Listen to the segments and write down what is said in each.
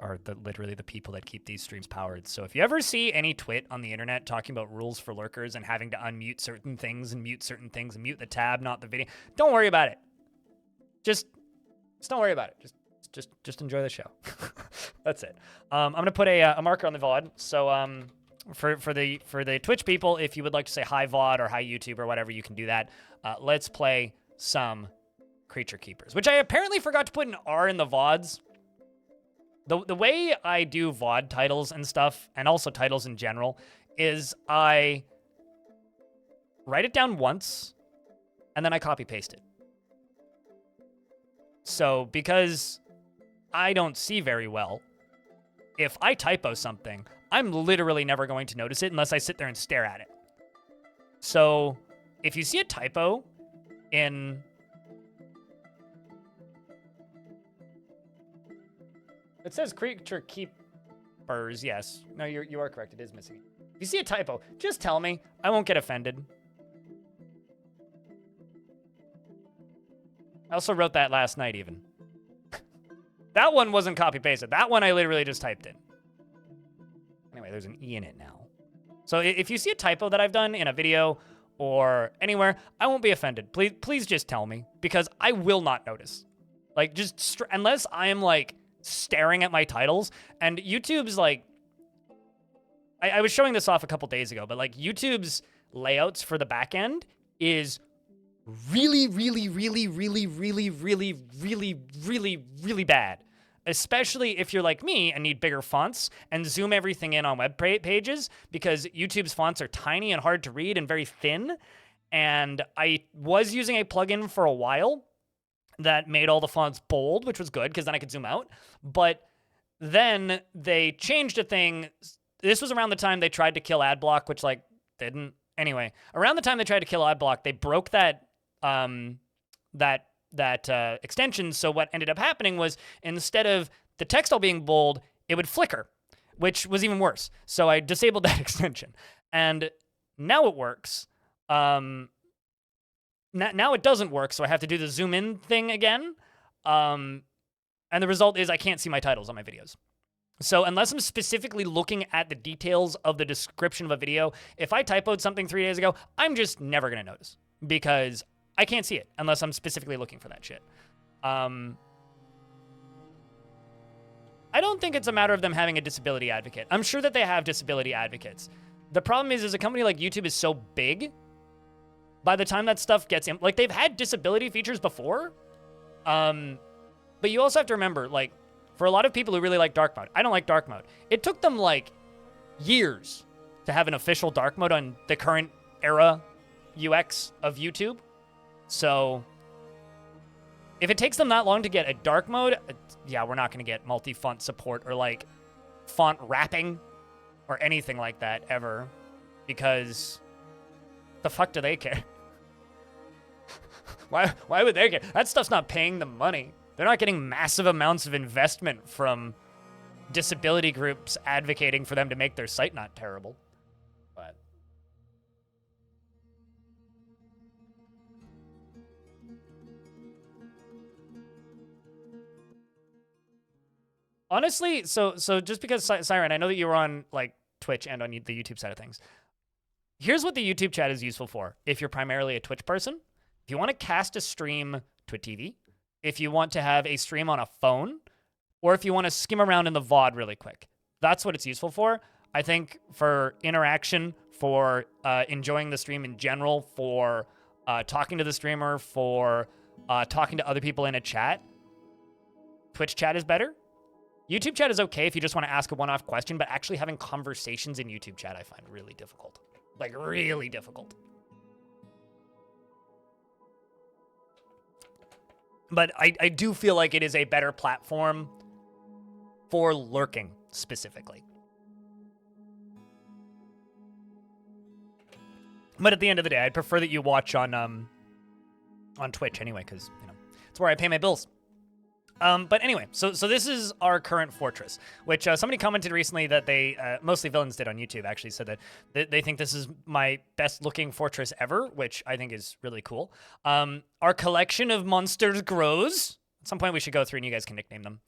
are literally the people that keep these streams powered. So if you ever see any twit on the internet talking about rules for lurkers and having to unmute certain things and mute certain things and mute the tab, not the video, don't worry about it. Just don't worry about it. Just enjoy the show. That's it. I'm gonna put a marker on the VOD. So for the Twitch people, if you would like to say hi VOD or hi YouTube or whatever, you can do that. Let's play some Creaturekeepers, which I apparently forgot to put an R in the VODs. The way I do VOD titles and stuff, and also titles in general, is I write it down once, and then I copy paste it. So, because I don't see very well, if I typo something, I'm literally never going to notice it unless I sit there and stare at it. So, if you see a typo in... It says Creaturekeepers, yes. No, you are correct. It is missing. If you see a typo, just tell me. I won't get offended. I also wrote that last night, even. That one wasn't copy-pasted. That one I literally just typed in. Anyway, there's an E in it now. So if you see a typo that I've done in a video or anywhere, I won't be offended. Please just tell me, because I will not notice. Like, just unless I am, like, staring at my titles, and YouTube's like, I was showing this off a couple days ago, but like YouTube's layouts for the back end is really bad. Especially if you're like me and need bigger fonts and zoom everything in on web pages, because YouTube's fonts are tiny and hard to read and very thin. And I was using a plugin for a while that made all the fonts bold, which was good because then I could zoom out. But then they changed a thing. This was around the time they tried to kill adblock, which like didn't. Anyway, around the time they tried to kill adblock, they broke that extension. So what ended up happening was, instead of the text all being bold, it would flicker, which was even worse. So I disabled that extension, and now it works. Now it doesn't work, so I have to do the zoom in thing again. And the result is I can't see my titles on my videos. So unless I'm specifically looking at the details of the description of a video, if I typoed something 3 days ago, I'm just never going to notice, because I can't see it unless I'm specifically looking for that shit. I don't think it's a matter of them having a disability advocate. I'm sure that they have disability advocates. The problem is a company like YouTube is so big, by the time that stuff gets in, like, they've had disability features before. But you also have to remember, like, for a lot of people who really like dark mode, I don't like dark mode. It took them like years to have an official dark mode on the current era UX of YouTube. So if it takes them that long to get a dark mode, yeah, we're not going to get multi-font support or like font wrapping or anything like that ever, because the fuck do they care? Why would they care? That stuff's not paying them money. They're not getting massive amounts of investment from disability groups advocating for them to make their site not terrible. But honestly, so just because, Siren, I know that you were on like Twitch and on the YouTube side of things. Here's what the YouTube chat is useful for if you're primarily a Twitch person. If you want to cast a stream to a TV, if you want to have a stream on a phone, or if you want to skim around in the VOD really quick, that's what it's useful for. I think for interaction, for enjoying the stream in general, for talking to the streamer, for talking to other people in a chat, Twitch chat is better. YouTube chat is okay if you just want to ask a one-off question, but actually having conversations in YouTube chat I find really difficult. Like, really difficult. But I do feel like it is a better platform for lurking, specifically. But at the end of the day, I'd prefer that you watch on Twitch anyway, because, you know, it's where I pay my bills. But anyway, so this is our current fortress, which somebody commented recently that they, mostly villains did on YouTube, actually said that they think this is my best looking fortress ever, which I think is really cool. Our collection of monsters grows. At some point we should go through and you guys can nickname them.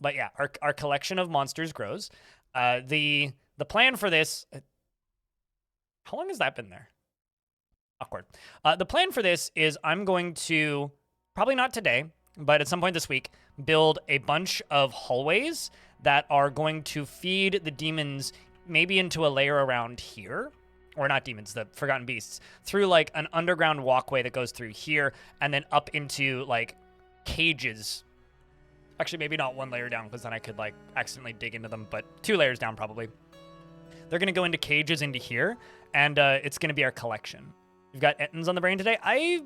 But yeah, our collection of monsters grows. The plan for this... How long has that been there? Awkward. The plan for this is I'm going to, probably not today, but at some point this week, build a bunch of hallways that are going to feed the demons maybe into a layer around here. Or not demons, the Forgotten Beasts. Through, like, an underground walkway that goes through here and then up into, like, cages. Actually, maybe not one layer down because then I could, like, accidentally dig into them, but 2 layers down probably. They're going to go into cages into here, and it's going to be our collection. We've got Ettins on the brain today. Have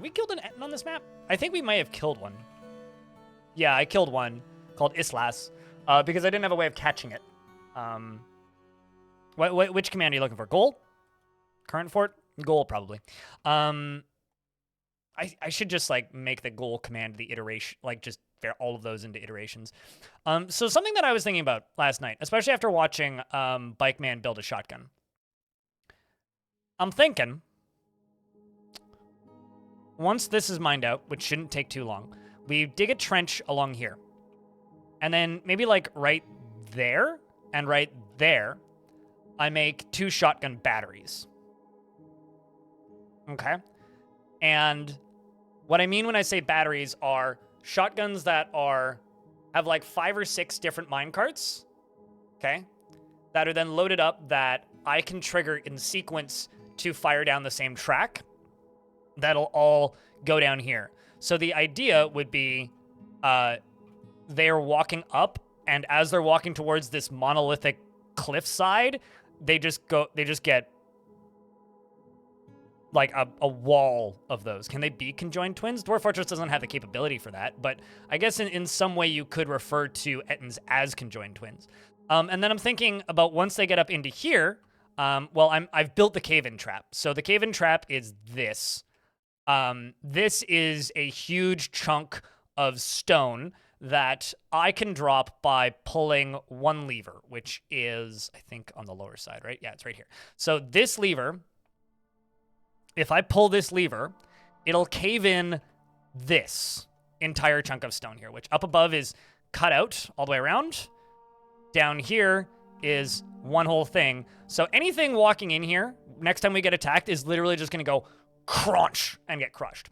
we killed an Ettin on this map? I think we might have killed one. Yeah, I killed one called Islas because I didn't have a way of catching it. Which command are you looking for? Goal? Current fort? Goal, probably. I should just, like, make the goal command the iteration, like, just all of those into iterations. So something that I was thinking about last night, especially after watching Bike Man build a shotgun. I'm thinking, once this is mined out, which shouldn't take too long, we dig a trench along here. And then maybe, like, right there and right there, I make 2 shotgun batteries. Okay? And what I mean when I say batteries are shotguns that have like 5 or 6 different minecarts, okay, that are then loaded up that I can trigger in sequence to fire down the same track. That'll all go down here. So the idea would be they're walking up, and as they're walking towards this monolithic cliffside, they just get like a wall of those. Can they be conjoined twins? Dwarf Fortress doesn't have the capability for that, but I guess in some way you could refer to Ettins as conjoined twins. And then I'm thinking about once they get up into here, I've built the cave-in trap. So the cave-in trap is this. This is a huge chunk of stone that I can drop by pulling one lever, which is, I think, on the lower side, right? Yeah, it's right here. So this lever, if I pull this lever, it'll cave in this entire chunk of stone here, which up above is cut out all the way around. Down here is one whole thing. So anything walking in here, next time we get attacked, is literally just going to go crunch and get crushed.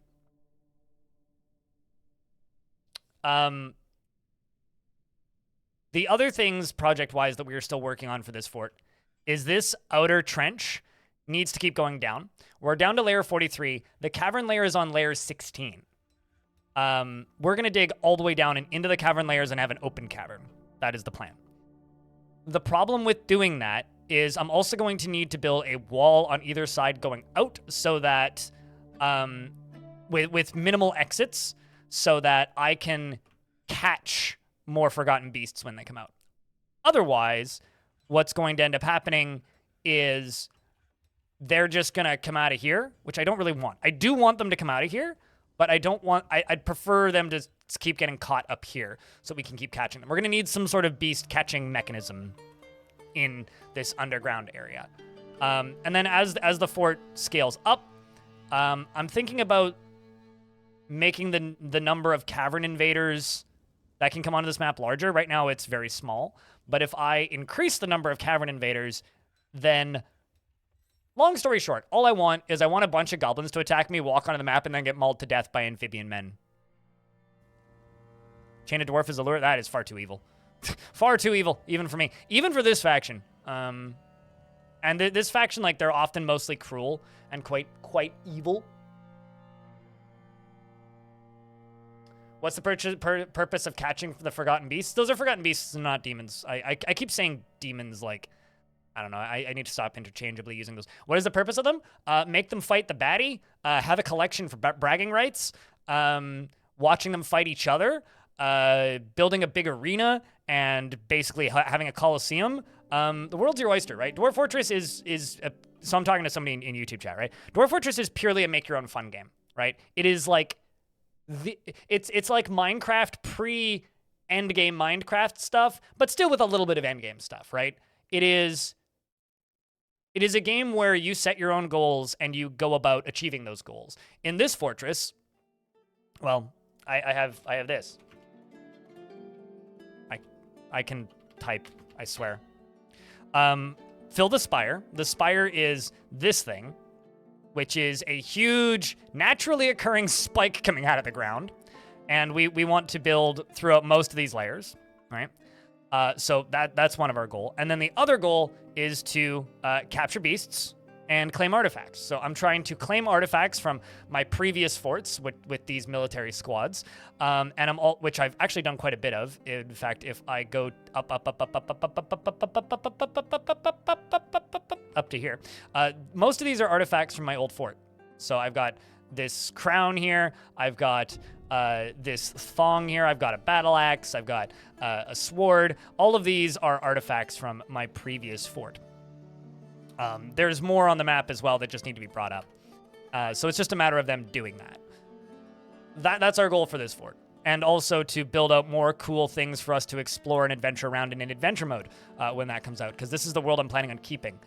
The other things project-wise that we are still working on for this fort is this outer trench needs to keep going down. We're down to layer 43. The cavern layer is on layer 16. We're going to dig all the way down and into the cavern layers and have an open cavern. That is the plan. The problem with doing that is I'm also going to need to build a wall on either side going out so that, with minimal exits, so that I can catch more Forgotten Beasts when they come out. Otherwise, what's going to end up happening is they're just going to come out of here, which I don't really want. I do want them to come out of here, but I don't want... I'd prefer them to keep getting caught up here so we can keep catching them. We're going to need some sort of beast catching mechanism in this underground area. And then as the fort scales up, I'm thinking about making the number of cavern invaders that can come onto this map larger. Right now it's very small, but if I increase the number of cavern invaders, then... Long story short, all I want is I want a bunch of goblins to attack me, walk onto the map, and then get mauled to death by amphibian men. Chain of Dwarf is a lure? That is far too evil. Far too evil, even for me. Even for this faction. And this faction, like, they're often mostly cruel and quite evil. What's the purpose of catching the Forgotten Beasts? Those are Forgotten Beasts, not demons. I keep saying demons, like... I don't know. I need to stop interchangeably using those. What is the purpose of them? Make them fight the baddie, have a collection for bragging rights, watching them fight each other, building a big arena, and basically having a coliseum. The world's your oyster, right? Dwarf Fortress is so I'm talking to somebody in YouTube chat, right? Dwarf Fortress is purely a make your own fun game, right? It is like it's like Minecraft pre-endgame Minecraft stuff, but still with a little bit of endgame stuff, right? It is a game where you set your own goals and you go about achieving those goals. In this fortress, well, I have this. I can type, I swear. Fill the spire. The spire is this thing, which is a huge, naturally occurring spike coming out of the ground. And we want to build throughout most of these layers, right? So that's one of our goal. And then the other goal is to capture beasts and claim artifacts. So I'm trying to claim artifacts from my previous forts with these military squads, and which I've actually done quite a bit of. In fact, if I go up to here, most of these are artifacts from my old fort. So I've got this crown here. I've got this thong here. I've got a battle axe. I've got a sword. All of these are artifacts from my previous fort. There's more on the map as well that just need to be brought up. So it's just a matter of them doing that. That's our goal for this fort. And also to build out more cool things for us to explore and adventure around in an adventure mode when that comes out, because this is the world I'm planning on keeping.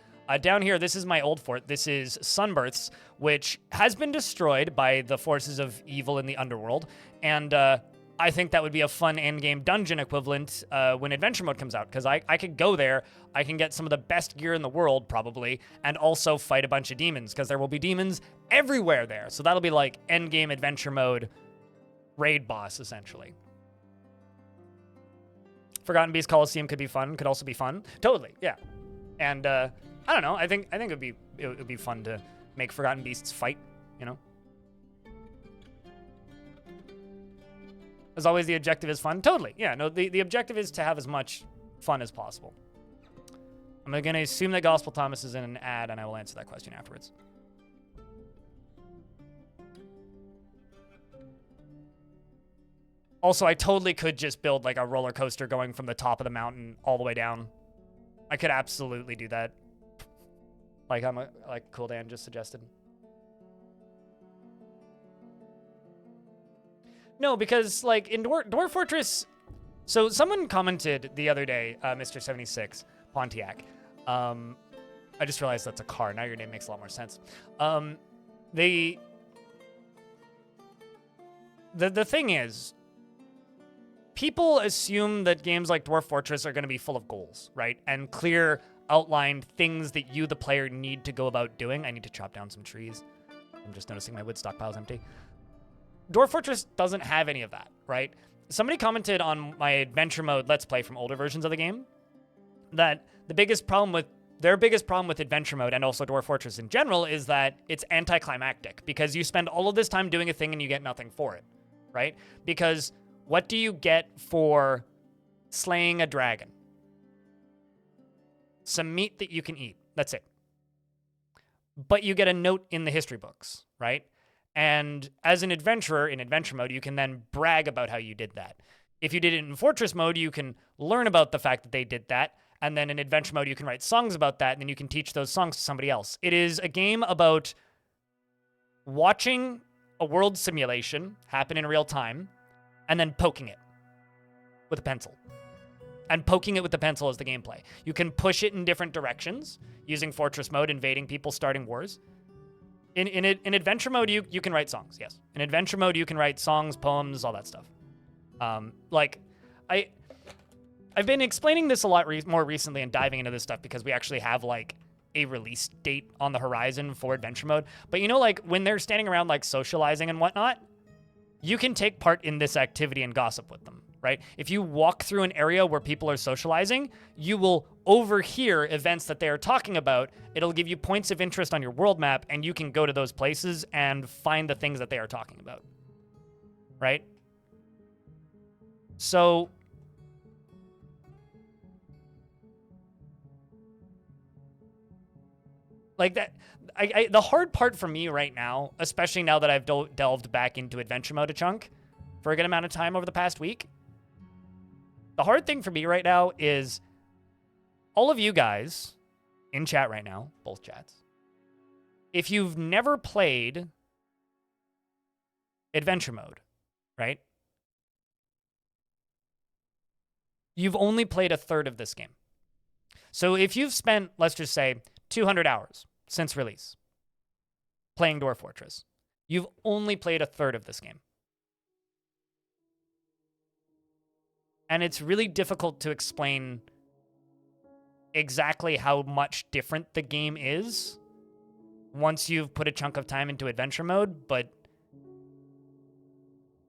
Down here, this is my old fort. This is Sunbirths, which has been destroyed by the forces of evil in the underworld. And I think that would be a fun endgame dungeon equivalent when adventure mode comes out, because I could go there, I can get some of the best gear in the world, probably, and also fight a bunch of demons, because there will be demons everywhere there. So that'll be like endgame adventure mode raid boss, essentially. Forgotten Beast Coliseum could be fun, could also be fun. Totally, yeah. And I don't know, I think it would be fun to make Forgotten Beasts fight, you know? As always, the objective is fun. Totally. Yeah, no, the objective is to have as much fun as possible. I'm going to assume that Gospel Thomas is in an ad, and I will answer that question afterwards. Also, I totally could just build like a roller coaster going from the top of the mountain all the way down. I could absolutely do that. Like Cool Dan just suggested. No, because like in Dwarf Fortress, so someone commented the other day, Mr. 76 Pontiac. I just realized that's a car. Now your name makes a lot more sense. The thing is, people assume that games like Dwarf Fortress are going to be full of goals, right? And clear, outlined things that you, the player, need to go about doing. I need to chop down some trees. I'm just noticing my wood stockpile's empty. Dwarf Fortress doesn't have any of that, right? Somebody commented on my adventure mode Let's Play from older versions of the game that their biggest problem with adventure mode and also Dwarf Fortress in general is that it's anticlimactic, because you spend all of this time doing a thing and you get nothing for it, right? Because what do you get for slaying a dragon? Some meat that you can eat. That's it. But you get a note in the history books, right? And as an adventurer in adventure mode, you can then brag about how you did that. If you did it in Fortress mode, you can learn about the fact that they did that. And then in adventure mode, you can write songs about that, and then you can teach those songs to somebody else. It is a game about watching a world simulation happen in real time and then poking it with a pencil. And poking it with the pencil is the gameplay. You can push it in different directions using Fortress mode, invading people, starting wars. In adventure mode, you can write songs, yes. In adventure mode, you can write songs, poems, all that stuff. I've been explaining this a lot more recently and diving into this stuff because we actually have, like, a release date on the horizon for adventure mode. But, you know, like, when they're standing around, like, socializing and whatnot, you can take part in this activity and gossip with them, right? If you walk through an area where people are socializing, you will overhear events that they are talking about. It'll give you points of interest on your world map, and you can go to those places and find the things that they are talking about, right? So like that, the hard part for me right now, especially now that I've delved back into adventure mode a chunk for a good amount of time over the past week, the hard thing for me right now is all of you guys in chat right now, both chats, if you've never played adventure mode, right? You've only played a third of this game. So if you've spent, let's just say, 200 hours since release playing Dwarf Fortress, you've only played a third of this game. And it's really difficult to explain exactly how much different the game is once you've put a chunk of time into adventure mode, but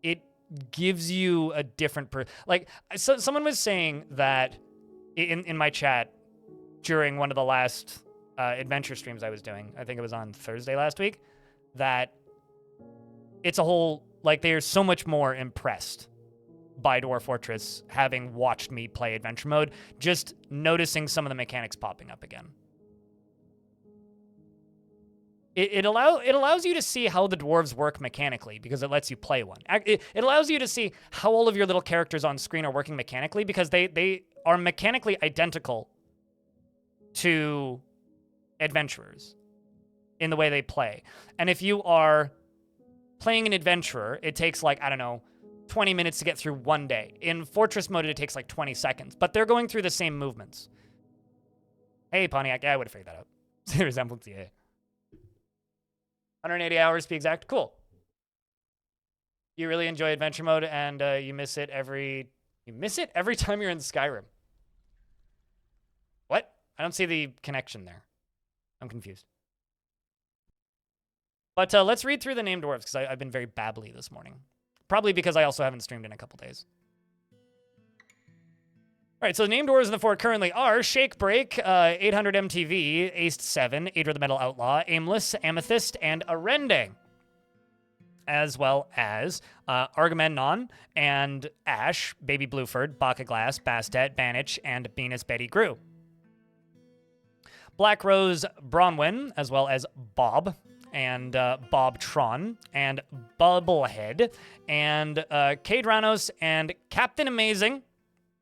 it gives you a different so someone was saying that in my chat during one of the last adventure streams I was doing, I think it was on Thursday last week, that it's a whole, like, they're so much more impressed by Dwarf Fortress having watched me play adventure mode, just noticing some of the mechanics popping up again. It allows you to see how the dwarves work mechanically because it lets you play one. It allows you to see how all of your little characters on screen are working mechanically because they are mechanically identical to adventurers in the way they play. And if you are playing an adventurer, it takes, like, I don't know, 20 minutes to get through one day. In Fortress mode, it takes like 20 seconds, but they're going through the same movements. Hey, Pontiac, yeah, I would have figured that out. Resemblance, yeah. 180 hours to be exact. Cool. You really enjoy adventure mode, and you miss it every time you're in Skyrim. What? I don't see the connection there. I'm confused. But let's read through the named dwarves, because I've been very babbly this morning. Probably because I also haven't streamed in a couple days. All right, so the named dwarves in the fort currently are Shake Break, 800 MTV, Aced 7, Adra the Metal Outlaw, Aimless, Amethyst, and Arende. As well as Argamemnon and Ash, Baby Blueford, Baka Glass, Bastet, Banich, and Venus Betty Grew. Black Rose Bronwyn, as well as Bob, and Bob Tron, and Bubblehead, and Cade Ranos, and Captain Amazing,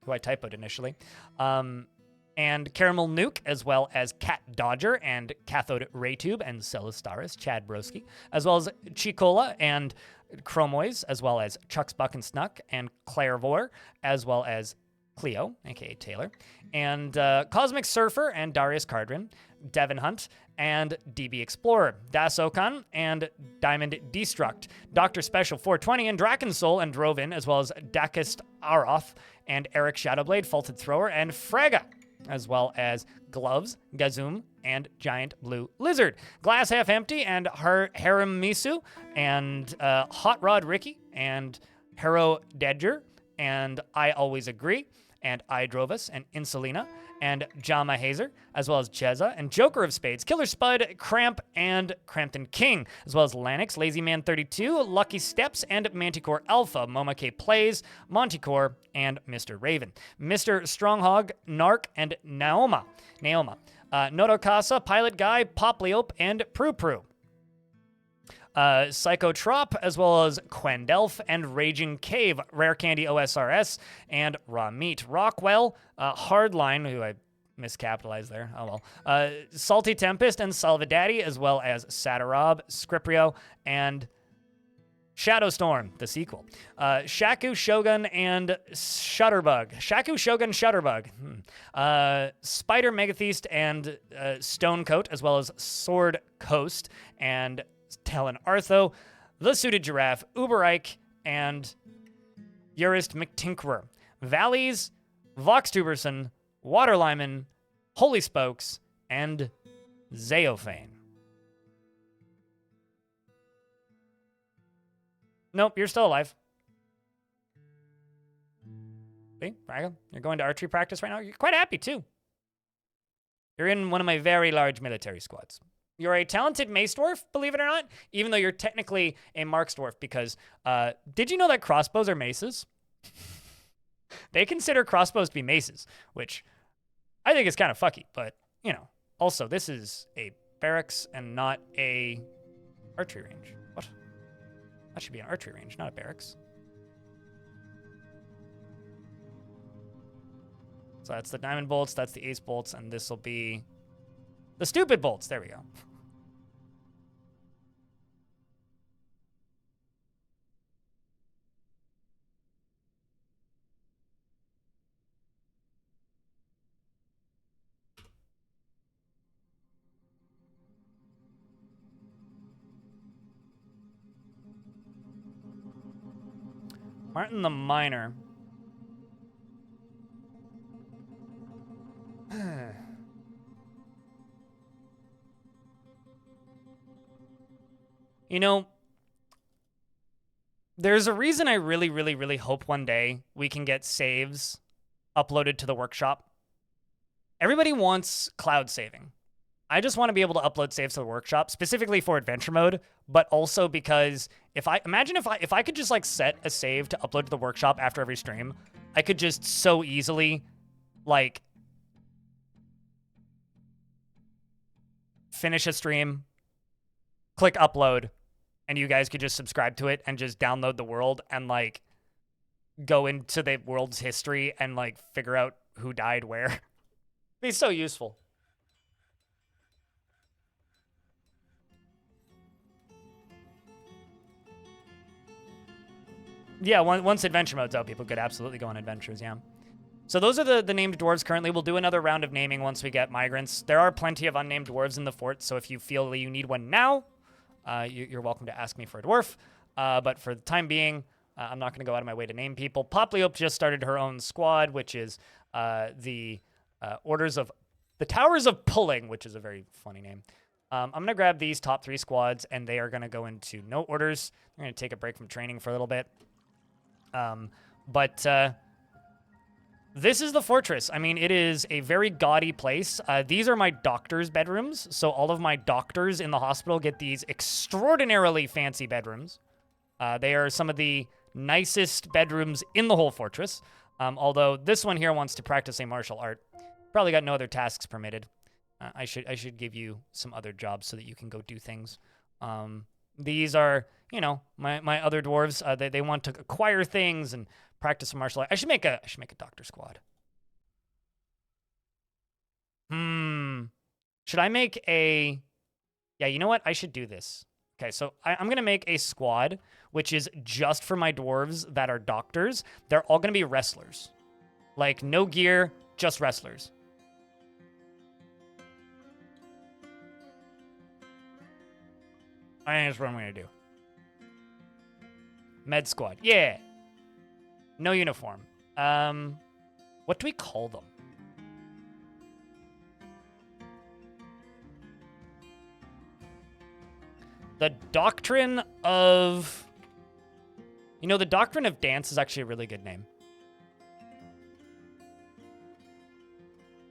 who I typoed initially, and Caramel Nuke, as well as Cat Dodger, and Cathode Raytube, and Celistaris, Chad Broski, as well as Chicola, and Chromoise, as well as Chuck's Buck and Snuck, and Clairvore, as well as Cleo, aka Taylor, and Cosmic Surfer, and Darius Cardrin, Devon Hunt, and DB Explorer, Das Okan, and Diamond Destruct, Dr. Special 420, and Drakensoul, and Drovin, as well as Dakist Aroth, and Eric Shadowblade, Faulted Thrower, and Frega, as well as Gloves, Gazoom, and Giant Blue Lizard, Glass Half Empty, and Harem Misu, and Hot Rod Ricky, and Hero Dedger, and I Always Agree, and I Drove Us, and Insulina, and Jama Hazer, as well as Jezza, and Joker of Spades, Killer Spud, Cramp, and Crampton King, as well as Lanix, Lazy Man 32, Lucky Steps, and Manticore Alpha, Moma K Plays, Monticore, and Mr. Raven, Mr. Stronghog, Narc, and Naoma, Notokasa, Pilot Guy, Popleope, and Prue Prue. Psychotrop, as well as Quendelf, and Raging Cave, Rare Candy OSRS, and Raw Meat. Rockwell, Hardline, who I miscapitalized there, oh well. Salty Tempest, and Salvadaddy, as well as Satarob, Scriprio, and Shadowstorm, the sequel. Shaku Shogun and Shutterbug. Shaku Shogun Shutterbug. Spider Megatheist and Stonecoat, as well as Sword Coast, and Talon Artho, The Suited Giraffe, Uberike, and Urist McTinkerer. Valleys, Vox Tuberson, Waterlyman, Holy Spokes, and Zeophane. Nope, you're still alive. See, Braga, you're going to archery practice right now. You're quite happy, too. You're in one of my very large military squads. You're a talented mace dwarf, believe it or not, even though you're technically a marks dwarf, because did you know that crossbows are maces? They consider crossbows to be maces, which I think is kind of fucky, but, you know. Also, this is a barracks and not a archery range. What? That should be an archery range, not a barracks. So that's the diamond bolts, that's the ace bolts, and this will be the stupid bolts. There we go. Martin the Miner. You know, there's a reason I really, really, really hope one day we can get saves uploaded to the workshop. Everybody wants cloud saving. I just want to be able to upload saves to the workshop, specifically for adventure mode, but also because if I could just like set a save to upload to the workshop after every stream, I could just so easily like finish a stream, click upload, and you guys could just subscribe to it and just download the world and like go into the world's history and like figure out who died where. It'd be so useful. Yeah, once adventure mode's out, people could absolutely go on adventures, yeah. So those are the named dwarves currently. We'll do another round of naming once we get migrants. There are plenty of unnamed dwarves in the fort, so if you feel you need one now, you're welcome to ask me for a dwarf. But for the time being, I'm not going to go out of my way to name people. Popliope just started her own squad, which is the Orders of the Towers of Pulling, which is a very funny name. I'm going to grab these top 3 squads, and they are going to go into no orders. They're going to take a break from training for a little bit. This is the fortress. I mean, it is a very gaudy place. These are my doctor's bedrooms. So all of my doctors in the hospital get these extraordinarily fancy bedrooms. They are some of the nicest bedrooms in the whole fortress. Although this one here wants to practice a martial art. Probably got no other tasks permitted. I should give you some other jobs so that you can go do things. These are, you know, my other dwarves. They want to acquire things and practice martial art. I should make a doctor squad. Should I make a... Yeah, you know what? I should do this. Okay, so I'm going to make a squad, which is just for my dwarves that are doctors. They're all going to be wrestlers. Like, no gear, just wrestlers. I think that's what I'm going to do. Med squad. Yeah. No uniform. What do we call them? The Doctrine of... You know, the Doctrine of Dance is actually a really good name.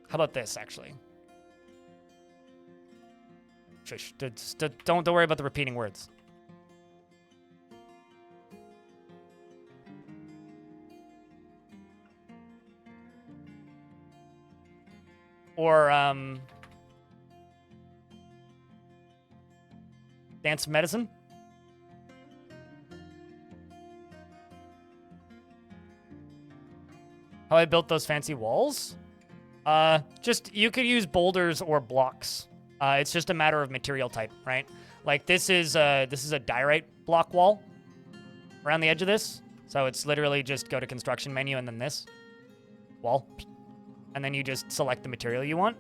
How about this, actually? Shush. Don't worry about the repeating words. Or, Dance of Medicine? How I built those fancy walls? Just, you could use boulders or blocks. It's just a matter of material type, right? Like, this is a diorite block wall around the edge of this. So it's literally just go to construction menu and then this wall. And then you just select the material you want.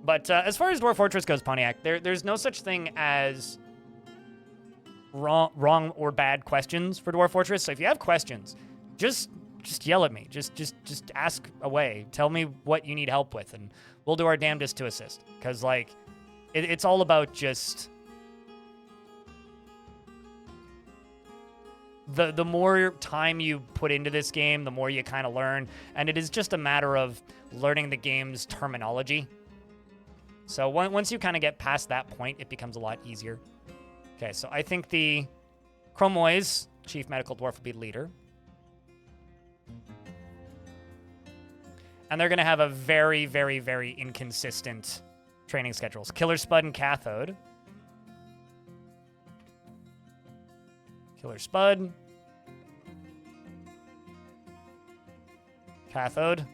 But as far as Dwarf Fortress goes, Pontiac, there's no such thing as wrong or bad questions for Dwarf Fortress. So if you have questions, just yell at me. Just ask away. Tell me what you need help with, and we'll do our damnedest to assist. Because, like, it's all about just... The more time you put into this game, the more you kind of learn. And it is just a matter of learning the game's terminology. So once you kind of get past that point, it becomes a lot easier. Okay, so I think the Chromois, Chief Medical Dwarf, will be leader. And they're going to have a very, very, very inconsistent training schedules. Killer Spud and Cathode. Killer Spud. Cathode.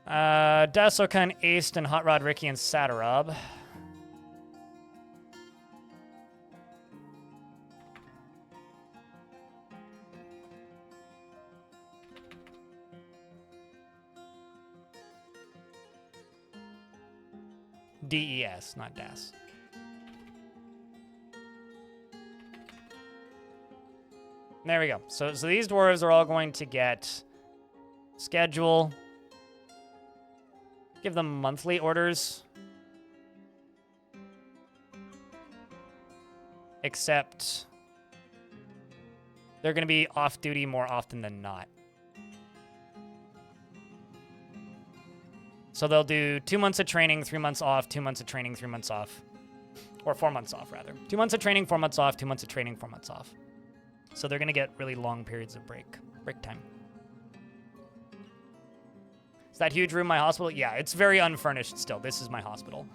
Dasokan, Aced, and Hot Rod Ricky and Satarob. DES, not DAS. There we go. So these dwarves are all going to get schedule. Give them monthly orders. Except they're going to be off duty more often than not. So they'll do 2 months of training, 3 months off, 2 months of training, 3 months off. Or 4 months off, rather. 2 months of training, 4 months off, 2 months of training, 4 months off. So they're going to get really long periods of break time. Is that huge room my hospital? Yeah, it's very unfurnished still. This is my hospital.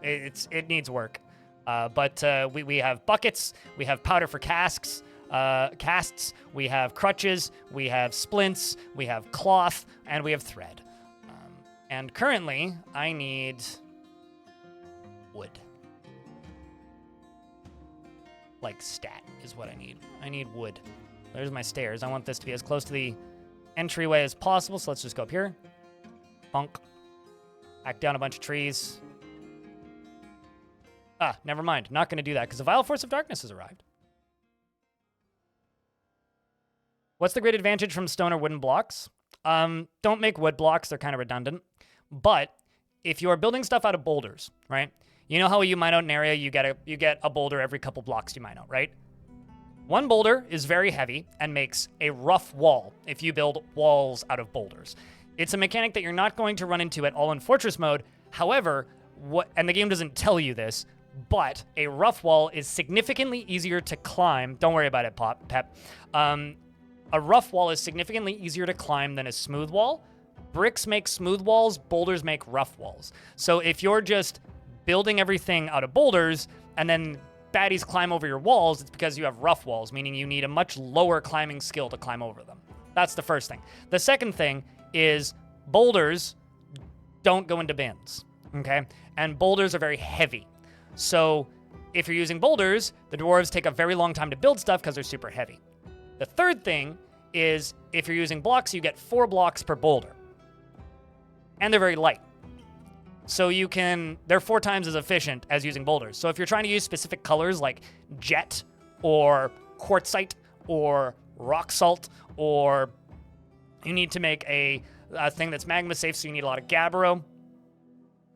It needs work. But we have buckets, we have powder for casts, we have crutches, we have splints, we have cloth, and we have thread. And currently, I need wood. Like stat is what I need. I need wood. There's my stairs. I want this to be as close to the entryway as possible, so let's just go up here. Bonk. Hack down a bunch of trees. Ah, never mind. Not going to do that because the Vile Force of Darkness has arrived. What's the great advantage from stone or wooden blocks? Don't make wood blocks. They're kind of redundant. But if you are building stuff out of boulders, right? You know how you mine out an area, you get a boulder every couple blocks you mine out, right? One boulder is very heavy and makes a rough wall if you build walls out of boulders. It's a mechanic that you're not going to run into at all in Fortress mode. However, and the game doesn't tell you this, but a rough wall is significantly easier to climb. Don't worry about it, Pep. A rough wall is significantly easier to climb than a smooth wall. Bricks make smooth walls, boulders make rough walls. So if you're just building everything out of boulders and then baddies climb over your walls, it's because you have rough walls, meaning you need a much lower climbing skill to climb over them. That's the first thing. The second thing is boulders don't go into bins, okay? And boulders are very heavy. So if you're using boulders, the dwarves take a very long time to build stuff because they're super heavy. The third thing is if you're using blocks, you get 4 blocks per boulder. And they're very light. So they're 4 times as efficient as using boulders. So if you're trying to use specific colors like jet or quartzite or rock salt, or you need to make a thing that's magma safe, so you need a lot of gabbro.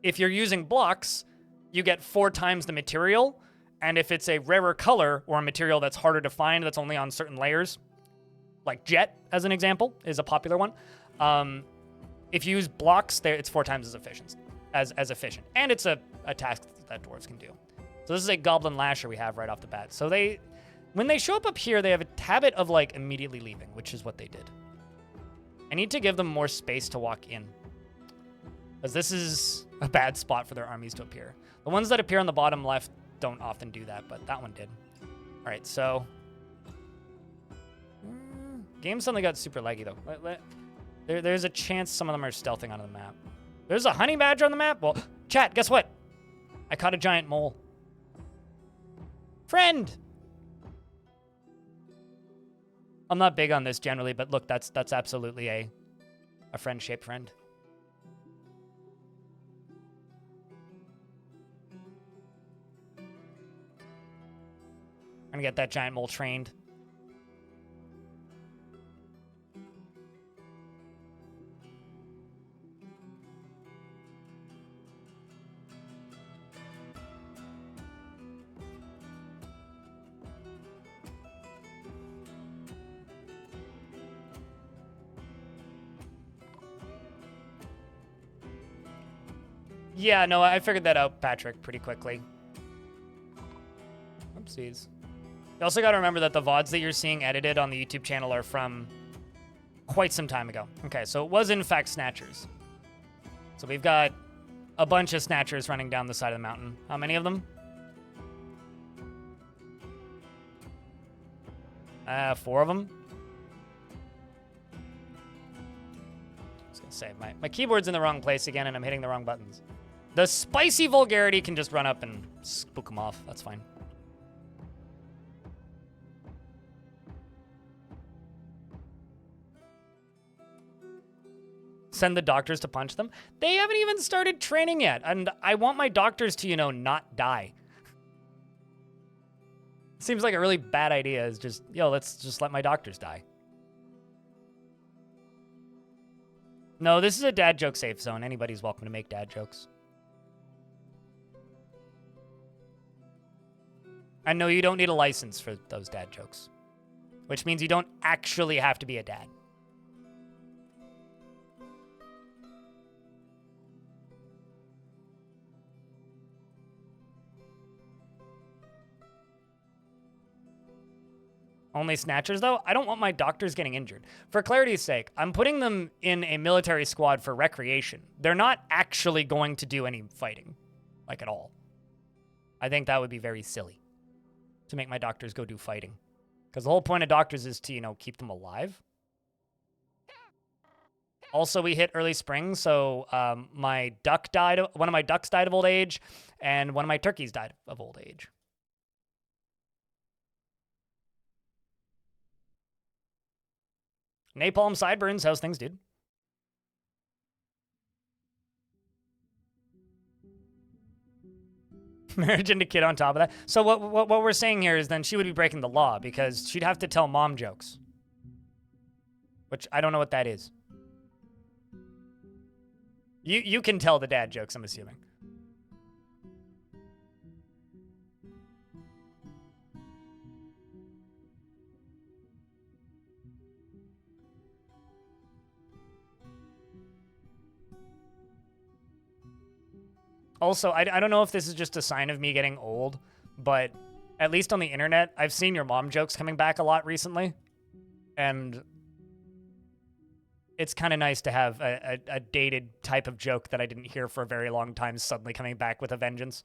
If you're using blocks, you get 4 times the material. And if it's a rarer color or a material that's harder to find, that's only on certain layers, like jet, as an example, is a popular one. If you use blocks, it's 4 times as efficient. And it's a task that dwarves can do. So this is a goblin lasher we have right off the bat. So when they show up here, they have a habit of like immediately leaving, which is what they did. I need to give them more space to walk in, because this is a bad spot for their armies to appear. The ones that appear on the bottom left don't often do that, but that one did. All right, so game suddenly got super laggy though. There's a chance some of them are stealthing onto the map. There's a honey badger on the map? Well, chat, guess what? I caught a giant mole. Friend! I'm not big on this generally, but look, that's absolutely a friend-shaped friend. I'm gonna get that giant mole trained. Yeah, no, I figured that out, Patrick, pretty quickly. Oopsies. You also got to remember that the VODs that you're seeing edited on the YouTube channel are from quite some time ago. Okay, so it was in fact Snatchers. So we've got a bunch of Snatchers running down the side of the mountain. How many of them? 4 of them. I was gonna say, my keyboard's in the wrong place again and I'm hitting the wrong buttons. The spicy vulgarity can just run up and spook them off. That's fine. Send the doctors to punch them. They haven't even started training yet. And I want my doctors to, not die. Seems like a really bad idea is just, yo, let's just let my doctors die. No, this is a dad joke safe zone. Anybody's welcome to make dad jokes. I know you don't need a license for those dad jokes, which means you don't actually have to be a dad. Only snatchers, though? I don't want my doctors getting injured. For clarity's sake, I'm putting them in a military squad for recreation. They're not actually going to do any fighting, like at all. I think that would be very silly to make my doctors go do fighting. Because the whole point of doctors is to, you know, keep them alive. Also, we hit early spring, so my duck died. One of my ducks died of old age, and one of my turkeys died of old age. Napalm sideburns, how's things, dude? Marriage and a kid on top of that. So what we're saying here is then she would be breaking the law because she'd have to tell mom jokes. Which I don't know what that is. You can tell the dad jokes, I'm assuming. Also, I don't know if this is just a sign of me getting old, but at least on the internet, I've seen your mom jokes coming back a lot recently. And it's kind of nice to have a dated type of joke that I didn't hear for a very long time suddenly coming back with a vengeance.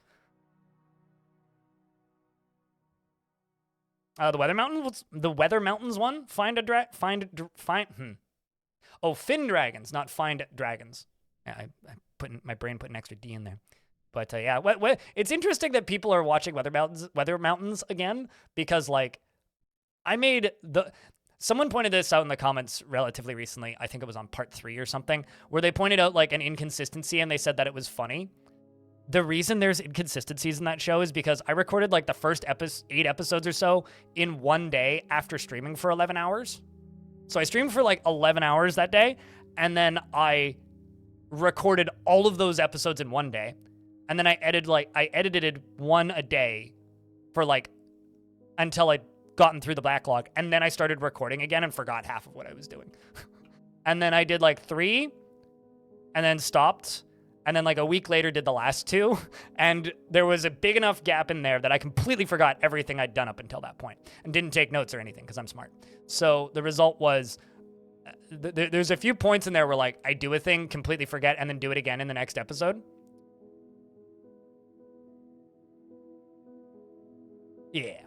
The Weather Mountains one? Oh, Fin Dragons, not Find Dragons. Yeah, my brain put an extra D in there. But yeah, it's interesting that people are watching Weather Mountains again because like someone pointed this out in the comments relatively recently. I think it was on part 3 or something, where they pointed out like an inconsistency and they said that it was funny. The reason there's inconsistencies in that show is because I recorded like the first 8 episodes or so in one day after streaming for 11 hours. So I streamed for like 11 hours that day, and then I recorded all of those episodes in one day. And then I edited one a day for like until I'd gotten through the backlog. And then I started recording again and forgot half of what I was doing. And then I did like 3 and then stopped. And then like a week later did the last 2. And there was a big enough gap in there that I completely forgot everything I'd done up until that point and didn't take notes or anything because I'm smart. So the result was there's a few points in there where like I do a thing, completely forget, and then do it again in the next episode. Yeah.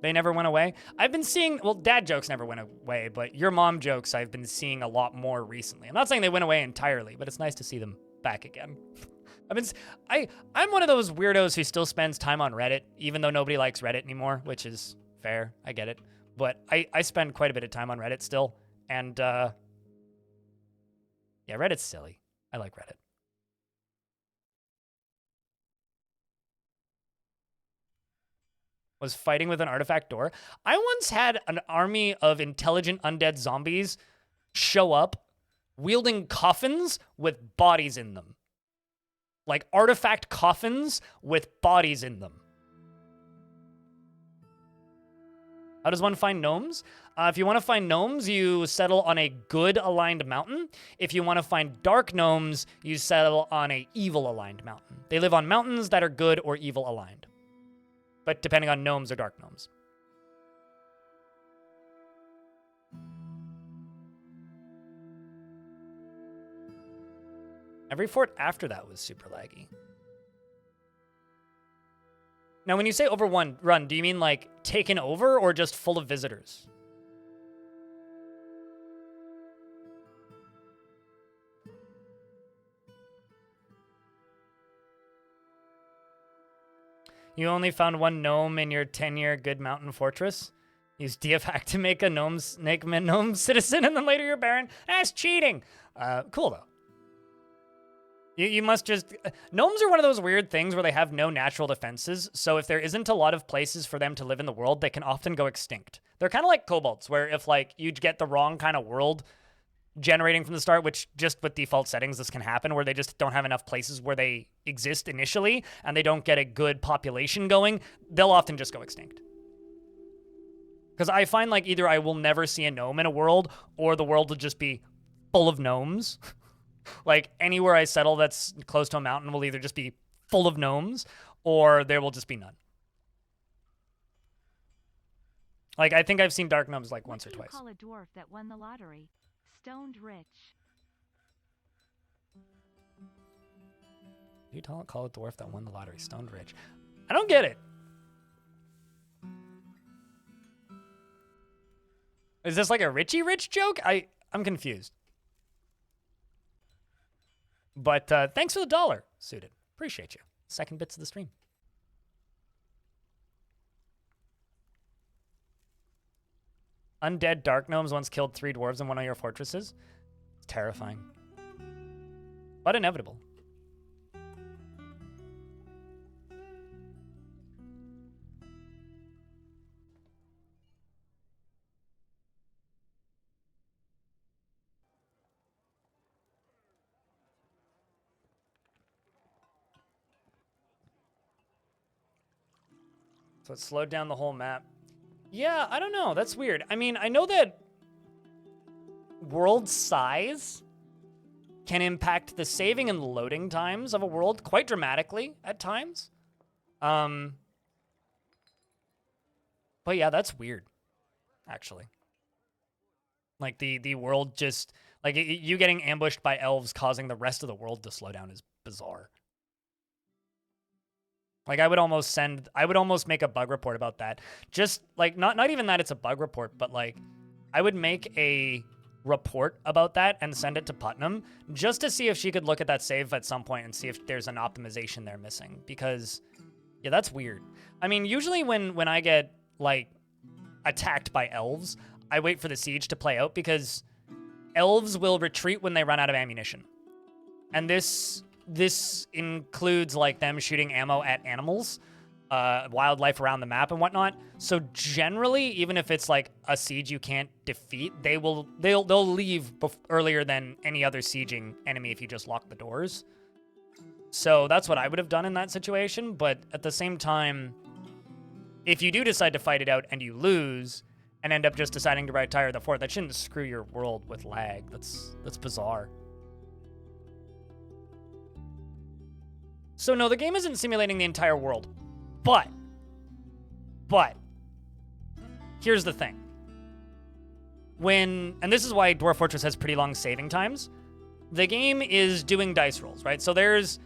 They never went away. I've been seeing, well, dad jokes never went away, but your mom jokes I've been seeing a lot more recently. I'm not saying they went away entirely, but it's nice to see them back again. I'm one of those weirdos who still spends time on Reddit, even though nobody likes Reddit anymore, which is fair. I get it. But I spend quite a bit of time on Reddit still. And, yeah, Reddit's silly. I like Reddit. Was fighting with an artifact door. I once had an army of intelligent undead zombies show up wielding coffins with bodies in them. Like artifact coffins with bodies in them. How does one find gnomes? If you want to find gnomes, you settle on a good aligned mountain. If you want to find dark gnomes, you settle on a evil aligned mountain. They live on mountains that are good or evil aligned. But depending on gnomes or dark gnomes. Every fort after that was super laggy. Now, when you say overrun, do you mean like taken over or just full of visitors? You only found one gnome in your 10-year good mountain fortress? Use DFhack to make a gnome citizen and then later you're baron? That's cheating! Cool, though. You must just... Gnomes are one of those weird things where they have no natural defenses, so if there isn't a lot of places for them to live in the world, they can often go extinct. They're kind of like kobolds, where if, like, you get the wrong kind of world generating from the start, which just with default settings, this can happen, where they just don't have enough places where they exist initially, and they don't get a good population going, they'll often just go extinct. Because I find, like, either I will never see a gnome in a world, or the world will just be full of gnomes. Like, anywhere I settle that's close to a mountain will either just be full of gnomes, or there will just be none. Like, I think I've seen dark gnomes, like, once or twice. Call a dwarf that won the lottery. Stoned rich. You call a dwarf that won the lottery. Stoned rich. I don't get it. Is this like a Richie Rich joke? I'm confused. But thanks for the $1, Suited. Appreciate you. Second bits of the stream. Undead dark gnomes once killed 3 dwarves in one of your fortresses. It's terrifying. But inevitable. So it slowed down the whole map. Yeah, I don't know. That's weird. I mean, I know that world size can impact the saving and loading times of a world quite dramatically at times. But yeah, that's weird, actually. Like, the world just... Like, you getting ambushed by elves causing the rest of the world to slow down is bizarre. Like, I would almost make a bug report about that. Just, like, not even that it's a bug report, but, like, I would make a report about that and send it to Putnam just to see if she could look at that save at some point and see if there's an optimization they're missing. Because, yeah, that's weird. I mean, usually when I get, like, attacked by elves, I wait for the siege to play out because elves will retreat when they run out of ammunition. And this includes, like, them shooting ammo at animals, wildlife around the map and whatnot. So generally, even if it's like a siege you can't defeat, they'll leave earlier than any other sieging enemy if you just lock the doors. So that's what I would have done in that situation. But at the same time, if you do decide to fight it out and you lose and end up just deciding to retire the fort, that shouldn't screw your world with lag. That's bizarre. So no, the game isn't simulating the entire world, but here's the thing. And this is why Dwarf Fortress has pretty long saving times, the game is doing dice rolls, right? So there's,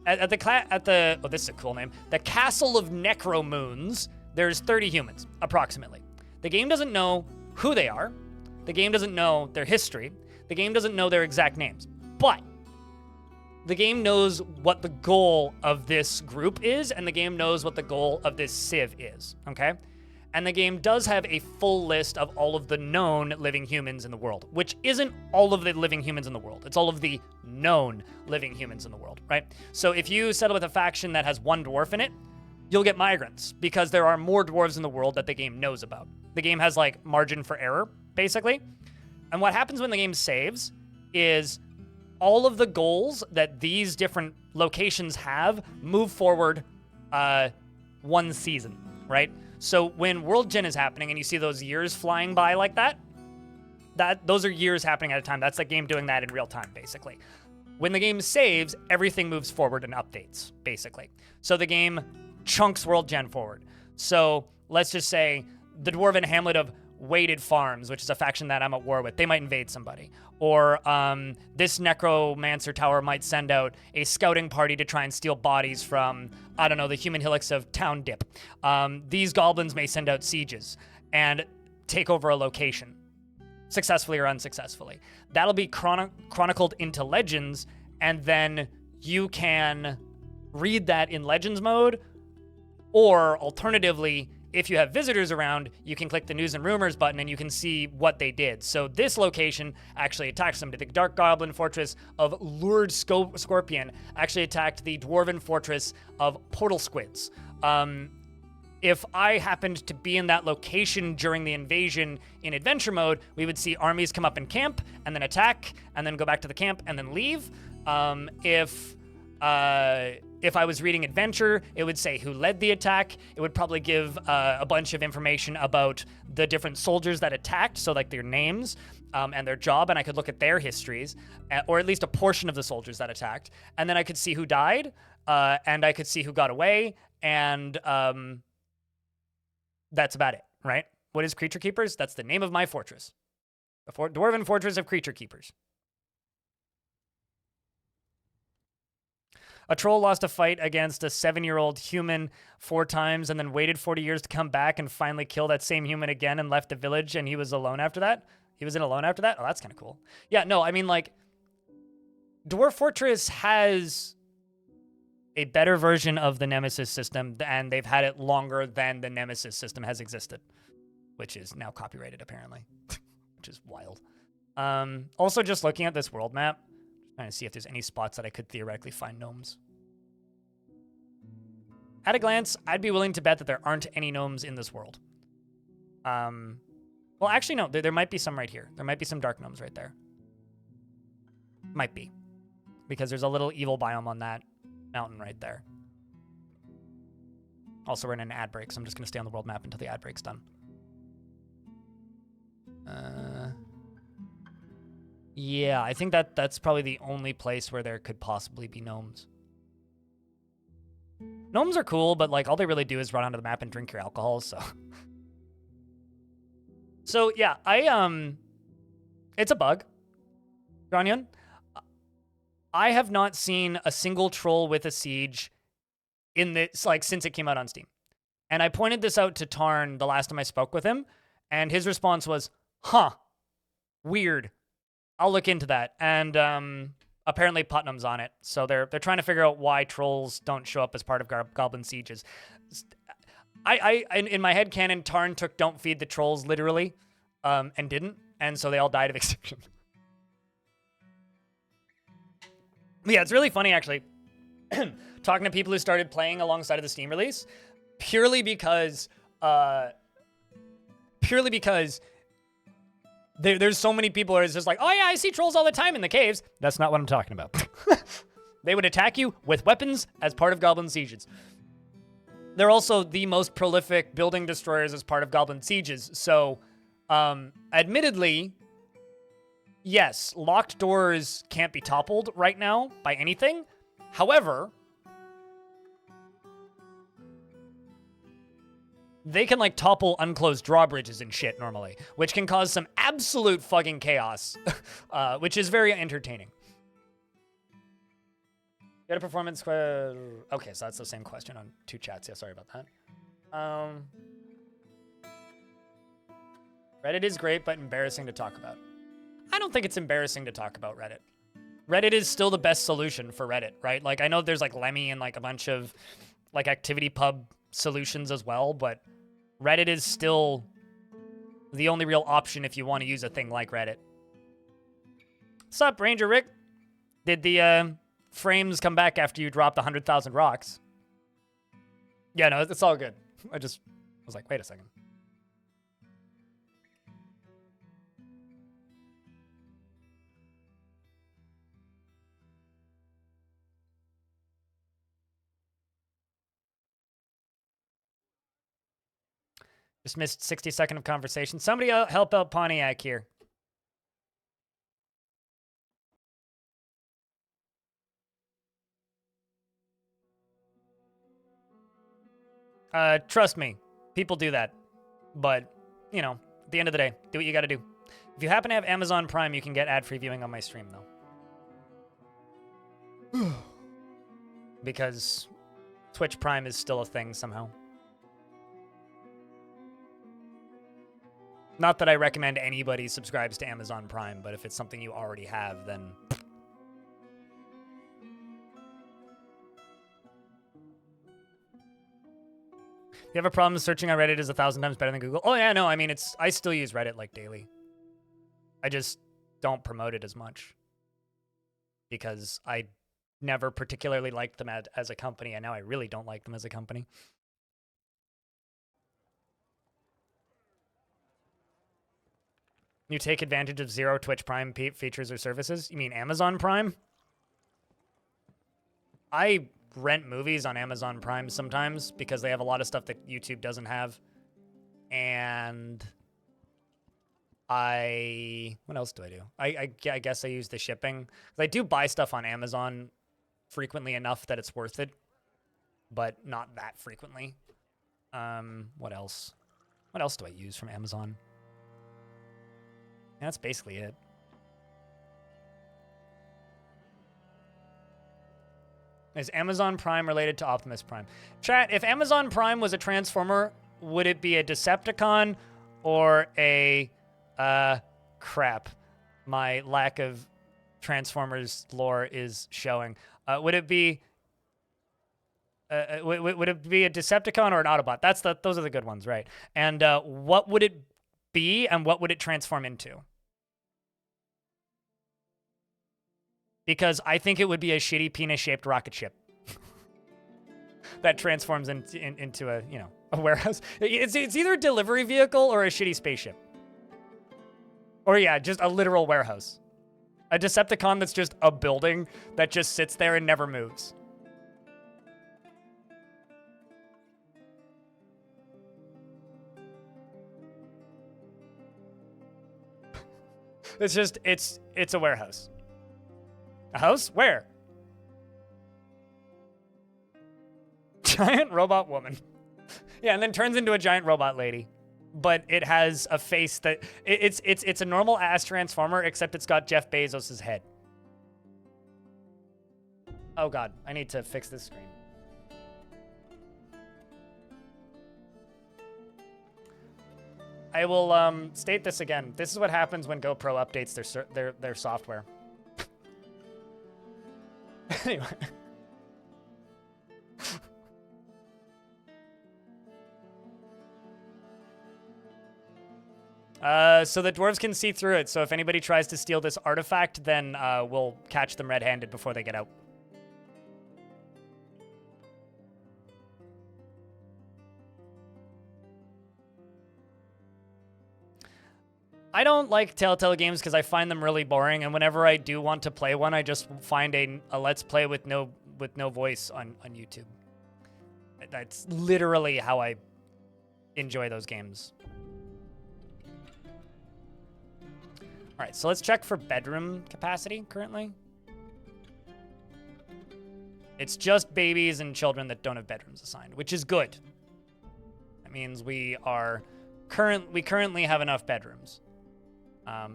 oh, this is a cool name, the Castle of Necromoons, there's 30 humans, approximately. The game doesn't know who they are, the game doesn't know their history, the game doesn't know their exact names, but the game knows what the goal of this group is, and the game knows what the goal of this civ is, okay? And the game does have a full list of all of the known living humans in the world, which isn't all of the living humans in the world. It's all of the known living humans in the world, right? So if you settle with a faction that has 1 dwarf in it, you'll get migrants, because there are more dwarves in the world that the game knows about. The game has, like, margin for error, basically. And what happens when the game saves is all of the goals that these different locations have move forward 1 season, right? So when World Gen is happening and you see those years flying by like that, those are years happening at a time. That's the game doing that in real time, basically. When the game saves, everything moves forward and updates, basically. So the game chunks World Gen forward. So let's just say the Dwarven Hamlet of Weighted Farms, which is a faction that I'm at war with, they might invade somebody. Or this Necromancer Tower might send out a scouting party to try and steal bodies from, I don't know, the human hillocks of Town Dip. These goblins may send out sieges and take over a location, successfully or unsuccessfully. That'll be chronicled into Legends, and then you can read that in Legends mode, or alternatively, if you have visitors around, you can click the news and rumors button and you can see what they did. So this location actually attacked somebody. The Dark Goblin Fortress of Lured Scorpion actually attacked the Dwarven Fortress of Portal Squids. If I happened to be in that location during the invasion in adventure mode, we would see armies come up in camp and then attack and then go back to the camp and then leave. If I was reading adventure, it would say who led the attack. It would probably give a bunch of information about the different soldiers that attacked, so like their names and their job, and I could look at their histories, or at least a portion of the soldiers that attacked. And then I could see who died, and I could see who got away, and that's about it, right? What is Creaturekeepers? That's the name of my fortress. The Dwarven Fortress of Creaturekeepers. A troll lost a fight against a 7-year-old human 4 times and then waited 40 years to come back and finally kill that same human again and left the village, and he was alone after that? He was in alone after that? Oh, that's kind of cool. Yeah, no, I mean, like, Dwarf Fortress has a better version of the Nemesis system, and they've had it longer than the Nemesis system has existed, which is now copyrighted, apparently, which is wild. Also, just looking at this world map, trying to see if there's any spots that I could theoretically find gnomes. At a glance, I'd be willing to bet that there aren't any gnomes in this world. Well, actually, no. There might be some right here. There might be some dark gnomes right there. Might be. Because there's a little evil biome on that mountain right there. Also, we're in an ad break, so I'm just going to stay on the world map until the ad break's done. Yeah, I think that's probably the only place where there could possibly be gnomes. Gnomes are cool, but like all they really do is run onto the map and drink your alcohol, so. So yeah, it's a bug. Granyan, I have not seen a single troll with a siege in this, like, since it came out on Steam. And I pointed this out to Tarn the last time I spoke with him, and his response was, huh, weird. I'll look into that. And apparently Putnam's on it. So they're trying to figure out why trolls don't show up as part of Goblin Sieges. In my head canon, Tarn took Don't Feed the Trolls literally, and didn't. And so they all died of extinction. Yeah, it's really funny, actually, talking to people who started playing alongside of the Steam release, purely because there's so many people who are just like, oh yeah, I see trolls all the time in the caves. That's not what I'm talking about. They would attack you with weapons as part of Goblin Sieges. They're also the most prolific building destroyers as part of Goblin Sieges. So, admittedly, yes, locked doors can't be toppled right now by anything. However, they can, like, topple unclosed drawbridges and shit normally, which can cause some absolute fucking chaos, which is very entertaining. Get a performance okay, so that's the same question on 2 chats. Yeah, sorry about that. Reddit is great, but embarrassing to talk about. I don't think it's embarrassing to talk about Reddit. Reddit is still the best solution for Reddit, right? Like, I know there's, like, Lemmy and, like, a bunch of, like, activity pub solutions as well, but Reddit is still the only real option if you want to use a thing like Reddit. Sup, Ranger Rick? Did the frames come back after you dropped 100,000 rocks? Yeah, no, it's all good. I was like, wait a second. Just missed 60 seconds of conversation. Somebody help out Pontiac here. Trust me, people do that. But, you know, at the end of the day, do what you gotta do. If you happen to have Amazon Prime, you can get ad-free viewing on my stream, though. Because Twitch Prime is still a thing somehow. Not that I recommend anybody subscribes to Amazon Prime, but if it's something you already have, then... You have a problem searching on Reddit is 1,000 times better than Google. Oh yeah, no, I mean, I still use Reddit like daily. I just don't promote it as much because I never particularly liked them as a company, and now I really don't like them as a company. You take advantage of zero Twitch Prime features or services? You mean Amazon Prime? I rent movies on Amazon Prime sometimes because they have a lot of stuff that YouTube doesn't have. And what else do I do? I guess I use the shipping. I do buy stuff on Amazon frequently enough that it's worth it, but not that frequently. What else? What else do I use from Amazon? That's basically it. Is Amazon Prime related to Optimus Prime? Chat, if Amazon Prime was a Transformer, would it be a Decepticon or a... crap. My lack of Transformers lore is showing. Would it be... would it be a Decepticon or an Autobot? Those are the good ones, right? And what would it be and what would it transform into? Because I think it would be a shitty penis-shaped rocket ship that transforms into a, you know, a warehouse. It's either a delivery vehicle or a shitty spaceship. Or yeah, just a literal warehouse. A Decepticon that's just a building that just sits there and never moves. It's a warehouse. A house? Where? Giant robot woman. Yeah, and then turns into a giant robot lady. But it has a face that... It's a normal ass Transformer, except it's got Jeff Bezos' head. Oh god, I need to fix this screen. I will state this again. This is what happens when GoPro updates their software. Anyway. So the dwarves can see through it. So if anybody tries to steal this artifact, then we'll catch them red-handed before they get out. I don't like Telltale games because I find them really boring, and whenever I do want to play one, I just find a Let's Play with no voice on YouTube. That's literally how I enjoy those games. All right, so let's check for bedroom capacity currently. It's just babies and children that don't have bedrooms assigned, which is good. That means we currently have enough bedrooms.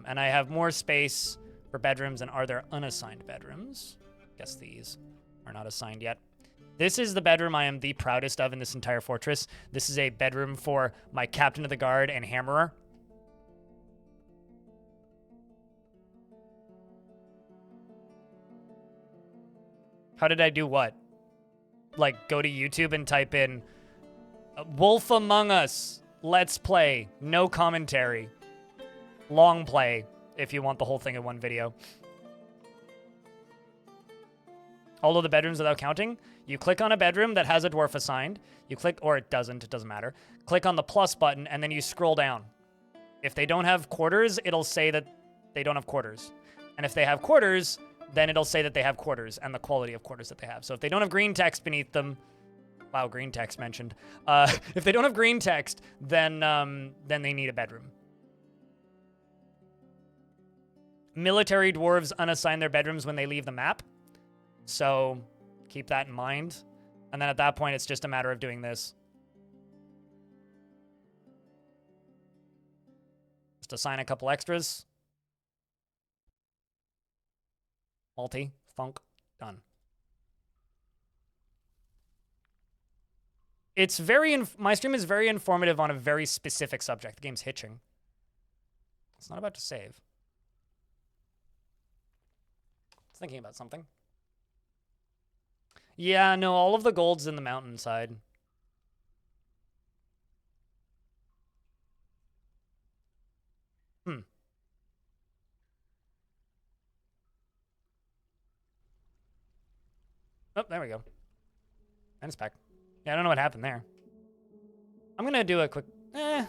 And I have more space for bedrooms than are there unassigned bedrooms. Guess these are not assigned yet. This is the bedroom I am the proudest of in this entire fortress. This is a bedroom for my captain of the guard and hammerer. How did I do what? Like, go to YouTube and type in Wolf Among Us, Let's Play, no commentary. Long play, if you want the whole thing in one video. All of the bedrooms without counting, you click on a bedroom that has a dwarf assigned. You click, or it doesn't matter. Click on the plus button, and then you scroll down. If they don't have quarters, it'll say that they don't have quarters. And if they have quarters, then it'll say that they have quarters and the quality of quarters that they have. So if they don't have green text beneath them, wow, green text mentioned. If they don't have green text, then they need a bedroom. Military dwarves unassign their bedrooms when they leave the map. So keep that in mind. And then at that point, it's just a matter of doing this. Just assign a couple extras. Multi, funk, done. It's my stream is very informative on a very specific subject. The game's hitching. It's not about to save. It's thinking about something. Yeah, no, all of the gold's in the mountainside. Oh, there we go. And it's back. Yeah, I don't know what happened there. I'm going to do a quick... Yeah,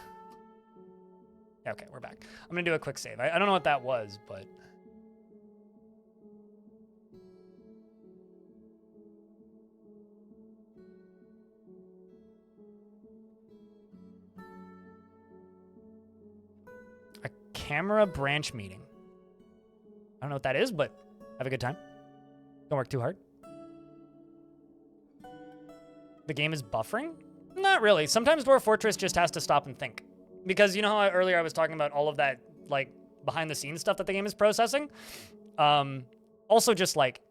okay, we're back. I'm going to do a quick save. I don't know what that was, but... A camera branch meeting. I don't know what that is, but have a good time. Don't work too hard. The game is buffering? Not really. Sometimes Dwarf Fortress just has to stop and think. Because you know how earlier I was talking about all of that, like, behind-the-scenes stuff that the game is processing? Also just, like,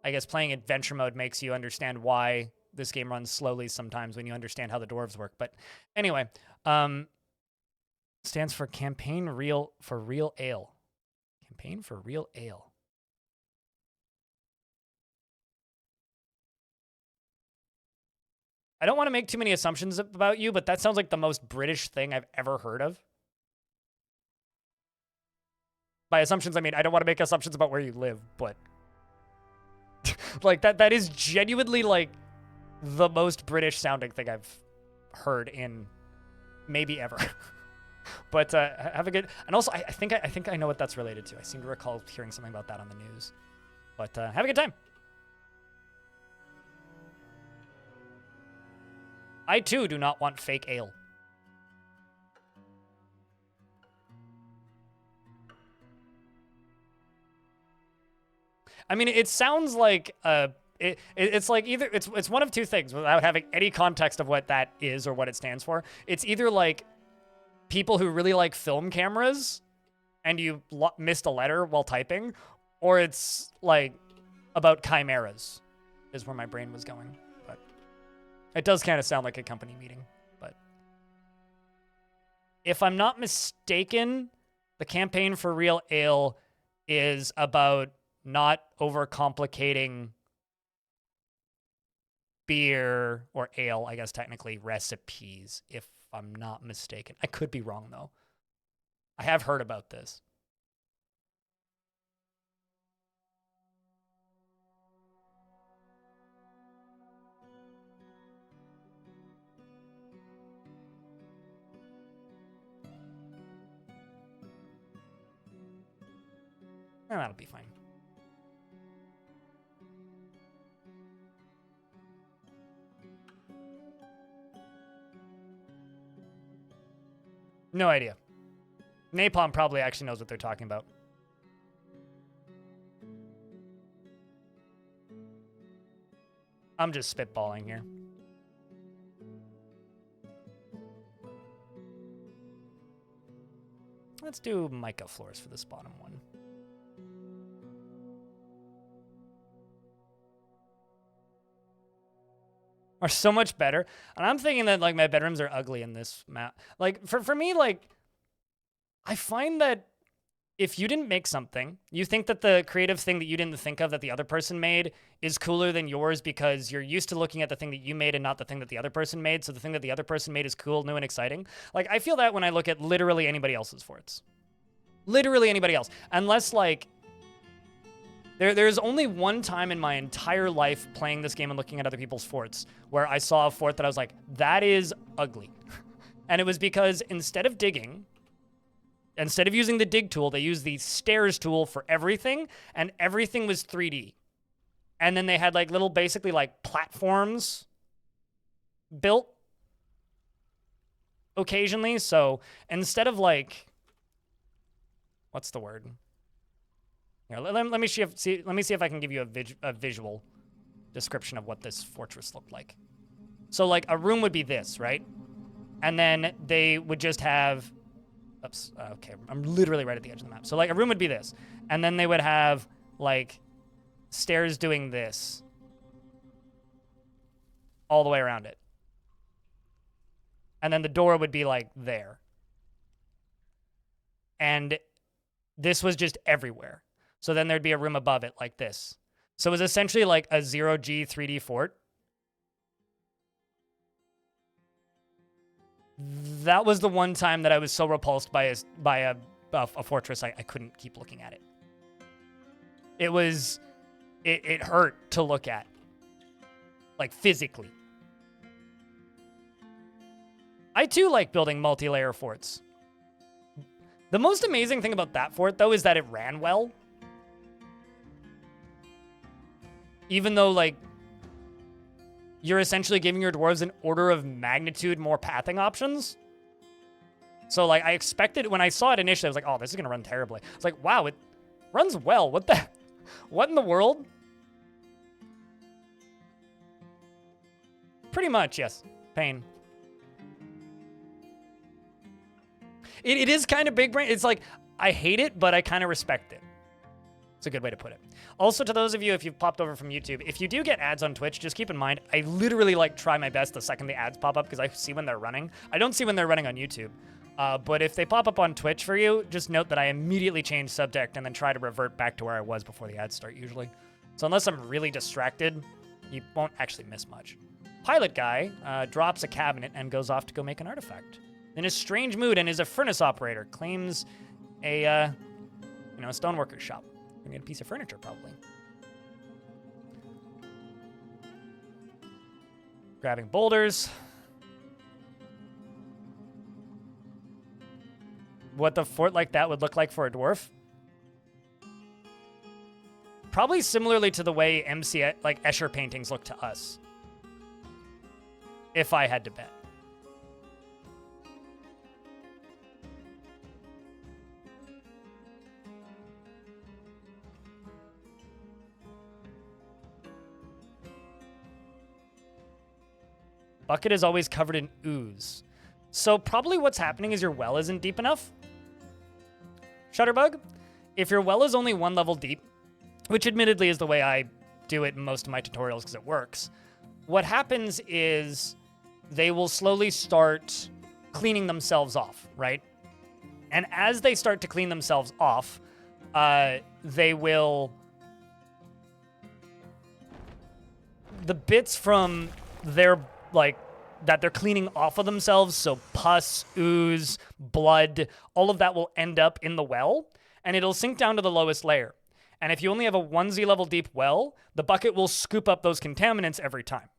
I guess playing adventure mode makes you understand why this game runs slowly sometimes when you understand how the dwarves work. But anyway, stands for Campaign for Real Ale. Campaign for Real Ale. I don't want to make too many assumptions about you, but that sounds like the most British thing I've ever heard of. By assumptions, I mean, I don't want to make assumptions about where you live, but... like, that is genuinely, like, the most British sounding thing I've heard in maybe ever. But have a good... And also, I think I know what that's related to. I seem to recall hearing something about that on the news. But have a good time. I, too, do not want fake ale. I mean, it sounds like it's like either it's one of two things without having any context of what that is or what it stands for. It's either like people who really like film cameras and you missed a letter while typing, or it's like about chimeras is where my brain was going. But it does kind of sound like a company meeting. But if I'm not mistaken, the Campaign for Real Ale is about not overcomplicating beer or ale, I guess technically, recipes, if I'm not mistaken. I could be wrong, though. I have heard about this. And that'll be fine. No idea. Napalm probably actually knows what they're talking about. I'm just spitballing here. Let's do mica floors for this bottom one. Are so much better. And I'm thinking that, like, my bedrooms are ugly in this map. Like, for me, like, I find that if you didn't make something, you think that the creative thing that you didn't think of that the other person made is cooler than yours because you're used to looking at the thing that you made and not the thing that the other person made. So the thing that the other person made is cool, new, and exciting. Like, I feel that when I look at literally anybody else's forts. Literally anybody else. Unless, like, there's only one time in my entire life playing this game and looking at other people's forts where I saw a fort that I was like, that is ugly. And it was because instead of digging, instead of using the dig tool, they used the stairs tool for everything, and everything was 3D. And then they had like little, basically like platforms built occasionally. So instead of like, what's the word? Here, let me see if I can give you a visual description of what this fortress looked like. So like a room would be this, right? And then they would just have, oops, okay, I'm literally right at the edge of the map. So like a room would be this, and then they would have like stairs doing this all the way around it. And then the door would be like there. And this was just everywhere. So then there'd be a room above it like this. So it was essentially like a 0G 3D fort. That was the one time that I was so repulsed by a fortress I couldn't keep looking at it. It hurt to look at. like physically. I too like building multi-layer forts. The most amazing thing about that fort, though, is that it ran well. Even though, like, you're essentially giving your dwarves an order of magnitude more pathing options. So, like, I expected, when I saw it initially, I was like, oh, this is going to run terribly. I was like, wow, it runs well. What in the world? Pretty much, yes. Pain. It is kind of big brain. It's like, I hate it, but I kind of respect it. It's a good way to put it. Also, to those of you, if you've popped over from YouTube, if you do get ads on Twitch, just keep in mind, I literally like try my best the second the ads pop up because I see when they're running. I don't see when they're running on YouTube. But if they pop up on Twitch for you, just note that I immediately change subject and then try to revert back to where I was before the ads start usually. So unless I'm really distracted, you won't actually miss much. Pilot guy drops a cabinet and goes off to go make an artifact. In a strange mood and is a furnace operator. Claims a, a stoneworker's shop. We're gonna get a piece of furniture, probably. Grabbing boulders. What the fort like that would look like for a dwarf? Probably similarly to the way like Escher paintings look to us. If I had to bet. Bucket is always covered in ooze. So probably what's happening is your well isn't deep enough. Shutterbug, if your well is only 1 level deep, which admittedly is the way I do it in most of my tutorials because it works, what happens is they will slowly start cleaning themselves off, right? And as they start to clean themselves off, they will... The bits from their, like, that they're cleaning off of themselves, so pus, ooze, blood, all of that will end up in the well, and it'll sink down to the lowest layer. And if you only have a 1Z level deep well, the bucket will scoop up those contaminants every time.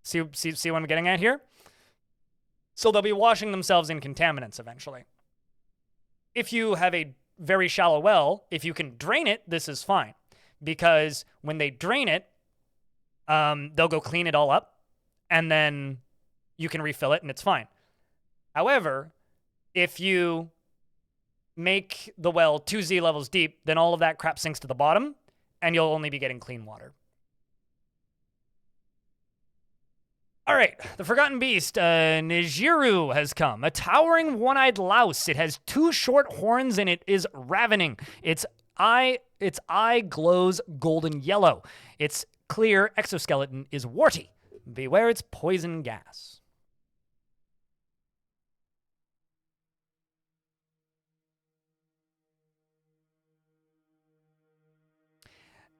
See what I'm getting at here? So they'll be washing themselves in contaminants eventually. If you have a very shallow well, if you can drain it, this is fine. Because when they drain it, they'll go clean it all up, and then you can refill it, and it's fine. However, if you make the well 2Z levels deep, then all of that crap sinks to the bottom, and you'll only be getting clean water. All right, the Forgotten Beast, Nijiru has come. A towering one-eyed louse. It has 2 short horns, and it is ravening. Its eye glows golden yellow. Its clear exoskeleton is warty. Beware its poison gas.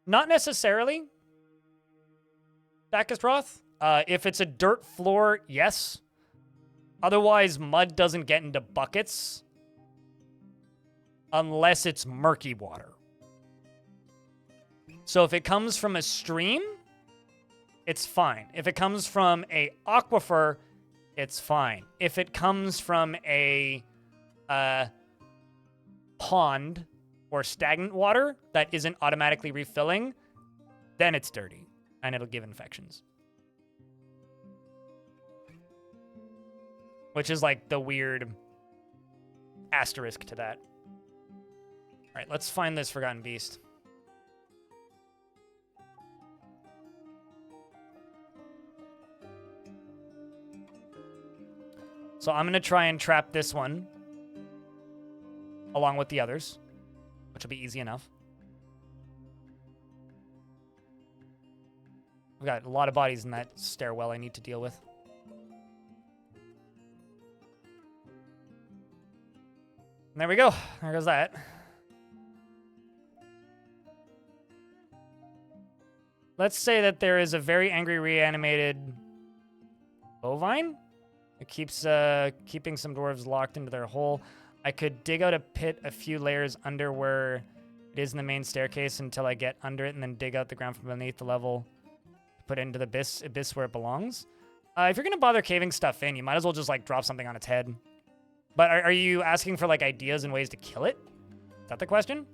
Not necessarily, Dakisroth. If it's a dirt floor, yes. Otherwise, mud doesn't get into buckets unless it's murky water. So if it comes from a stream, it's fine. If it comes from a aquifer, it's fine. If it comes from a pond or stagnant water that isn't automatically refilling, then it's dirty and it'll give infections. Which is like the weird asterisk to that. All right, let's find this Forgotten Beast. So I'm going to try and trap this one along with the others, which will be easy enough. I've got a lot of bodies in that stairwell I need to deal with. And there we go. There goes that. Let's say that there is a very angry reanimated bovine. It keeps keeping some dwarves locked into their hole. I could dig out a pit a few layers under where it is in the main staircase until I get under it and then dig out the ground from beneath the level to Put it into the abyss where it belongs. If you're gonna bother caving stuff in, you might as well just like drop something on its head. But are you asking for like ideas and ways to kill it? Is that the question?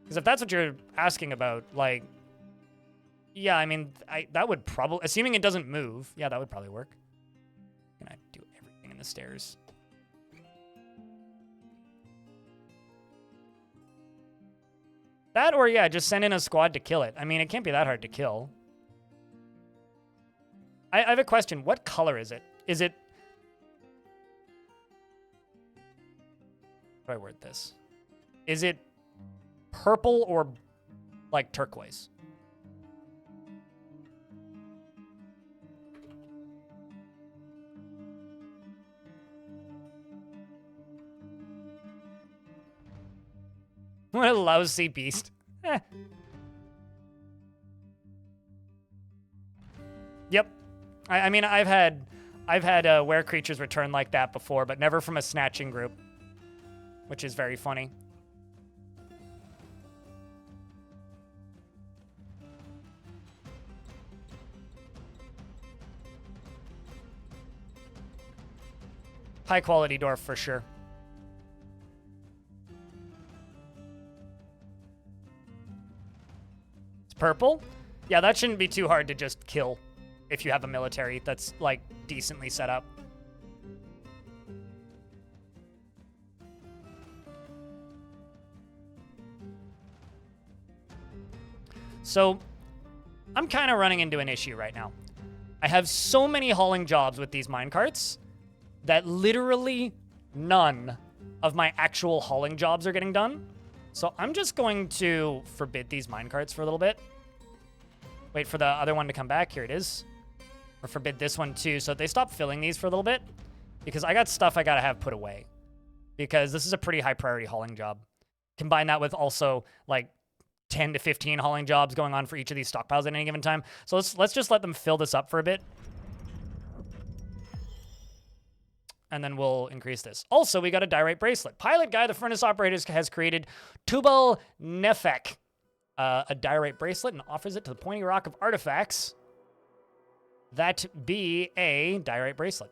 Because if that's what you're asking about, like, yeah, I mean, that would probably, assuming it doesn't move, yeah, that would probably work. I'm gonna do everything in the stairs. That or, yeah, just send in a squad to kill it. I mean, it can't be that hard to kill. I have a question. What color is it? Is it... How do I word this? Is it purple or, like, turquoise? What a lousy beast. Eh. Yep. I mean, I've had were creatures return like that before, but never from a snatching group, which is very funny. High quality dwarf for sure. It's purple? Yeah, that shouldn't be too hard to just kill if you have a military that's, like, decently set up. So, I'm kind of running into an issue right now. I have so many hauling jobs with these minecarts that literally none of my actual hauling jobs are getting done. So I'm just going to forbid these minecarts for a little bit. Wait for the other one to come back. Here it is. Or forbid this one too, so they stop filling these for a little bit. Because I got stuff I gotta have put away. Because this is a pretty high priority hauling job. Combine that with also like 10 to 15 hauling jobs going on for each of these stockpiles at any given time. So let's just let them fill this up for a bit. And then we'll increase this. Also, we got a diorite bracelet. Pilot Guy, the furnace operator, has created Tubal Nefek, a diorite bracelet, and offers it to the pointy rock of artifacts. That be a diorite bracelet.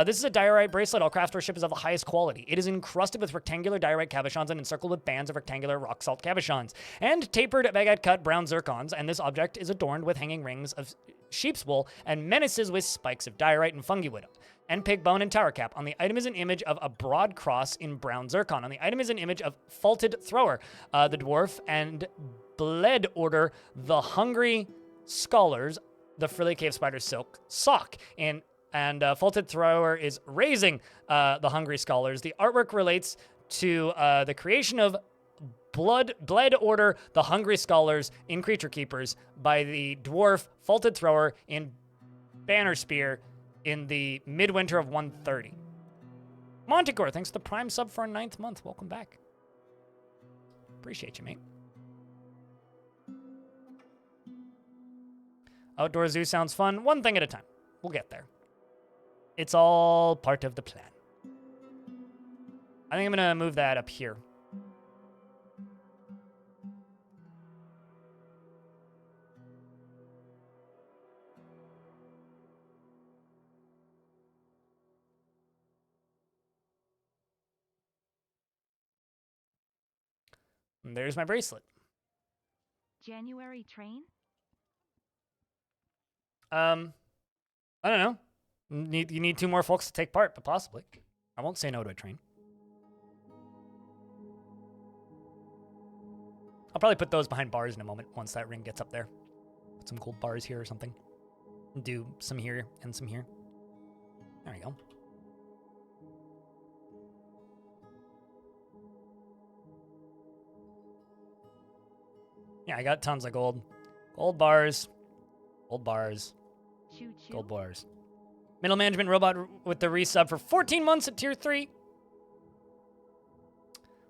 This is a diorite bracelet. All craft worship is of the highest quality. It is encrusted with rectangular diorite cabochons and encircled with bands of rectangular rock salt cabochons and tapered baguette-cut brown zircons, and this object is adorned with hanging rings of sheep's wool and menaces with spikes of diorite and fungi wood. And pig bone and tower cap. On the item is an image of a broad cross in brown zircon. On the item is an image of faulted thrower, the dwarf, and bled order, the hungry scholars, the frilly cave spider silk sock. And faulted thrower is raising the hungry scholars. The artwork relates to the creation of bled order, the hungry scholars in Creaturekeepers by the dwarf faulted thrower in banner spear in the midwinter of 130. Montegore, thanks for the prime sub for a 9th month. Welcome back. Appreciate you, mate. Outdoor zoo sounds fun. One thing at a time. We'll get there. It's all part of the plan. I think I'm going to move that up here. And there's my bracelet. January train? I don't know. You need 2 more folks to take part, but possibly. I won't say no to a train. I'll probably put those behind bars in a moment once that ring gets up there. Put some gold bars here or something. And do some here and some here. There we go. Yeah, I got tons of gold. Gold bars. Gold bars. Choo choo. Gold bars. Middle management robot with the resub for 14 months at tier 3.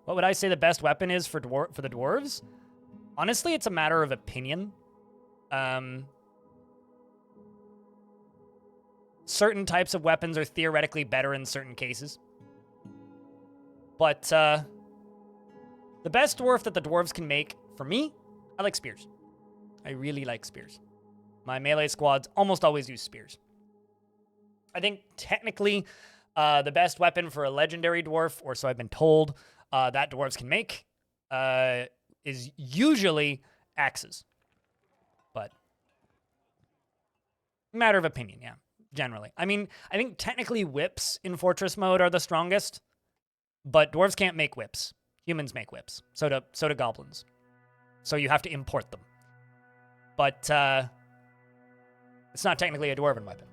What would I say the best weapon is for the dwarves? Honestly, it's a matter of opinion. Certain types of weapons are theoretically better in certain cases. But the best dwarf that the dwarves can make, for me, I like spears. I really like spears. My melee squads almost always use spears. I think technically the best weapon for a legendary dwarf, or so I've been told, that dwarves can make is usually axes. But matter of opinion, yeah, generally. I mean, I think technically whips in fortress mode are the strongest, but dwarves can't make whips. Humans make whips. So do goblins. So you have to import them. But it's not technically a dwarven weapon.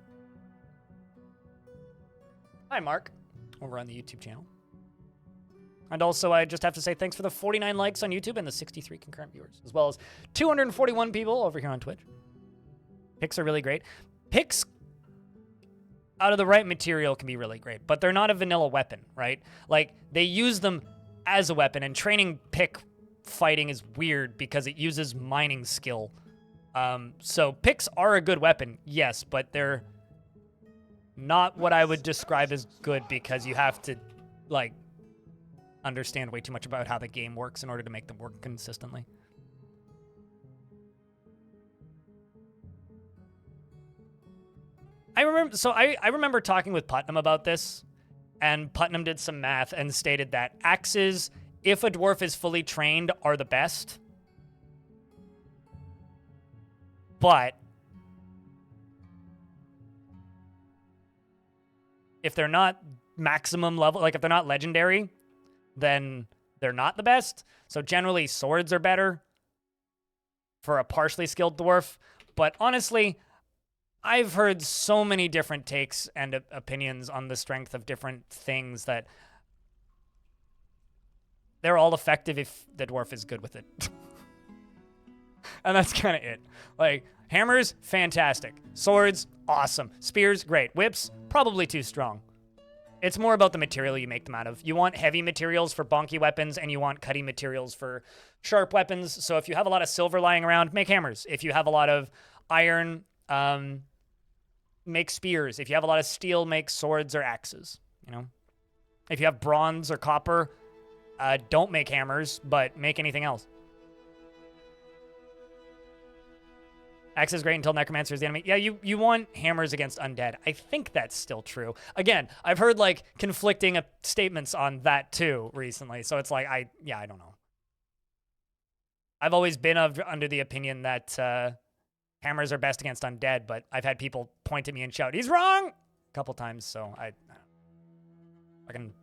Hi, Mark, over on the YouTube channel. And also, I just have to say thanks for the 49 likes on YouTube and the 63 concurrent viewers, as well as 241 people over here on Twitch. Picks are really great. Picks out of the right material can be really great, but they're not a vanilla weapon, right? Like, they use them as a weapon, and training pick fighting is weird because it uses mining skill. So picks are a good weapon, yes, but they're not what I would describe as good because you have to, like, understand way too much about how the game works in order to make them work consistently. I remember talking with Putnam about this, and Putnam did some math and stated that axes, if a dwarf is fully trained, are the best. But if they're not maximum level, like if they're not legendary, then they're not the best. So generally, swords are better for a partially skilled dwarf. But honestly, I've heard so many different takes and opinions on the strength of different things that they're all effective if the dwarf is good with it. And that's kind of it. Like, hammers, fantastic. Swords, awesome. Spears, great. Whips, probably too strong. It's more about the material you make them out of. You want heavy materials for bonky weapons, and you want cutty materials for sharp weapons. So if you have a lot of silver lying around, make hammers. If you have a lot of iron, make spears. If you have a lot of steel, make swords or axes, you know? If you have bronze or copper, don't make hammers, but make anything else. Axe is great until Necromancer is the enemy. Yeah, you want hammers against undead. I think that's still true. Again, I've heard, like, conflicting statements on that, too, recently. So it's like, I don't know. I've always been under the opinion that hammers are best against undead, but I've had people point at me and shout, "He's wrong!" a couple times, so I can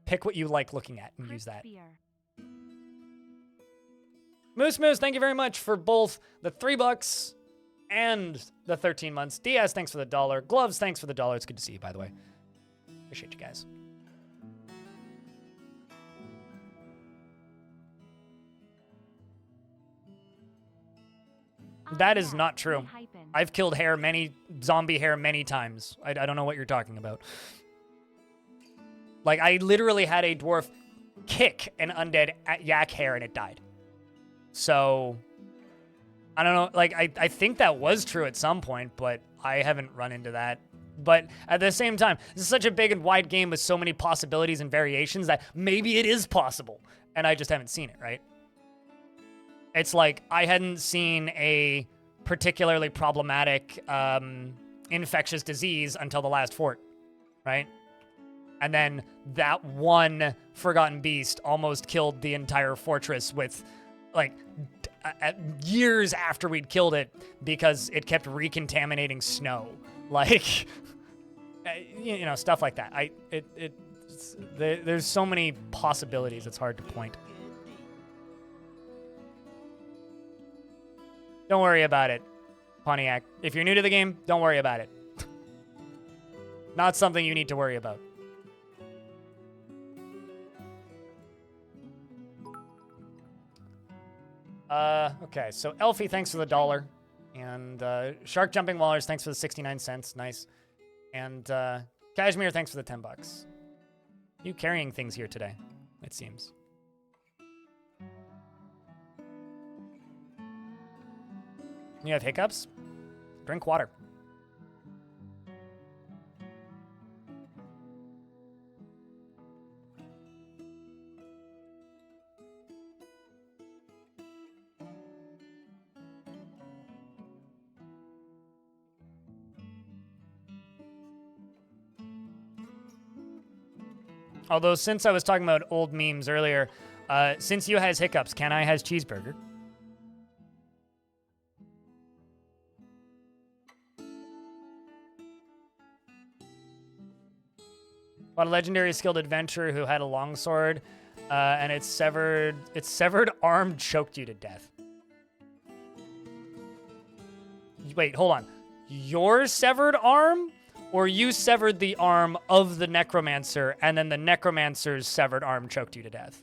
pick what you like looking at and use that. Moose, thank you very much for both the $3 and the 13 months. Diaz, thanks for the $1. Gloves, thanks for the $1. It's good to see you, by the way. Appreciate you guys. That is not true. I've killed zombie hair many times. I don't know what you're talking about. Like, I literally had a dwarf kick an undead yak hair and it died. So, I don't know. Like, I think that was true at some point, but I haven't run into that. But at the same time, this is such a big and wide game with so many possibilities and variations that maybe it is possible. And I just haven't seen it, right? It's like I hadn't seen a particularly problematic infectious disease until the last fort, right? And then that one Forgotten Beast almost killed the entire fortress with, like, years after we'd killed it because it kept recontaminating snow. Like, you know, stuff like that. There's so many possibilities, it's hard to point. Don't worry about it, Pontiac. If you're new to the game, don't worry about it. Not something you need to worry about. Okay, so Elfie, thanks for the $1. And Shark Jumping Wallers, thanks for the 69 cents. Nice. And Kashmir, thanks for the $10. You carrying things here today, it seems. You have hiccups? Drink water. Although, since I was talking about old memes earlier, since you has hiccups, can I has cheeseburger? About a legendary skilled adventurer who had a longsword, and its severed arm choked you to death. Wait, hold on. Your severed arm? Or you severed the arm of the necromancer, and then the necromancer's severed arm choked you to death?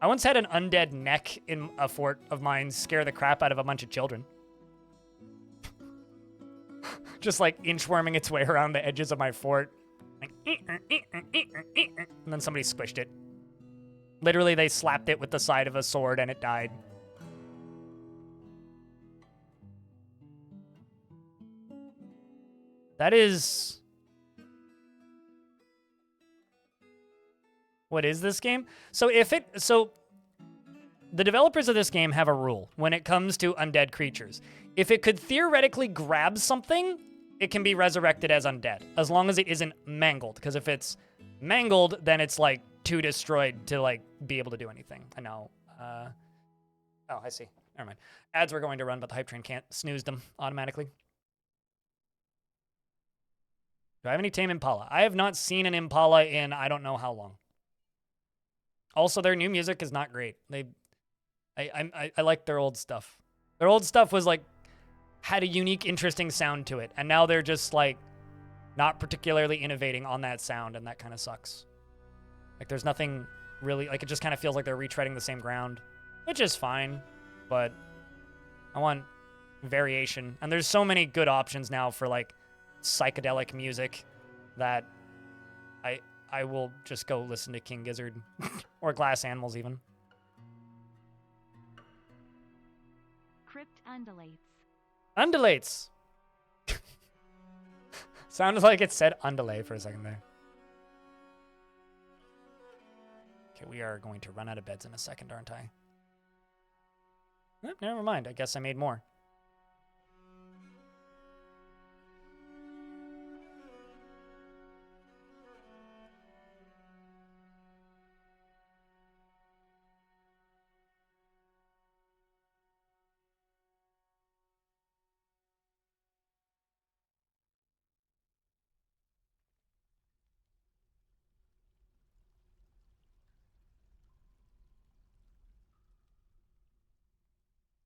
I once had an undead neck in a fort of mine scare the crap out of a bunch of children. Just like inchworming its way around the edges of my fort. Like, and then somebody squished it. Literally, they slapped it with the side of a sword and it died. That is... What is this game? So the developers of this game have a rule when it comes to undead creatures. If it could theoretically grab something, it can be resurrected as undead, as long as it isn't mangled. Because if it's mangled, then it's like too destroyed to like be able to do anything. I know. Oh, I see. Never mind. Ads were going to run, but the hype train can't snooze them automatically. Do I have any tame Impala? I have not seen an Impala in I don't know how long. Also, their new music is not great. I like their old stuff. Their old stuff was like had a unique, interesting sound to it, and now they're just like not particularly innovating on that sound, and that kind of sucks. Like there's nothing really, like it just kind of feels like they're retreading the same ground, which is fine, but I want variation. And there's so many good options now for like psychedelic music that I will just go listen to King Gizzard or Glass Animals even. Crypt undulates. Undulates. Sounded like it said undulate for a second there. Okay, we are going to run out of beds in a second, aren't I? Never mind. I guess I made more.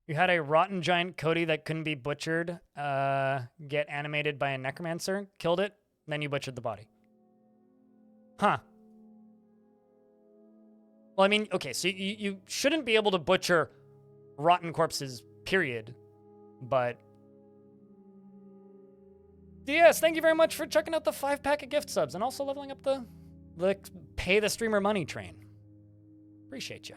You had a rotten giant Cody that couldn't be butchered, get animated by a necromancer, killed it, then you butchered the body. Huh. Well, I mean, okay, so you shouldn't be able to butcher rotten corpses, period. But... Yes, thank you very much for checking out the 5-pack of gift subs and also leveling up the pay the streamer money train. Appreciate you.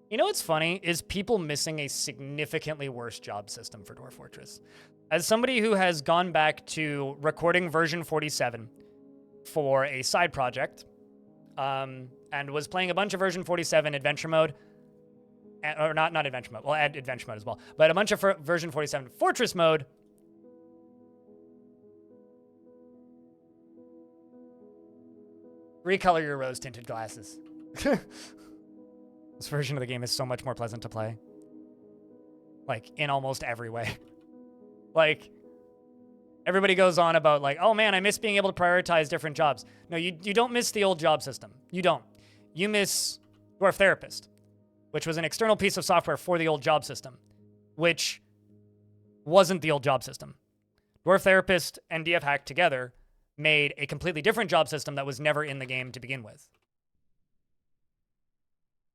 You know what's funny is people missing a significantly worse job system for Dwarf Fortress. As somebody who has gone back to recording version 47 for a side project, and was playing a bunch of version 47 adventure mode, or not adventure mode, well, add adventure mode as well, but a bunch of version 47 fortress mode. Recolor your rose-tinted glasses. This version of the game is so much more pleasant to play. Like, in almost every way. Like, everybody goes on about, like, oh man, I miss being able to prioritize different jobs. No, you don't miss the old job system. You don't. You miss Dwarf Therapist, which was an external piece of software for the old job system, which wasn't the old job system. Dwarf Therapist and DF Hack together made a completely different job system that was never in the game to begin with.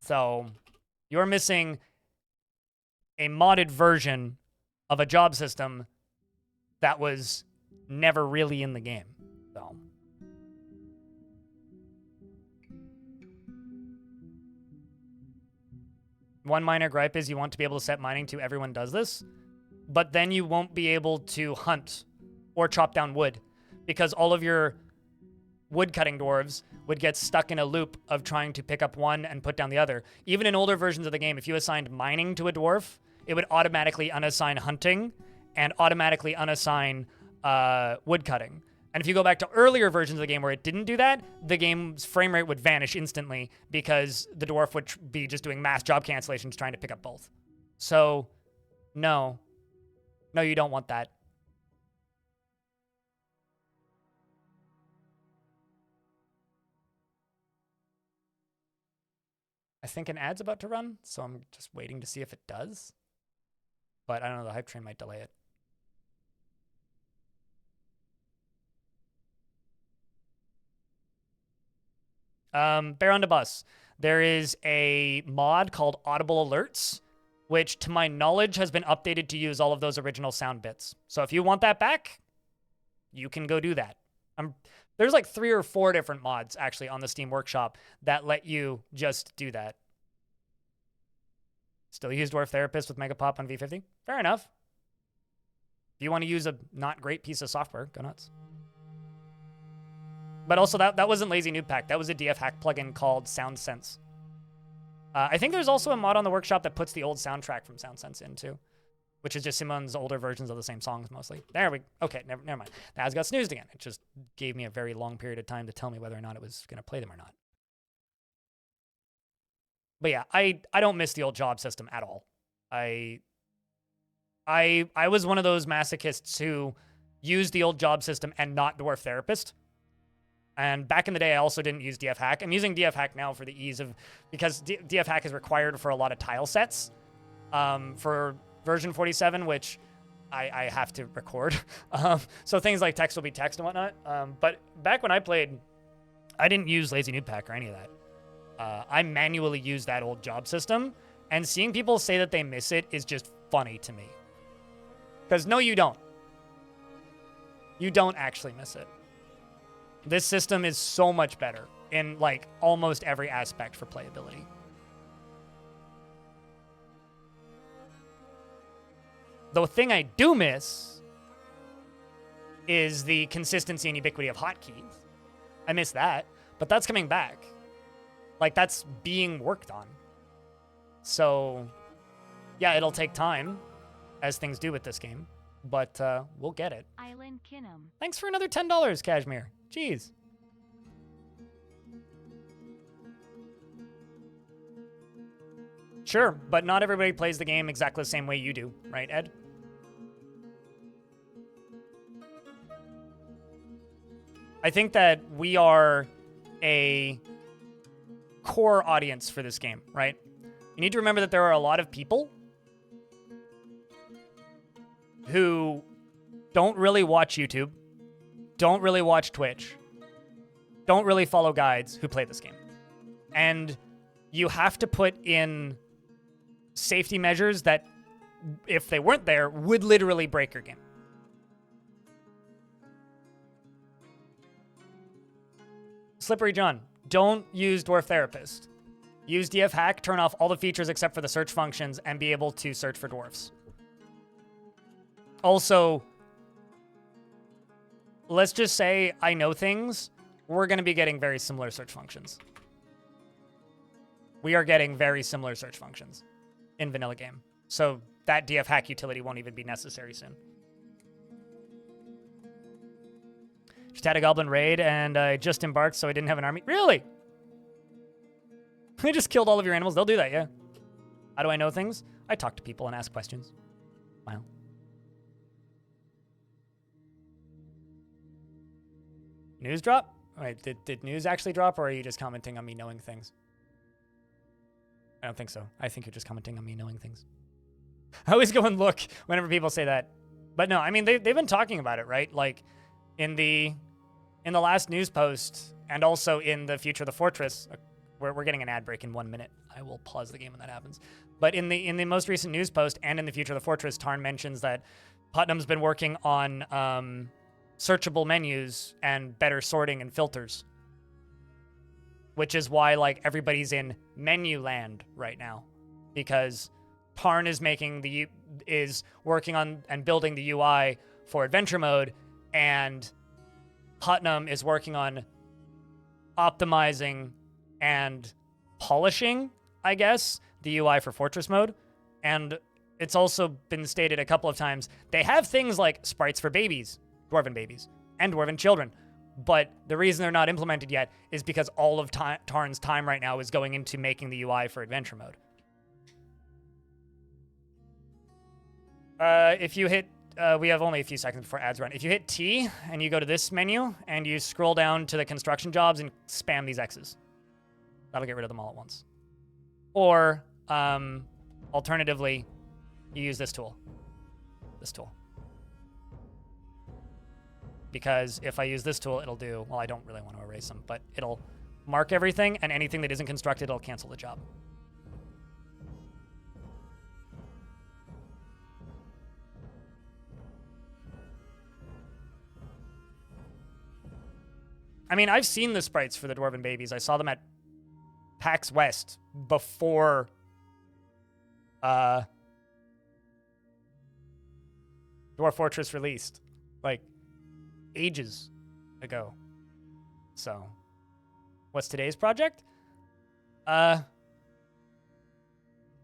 So you're missing a modded version of a job system that was never really in the game. So one minor gripe is you want to be able to set mining to everyone does this, but then you won't be able to hunt or chop down wood because all of your woodcutting dwarves would get stuck in a loop of trying to pick up one and put down the other. Even in older versions of the game, if you assigned mining to a dwarf, it would automatically unassign hunting and automatically unassign woodcutting. And if you go back to earlier versions of the game where it didn't do that, the game's frame rate would vanish instantly because the dwarf would be just doing mass job cancellations trying to pick up both. So, no. No, you don't want that. I think an ad's about to run, so I'm just waiting to see if it does. But I don't know, the hype train might delay it. Bear on the bus. There is a mod called Audible Alerts, which to my knowledge has been updated to use all of those original sound bits. So if you want that back, you can go do that. There's like 3 or 4 different mods actually on the Steam Workshop that let you just do that. Still use Dwarf Therapist with Megapop on V50? Fair enough. If you want to use a not great piece of software, go nuts. But also, that wasn't Lazy Noob Pack. That was a DF hack plugin called SoundSense. I think there's also a mod on the workshop that puts the old soundtrack from SoundSense in, too. Which is just Simon's older versions of the same songs, mostly. There we go. Okay, never mind. That has got snoozed again. It just gave me a very long period of time to tell me whether or not it was going to play them or not. But yeah, I don't miss the old job system at all. I was one of those masochists who used the old job system and not Dwarf Therapist. And back in the day, I also didn't use DF hack. I'm using DF hack now for the ease of, because DF hack is required for a lot of tile sets for version 47, which I have to record. So things like text will be text and whatnot. But back when I played, I didn't use Lazy Noob Pack or any of that. I manually used that old job system, and seeing people say that they miss it is just funny to me. Because no, you don't. You don't actually miss it. This system is so much better in like almost every aspect for playability. The thing I do miss is the consistency and ubiquity of hotkeys. I miss that, but that's coming back. Like, that's being worked on. So, yeah, it'll take time, as things do with this game, but we'll get it. Island Kinum. Thanks for another $10, Kashmir. Jeez. Sure, but not everybody plays the game exactly the same way you do, right, Ed? I think that we are a core audience for this game, right? You need to remember that there are a lot of people who don't really watch YouTube, don't really watch Twitch, don't really follow guides who play this game. And you have to put in safety measures that, if they weren't there, would literally break your game. Slippery John, don't use Dwarf Therapist. Use DF hack, turn off all the features except for the search functions, and be able to search for dwarfs. Also, let's just say I know things. We're going to be getting very similar search functions. We are getting very similar search functions in vanilla game. So that DF hack utility won't even be necessary soon. Just had a goblin raid, and I just embarked, so I didn't have an army. Really? I just killed all of your animals. They'll do that, yeah. How do I know things? I talk to people and ask questions. Wow. News drop? Wait, did news actually drop, or are you just commenting on me knowing things? I don't think so. I think you're just commenting on me knowing things. I always go and look whenever people say that. But no, I mean, they've been talking about it, right? Like, in the last news post, and also in the Future of the Fortress, we're getting an ad break in 1 minute. I will pause the game when that happens. But in the most recent news post and in the Future of the Fortress, Tarn mentions that Putnam's been working on searchable menus and better sorting and filters, which is why like everybody's in menu land right now, because Tarn is working on and building the UI for adventure mode, and Putnam is working on optimizing and polishing, I guess, the UI for Fortress mode. And it's also been stated a couple of times, they have things like sprites for babies, dwarven babies, and dwarven children. But the reason they're not implemented yet is because all of Tarn's time right now is going into making the UI for adventure mode. If you hit, we have only a few seconds before ads run. If you hit T and you go to this menu and you scroll down to the construction jobs and spam these X's, that'll get rid of them all at once. Or alternatively, you use this tool. Because if I use this tool, it'll do, well, I don't really want to erase them, but it'll mark everything, and anything that isn't constructed, it'll cancel the job. I mean, I've seen the sprites for the Dwarven babies. I saw them at PAX West before Dwarf Fortress released, like ages ago. So, what's today's project? I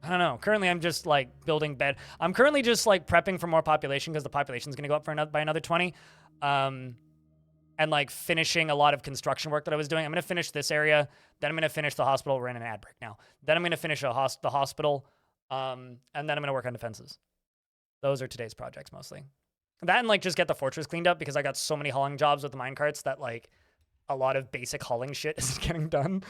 don't know. Currently, I'm just like building bed. I'm currently just like prepping for more population because the population's going to go up by another 20. And like finishing a lot of construction work that I was doing. I'm going to finish this area. Then I'm going to finish the hospital. We're in an ad break now. Then I'm going to finish the hospital. And then I'm going to work on defenses. Those are today's projects mostly. That and like just get the fortress cleaned up because I got so many hauling jobs with the minecarts that like a lot of basic hauling shit is getting done.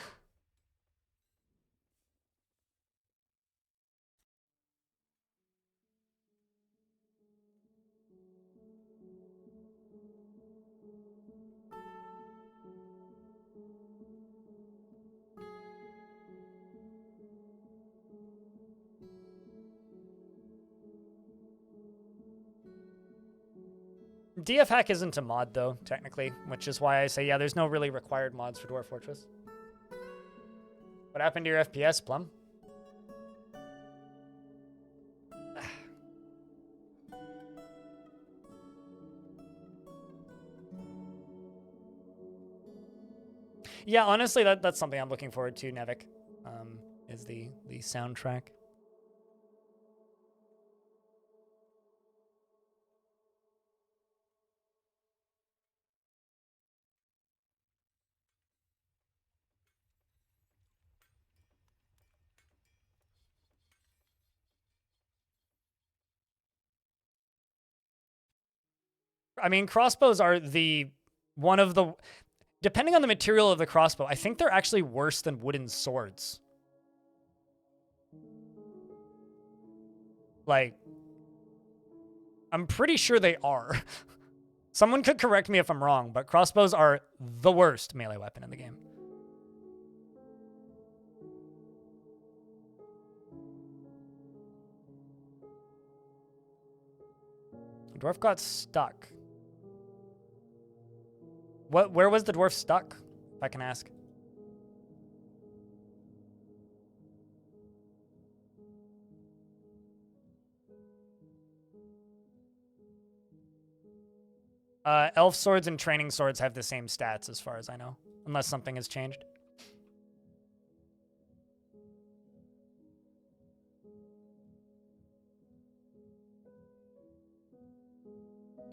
DF hack isn't a mod though, technically, which is why I say, yeah, there's no really required mods for Dwarf Fortress. What happened to your FPS, Plum? Yeah, honestly, that's something I'm looking forward to, Nevik, is the soundtrack. I mean, crossbows are one of the, depending on the material of the crossbow, I think they're actually worse than wooden swords. Like, I'm pretty sure they are. Someone could correct me if I'm wrong, but crossbows are the worst melee weapon in the game. Dwarf got stuck. Where was the dwarf stuck, if I can ask? Elf swords and training swords have the same stats as far as I know, unless something has changed.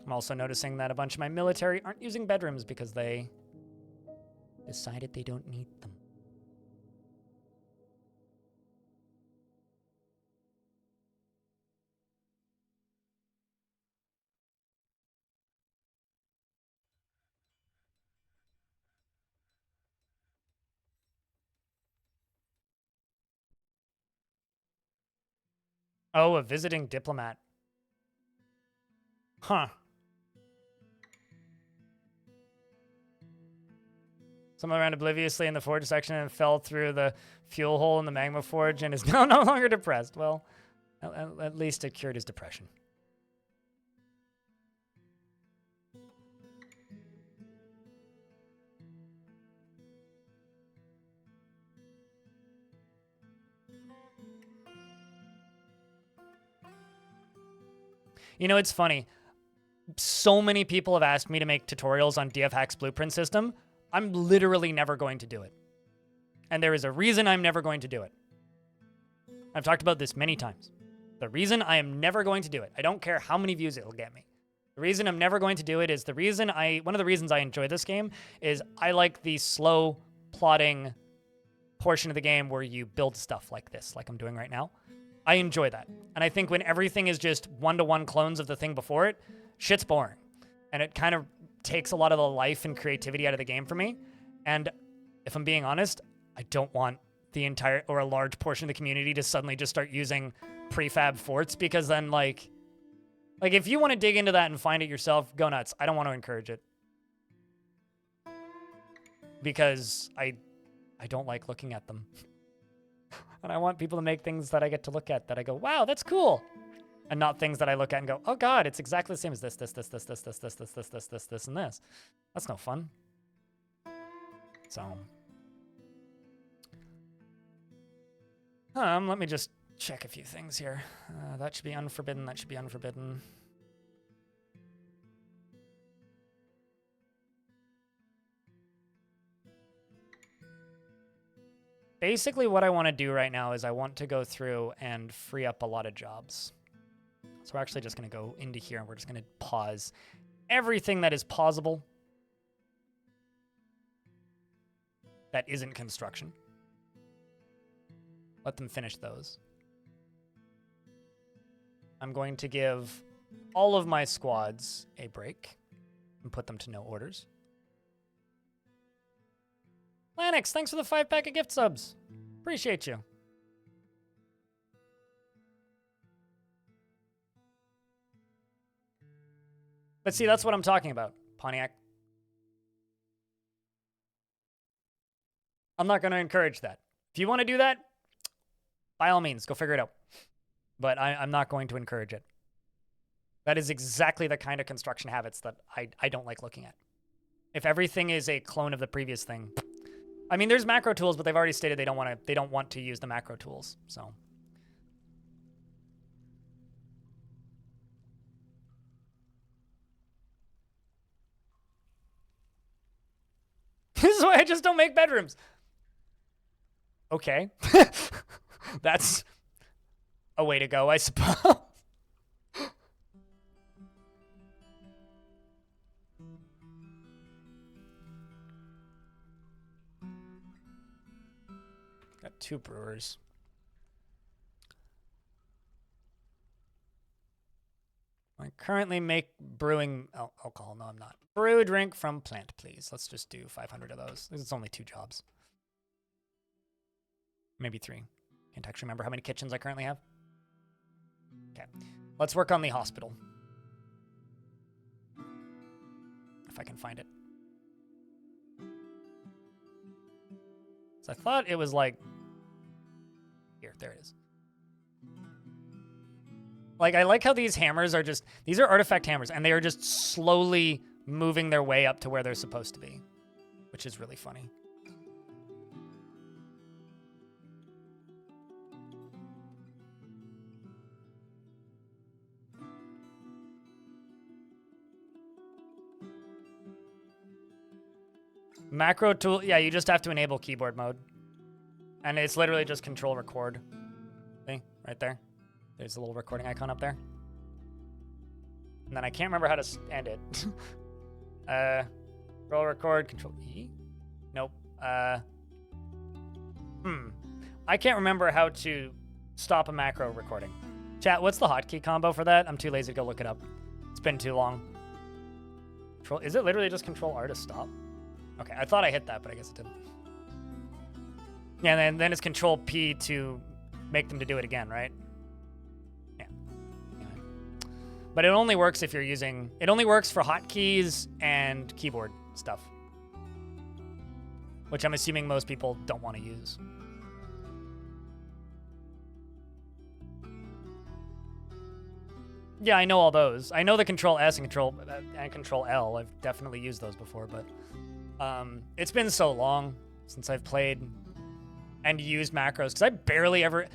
I'm also noticing that a bunch of my military aren't using bedrooms because they decided they don't need them. Oh, a visiting diplomat. Huh. Someone ran obliviously in the forge section and fell through the fuel hole in the magma forge and is now no longer depressed. Well, at least it cured his depression. You know, it's funny. So many people have asked me to make tutorials on DF Hack's blueprint system. I'm literally never going to do it. And there is a reason I'm never going to do it. I've talked about this many times. The reason I am never going to do it, I don't care how many views it'll get me. The reason I'm never going to do it is one of the reasons I enjoy this game is I like the slow plotting portion of the game where you build stuff like this, like I'm doing right now. I enjoy that. And I think when everything is just one-to-one clones of the thing before it, shit's boring. And it kind of takes a lot of the life and creativity out of the game for me. And if I'm being honest, I don't want the entire or a large portion of the community to suddenly just start using prefab forts, because then like if you want to dig into that and find it yourself, go nuts. I don't want to encourage it. Because I don't like looking at them. And I want people to make things that I get to look at that I go, wow, that's cool. And not things that I look at and go, oh God, it's exactly the same as this, and this. That's no fun. So. Let me just check a few things here. That should be unforbidden, that should be unforbidden. Basically, what I want to do right now is I want to go through and free up a lot of jobs. So we're actually just going to go into here and we're just going to pause everything that is pausable that isn't construction. Let them finish those. I'm going to give all of my squads a break and put them to no orders. Lanix, thanks for the 5-pack of gift subs. Appreciate you. But see, that's what I'm talking about, Pontiac. I'm not going to encourage that. If you want to do that, by all means, go figure it out. But I'm not going to encourage it. That is exactly the kind of construction habits that I don't like looking at. If everything is a clone of the previous thing, I mean, there's macro tools, but they've already stated they don't want to use the macro tools. So this is why I just don't make bedrooms. Okay. That's a way to go, I suppose. Got 2 brewers. I currently make brewing alcohol. No, I'm not. Brew a drink from plant, please. Let's just do 500 of those. It's only 2 jobs. Maybe 3. Can't actually remember how many kitchens I currently have. Okay. Let's work on the hospital. If I can find it. So I thought it was like... Here, there it is. Like, I like how these hammers are just... These are artifact hammers, and they are just slowly moving their way up to where they're supposed to be. Which is really funny. Macro tool, yeah, you just have to enable keyboard mode. And it's literally just control record. See, right there. There's a little recording icon up there. And then I can't remember how to end it. Control record, control E? Nope. I can't remember how to stop a macro recording. Chat, what's the hotkey combo for that? I'm too lazy to go look it up. It's been too long. Is it literally just control R to stop? Okay, I thought I hit that, but I guess it didn't. Yeah, and then it's control P to make them to do it again, right? Yeah. Anyway. But it only works if you're using... It only works for hotkeys and keyboard stuff. Which I'm assuming most people don't want to use. Yeah, I know all those. I know the control S and control L. I've definitely used those before, but... it's been so long since I've played and used macros, because I barely ever...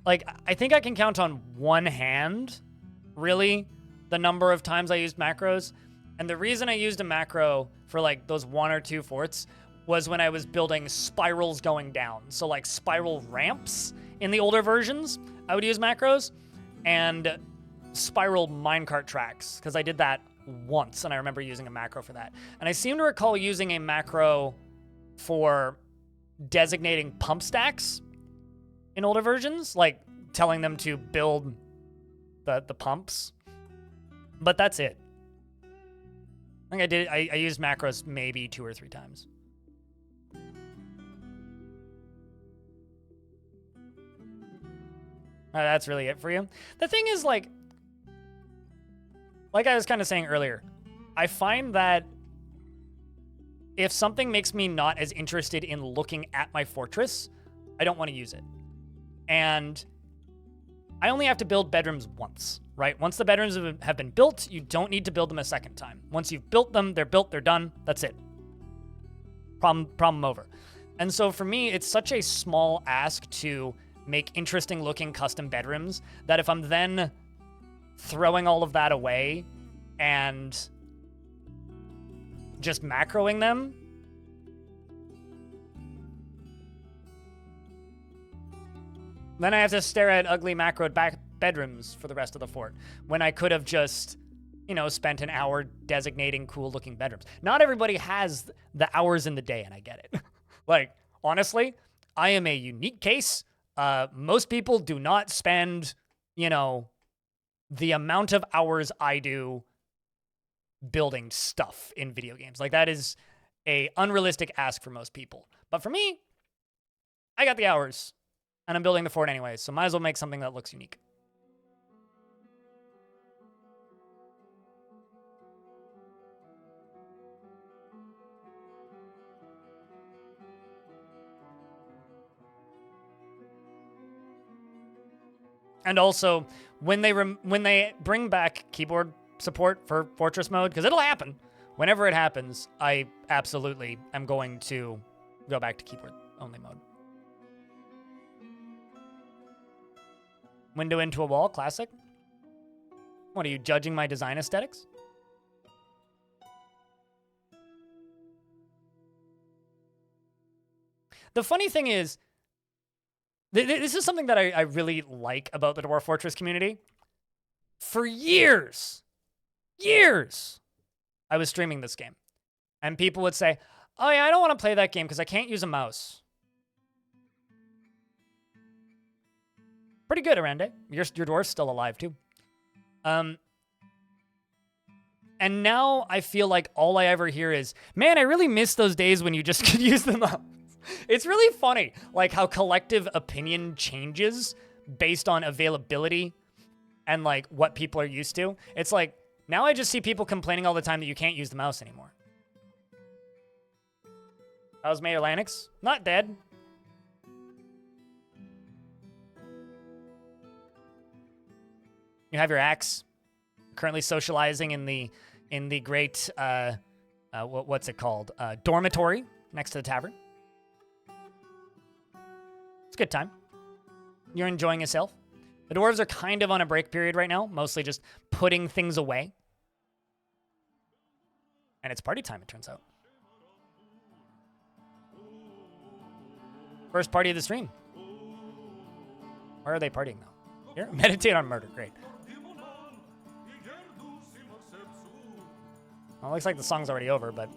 Like, I think I can count on one hand, really, the number of times I used macros. And the reason I used a macro for like those 1 or 2 forts was when I was building spirals going down. So like spiral ramps in the older versions, I would use macros, and spiral minecart tracks, because I did that once and I remember using a macro for that. And I seem to recall using a macro for designating pump stacks in older versions, like telling them to build the pumps. But that's it. I think I used macros maybe 2 or 3 times. That's really it for you. The thing is, like I was kind of saying earlier, I find that if something makes me not as interested in looking at my fortress, I don't want to use it. And I only have to build bedrooms once, right? Once the bedrooms have been built, you don't need to build them a second time. Once you've built them, they're built, they're done. That's it. Problem over. And so for me, it's such a small ask to make interesting looking custom bedrooms that if I'm then throwing all of that away and just macroing them, then I have to stare at ugly macroed back bedrooms for the rest of the fort when I could have just, you know, spent an hour designating cool looking bedrooms. Not everybody has the hours in the day, and I get it. Like, honestly, I am a unique case. Most people do not spend, you know, the amount of hours I do building stuff in video games. Like, that is a unrealistic ask for most people. But for me, I got the hours, and I'm building the fort anyway, so might as well make something that looks unique. And also, when they bring back keyboard support for Fortress mode, because it'll happen, whenever it happens, I absolutely am going to go back to keyboard-only mode. Window into a wall, classic. What, are you judging my design aesthetics? The funny thing is, this is something that I really like about the Dwarf Fortress community. For years, I was streaming this game. And people would say, oh yeah, I don't want to play that game because I can't use a mouse. Pretty good, Arende. Your dwarf's still alive, too. And now I feel like all I ever hear is, man, I really miss those days when you just could use the mouse. It's really funny, like, how collective opinion changes based on availability and, like, what people are used to. It's like, now I just see people complaining all the time that you can't use the mouse anymore. How's Mayor Lanix? Not dead. You have your axe. Currently socializing in the great, what's it called? Dormitory next to the tavern. It's a good time. You're enjoying yourself. The dwarves are kind of on a break period right now, mostly just putting things away. And it's party time, it turns out. First party of the stream. Where are they partying though? Here? Meditate on murder, great. Well, it looks like the song's already over, but...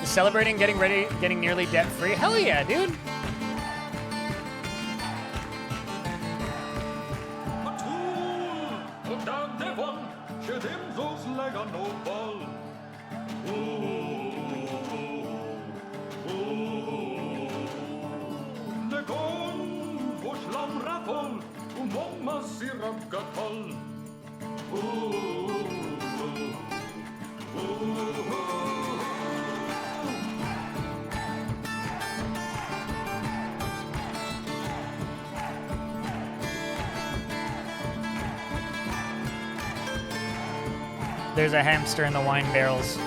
Celebrating getting nearly debt-free? Hell yeah, dude! There's a hamster in the wine barrels.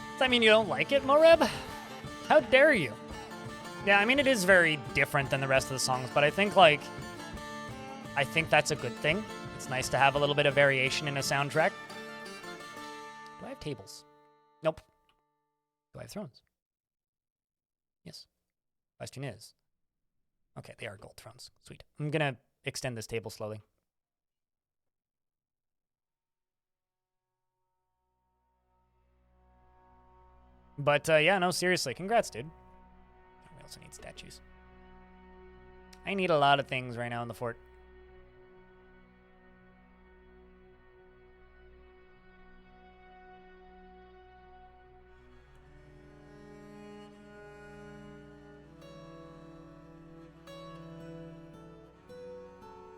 Does that mean you don't like it, Moreb? How dare you? Yeah, I mean, it is very different than the rest of the songs, but I think that's a good thing. It's nice to have a little bit of variation in a soundtrack. Do I have tables? Nope. Do I have thrones? Yes. Question is. Okay, they are gold thrones. Sweet. I'm gonna extend this table slowly. But yeah, no, seriously, congrats, dude. We also need statues. I need a lot of things right now in the fort.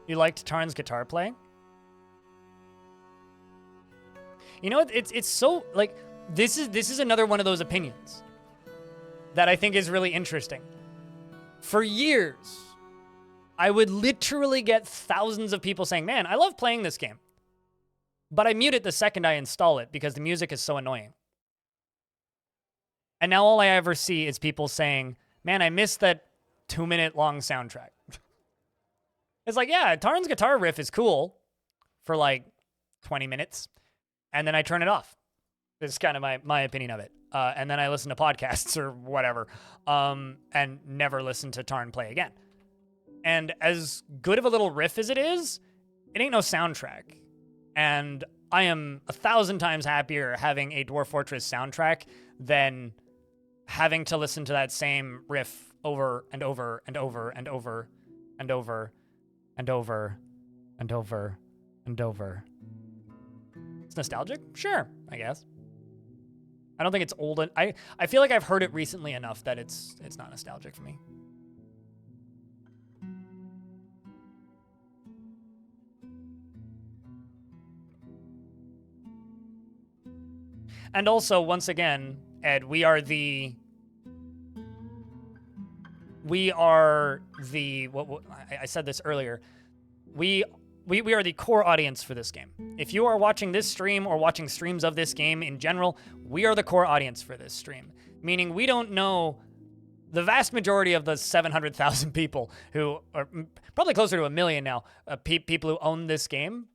You liked Tarn's guitar playing? You know, it's so, like, this is another one of those opinions that I think is really interesting. For years, I would literally get thousands of people saying, man, I love playing this game, but I mute it the second I install it because the music is so annoying. And now all I ever see is people saying, man, I miss that 2-minute long soundtrack. It's like, yeah, Tarn's guitar riff is cool for like 20 minutes, and then I turn it off. It's kind of my opinion of it. And then I listen to podcasts or whatever, and never listen to Tarn play again. And as good of a little riff as it is, it ain't no soundtrack. And I am 1,000 times happier having a Dwarf Fortress soundtrack than having to listen to that same riff over and over and over and over and over and over and over and over. It's nostalgic? Sure, I guess. I don't think it's old. I feel like I've heard it recently enough that it's not nostalgic for me. And also, once again, Ed, we are the what I said this earlier. We are the core audience for this game. If you are watching this stream or watching streams of this game in general, we are the core audience for this stream. Meaning we don't know the vast majority of the 700,000 people who are probably closer to 1 million now, people who own this game,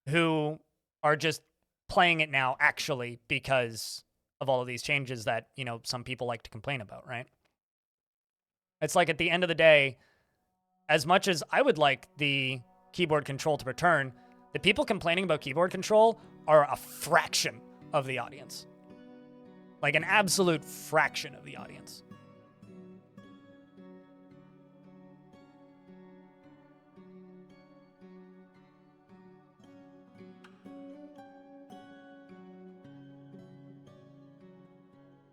who are just playing it now actually because of all of these changes that, you know, some people like to complain about, right? It's like at the end of the day, as much as I would like the keyboard control to return, the people complaining about keyboard control are a fraction of the audience. Like an absolute fraction of the audience.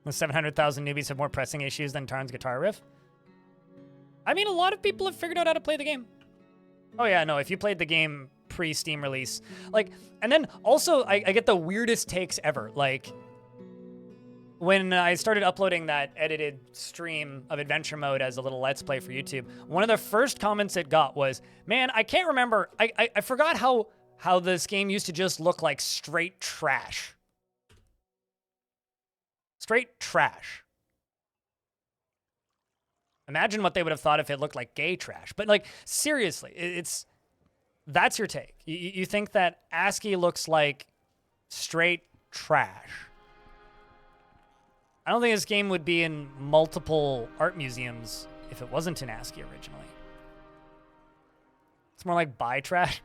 The 700,000 newbies have more pressing issues than Tarn's guitar riff. I mean, a lot of people have figured out how to play the game. Oh yeah, no, if you played the game pre-Steam release, like, and then also I get the weirdest takes ever. Like, when I started uploading that edited stream of Adventure Mode as a little Let's Play for YouTube, one of the first comments it got was, man, I can't remember, I forgot how this game used to just look like straight trash. Straight trash. Imagine what they would have thought if it looked like gay trash. But, like, seriously, that's your take. You think that ASCII looks like straight trash. I don't think this game would be in multiple art museums if it wasn't in ASCII originally. It's more like bi trash.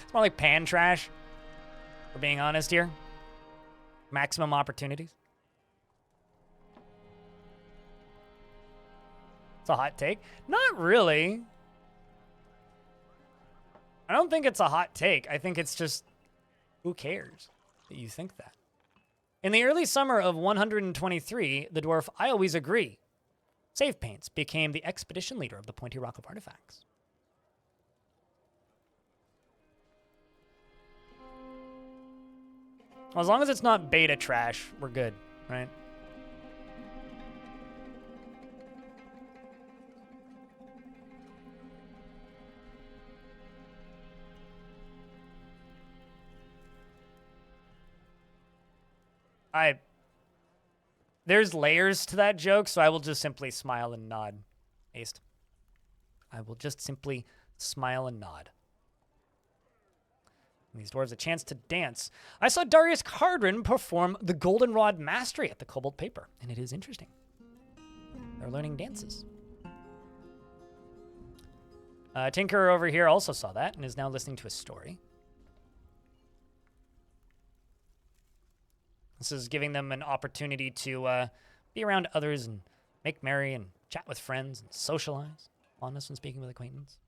It's more like pan trash, for being honest here. Maximum opportunities. It's a hot take? Not really. I don't think it's a hot take. I think it's just, who cares? that you think that. In the early summer of 123, the dwarf I Always Agree, Save Paints, became the expedition leader of the Pointy Rock of Artifacts. Well, as long as it's not beta trash, we're good, right? There's layers to that joke, so I will just simply smile and nod. Aced. I will just simply smile and nod. These dwarves a chance to dance. I saw Darius Cardrin perform the Goldenrod Mastery at the Cobalt Paper, and it is interesting. They're learning dances. Tinker over here also saw that and is now listening to a story. This is giving them an opportunity to be around others and make merry and chat with friends and socialize. Fondness when speaking with acquaintance.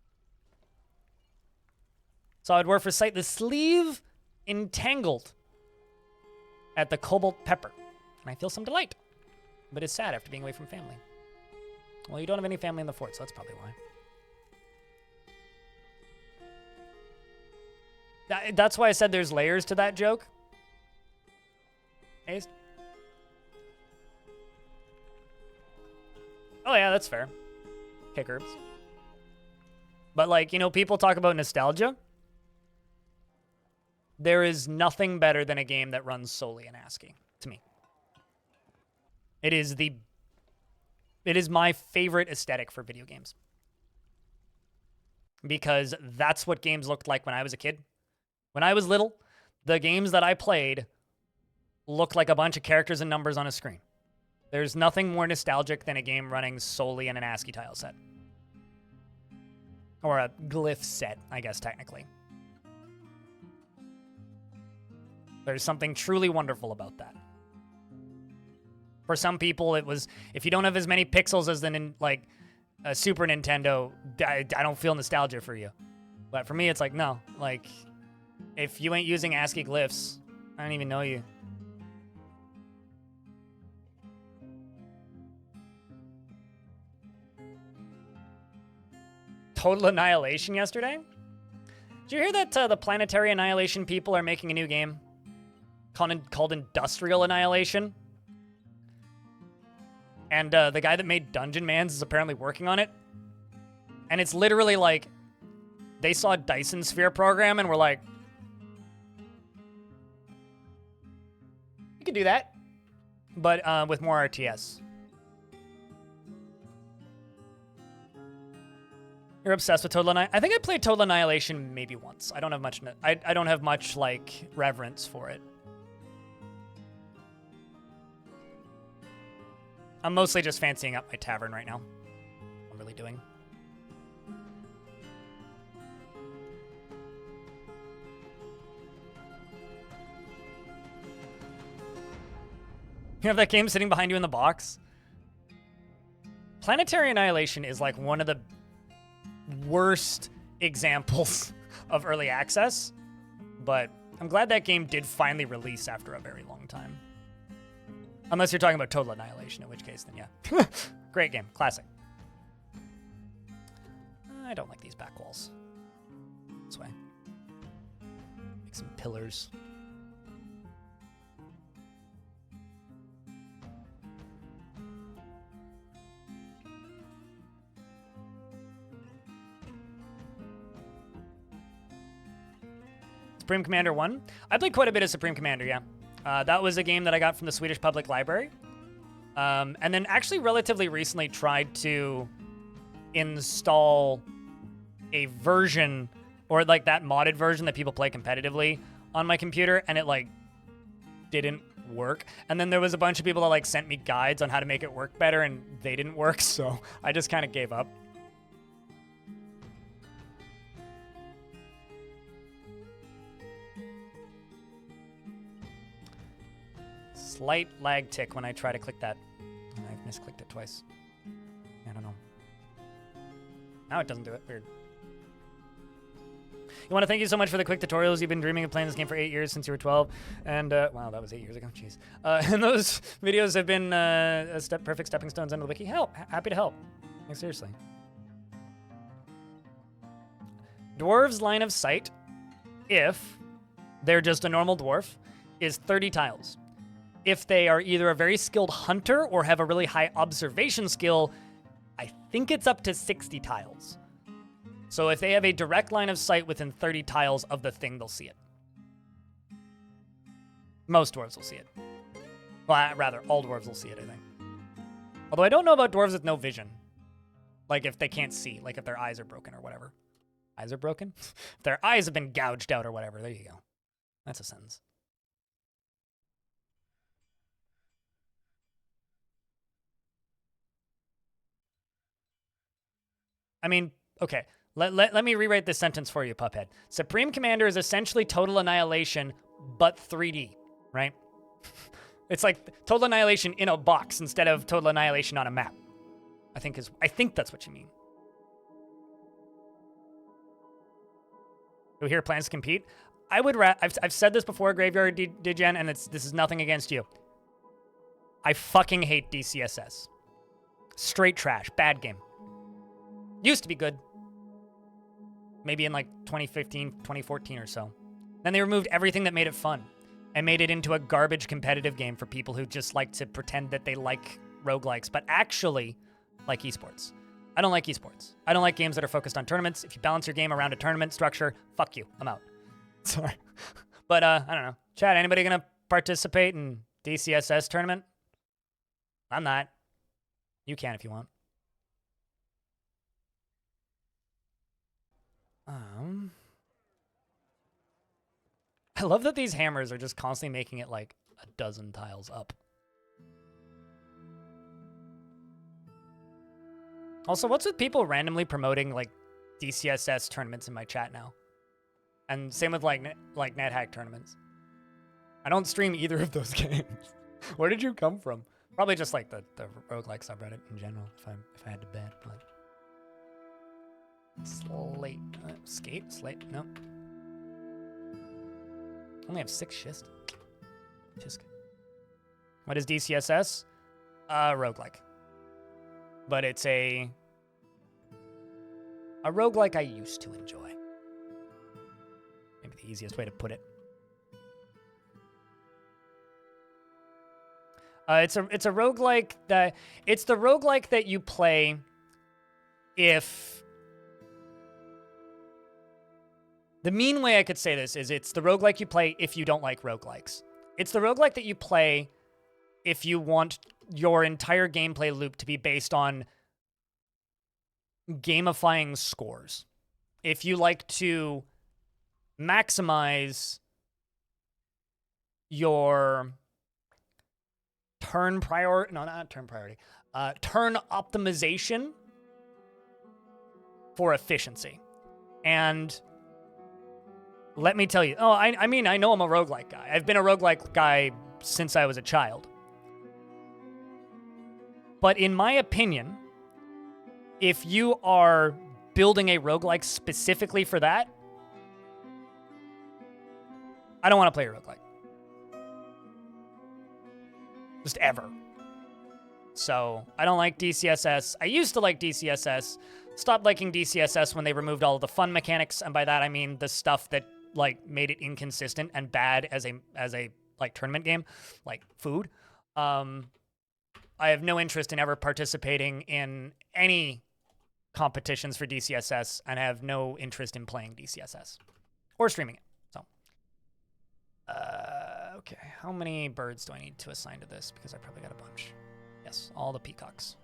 Saw a dwarf recite the sleeve entangled at the Cobalt Pepper. And I feel some delight, but it's sad after being away from family. Well, you don't have any family in the fort, so that's probably why. That's why I said there's layers to that joke. Aced? Oh yeah, that's fair. Kick herbs. But like, you know, people talk about nostalgia. There is nothing better than a game that runs solely in ASCII, to me. It is my favorite aesthetic for video games. Because that's what games looked like when I was a kid. When I was little, the games that I played looked like a bunch of characters and numbers on a screen. There's nothing more nostalgic than a game running solely in an ASCII tile set. Or a glyph set, I guess, technically. There's something truly wonderful about that. For some people, it was, if you don't have as many pixels as like a Super Nintendo, I don't feel nostalgia for you. But for me, it's like, no. Like, if you ain't using ASCII glyphs, I don't even know you. Total Annihilation yesterday? Did you hear that the Planetary Annihilation people are making a new game called Industrial Annihilation? And the guy that made Dungeon Mans is apparently working on it. And it's literally like, they saw Dyson Sphere program and were like, you could do that, but with more RTS. You're obsessed with Total Annihilation? I think I played Total Annihilation maybe once. I don't have much. I don't have much like reverence for it. I'm mostly just fancying up my tavern right now. I'm really doing. You have that game sitting behind you in the box? Planetary Annihilation is like one of the worst examples of early access, but I'm glad that game did finally release after a very long time. Unless you're talking about Total Annihilation, in which case, then yeah. Great game. Classic. I don't like these back walls. This way. Make some pillars. Supreme Commander 1? I played quite a bit of Supreme Commander, yeah. That was a game that I got from the Swedish Public Library. And then actually relatively recently tried to install a version, or like that modded version that people play competitively on my computer, and it like didn't work. And then there was a bunch of people that like sent me guides on how to make it work better, and they didn't work, so I just kind of gave up. Slight lag tick when I try to click that. And I've misclicked it twice. I don't know. Now it doesn't do it. Weird. You want to thank you so much for the quick tutorials. You've been dreaming of playing this game for 8 years since you were 12. And, wow, that was 8 years ago. Jeez. And those videos have been perfect stepping stones into the wiki. Happy to help. Like, seriously. Dwarves' line of sight, if they're just a normal dwarf, is 30 tiles. If they are either a very skilled hunter or have a really high observation skill, I think it's up to 60 tiles. So if they have a direct line of sight within 30 tiles of the thing, they'll see it. Most dwarves will see it. Well, rather, all dwarves will see it, I think. Although I don't know about dwarves with no vision. Like if they can't see, like if their eyes are broken or whatever. Eyes are broken? If their eyes have been gouged out or whatever. There you go. That's a sentence. I mean, okay. Let me rewrite this sentence for you, Puphead. Supreme Commander is essentially Total Annihilation, but 3D, right? It's like Total Annihilation in a box instead of Total Annihilation on a map. I think that's what you mean. Do we hear plans to compete? I've said this before, Graveyard Degen, and this is nothing against you. I fucking hate DCSS. Straight trash. Bad game. Used to be good. Maybe in like 2015, 2014 or so. Then they removed everything that made it fun and made it into a garbage competitive game for people who just like to pretend that they like roguelikes, but actually like esports. I don't like esports. I don't like games that are focused on tournaments. If you balance your game around a tournament structure, fuck you. I'm out. Sorry. But I don't know. Chat, anybody gonna participate in DCSS tournament? I'm not. You can if you want. I love that these hammers are just constantly making it like a dozen tiles up. Also, what's with people randomly promoting like DCSS tournaments in my chat now? And same with like NetHack tournaments. I don't stream either of those games. Where did you come from? Probably just like the roguelike subreddit in general, if I had to bet. But Slate? No. Only have 6 schist. What is DCSS? Roguelike. But it's a roguelike I used to enjoy. Maybe the easiest way to put it. It's a roguelike that it's the roguelike that you play if the mean way I could say this is it's the roguelike you play if you don't like roguelikes. It's the roguelike that you play if you want your entire gameplay loop to be based on gamifying scores. If you like to maximize your turn optimization for efficiency. And let me tell you, I mean, I know I'm a roguelike guy. I've been a roguelike guy since I was a child. But in my opinion, if you are building a roguelike specifically for that, I don't want to play a roguelike. Just ever. So, I don't like DCSS. I used to like DCSS. Stopped liking DCSS when they removed all of the fun mechanics, and by that I mean the stuff that like made it inconsistent and bad as a like tournament game, like food. I have no interest in ever participating in any competitions for DCSS, and I have no interest in playing DCSS or streaming it. So, okay, how many birds do I need to assign to this? Because I probably got a bunch. Yes, all the peacocks.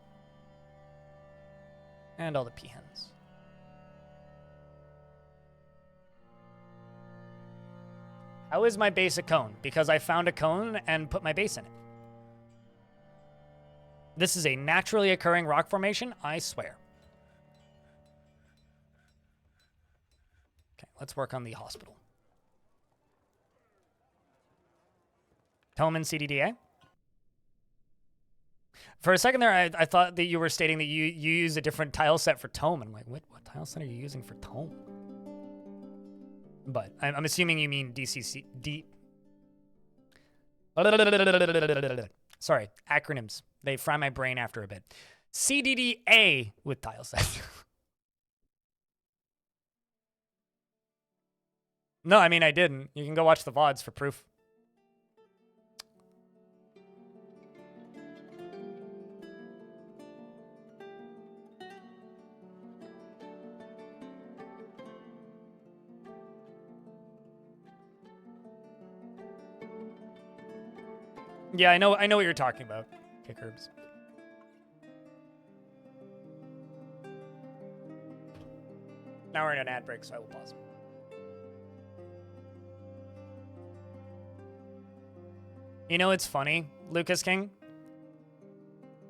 And all the peahens. How is my base a cone? Because I found a cone and put my base in it. This is a naturally occurring rock formation, I swear. Okay, let's work on the hospital. Tome and CDDA. For a second there, I thought that you were stating that you use a different tile set for Tome. I'm like, what tile set are you using for Tome? But I'm assuming you mean DCC. Sorry, acronyms. They fry my brain after a bit. CDDA with tile set. No, I mean, I didn't. You can go watch the VODs for proof. Yeah, I know what you're talking about, Kick Herbs. Now we're in an ad break, so I will pause. You know, it's funny, Lucas King.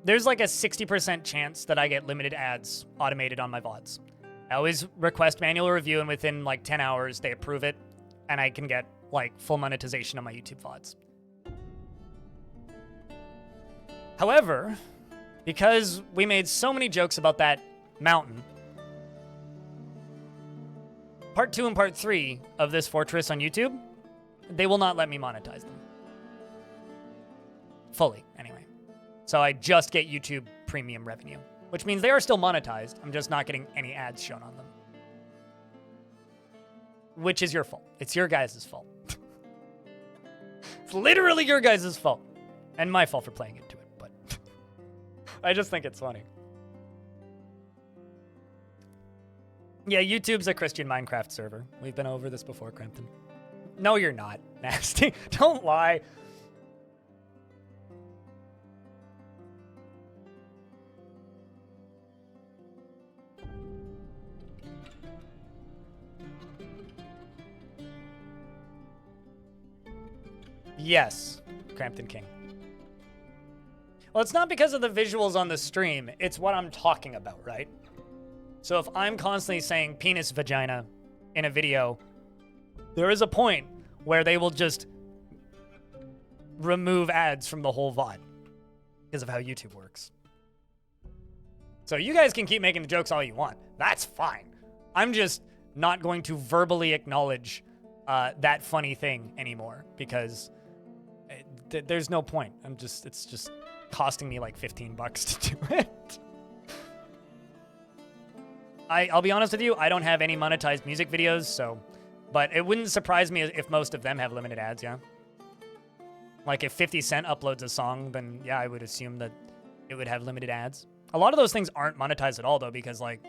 There's like a 60% chance that I get limited ads automated on my VODs. I always request manual review, and within like 10 hours, they approve it, and I can get like full monetization on my YouTube VODs. However, because we made so many jokes about that mountain, part 2 and part 3 of this fortress on YouTube, they will not let me monetize them. Fully, anyway. So I just get YouTube premium revenue, which means they are still monetized. I'm just not getting any ads shown on them. Which is your fault. It's your guys' fault. It's literally your guys' fault. And my fault for playing into it, but I just think it's funny. Yeah, YouTube's a Christian Minecraft server. We've been over this before, Crampton. No, you're not. Nasty. Don't lie. Yes, Crampton King. Well, it's not because of the visuals on the stream. It's what I'm talking about, right? So if I'm constantly saying penis vagina in a video, there is a point where they will just remove ads from the whole VOD because of how YouTube works. So you guys can keep making the jokes all you want. That's fine. I'm just not going to verbally acknowledge that funny thing anymore because there's no point. It's just costing me like $15 to do it. I'll be honest with you, I don't have any monetized music videos, so, but it wouldn't surprise me if most of them have limited ads, yeah? Like if 50 Cent uploads a song, then yeah, I would assume that it would have limited ads. A lot of those things aren't monetized at all though, because like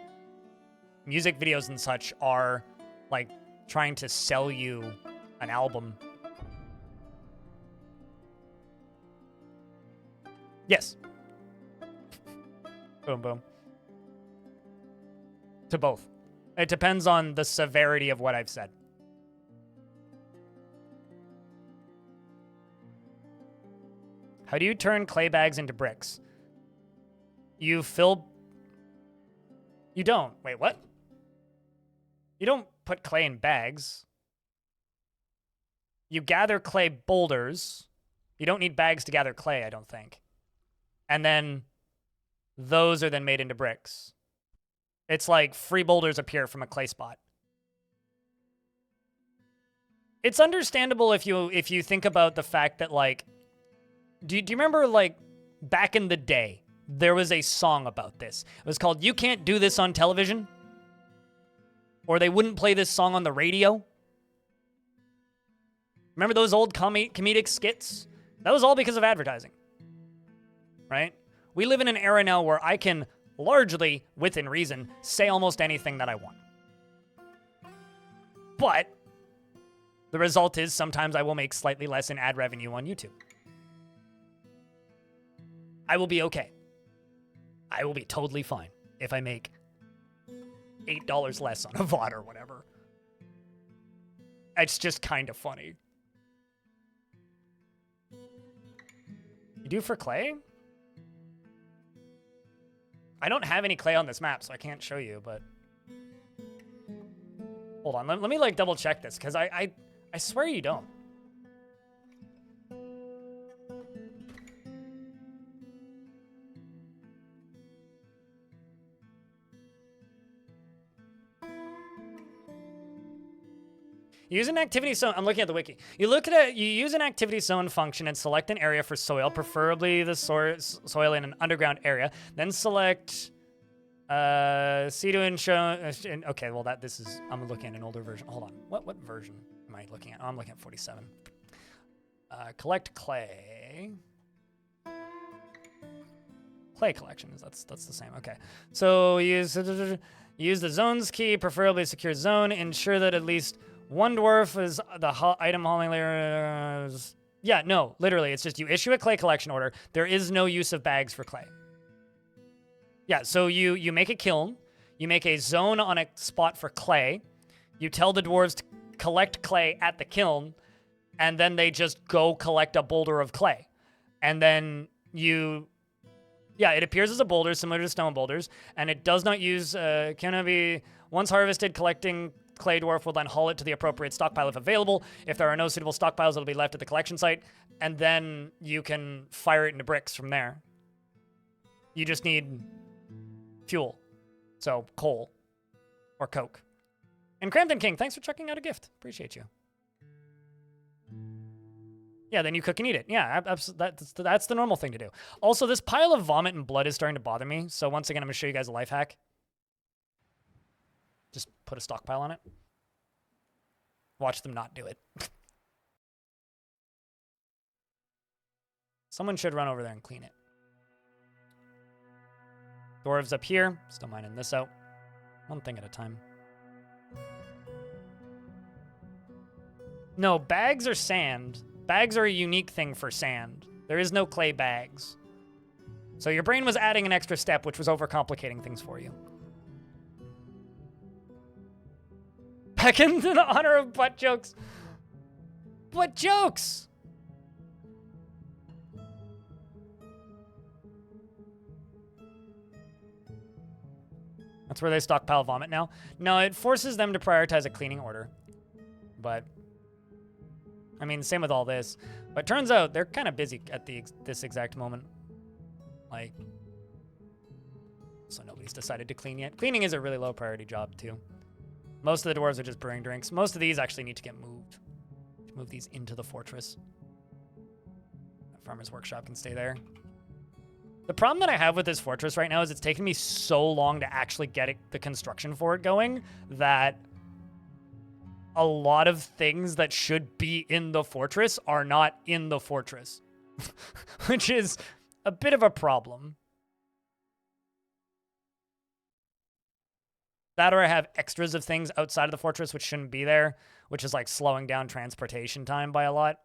music videos and such are like trying to sell you an album. Yes. Boom, boom. To both. It depends on the severity of what I've said. How do you turn clay bags into bricks? You fill... You don't. Wait, what? You don't put clay in bags. You gather clay boulders. You don't need bags to gather clay, I don't think. And then those are then made into bricks. It's like free boulders appear from a clay spot. It's understandable if you think about the fact that like, do you remember like back in the day, there was a song about this. It was called "You Can't Do This on Television," or they wouldn't play this song on the radio. Remember those old comedic skits? That was all because of advertising, right? We live in an era now where I can largely, within reason, say almost anything that I want. But the result is sometimes I will make slightly less in ad revenue on YouTube. I will be okay. I will be totally fine if I make $8 less on a VOD or whatever. It's just kind of funny. You do for clay? I don't have any clay on this map, so I can't show you, but... Hold on, let me like double check this, because I swear you don't. You use an activity zone. I'm looking at the wiki. You use an activity zone function and select an area for soil, preferably the soil in an underground area. Then select see to show. Okay, well I'm looking at an older version. Hold on. What version am I looking at? Oh, I'm looking at 47. Collect clay. Clay collection. That's the same. Okay. So use the zones key, preferably a secure zone. Ensure that at least one dwarf is the item hauling layer. Yeah, no, literally, it's just you issue a clay collection order. There is no use of bags for clay. Yeah, so you make a kiln, you make a zone on a spot for clay, you tell the dwarves to collect clay at the kiln, and then they just go collect a boulder of clay. And then yeah, it appears as a boulder similar to stone boulders, and it does not use, cannot be, once harvested, collecting clay dwarf will then haul it to the appropriate stockpile if available. If there are no suitable stockpiles, it'll be left at the collection site, and then you can fire it into bricks from there. You just need fuel. So coal or coke. And Crampton King, thanks for checking out a gift. Appreciate you. Yeah, then you cook and eat it. Yeah, that's the normal thing to do. Also, this pile of vomit and blood is starting to bother me. So once again, I'm going to show you guys a life hack. Just put a stockpile on it. Watch them not do it. Someone should run over there and clean it. Dwarves up here. Still mining this out. One thing at a time. No, bags are sand. Bags are a unique thing for sand. There is no clay bags. So your brain was adding an extra step, which was overcomplicating things for you. Beckons in honor of butt jokes. What jokes? That's where they stockpile vomit now. No, it forces them to prioritize a cleaning order. But I mean, same with all this. But turns out they're kind of busy at this exact moment. Like, so nobody's decided to clean yet. Cleaning is a really low priority job too. Most of the dwarves are just brewing drinks. Most of these actually need to get moved. Move these into the fortress. That farmer's workshop can stay there. The problem that I have with this fortress right now is it's taken me so long to actually get the construction for it going that a lot of things that should be in the fortress are not in the fortress, which is a bit of a problem. That or I have extras of things outside of the fortress which shouldn't be there, which is like slowing down transportation time by a lot.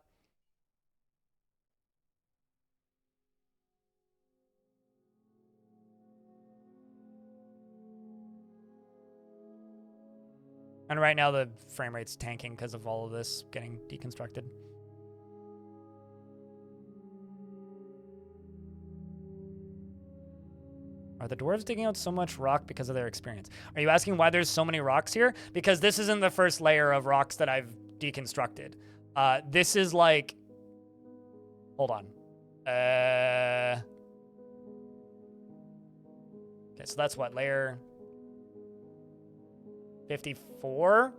And right now the frame rate's tanking because of all of this getting deconstructed. Are the dwarves digging out so much rock because of their experience? Are you asking why there's so many rocks here? Because this isn't the first layer of rocks that I've deconstructed. This is like... Hold on. Okay, so that's what, layer 54?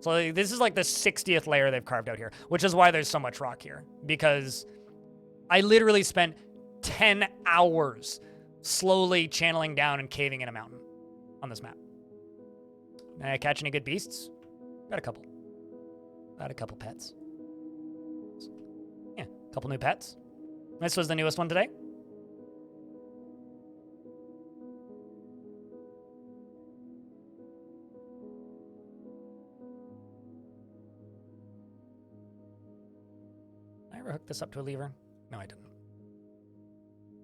So this is like the 60th layer they've carved out here, which is why there's so much rock here. Because I literally spent 10 hours slowly channeling down and caving in a mountain on this map. Did I catch any good beasts? Got a couple. Got a couple pets. Yeah, a couple new pets. This was the newest one today. Did I ever hook this up to a lever? No, I didn't.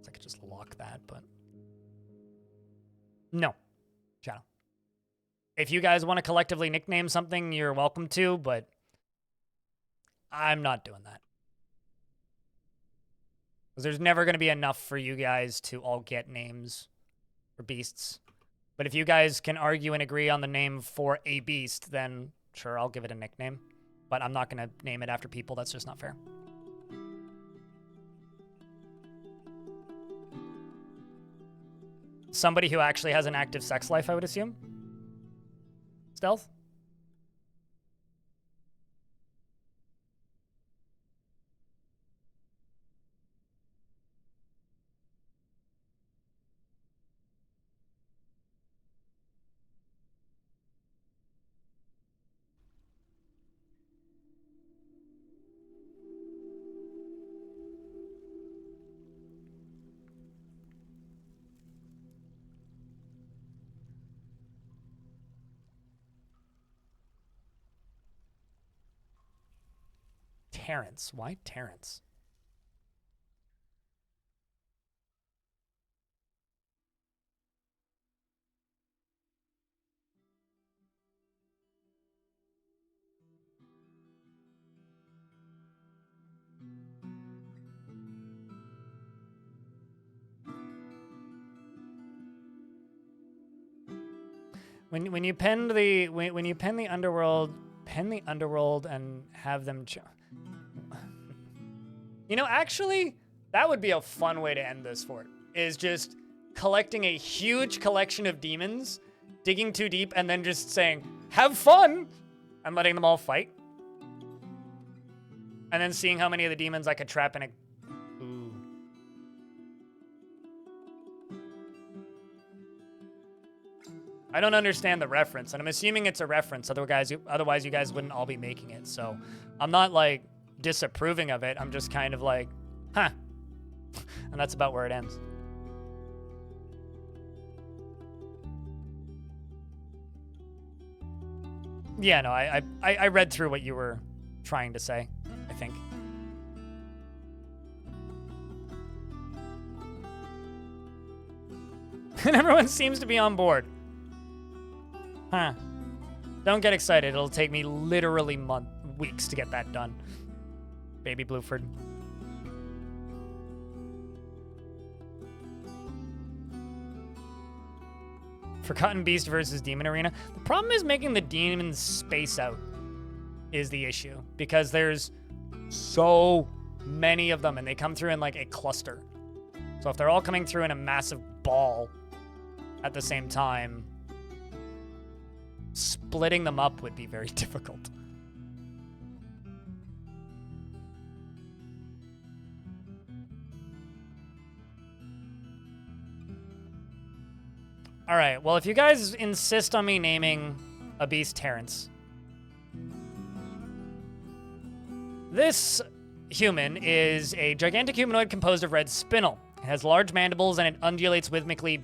I could just lock that, but no. Shadow. If you guys want to collectively nickname something, you're welcome to, but I'm not doing that. Because there's never going to be enough for you guys to all get names for beasts. But if you guys can argue and agree on the name for a beast, then sure, I'll give it a nickname. But I'm not going to name it after people. That's just not fair. Somebody who actually has an active sex life, I would assume. Stealth? Terrence. Why Terrence? When you pen the when you pen the underworld and have them. You know, actually, that would be a fun way to end this fort. Is just collecting a huge collection of demons, digging too deep, and then just saying, "Have fun," and letting them all fight, and then seeing how many of the demons I could trap in a. Ooh. I don't understand the reference, and I'm assuming it's a reference. Otherwise, you guys wouldn't all be making it. So, I'm not like disapproving of it. I'm just kind of like, huh, and that's about where it ends. Yeah, no, I read through what you were trying to say, I think. And everyone seems to be on board. Huh. Don't get excited. It'll take me literally weeks to get that done. Baby Blueford. Forgotten Beast versus Demon Arena. The problem is making the demons space out is the issue, because there's so many of them and they come through in like a cluster. So if they're all coming through in a massive ball at the same time, splitting them up would be very difficult. All right, well, if you guys insist on me naming a beast Terrence, this human is a gigantic humanoid composed of red spinel. It has large mandibles and it undulates rhythmically.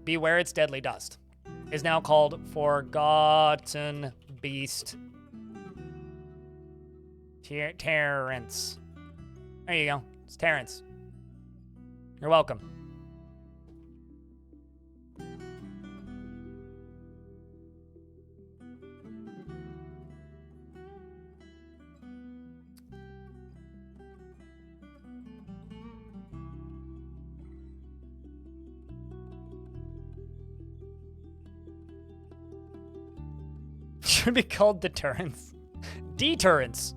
Beware its deadly dust. Is now called Forgotten Beast Terrence. There you go. It's Terrence. You're welcome. Should be called Deterrence. Deterrence.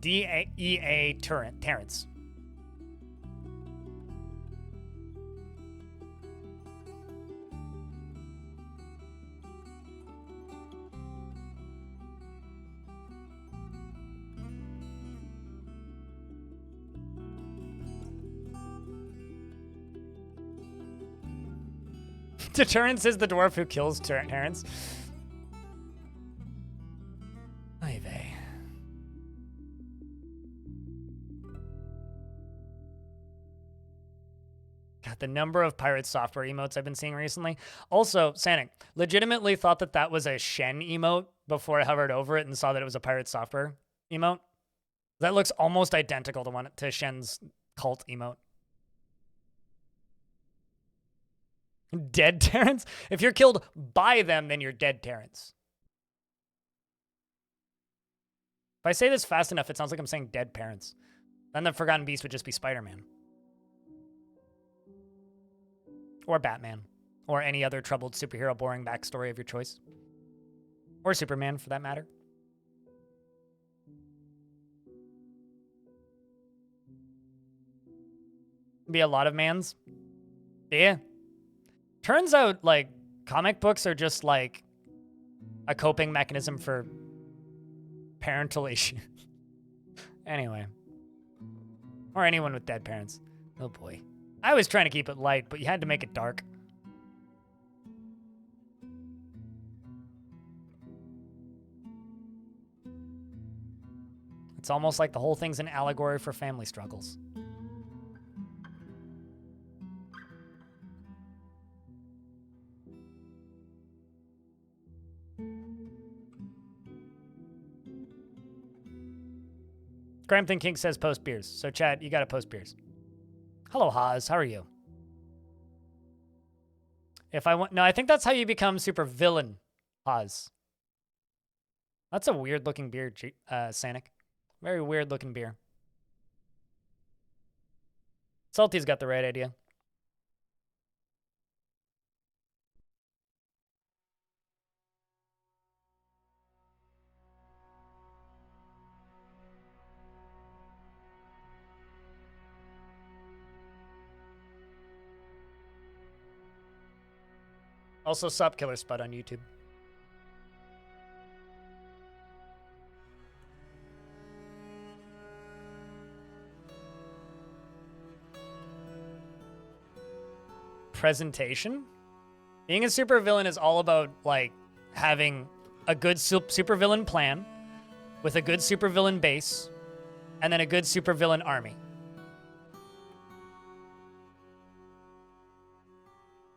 D-E-A Terrence. Deterrence is the dwarf who kills Terrence. Ay vey. God, the number of pirate software emotes I've been seeing recently. Also, Sanic, legitimately thought that that was a Shen emote before I hovered over it and saw that it was a pirate software emote. That looks almost identical to Shen's cult emote. Dead Terrence? If you're killed by them, then you're dead Terrence. If I say this fast enough, it sounds like I'm saying dead parents. Then the Forgotten Beast would just be Spider-Man. Or Batman. Or any other troubled superhero boring backstory of your choice. Or Superman, for that matter. Be a lot of mans. Yeah. Turns out, like, comic books are just, like, a coping mechanism for parental issues. Anyway. Or anyone with dead parents. Oh, boy. I was trying to keep it light, but you had to make it dark. It's almost like the whole thing's an allegory for family struggles. Crampton King says post beers. So, chat, you got to post beers. Hello, Haas. How are you? If I want... No, I think that's how you become super villain, Haas. That's a weird-looking beer, Sanic. Very weird-looking beer. Salty's got the right idea. Also, Sup Killer Spud on YouTube. Presentation? Being a supervillain is all about, like, having a good supervillain plan with a good supervillain base and then a good supervillain army.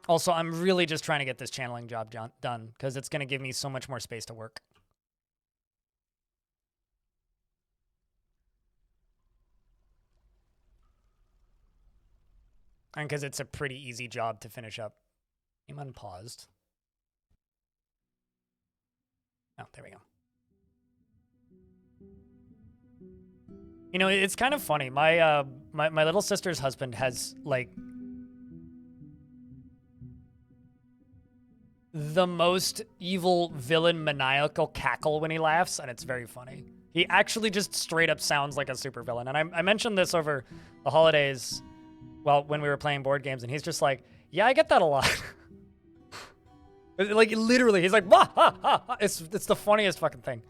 Also, I'm really just trying to get this channeling job done because it's going to give me so much more space to work. And because it's a pretty easy job to finish up. I'm unpaused. Oh, there we go. You know, it's kind of funny. My my little sister's husband has, like, the most evil villain maniacal cackle when he laughs, and it's very funny. He actually just straight up sounds like a supervillain. And I mentioned this over the holidays, well, when we were playing board games, and he's just like, yeah, I get that a lot. Like, literally, he's like, bah, ha, ha, ha. It's the funniest fucking thing.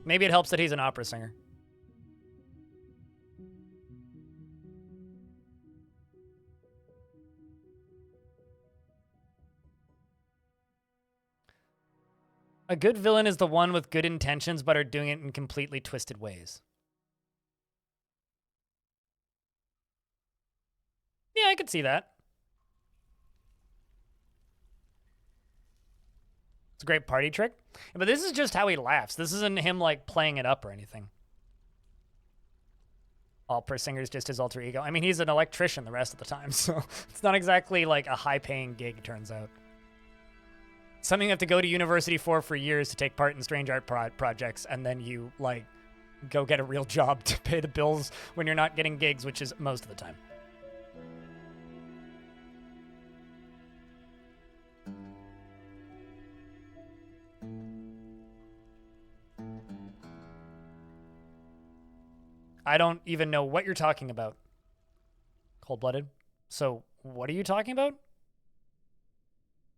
Maybe it helps that he's an opera singer. A good villain is the one with good intentions but are doing it in completely twisted ways. Yeah, I could see that. It's a great party trick. But this is just how he laughs. This isn't him, like, playing it up or anything. Opera singer's just his alter ego. I mean, he's an electrician the rest of the time, so it's not exactly, like, a high-paying gig, turns out. Something you have to go to university for years to take part in strange art projects, and then you, like, go get a real job to pay the bills when you're not getting gigs, which is most of the time. I don't even know what you're talking about. Cold-blooded. So, what are you talking about?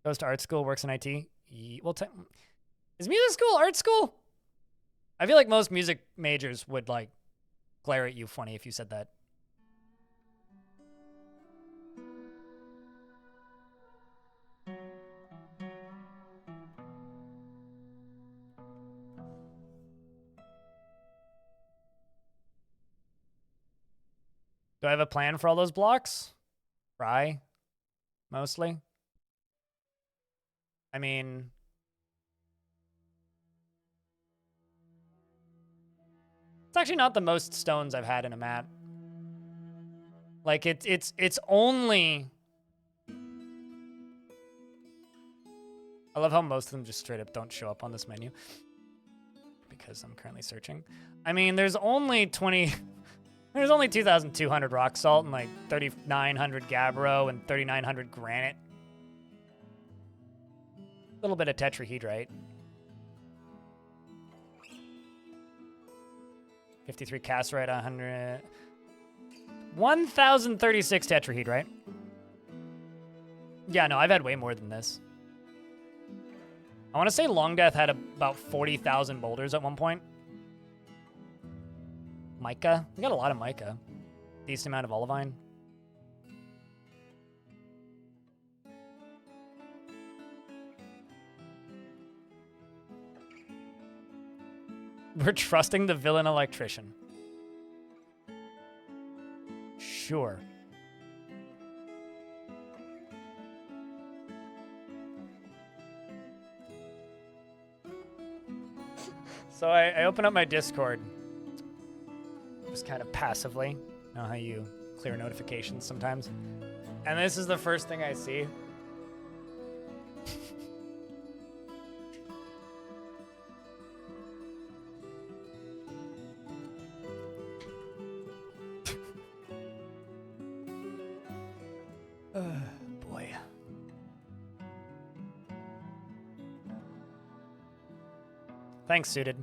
Goes to art school, works in IT. Well, is music school art school? I feel like most music majors would, like, glare at you funny if you said that. Do I have a plan for all those blocks? Fry, mostly. I mean, it's actually not the most stones I've had in a map. Like, it's only... I love how most of them just straight up don't show up on this menu. Because I'm currently searching. I mean, there's only 2,200 rock salt and like 3,900 gabbro and 3,900 granite. A little bit of tetrahedrite. 53 cassiterite, 100... 1,036 tetrahedrite. Yeah, no, I've had way more than this. I want to say Long Death had about 40,000 boulders at one point. Mica. We got a lot of mica. Decent amount of olivine. We're trusting the villain electrician. Sure. So I open up my Discord, just kind of passively. You know how you clear notifications sometimes? And this is the first thing I see. Boy. Thanks, Suited.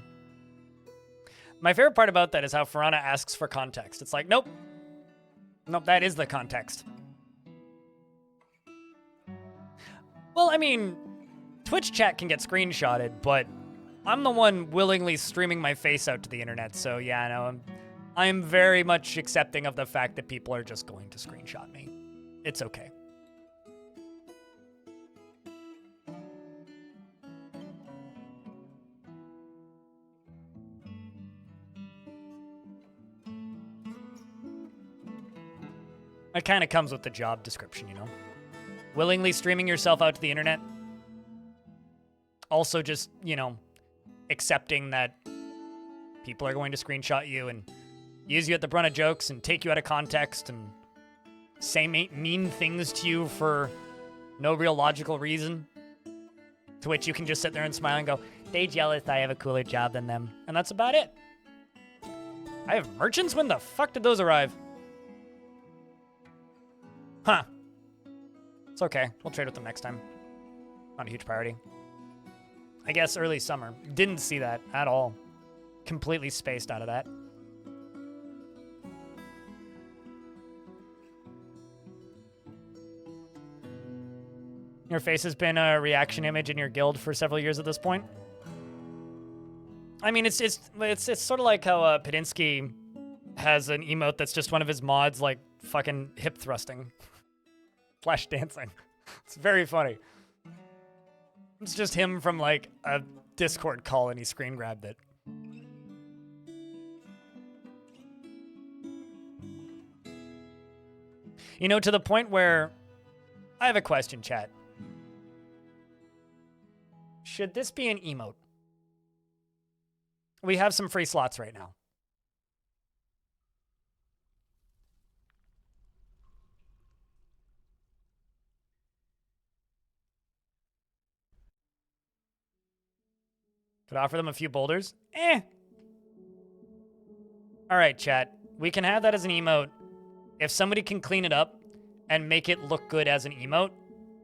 My favorite part about that is how Farana asks for context. It's like, nope. Nope, that is the context. Well, I mean, Twitch chat can get screenshotted, but I'm the one willingly streaming my face out to the internet, so yeah, no, I'm very much accepting of the fact that people are just going to screenshot me. It's okay. It kind of comes with the job description, you know? Willingly streaming yourself out to the internet. Also just, you know, accepting that people are going to screenshot you and use you at the brunt of jokes and take you out of context and say mean things to you for no real logical reason. To which you can just sit there and smile and go, they jealous I have a cooler job than them. And that's about it. I have merchants? When the fuck did those arrive? Huh. It's okay. We'll trade with them next time. Not a huge priority. I guess early summer. Didn't see that at all. Completely spaced out of that. Your face has been a reaction image in your guild for several years at this point. I mean, it's sort of like how Padinsky has an emote that's just one of his mods, like fucking hip thrusting, flash dancing. It's very funny. It's just him from like a Discord call, and he screen grabbed it. You know, to the point where I have a question, chat. Should this be an emote? We have some free slots right now. Could offer them a few boulders? Eh. All right, chat. We can have that as an emote. If somebody can clean it up and make it look good as an emote,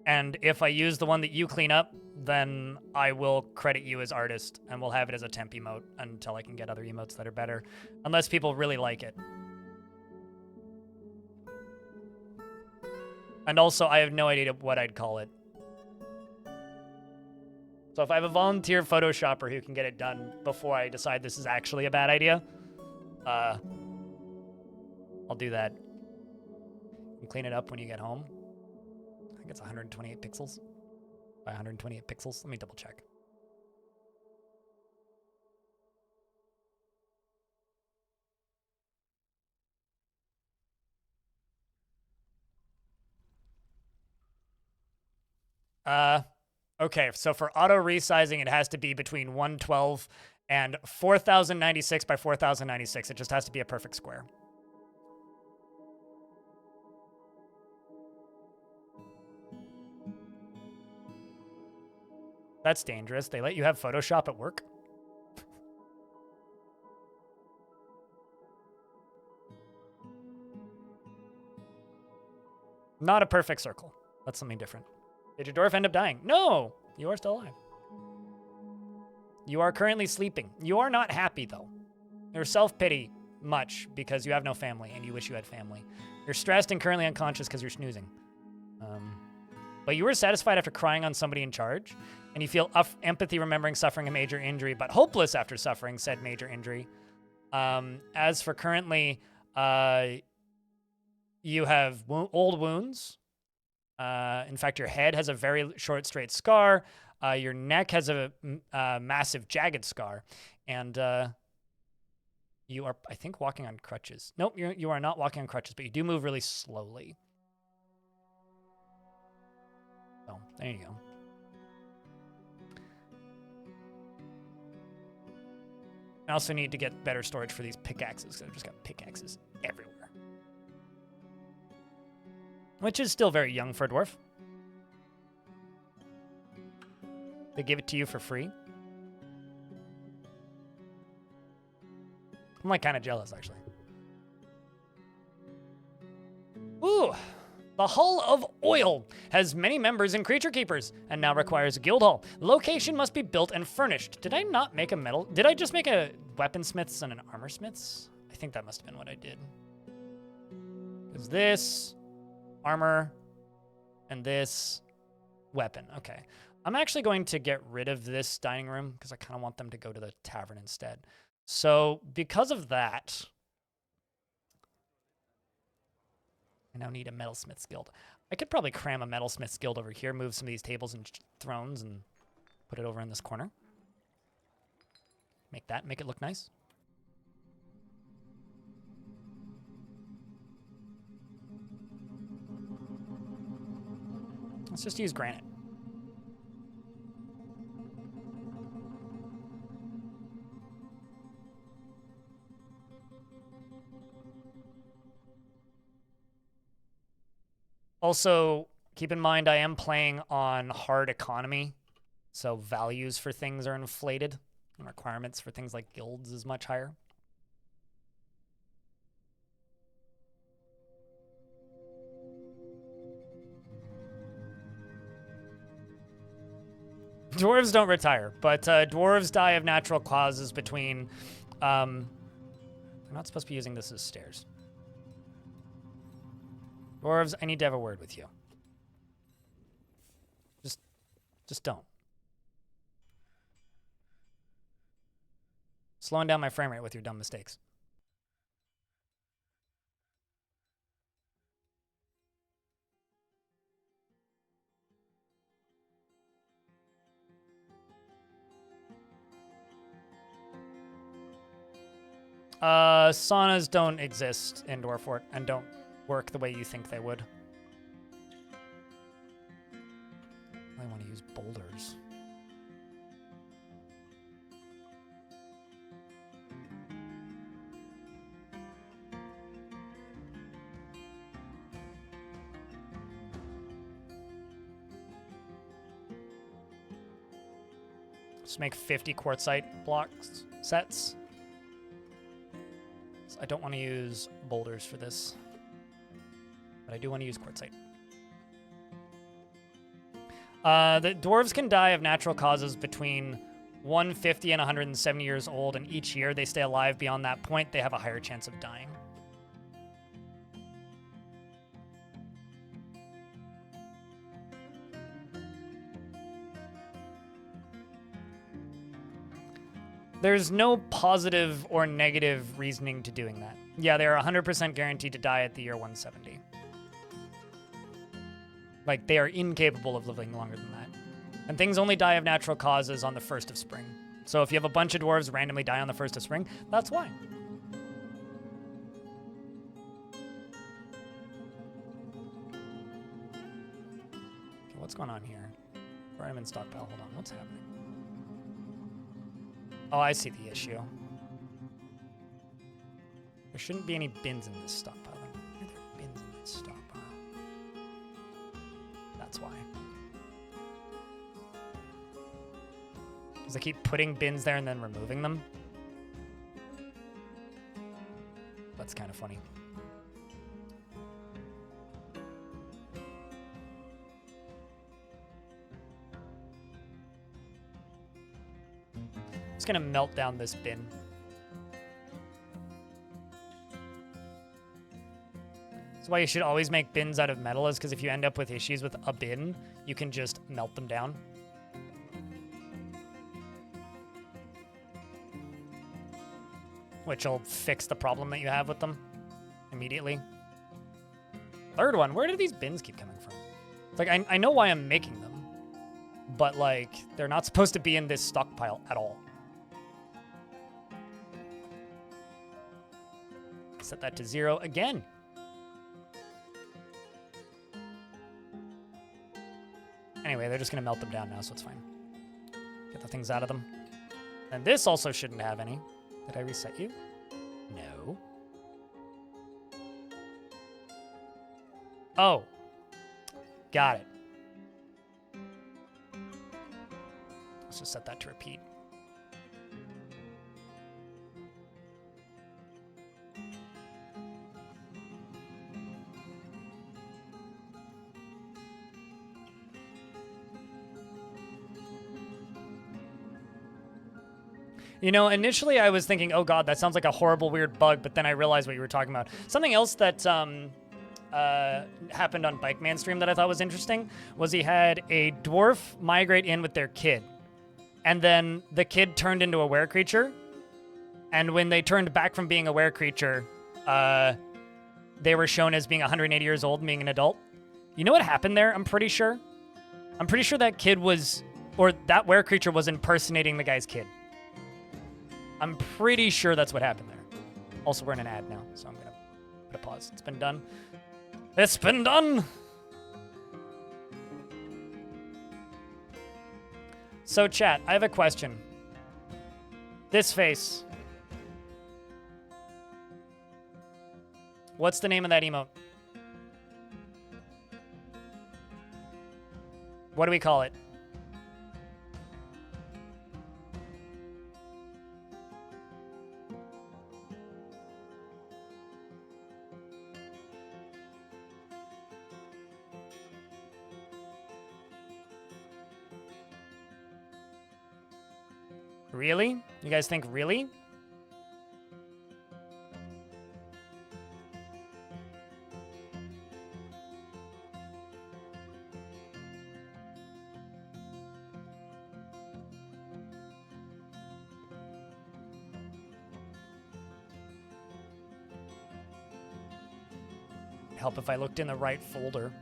and if I use the one that you clean up, then I will credit you as artist, and we'll have it as a temp emote until I can get other emotes that are better, unless people really like it. And also, I have no idea what I'd call it. So if I have a volunteer Photoshopper who can get it done before I decide this is actually a bad idea, I'll do that. And clean it up when you get home. I think it's 128 pixels. By 128 pixels. Let me double check. Okay, so for auto resizing, it has to be between 112 and 4096 by 4096. It just has to be a perfect square. That's dangerous. They let you have Photoshop at work? Not a perfect circle. That's something different. Did your dwarf end up dying? No! You are still alive. You are currently sleeping. You are not happy, though. You're self-pity much because you have no family and you wish you had family. You're stressed and currently unconscious because you're snoozing. But you were satisfied after crying on somebody in charge, and you feel empathy remembering suffering a major injury, but hopeless after suffering said major injury. As for currently, you have old wounds. In fact, your head has a very short, straight scar. Your neck has a massive, jagged scar. And you are, I think, walking on crutches. Nope, you are not walking on crutches, but you do move really slowly. So, there you go. I also need to get better storage for these pickaxes, because I've just got pickaxes everywhere. Which is still very young for a dwarf. They give it to you for free. I'm like kind of jealous, actually. Ooh, the Hull of Oil has many members in Creaturekeepers and now requires a guild hall. The location must be built and furnished. Did I not make a metal? Did I just make a weaponsmiths and an armorsmiths? I think that must have been what I did. Because this, armor, and this, weapon. Okay. I'm actually going to get rid of this dining room because I kind of want them to go to the tavern instead. So because of that, I now need a metalsmith's guild. I could probably cram a metalsmith's guild over here, move some of these tables and thrones and put it over in this corner. Make it look nice. Let's just use granite. Also, keep in mind I am playing on hard economy, so values for things are inflated, and requirements for things like guilds is much higher. Dwarves don't retire, but dwarves die of natural causes between... I'm not supposed to be using this as stairs. Dwarves, I need to have a word with you. Just don't. Slowing down my frame rate with your dumb mistakes. Saunas don't exist in Dwarfort and don't work the way you think they would. I want to use boulders. Just make 50 quartzite blocks sets. So I don't want to use boulders for this, but I do want to use quartzite. The dwarves can die of natural causes between 150 and 170 years old, and each year they stay alive beyond that point, they have a higher chance of dying. There's no positive or negative reasoning to doing that. Yeah, they are 100% guaranteed to die at the year 170. Like, they are incapable of living longer than that. And things only die of natural causes on the 1st of spring. So if you have a bunch of dwarves randomly die on the 1st of spring, that's why. Okay, what's going on here? I'm in stockpile. Hold on. What's happening? Oh, I see the issue. There shouldn't be any bins in this stockpile. Why are there bins in this stockpile? That's why. Because I keep putting bins there and then removing them. That's kind of funny. I'm just gonna melt down this bin. That's why you should always make bins out of metal, is because if you end up with issues with a bin, you can just melt them down. Which will fix the problem that you have with them immediately. Third one, where do these bins keep coming from? It's like, I know why I'm making them, but like, they're not supposed to be in this stockpile at all. Set that to 0 again. Anyway, they're just gonna melt them down now, so it's fine. Get the things out of them. And this also shouldn't have any. Did I reset you? No. Oh. Got it. Let's just set that to repeat. You know, initially I was thinking, oh god, that sounds like a horrible, weird bug, but then I realized what you were talking about. Something else that happened on Bike Man stream that I thought was interesting was he had a dwarf migrate in with their kid. And then the kid turned into a were creature. And when they turned back from being a were creature, they were shown as being 180 years old and being an adult. You know what happened there, I'm pretty sure? I'm pretty sure that kid was, or that were creature was impersonating the guy's kid. I'm pretty sure that's what happened there. Also, we're in an ad now, so I'm going to put a pause. It's been done. It's been done! So, chat, I have a question. This face. What's the name of that emote? What do we call it? Really? You guys think really? Help if I looked in the right folder.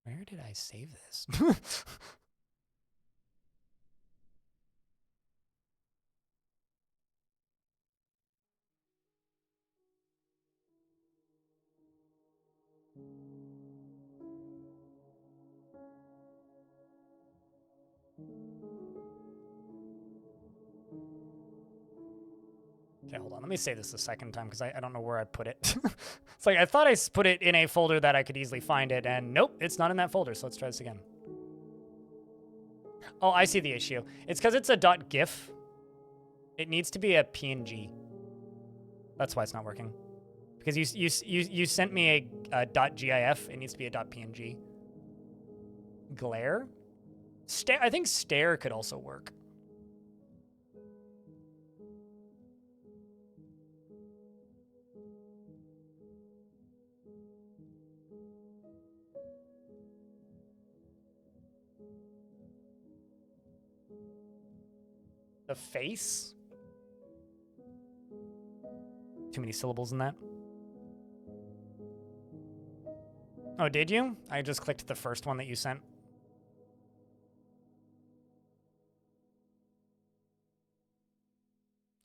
Where did I save this? Okay, hold on. Let me say this the second time because I don't know where I put it. It's like I thought I put it in a folder that I could easily find it, and nope, it's not in that folder. So let's try this again. Oh, I see the issue. It's because it's a .gif. It needs to be a PNG. That's why it's not working. Because you sent me a .gif. It needs to be a .png. Glare? I think stare could also work. The face? Too many syllables in that. Oh, did you? I just clicked the first one that you sent.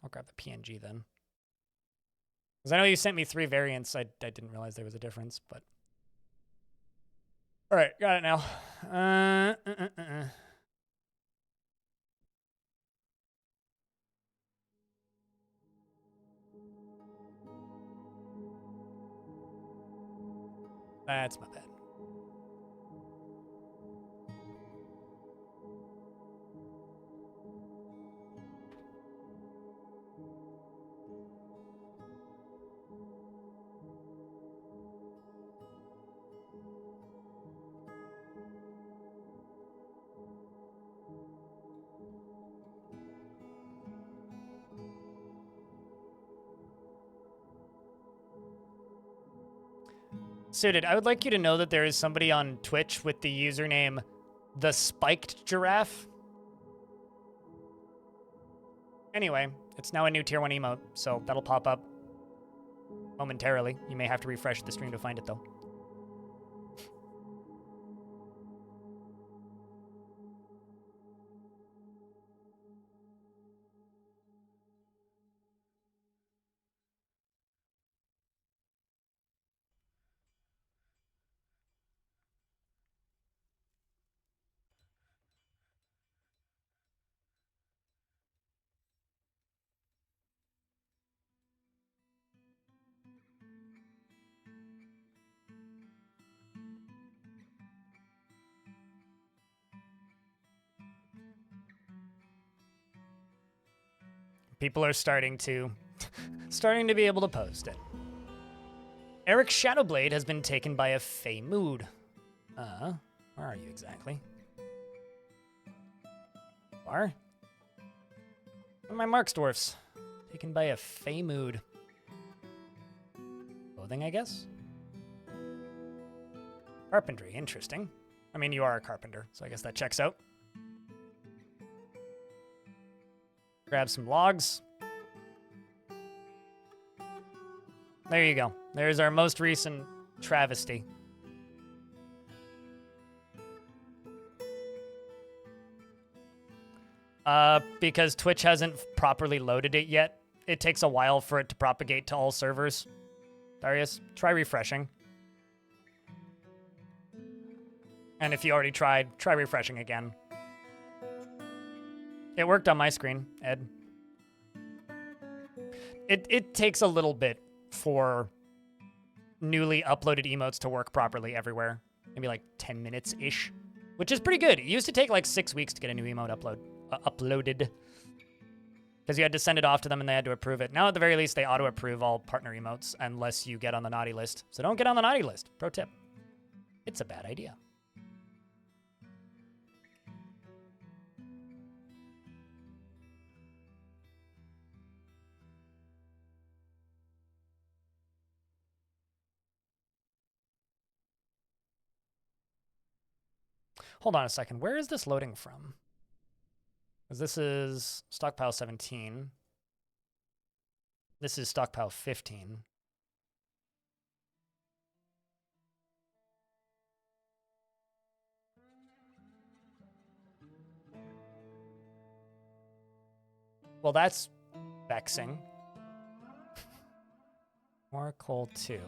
I'll grab the PNG then. Because I know you sent me 3 variants. I didn't realize there was a difference, but... All right, got it now. That's my bad. Suited, I would like you to know that there is somebody on Twitch with the username The Spiked Giraffe. Anyway, it's now a new tier 1 emote, so that'll pop up momentarily. You may have to refresh the stream to find it, though. People are starting to be able to post it. Eric Shadowblade has been taken by a Fey Mood. Where are you exactly? Where are my Marks Dwarfs? Taken by a Fey Mood. Clothing, I guess? Carpentry, interesting. I mean, you are a carpenter, so I guess that checks out. Grab some logs. There you go. There's our most recent travesty. Because Twitch hasn't properly loaded it yet, it takes a while for it to propagate to all servers. Darius, try refreshing. And if you already tried, try refreshing again. It worked on my screen, Ed. It takes a little bit for newly uploaded emotes to work properly everywhere. Maybe like 10 minutes-ish, which is pretty good. It used to take like 6 weeks to get a new emote uploaded. Because you had to send it off to them and they had to approve it. Now, at the very least, they auto-approve all partner emotes unless you get on the naughty list. So don't get on the naughty list. Pro tip. It's a bad idea. Hold on a second. Where is this loading from? Because this is stockpile 17. This is stockpile 15. Well, that's vexing. More coal 2.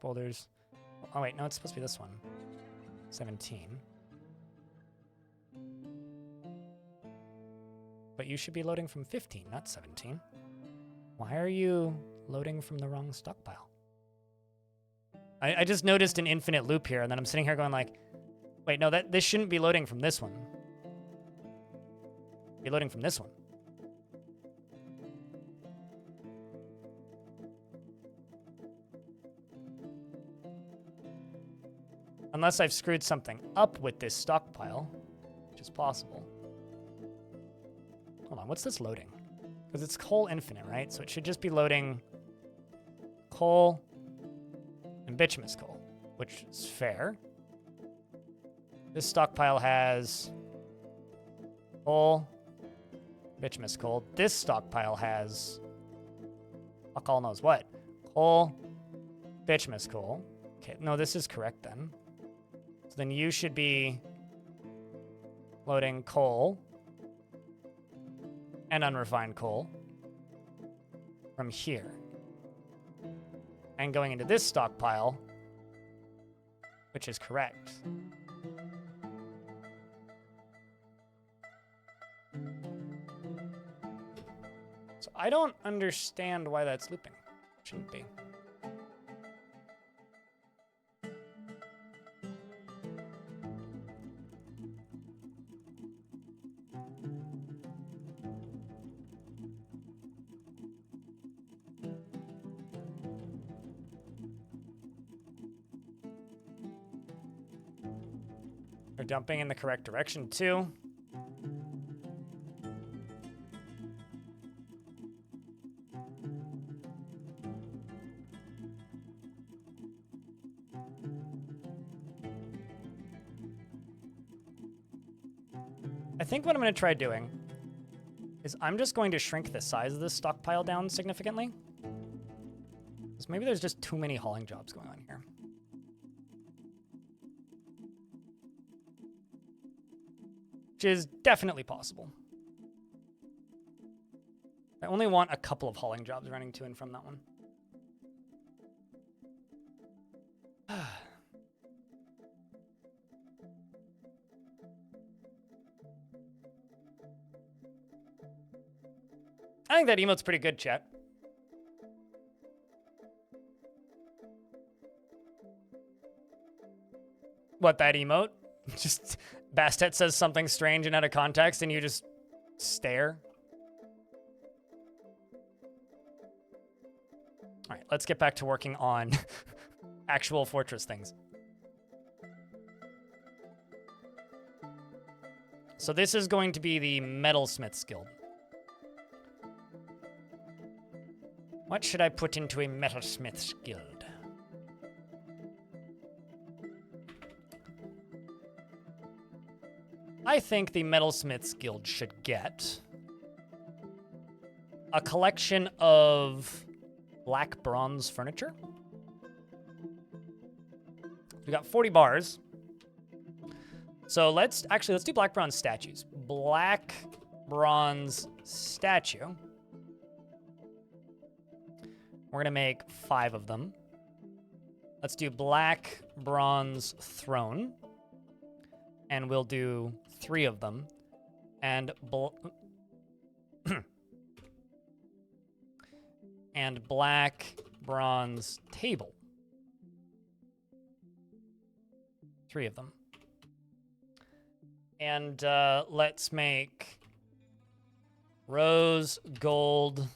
Boulders. Oh, wait, no, it's supposed to be this one. 17. But you should be loading from 15, not 17. Why are you loading from the wrong stockpile? I just noticed an infinite loop here, and then I'm sitting here going like, wait, no, this shouldn't be loading from this one. Be loading from this one. Unless I've screwed something up with this stockpile, which is possible. Hold on, what's this loading? Because it's coal infinite, right? So it should just be loading coal and bituminous coal, which is fair. This stockpile has coal, bituminous coal. This stockpile has fuck all knows what. Coal, bituminous coal. Okay, no, this is correct then. So then you should be loading coal and unrefined coal from here. And going into this stockpile, which is correct. So I don't understand why that's looping. Shouldn't be. We're dumping in the correct direction too. I think what I'm going to try doing is I'm just going to shrink the size of this stockpile down significantly. Because maybe there's just too many hauling jobs going on here. Which is definitely possible. I only want a couple of hauling jobs running to and from that one. I think that emote's pretty good, chat. What, that emote? Just Bastet says something strange and out of context, and you just stare. All right, let's get back to working on actual fortress things. So this is going to be the Metalsmith's Guild. What should I put into a Metalsmith's Guild? I think the Metalsmith's Guild should get a collection of black bronze furniture. We got 40 bars. So let's do black bronze statues. Black bronze statue. We're gonna make 5 of them. Let's do black bronze throne. And we'll do 3 of them. And and black bronze table. 3 of them. And let's make rose gold.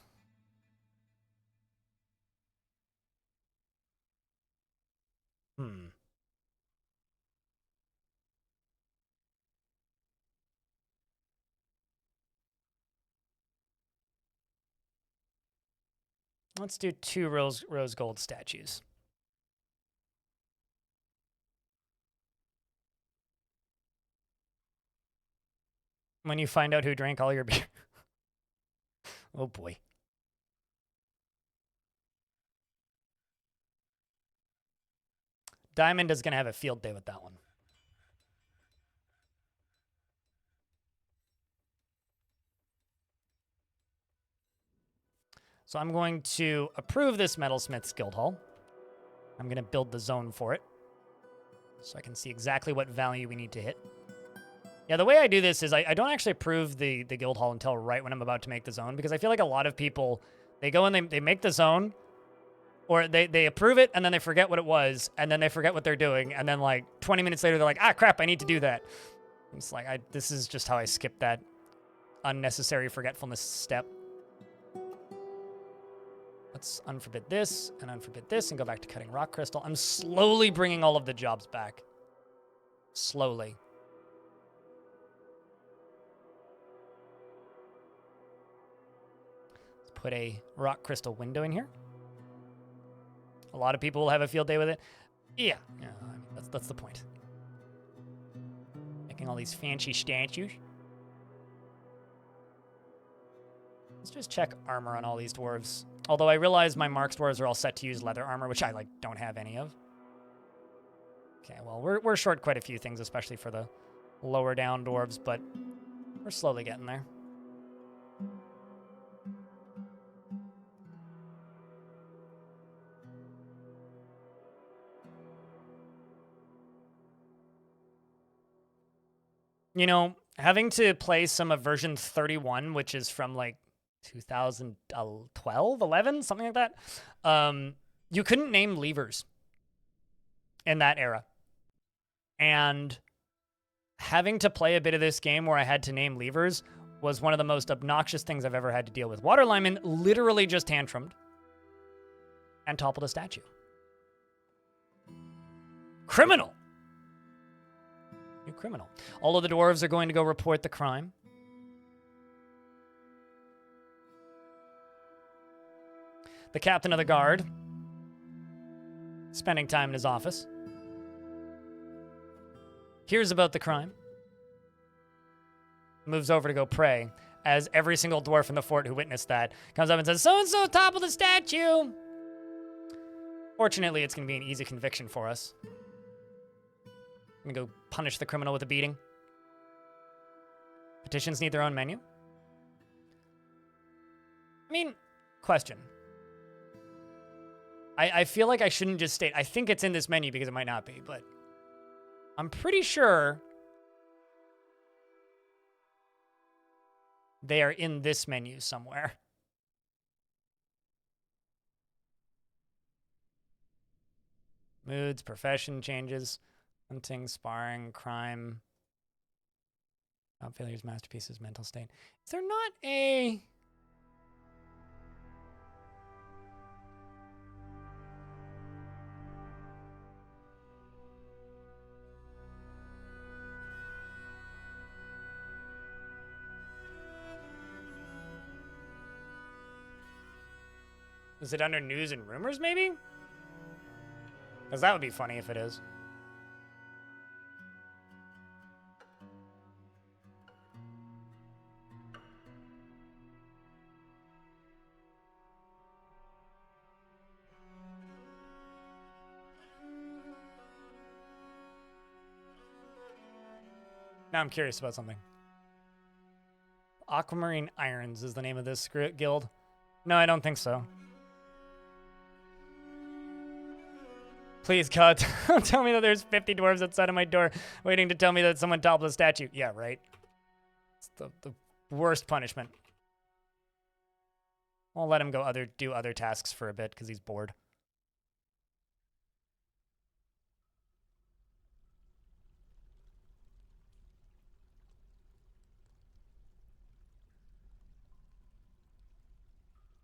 Let's do 2 rose gold statues. When you find out who drank all your beer. Oh boy. Diamond is going to have a field day with that one. So I'm going to approve this Metalsmith's Guild Hall. I'm going to build the zone for it so I can see exactly what value we need to hit. Yeah, the way I do this is I don't actually approve the Guild Hall until right when I'm about to make the zone, because I feel like a lot of people, they go and they make the zone, or they approve it, and then they forget what it was, and then they forget what they're doing, and then like 20 minutes later, they're like, ah, crap, I need to do that. It's like, this is just how I skip that unnecessary forgetfulness step. Let's unforbid this, and unforbid this, and go back to cutting rock crystal. I'm slowly bringing all of the jobs back. Slowly. Let's put a rock crystal window in here. A lot of people will have a field day with it. Yeah, I mean, that's the point. Making all these fancy statues. Let's just check armor on all these dwarves. Although I realize my Marks dwarves are all set to use leather armor, which I don't have any of. Okay, well, we're short quite a few things, especially for the lower down dwarves, but we're slowly getting there. You know, having to play some of version 31, which is from 2012, 11, something like that. You couldn't name levers in that era. And having to play a bit of this game where I had to name levers was one of the most obnoxious things I've ever had to deal with. Water Lyman literally just tantrumed and toppled a statue. Criminal! You criminal. All of the dwarves are going to go report the crime. The captain of the guard, spending time in his office, hears about the crime, moves over to go pray, as every single dwarf in the fort who witnessed that comes up and says, so-and-so toppled the statue. Fortunately, it's going to be an easy conviction for us. I'm going to go punish the criminal with a beating. Petitions need their own menu. I mean, question. I feel like I shouldn't just state, I think it's in this menu because it might not be, but I'm pretty sure they are in this menu somewhere. Moods, profession changes, hunting, sparring, crime. Not failures, masterpieces, mental state. Is there not a... Is it under news and rumors, maybe? Because that would be funny if it is. Now I'm curious about something. Aquamarine Irons is the name of this guild. No, I don't think so. Please, God, don't tell me that there's 50 dwarves outside of my door waiting to tell me that someone toppled a statue. Yeah, right. It's the worst punishment. I'll let him go do other tasks for a bit because he's bored.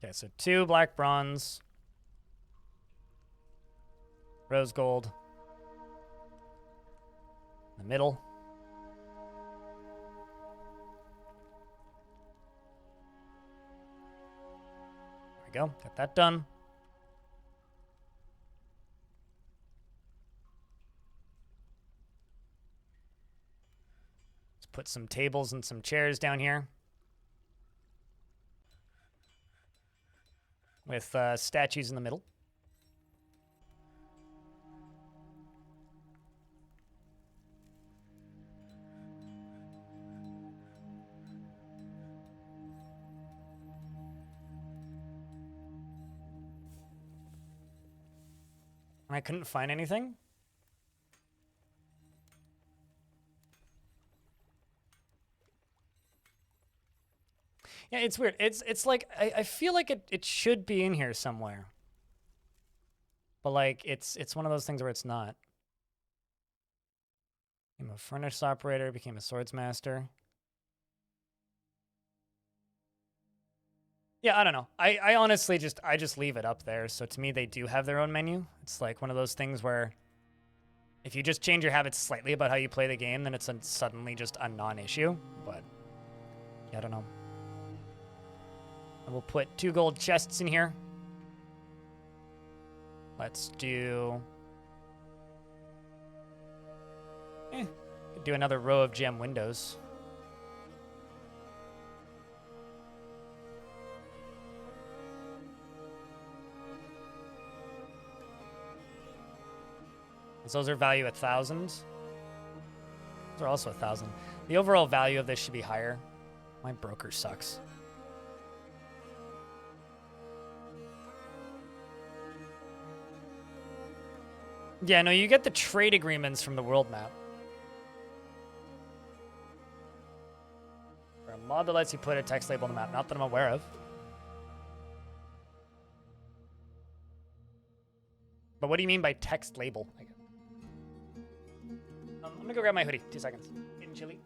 Okay, so 2 black bronze. Rose gold. In the middle. There we go. Got that done. Let's put some tables and some chairs down here. With statues in the middle. I couldn't find anything. Yeah, it's weird. It's like I feel like it should be in here somewhere. But like it's one of those things where it's not. Became a furnace operator, became a swords master. Yeah, I don't know. I honestly just leave it up there. So to me, they do have their own menu. It's like one of those things where if you just change your habits slightly about how you play the game, then it's suddenly just a non-issue. But yeah, I don't know. I will put 2 gold chests in here. Let's do... could do another row of gem windows. Those are value 1,000. Those are also 1,000. The overall value of this should be higher. My broker sucks. Yeah, no, you get the trade agreements from the world map. For a mod that lets you put a text label on the map, not that I'm aware of. But what do you mean by text label? I'm gonna go grab my hoodie. 2 seconds. Getting chilly.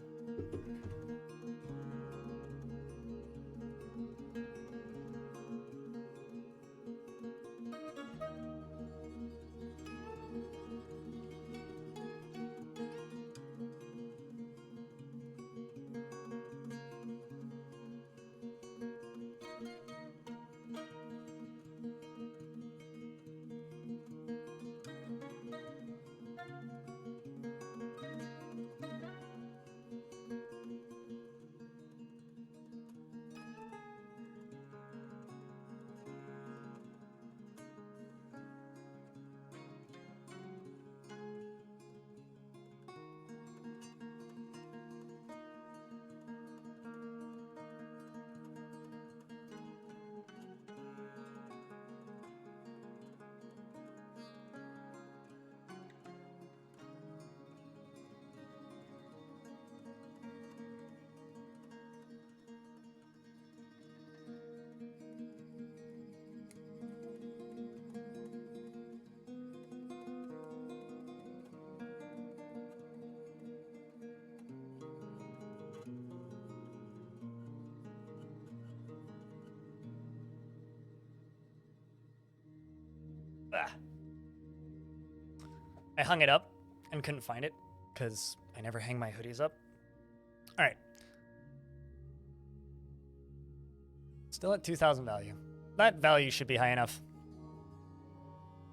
Ah. I hung it up and couldn't find it because I never hang my hoodies up. All right. Still at 2,000 value. That value should be high enough.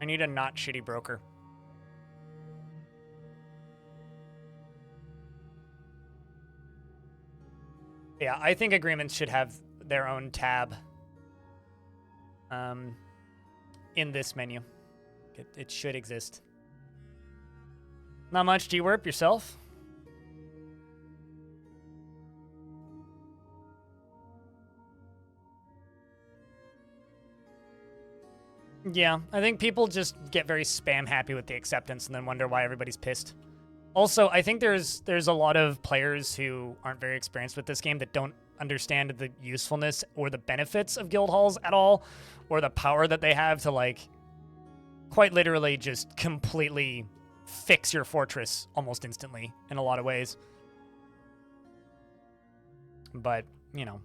I need a not shitty broker. Yeah, I think agreements should have their own tab in this menu. It should exist. Not much. Dwarf yourself? Yeah, I think people just get very spam happy with the acceptance and then wonder why everybody's pissed. Also, I think there's a lot of players who aren't very experienced with this game that don't understand the usefulness or the benefits of guild halls at all, or the power that they have to, like, quite literally just completely fix your fortress almost instantly in a lot of ways. But, you know.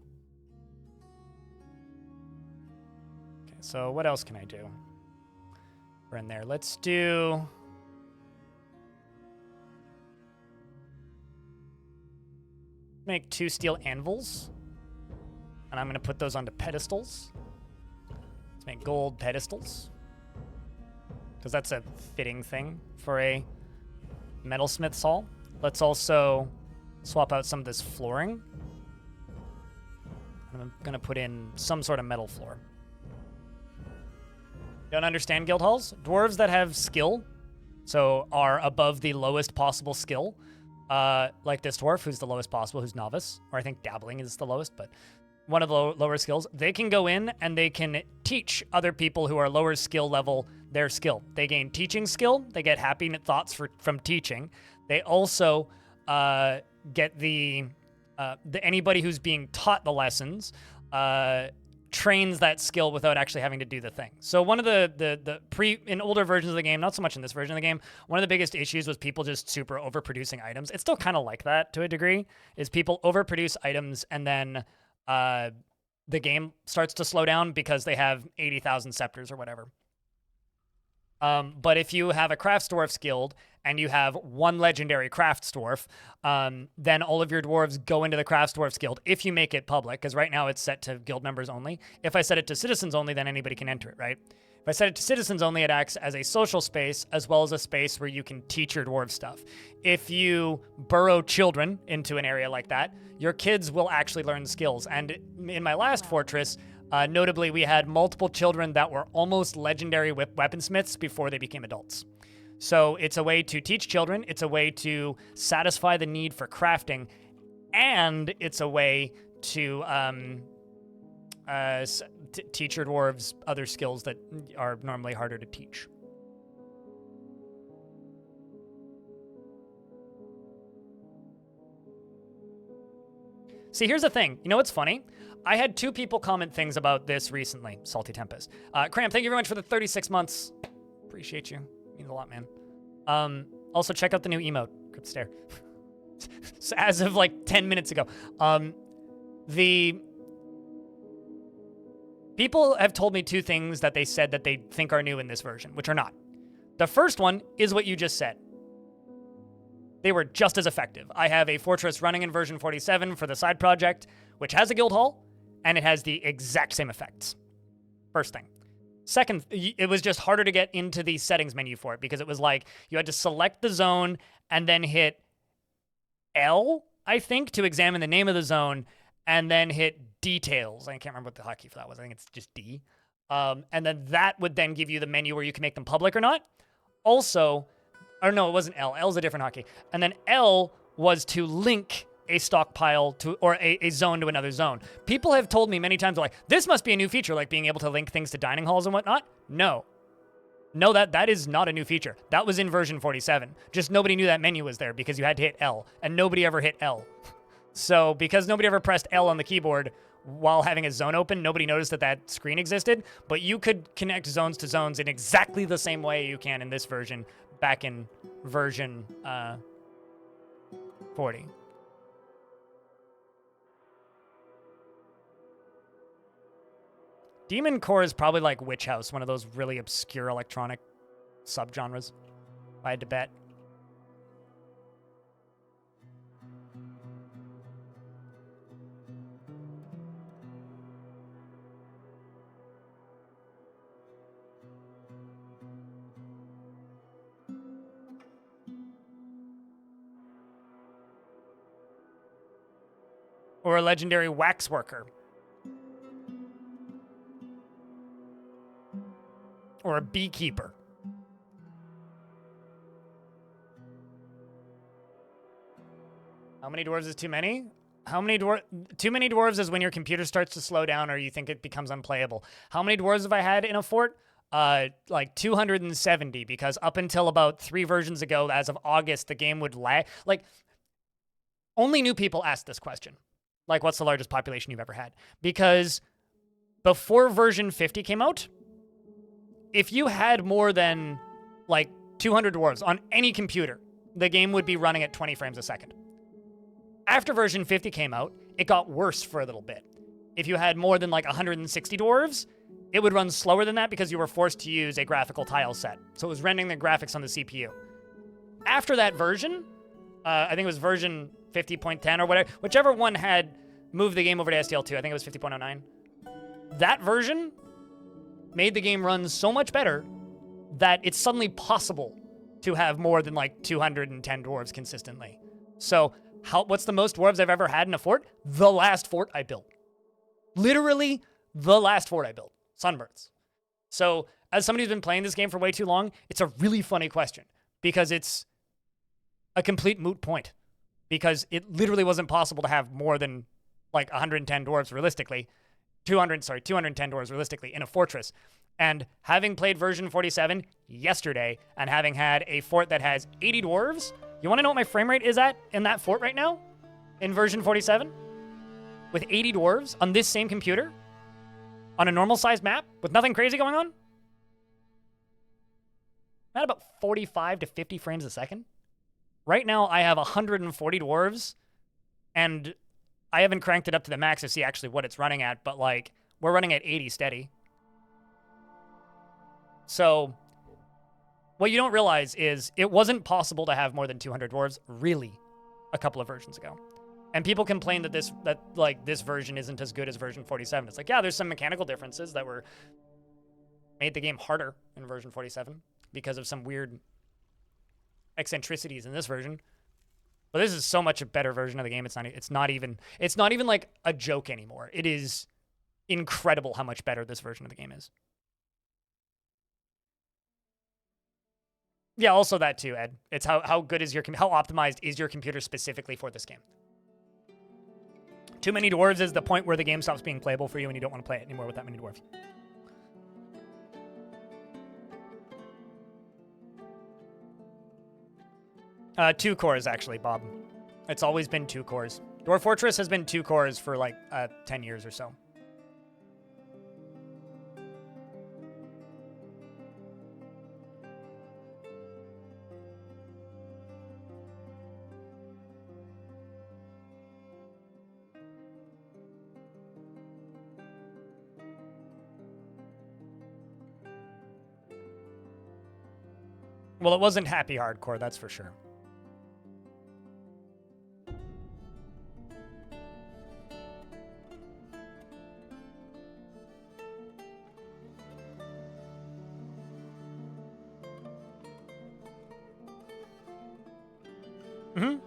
Okay, so what else can I do? We're in there. Let's do... make 2 steel anvils. And I'm going to put those onto pedestals. Let's make gold pedestals. Because that's a fitting thing for a metalsmith's hall. Let's also swap out some of this flooring. I'm going to put in some sort of metal floor. Don't understand guild halls? Dwarves that have skill, so are above the lowest possible skill, like this dwarf, who's the lowest possible, who's novice, or I think dabbling is the lowest, but one of the lower skills, they can go in and they can teach other people who are lower skill level their skill. They gain teaching skill. They get happy thoughts from teaching. They also get the anybody who's being taught the lessons trains that skill without actually having to do the thing. So one of the in older versions of the game, not so much in this version of the game, one of the biggest issues was people just super overproducing items. It's still kind of like that to a degree, is people overproduce items and then the game starts to slow down because they have 80,000 scepters or whatever. But if you have a crafts dwarfs guild and you have one legendary crafts dwarf, then all of your dwarves go into the crafts dwarfs guild if you make it public, because right now it's set to guild members only. If I set it to citizens only, then anybody can enter it, right? If I set it to citizens only, it acts as a social space as well as a space where you can teach your dwarf stuff. If you burrow children into an area like that, your kids will actually learn skills. And in my last fortress, notably, we had multiple children that were almost legendary weaponsmiths before they became adults. So it's a way to teach children, it's a way to satisfy the need for crafting, and it's a way to teach your dwarves other skills that are normally harder to teach. See, here's the thing. You know what's funny? I had 2 people comment things about this recently. Salty Tempest. Cram, thank you very much for the 36 months. Appreciate you. Means a lot, man. Also, check out the new emote. Crypt Stare. So as of like 10 minutes ago. The people have told me 2 things that they said that they think are new in this version, which are not. The first one is what you just said. They were just as effective. I have a fortress running in version 47 for the side project, which has a guild hall, and it has the exact same effects. First thing. Second, it was just harder to get into the settings menu for it because it was like you had to select the zone and then hit L, I think, to examine the name of the zone, and then hit details. I can't remember what the hotkey for that was. I think it's just D. And then that would then give you the menu where you can make them public or not. Also, or no, it wasn't L. L's a different hotkey. And then L was to link a stockpile to, or a zone to another zone. People have told me many times, like, this must be a new feature, like being able to link things to dining halls and whatnot. No, that is not a new feature. That was in version 47. Just nobody knew that menu was there because you had to hit L, and nobody ever hit L. So because nobody ever pressed L on the keyboard while having a zone open, nobody noticed that that screen existed, but you could connect zones to zones in exactly the same way you can in this version back in version 40. Demon Core is probably like Witch House, one of those really obscure electronic subgenres, if I had to bet. Or a legendary waxworker. Or a beekeeper. How many dwarves is too many? How many too many dwarves is when your computer starts to slow down or you think it becomes unplayable. How many dwarves have I had in a fort? Like 270, because up until about 3 versions ago, as of August, the game would lag. Like, only new people ask this question. Like, what's the largest population you've ever had? Because before version 50 came out, if you had more than, like, 200 dwarves on any computer, the game would be running at 20 frames a second. After version 50 came out, it got worse for a little bit. If you had more than, like, 160 dwarves, it would run slower than that because you were forced to use a graphical tile set. So it was rendering the graphics on the CPU. After that version, I think it was version 50.10 or whatever, whichever one had moved the game over to SDL2, I think it was 50.09. That version made the game run so much better that it's suddenly possible to have more than like 210 dwarves consistently. So what's the most dwarves I've ever had in a fort? The last fort I built. Literally the last fort I built. Sunbirds. So as somebody who's been playing this game for way too long, it's a really funny question because it's a complete moot point. Because it literally wasn't possible to have more than like 110 dwarves realistically, 210 dwarves realistically in a fortress. And having played version 47 yesterday and having had a fort that has 80 dwarves, you want to know what my frame rate is at in that fort right now? In version 47? With 80 dwarves on this same computer? On a normal sized map with nothing crazy going on? I'm at about 45 to 50 frames a second. Right now, I have 140 dwarves, and I haven't cranked it up to the max to see actually what it's running at, but, like, we're running at 80 steady. So, what you don't realize is it wasn't possible to have more than 200 dwarves, really, a couple of versions ago. And people complain that this version isn't as good as version 47. It's like, yeah, there's some mechanical differences that made the game harder in version 47 because of some weird eccentricities in this version, but this is so much a better version of the game. It's not even like a joke anymore. It is incredible how much better this version of the game is. Yeah, also that too, Ed. It's how good is how optimized is your computer specifically for this game. Too many dwarves is the point where the game stops being playable for you and you don't want to play it anymore with that many dwarves. Two cores, actually, Bob. It's always been 2 cores. Dwarf Fortress has been 2 cores for, like, 10 years or so. Well, it wasn't happy hardcore, that's for sure.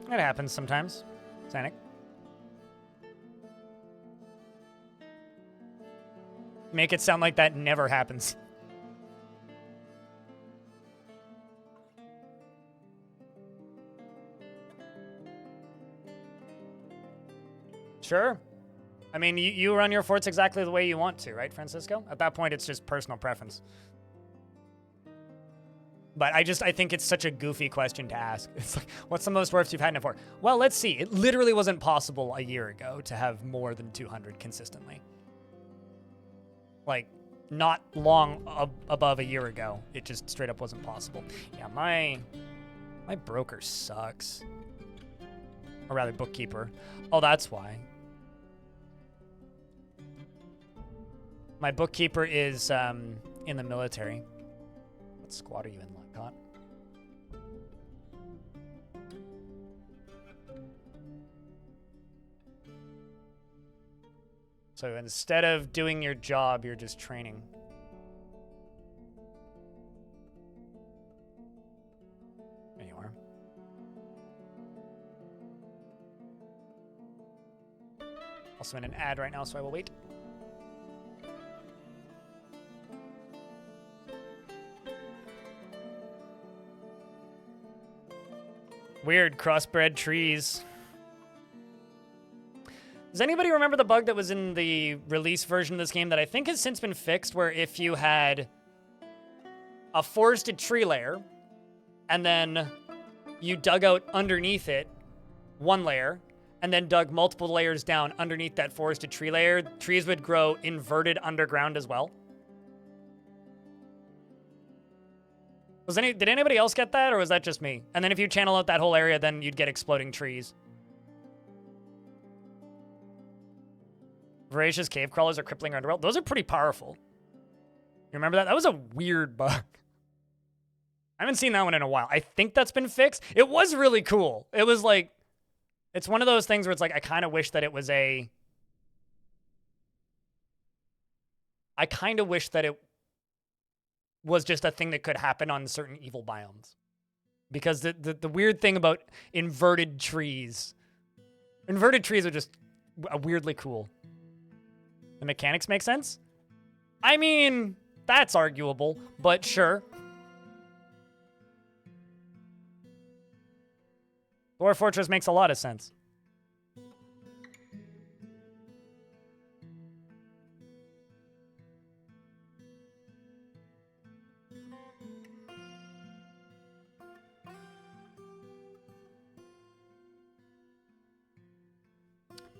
It happens sometimes. Sanic. Make it sound like that never happens. Sure. I mean, you run your forts exactly the way you want to, right, Francisco? At that point, it's just personal preference. But I think it's such a goofy question to ask. It's like, what's the most dwarfs you've had in a fort? Well, let's see. It literally wasn't possible a year ago to have more than 200 consistently. Like, not long above a year ago. It just straight up wasn't possible. Yeah, my broker sucks. Or rather, bookkeeper. Oh, that's why. My bookkeeper is in the military. What squad are you in, Lockhart? So instead of doing your job, you're just training. There you are. Also in an ad right now, so I will wait. Weird crossbred trees. Does anybody remember the bug that was in the release version of this game that I think has since been fixed, where if you had a forested tree layer and then you dug out underneath it one layer and then dug multiple layers down underneath that forested tree layer, trees would grow inverted underground as well? Did anybody else get that, or was that just me? And then if you channel out that whole area, then you'd get exploding trees. Voracious cave crawlers are crippling your underworld. Those are pretty powerful. You remember that? That was a weird bug. I haven't seen that one in a while. I think that's been fixed. It was really cool. It was like, it's one of those things where it's like, I kind of wish that it was I kind of wish that it was just a thing that could happen on certain evil biomes. Because the weird thing about inverted trees are just weirdly cool. The mechanics make sense? I mean, that's arguable, but sure. Dwarf Fortress makes a lot of sense.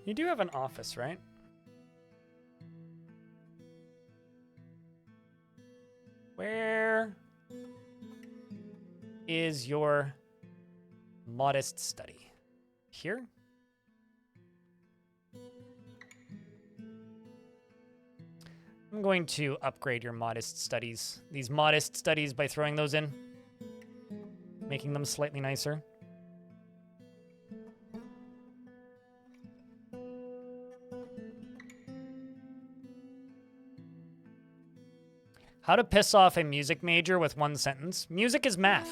You do have an office, right? Where is your modest study? Here? I'm going to upgrade your modest studies. These modest studies by throwing those in. Making them slightly nicer. How to piss off a music major with one sentence. Music is math.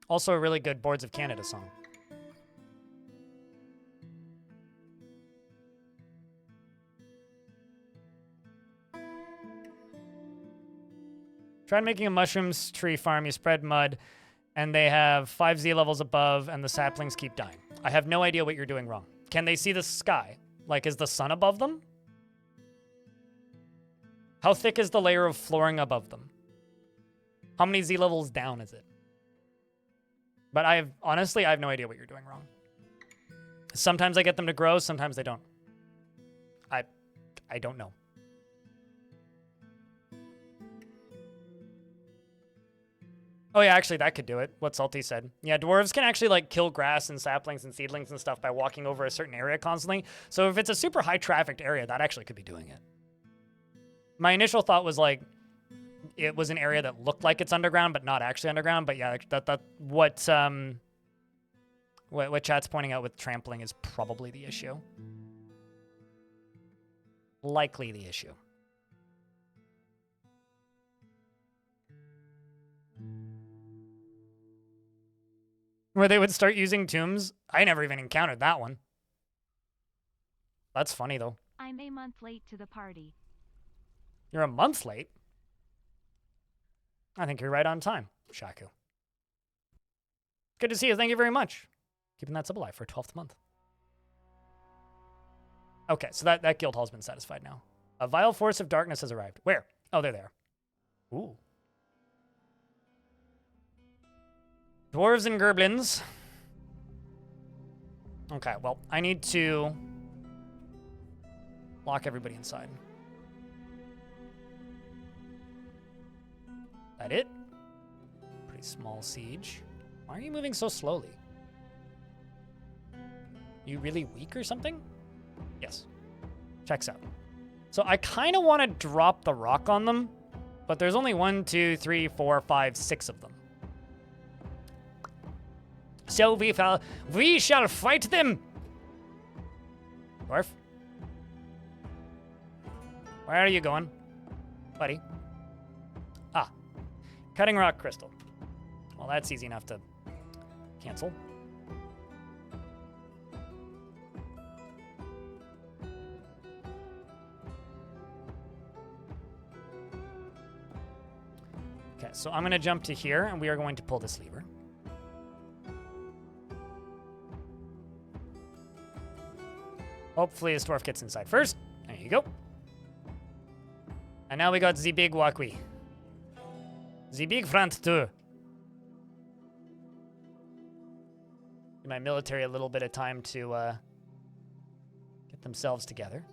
Also a really good Boards of Canada song. Try making a mushrooms tree farm. You spread mud, and they have 5 Z levels above, and the saplings keep dying. I have no idea what you're doing wrong. Can they see the sky? Like, is the sun above them? How thick is the layer of flooring above them? How many Z levels down is it? But honestly, I have no idea what you're doing wrong. Sometimes I get them to grow, sometimes they don't. I don't know. Oh yeah, actually that could do it, what Salty said. Yeah, dwarves can actually like kill grass and saplings and seedlings and stuff by walking over a certain area constantly. So if it's a super high trafficked area, that actually could be doing it. My initial thought was like, it was an area that looked like it's underground, but not actually underground. But yeah, what chat's pointing out with trampling is probably the issue. Likely the issue. Where they would start using tombs? I never even encountered that one. That's funny, though. I'm a month late to the party. You're a month late? I think you're right on time, Shaku. Good to see you. Thank you very much. Keeping that sub alive for a 12th month. Okay, so that guild hall's been satisfied now. A vile force of darkness has arrived. Where? Oh, they're there. Ooh. Dwarves and Gerblins. Okay, well, I need to lock everybody inside. That it? Pretty small siege. Why are you moving so slowly? You really weak or something? Yes. Checks out. So I kind of want to drop the rock on them, but there's only 1, 2, 3, 4, 5, 6 of them. So we shall fight them. Dwarf? Where are you going, buddy? Ah, cutting rock crystal. Well, that's easy enough to cancel. Okay, so I'm going to jump to here, and we are going to pull this lever. Hopefully this dwarf gets inside first. There you go. And now we got the big walkway. The big front too. Give my military a little bit of time to get themselves together.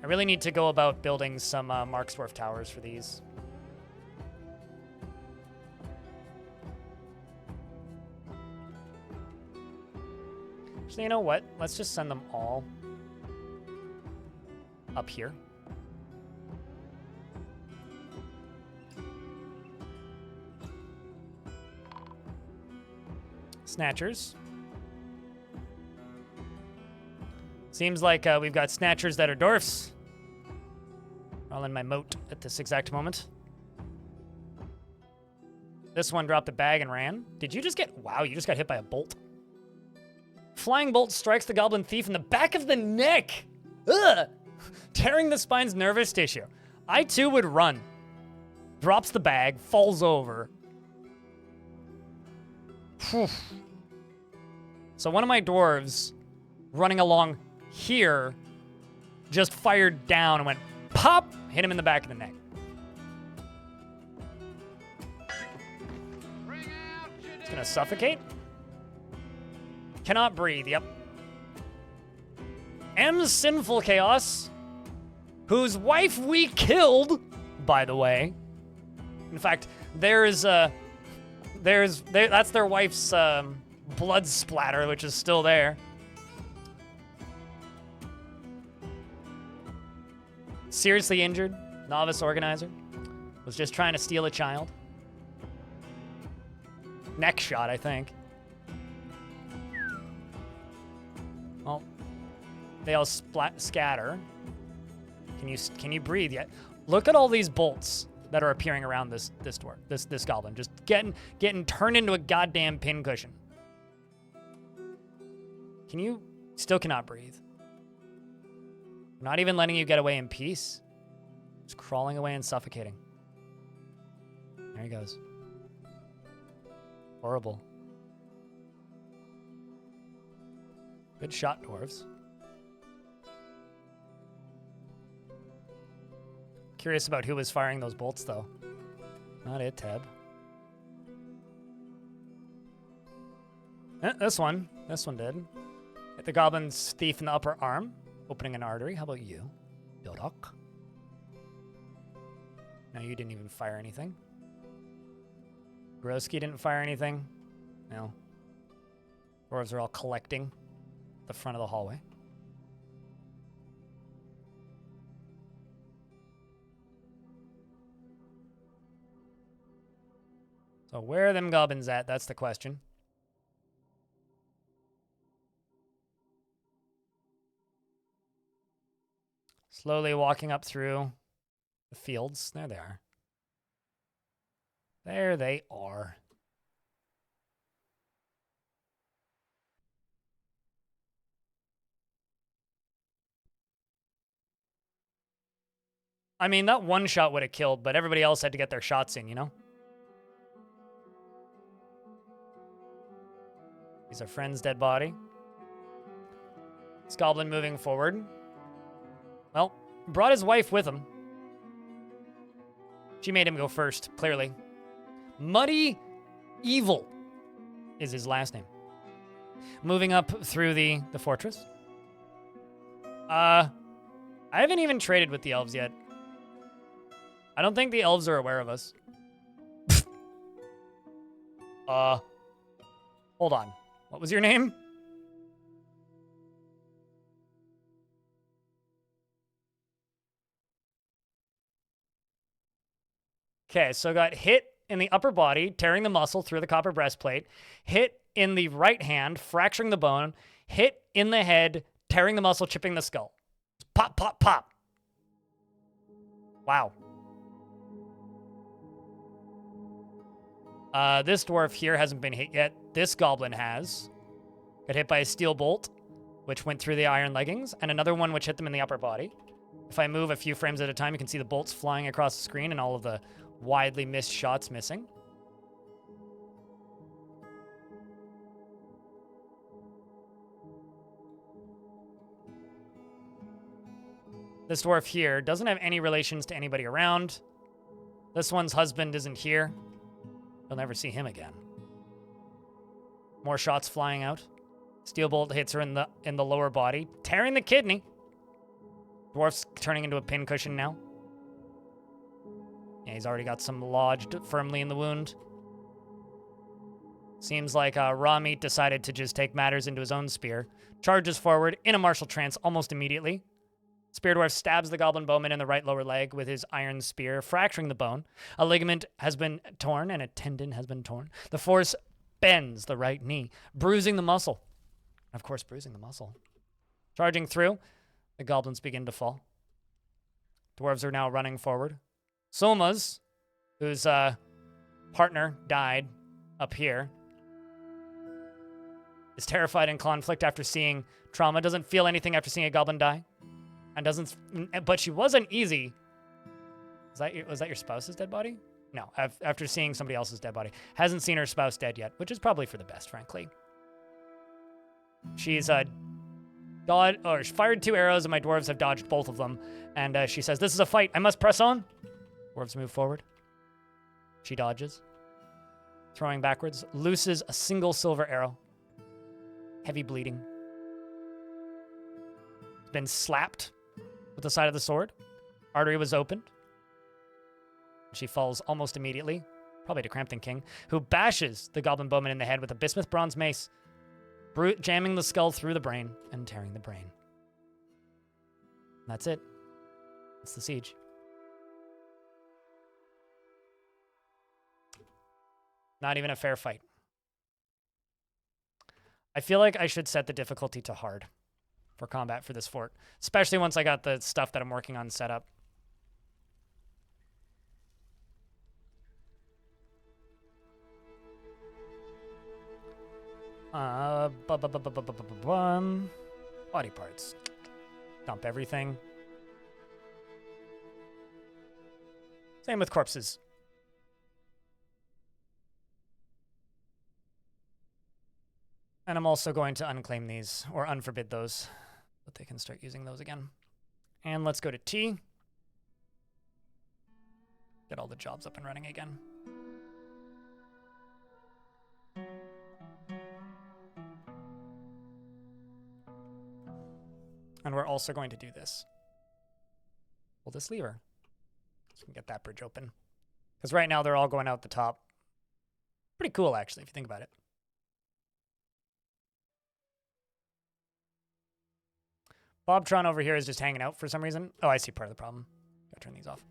I really need to go about building some Marksdwarf towers for these. So you know what? Let's just send them all up here. Snatchers. Seems like we've got snatchers that are dwarfs. All in my moat at this exact moment. This one dropped a bag and ran. Did you just get... Wow, you just got hit by a bolt. Flying bolt strikes the goblin thief in the back of the neck. Ugh! Tearing the spine's nervous tissue. I too would run. Drops the bag, falls over. Whew. So one of my dwarves running along here just fired down and went pop, hit him in the back of the neck. It's gonna suffocate. Cannot breathe, yep. M's Sinful Chaos, whose wife we killed, by the way. In fact, that's their wife's blood splatter, which is still there. Seriously injured, novice organizer. Was just trying to steal a child. Neck shot, I think. Well, they all scatter. Can you breathe yet? Look at all these bolts that are appearing around this door, this goblin, just getting turned into a goddamn pincushion. Still cannot breathe. Not even letting you get away in peace. Just crawling away and suffocating. There he goes. Horrible. Good shot, dwarves. Curious about who was firing those bolts, though. Not it, Tab. This one did. Hit the goblin's thief in the upper arm, opening an artery. How about you, Dodok? No, you didn't even fire anything. Groski didn't fire anything. No. Dwarves are all collecting the front of the hallway. So where are them goblins at? That's the question. Slowly walking up through the fields. There they are. There they are. I mean, that one shot would have killed, but everybody else had to get their shots in, you know? He's our friend's dead body. This goblin moving forward. Well, brought his wife with him. She made him go first, clearly. Muddy Evil is his last name. Moving up through the fortress. I haven't even traded with the elves yet. I don't think the elves are aware of us. Hold on. What was your name? Okay, so got hit in the upper body, tearing the muscle through the copper breastplate, hit in the right hand, fracturing the bone, hit in the head, tearing the muscle, chipping the skull. Pop, pop, pop. Wow. This dwarf here hasn't been hit yet. This goblin has. Got hit by a steel bolt, which went through the iron leggings, and another one which hit them in the upper body. If I move a few frames at a time, you can see the bolts flying across the screen and all of the widely missed shots missing. This dwarf here doesn't have any relations to anybody around. This one's husband isn't here. You'll never see him again. More shots flying out. Steel bolt hits her in the lower body, tearing the kidney. Dwarf's turning into a pincushion now. Yeah, he's already got some lodged firmly in the wound. Seems like Raw Meat decided to just take matters into his own spear. Charges forward in a martial trance almost immediately. Spear Dwarf stabs the goblin bowman in the right lower leg with his iron spear, fracturing the bone. A ligament has been torn and a tendon has been torn. The force bends the right knee, bruising the muscle. Of course, bruising the muscle. Charging through, the goblins begin to fall. Dwarves are now running forward. Soma's, whose partner died up here, is terrified in conflict after seeing trauma, doesn't feel anything after seeing a goblin die. And doesn't, but she was uneasy. Was that your spouse's dead body? No, after seeing somebody else's dead body. Hasn't seen her spouse dead yet, which is probably for the best, frankly. She's she fired 2 arrows and my dwarves have dodged both of them. And she says, "This is a fight. I must press on." Dwarves move forward. She dodges. Throwing backwards, looses a single silver arrow. Heavy bleeding. Been slapped with the side of the sword. Artery was opened. She falls almost immediately, probably to Crampton King, who bashes the goblin bowman in the head with a bismuth bronze mace, jamming the skull through the brain and tearing the brain. That's it. It's the siege. Not even a fair fight. I feel like I should set the difficulty to hard for combat for this fort, especially once I got the stuff that I'm working on set up. Body parts. Dump everything. Same with corpses. And I'm also going to unclaim these, or unforbid those, but they can start using those again. And let's go to T. Get all the jobs up and running again. And we're also going to do this. Pull this lever. So we can get that bridge open. Because right now they're all going out the top. Pretty cool, actually, if you think about it. Bobtron over here is just hanging out for some reason. Oh, I see part of the problem. Gotta turn these off.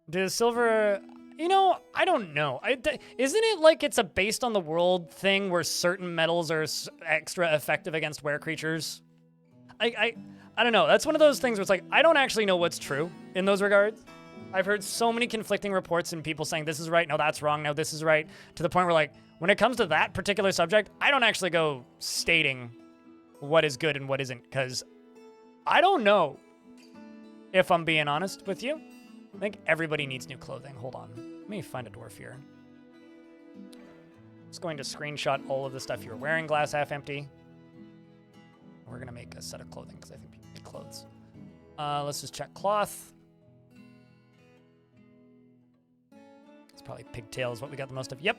Does silver... You know, I don't know. Isn't it like it's a based on the world thing where certain metals are extra effective against were creatures? I don't know. That's one of those things where it's like, I don't actually know what's true in those regards. I've heard so many conflicting reports and people saying this is right, no, that's wrong, no, this is right, to the point where, like, when it comes to that particular subject, I don't actually go stating what is good and what isn't, because I don't know, if I'm being honest with you. I think everybody needs new clothing. Hold on. Let me find a dwarf here. Just going to screenshot all of the stuff you're wearing, glass half empty. We're going to make a set of clothing, because I think people need clothes. Let's just check cloth. It's probably pigtail is what we got the most of. Yep.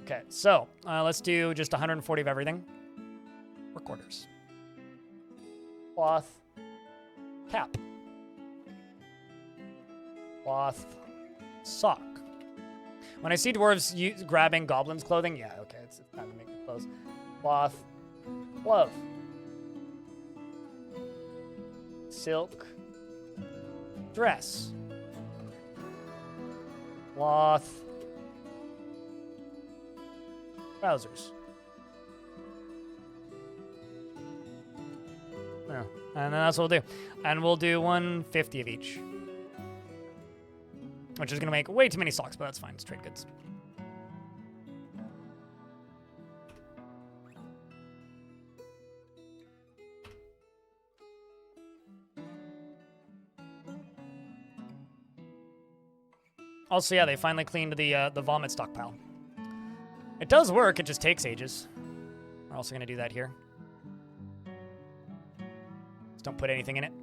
Okay, so let's do just 140 of everything. Work orders. Cloth. Cap. Cloth. Sock. When I see dwarves grabbing goblins' clothing, yeah, okay, it's time to make the clothes. Cloth. Glove. Silk. Dress. Cloth. Trousers. Yeah, and then that's what we'll do. And we'll do 150 of each. Which is going to make way too many socks, but that's fine. It's trade goods. Also, yeah, they finally cleaned the vomit stockpile. It does work, it just takes ages. We're also going to do that here. Just don't put anything in it.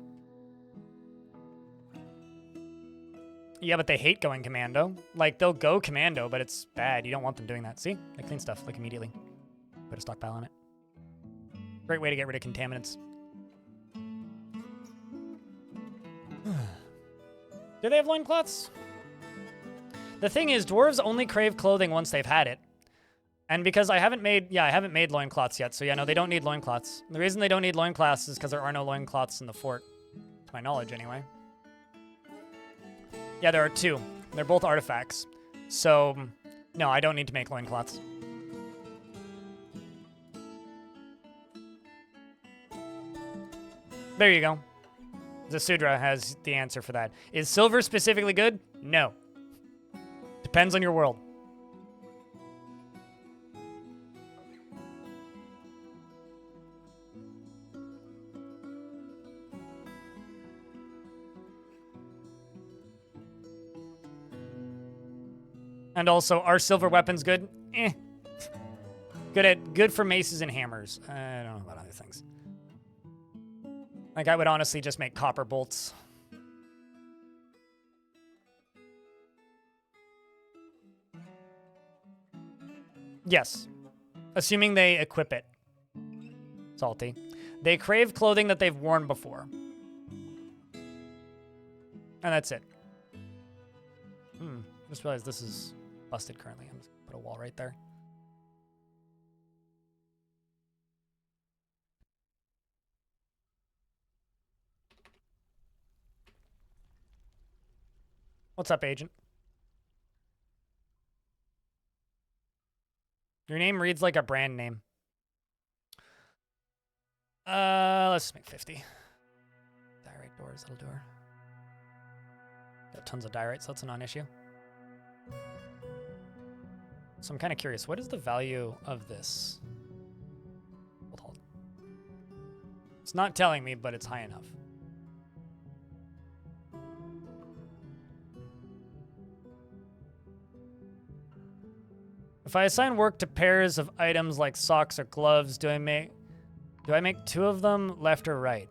Yeah, but they hate going commando. Like, they'll go commando, but it's bad. You don't want them doing that. See? They clean stuff, like, immediately. Put a stockpile on it. Great way to get rid of contaminants. Do they have loincloths? The thing is, dwarves only crave clothing once they've had it. And because I haven't made loincloths yet, so yeah, no, they don't need loincloths. The reason they don't need loincloths is because there are no loincloths in the fort. To my knowledge, anyway. Yeah, there are 2. They're both artifacts. So, no, I don't need to make loincloths. There you go. Zasudra has the answer for that. Is silver specifically good? No. Depends on your world. And also, are silver weapons good? Eh. Good for maces and hammers. I don't know about other things. Like, I would honestly just make copper bolts. Yes. Assuming they equip it. Salty. They crave clothing that they've worn before. And that's it. Just realized this is busted currently. I'm just gonna put a wall right there. What's up, agent? Your name reads like a brand name. Let's make 50. Diorite doors, that'll do her. Got tons of diorite, so that's a non-issue. So I'm kind of curious, what is the value of this? Hold. It's not telling me, but it's high enough. If I assign work to pairs of items like socks or gloves, do I make 2 of them left or right?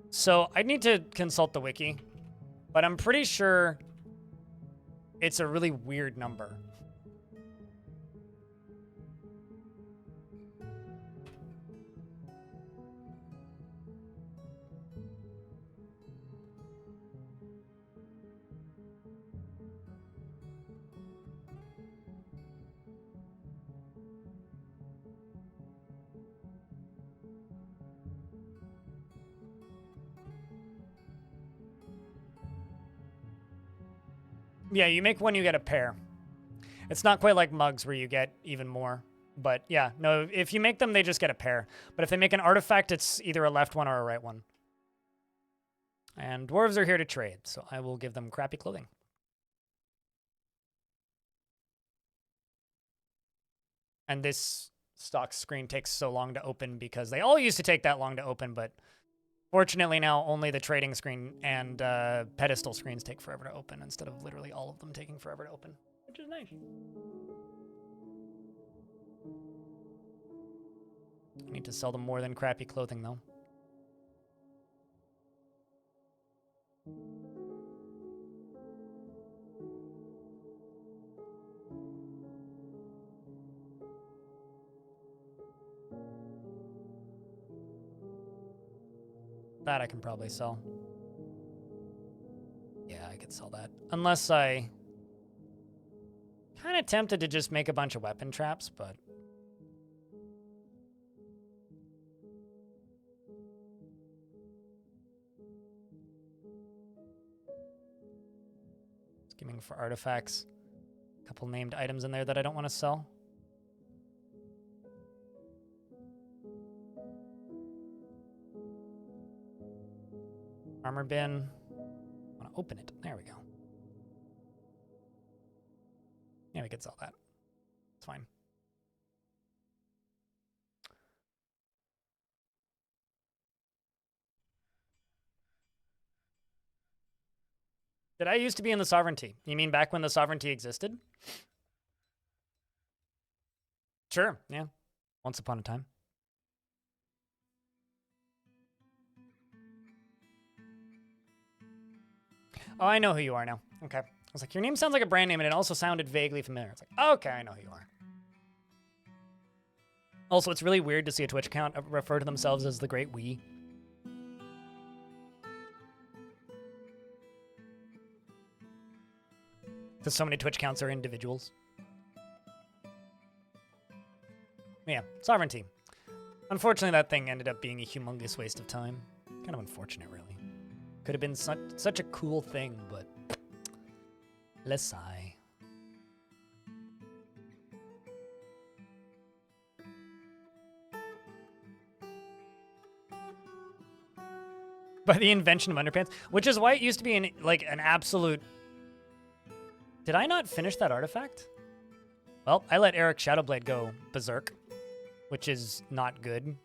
So I need to consult the wiki, but I'm pretty sure it's a really weird number. Yeah, you make one, you get a pair. It's not quite like mugs where you get even more. But yeah, no, if you make them, they just get a pair. But if they make an artifact, it's either a left one or a right one. And dwarves are here to trade, so I will give them crappy clothing. And this stock screen takes so long to open because they all used to take that long to open, but fortunately now only the trading screen and pedestal screens take forever to open instead of literally all of them taking forever to open, which is nice. I need to sell them more than crappy clothing, though. That I can probably sell. Yeah, could sell that. Unless I... Kind of tempted to just make a bunch of weapon traps, but... Skimming for artifacts. A couple named items in there that I don't want to sell. Armor bin. I want to open it. There we go. Yeah, we could sell that. It's fine. Did I used to be in the Sovereignty? You mean back when the Sovereignty existed? Sure, yeah. Once upon a time. Oh, I know who you are now. Okay. I was like, your name sounds like a brand name, and it also sounded vaguely familiar. It's like, okay, I know who you are. Also, it's really weird to see a Twitch account refer to themselves as the Great We. Because so many Twitch accounts are individuals. Yeah, Sovereignty. Unfortunately, that thing ended up being a humongous waste of time. Kind of unfortunate, really. Could have been such a cool thing, but... let's sigh. By the invention of underpants, which is why it used to be an absolute... Did I not finish that artifact? Well, I let Eric Shadowblade go berserk, which is not good,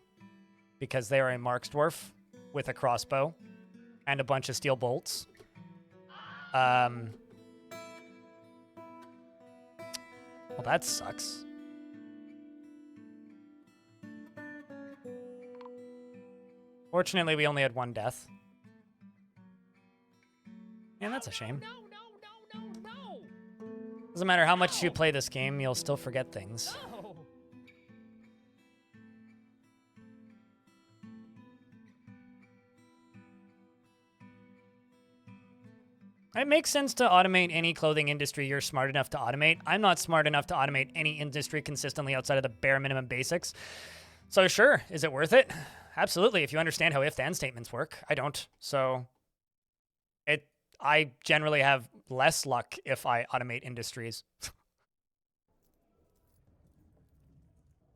because they are a Marks Dwarf with a crossbow and a bunch of steel bolts. Well, that sucks. Fortunately, we only had one death. Yeah, that's a shame. No. Doesn't matter how much you play this game, you'll still forget things. No. It makes sense to automate any clothing industry you're smart enough to automate. I'm not smart enough to automate any industry consistently outside of the bare minimum basics. So sure, is it worth it? Absolutely, if you understand how if-then statements work. I don't. So I generally have less luck if I automate industries.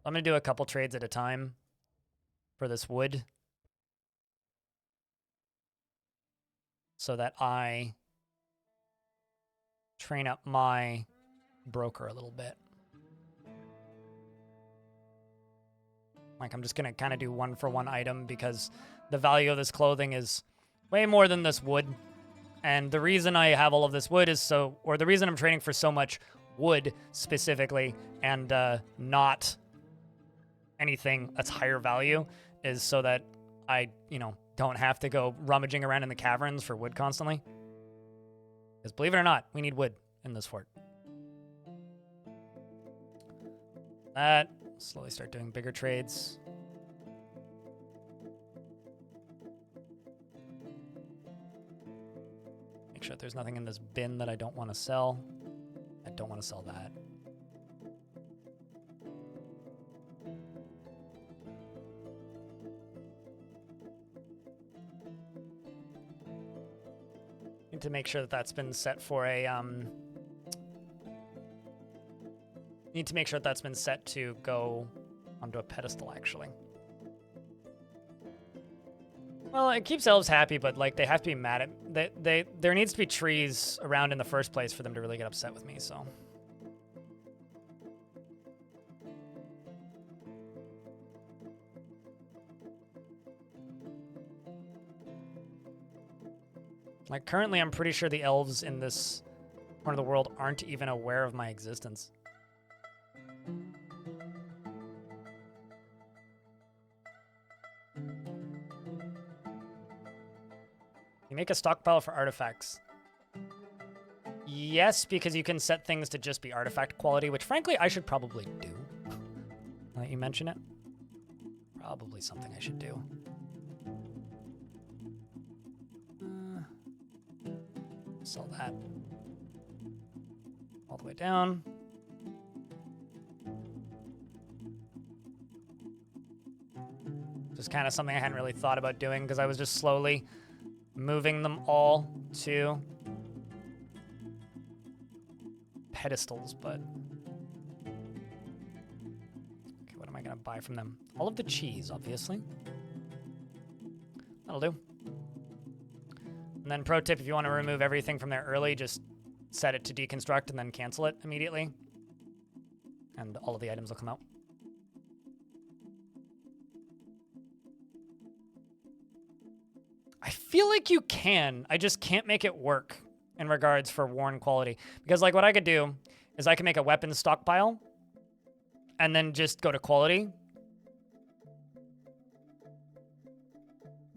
I'm going to do a couple trades at a time for this wood so that I train up my broker a little bit. Like, I'm just going to kind of do one for one item because the value of this clothing is way more than this wood. And the reason I have all of this wood is the reason I'm trading for so much wood specifically and not anything that's higher value is so that I, don't have to go rummaging around in the caverns for wood constantly. Because believe it or not, we need wood in this fort. Slowly start doing bigger trades. Make sure that there's nothing in this bin that I don't want to sell. I don't want to sell that. Need to make sure that that's been set for a need to make sure that that's been set to go onto a pedestal, actually. Well, it keeps elves happy, but like they have to be mad at there needs to be trees around in the first place for them to really get upset with me, so. Like currently I'm pretty sure the elves in this corner of the world aren't even aware of my existence. You make a stockpile for artifacts. Yes, because you can set things to just be artifact quality, which frankly I should probably do. Now that you mention it. Probably something I should do. Sell that. All the way down. Just kind of something I hadn't really thought about doing because I was just slowly moving them all to pedestals, but okay, what am I gonna buy from them? All of the cheese, obviously. That'll do. And then pro tip, if you want to remove everything from there early, just set it to deconstruct and then cancel it immediately. And all of the items will come out. I feel like you can. I just can't make it work in regards for worn quality. Because like what I could do is I can make a weapons stockpile and then just go to quality.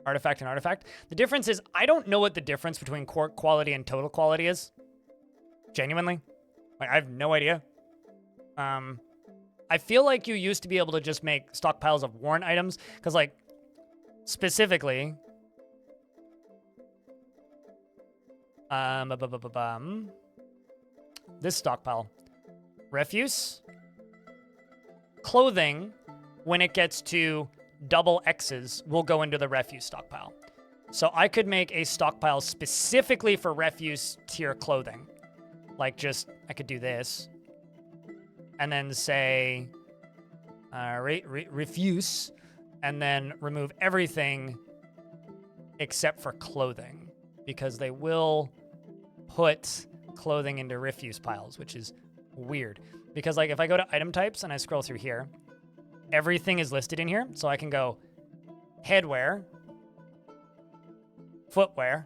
Artifact and artifact. The difference is I don't know what the difference between core quality and total quality is. Genuinely. Like I have no idea. I feel like you used to be able to just make stockpiles of worn items because like specifically this stockpile. Refuse. Clothing, when it gets to double X's, will go into the refuse stockpile. So I could make a stockpile specifically for refuse tier clothing. Like just, I could do this. And then say, refuse. And then remove everything except for clothing. Because they will put clothing into refuse piles, which is weird. Because like if I go to item types and I scroll through here, everything is listed in here. So I can go headwear, footwear.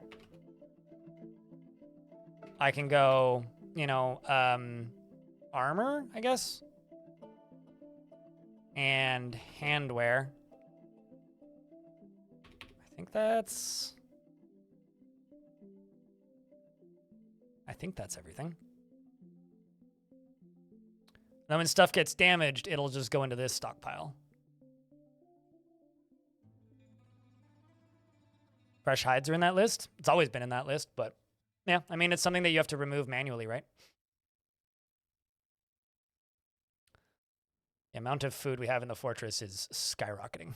I can go, you know, armor, I guess. And handwear. I think that's everything. Then when stuff gets damaged, it'll just go into this stockpile. Fresh hides are in that list. It's always been in that list, but yeah, I mean, it's something that you have to remove manually, right? The amount of food we have in the fortress is skyrocketing.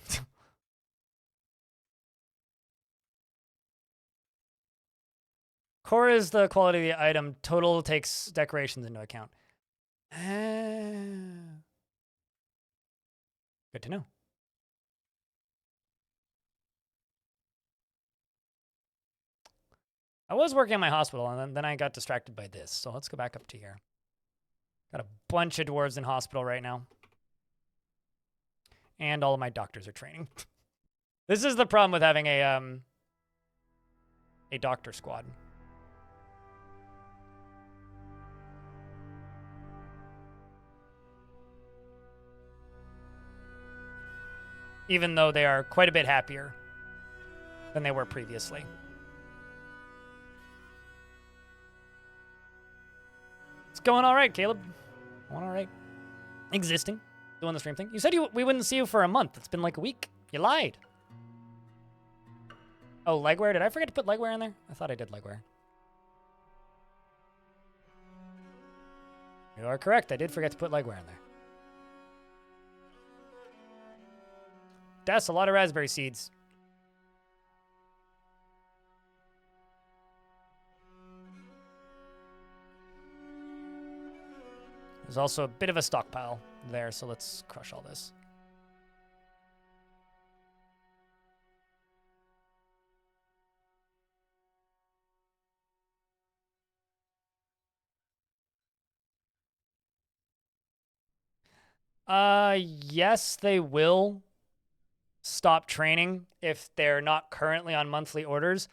Core is the quality of the item. Total takes decorations into account. Good to know. I was working at my hospital, and then I got distracted by this. So let's go back up to here. Got a bunch of dwarves in hospital right now. And all of my doctors are training. This is the problem with having a doctor squad. Even though they are quite a bit happier than they were previously. It's going all right, Caleb. Going all right. Existing. Doing the stream thing. You said we wouldn't see you for a month. It's been like a week. You lied. Oh, legwear. Did I forget to put legwear in there? I thought I did legwear. You are correct. I did forget to put legwear in there. That's a lot of raspberry seeds. There's also a bit of a stockpile there, so let's crush all this. Yes, they will stop training if they're not currently on monthly orders.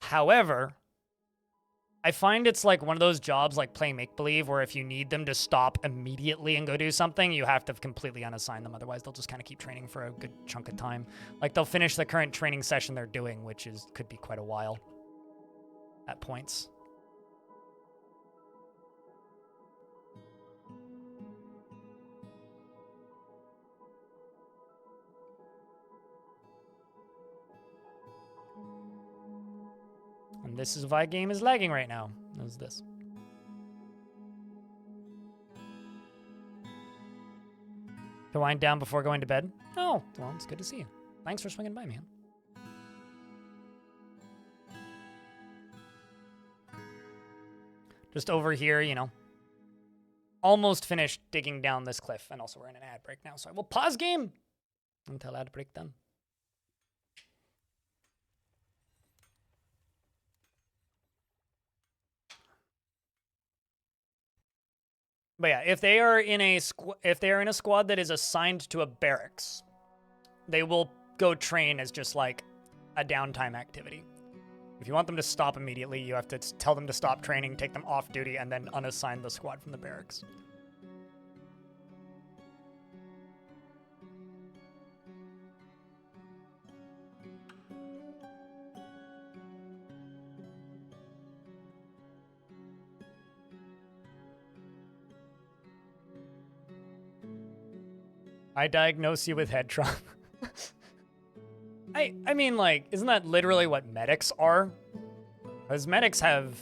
However, I find it's like one of those jobs like playing make-believe where if you need them to stop immediately and go do something, you have to completely unassign them. Otherwise, they'll just kind of keep training for a good chunk of time. Like they'll finish the current training session they're doing, which could be quite a while at points. And And this is why game is lagging right now. Is this. To wind down before going to bed? Oh, well, it's good to see you. Thanks for swinging by, man. Just over here, you know. Almost finished digging down this cliff. And also we're in an ad break now, so I will pause game until ad break done. But yeah, if they are in a squad that is assigned to a barracks, they will go train as just like a downtime activity. If you want them to stop immediately, you have to tell them to stop training, take them off duty, and then unassign the squad from the barracks. I diagnose you with head trauma. I mean, like, isn't that literally what medics are? Because medics have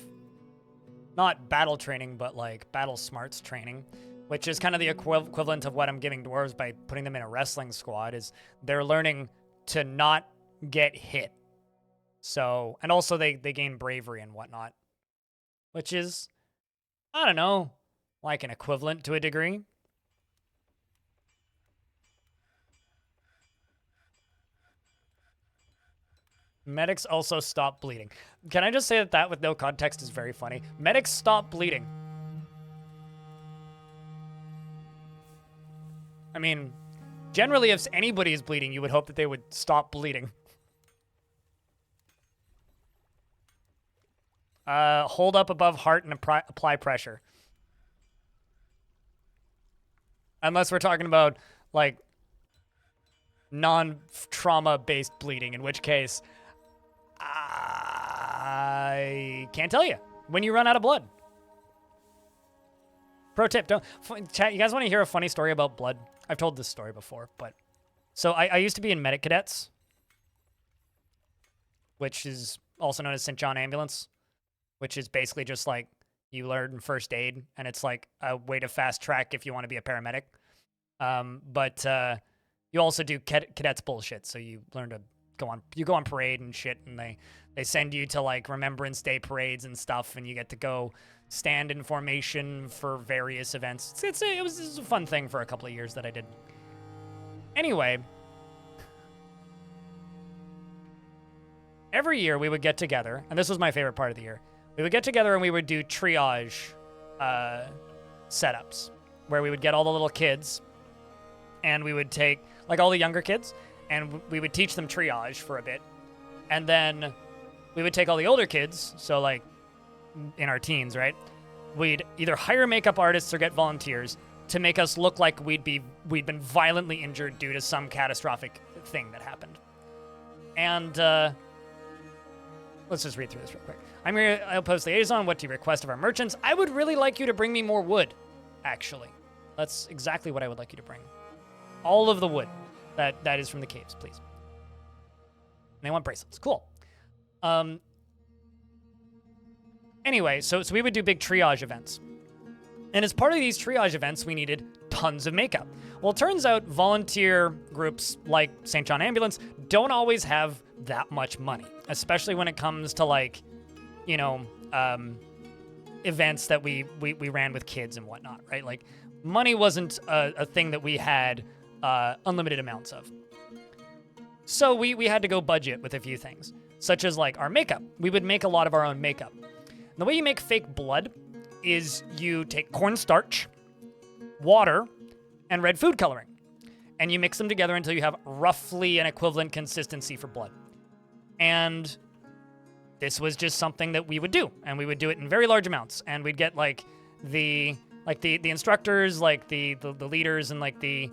not battle training, but like battle smarts training, which is kind of the equivalent of what I'm giving dwarves by putting them in a wrestling squad. Is they're learning to not get hit. So, and also they gain bravery and whatnot, which is, I don't know, like an equivalent to a degree. Medics also stop bleeding. Can I just say that with no context is very funny? Medics stop bleeding. I mean, generally if anybody is bleeding, you would hope that they would stop bleeding. Hold up above heart and apply pressure. Unless we're talking about, like, non-trauma-based bleeding, in which case, I can't tell you when you run out of blood. Pro tip, chat, you guys want to hear a funny story about blood? I've told this story before, but... So I used to be in medic cadets, which is also known as St. John Ambulance, which is basically just like you learn first aid, and it's like a way to fast track if you want to be a paramedic. But you also do cadets bullshit, so you learn to go on parade and shit, and they send you to like Remembrance Day parades and stuff, and you get to go stand in formation for various events. It was a fun thing for a couple of years that I did. Anyway, every year we would get together, and this was my favorite part of the year. We would get together and we would do triage setups, where we would get all the little kids, and we would take like all the younger kids, and we would teach them triage for a bit, and then we would take all the older kids, so like in our teens, right? We'd either hire makeup artists or get volunteers to make us look like we'd been violently injured due to some catastrophic thing that happened. And let's just read through this real quick. I'm here, I'll post liaison. What do you request of our merchants? I would really like you to bring me more wood, actually. That's exactly what I would like you to bring. All of the wood that is from the caves, please. And they want bracelets. Cool. Anyway, so we would do big triage events. And as part of these triage events, we needed tons of makeup. Well, it turns out volunteer groups like St. John Ambulance don't always have that much money, especially when it comes to like, you know, events that we ran with kids and whatnot, right? Like money wasn't a thing that we had unlimited amounts of. So we had to go budget with a few things, such as like our makeup. We would make a lot of our own makeup. And the way you make fake blood is you take cornstarch, water, and red food coloring, and you mix them together until you have roughly an equivalent consistency for blood. And this was just something that we would do, and we would do it in very large amounts. And we'd get like the instructors, like the leaders, and like the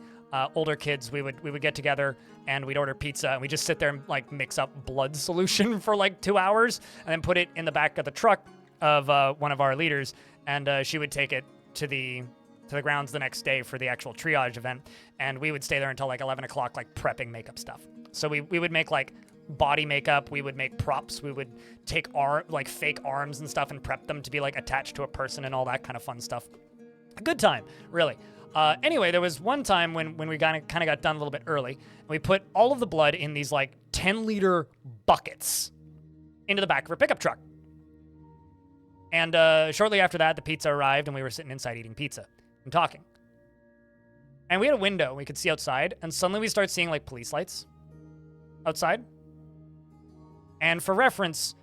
older kids. We would get together and we'd order pizza, and we just sit there and like mix up blood solution for like 2 hours, and then put it in the back of the truck of one of our leaders, and she would take it to the grounds the next day for the actual triage event, and we would stay there until like 11 o'clock, like prepping makeup stuff. So we would make like body makeup. We would make props. We would take like fake arms and stuff and prep them to be like attached to a person and all that kind of fun stuff. A good time, really. Anyway, there was one time when we kind of got done a little bit early. And we put all of the blood in these like 10-liter buckets into the back of her pickup truck. And shortly after that, the pizza arrived and we were sitting inside eating pizza and talking. And we had a window. We could see outside. And suddenly we start seeing like police lights outside. And for reference,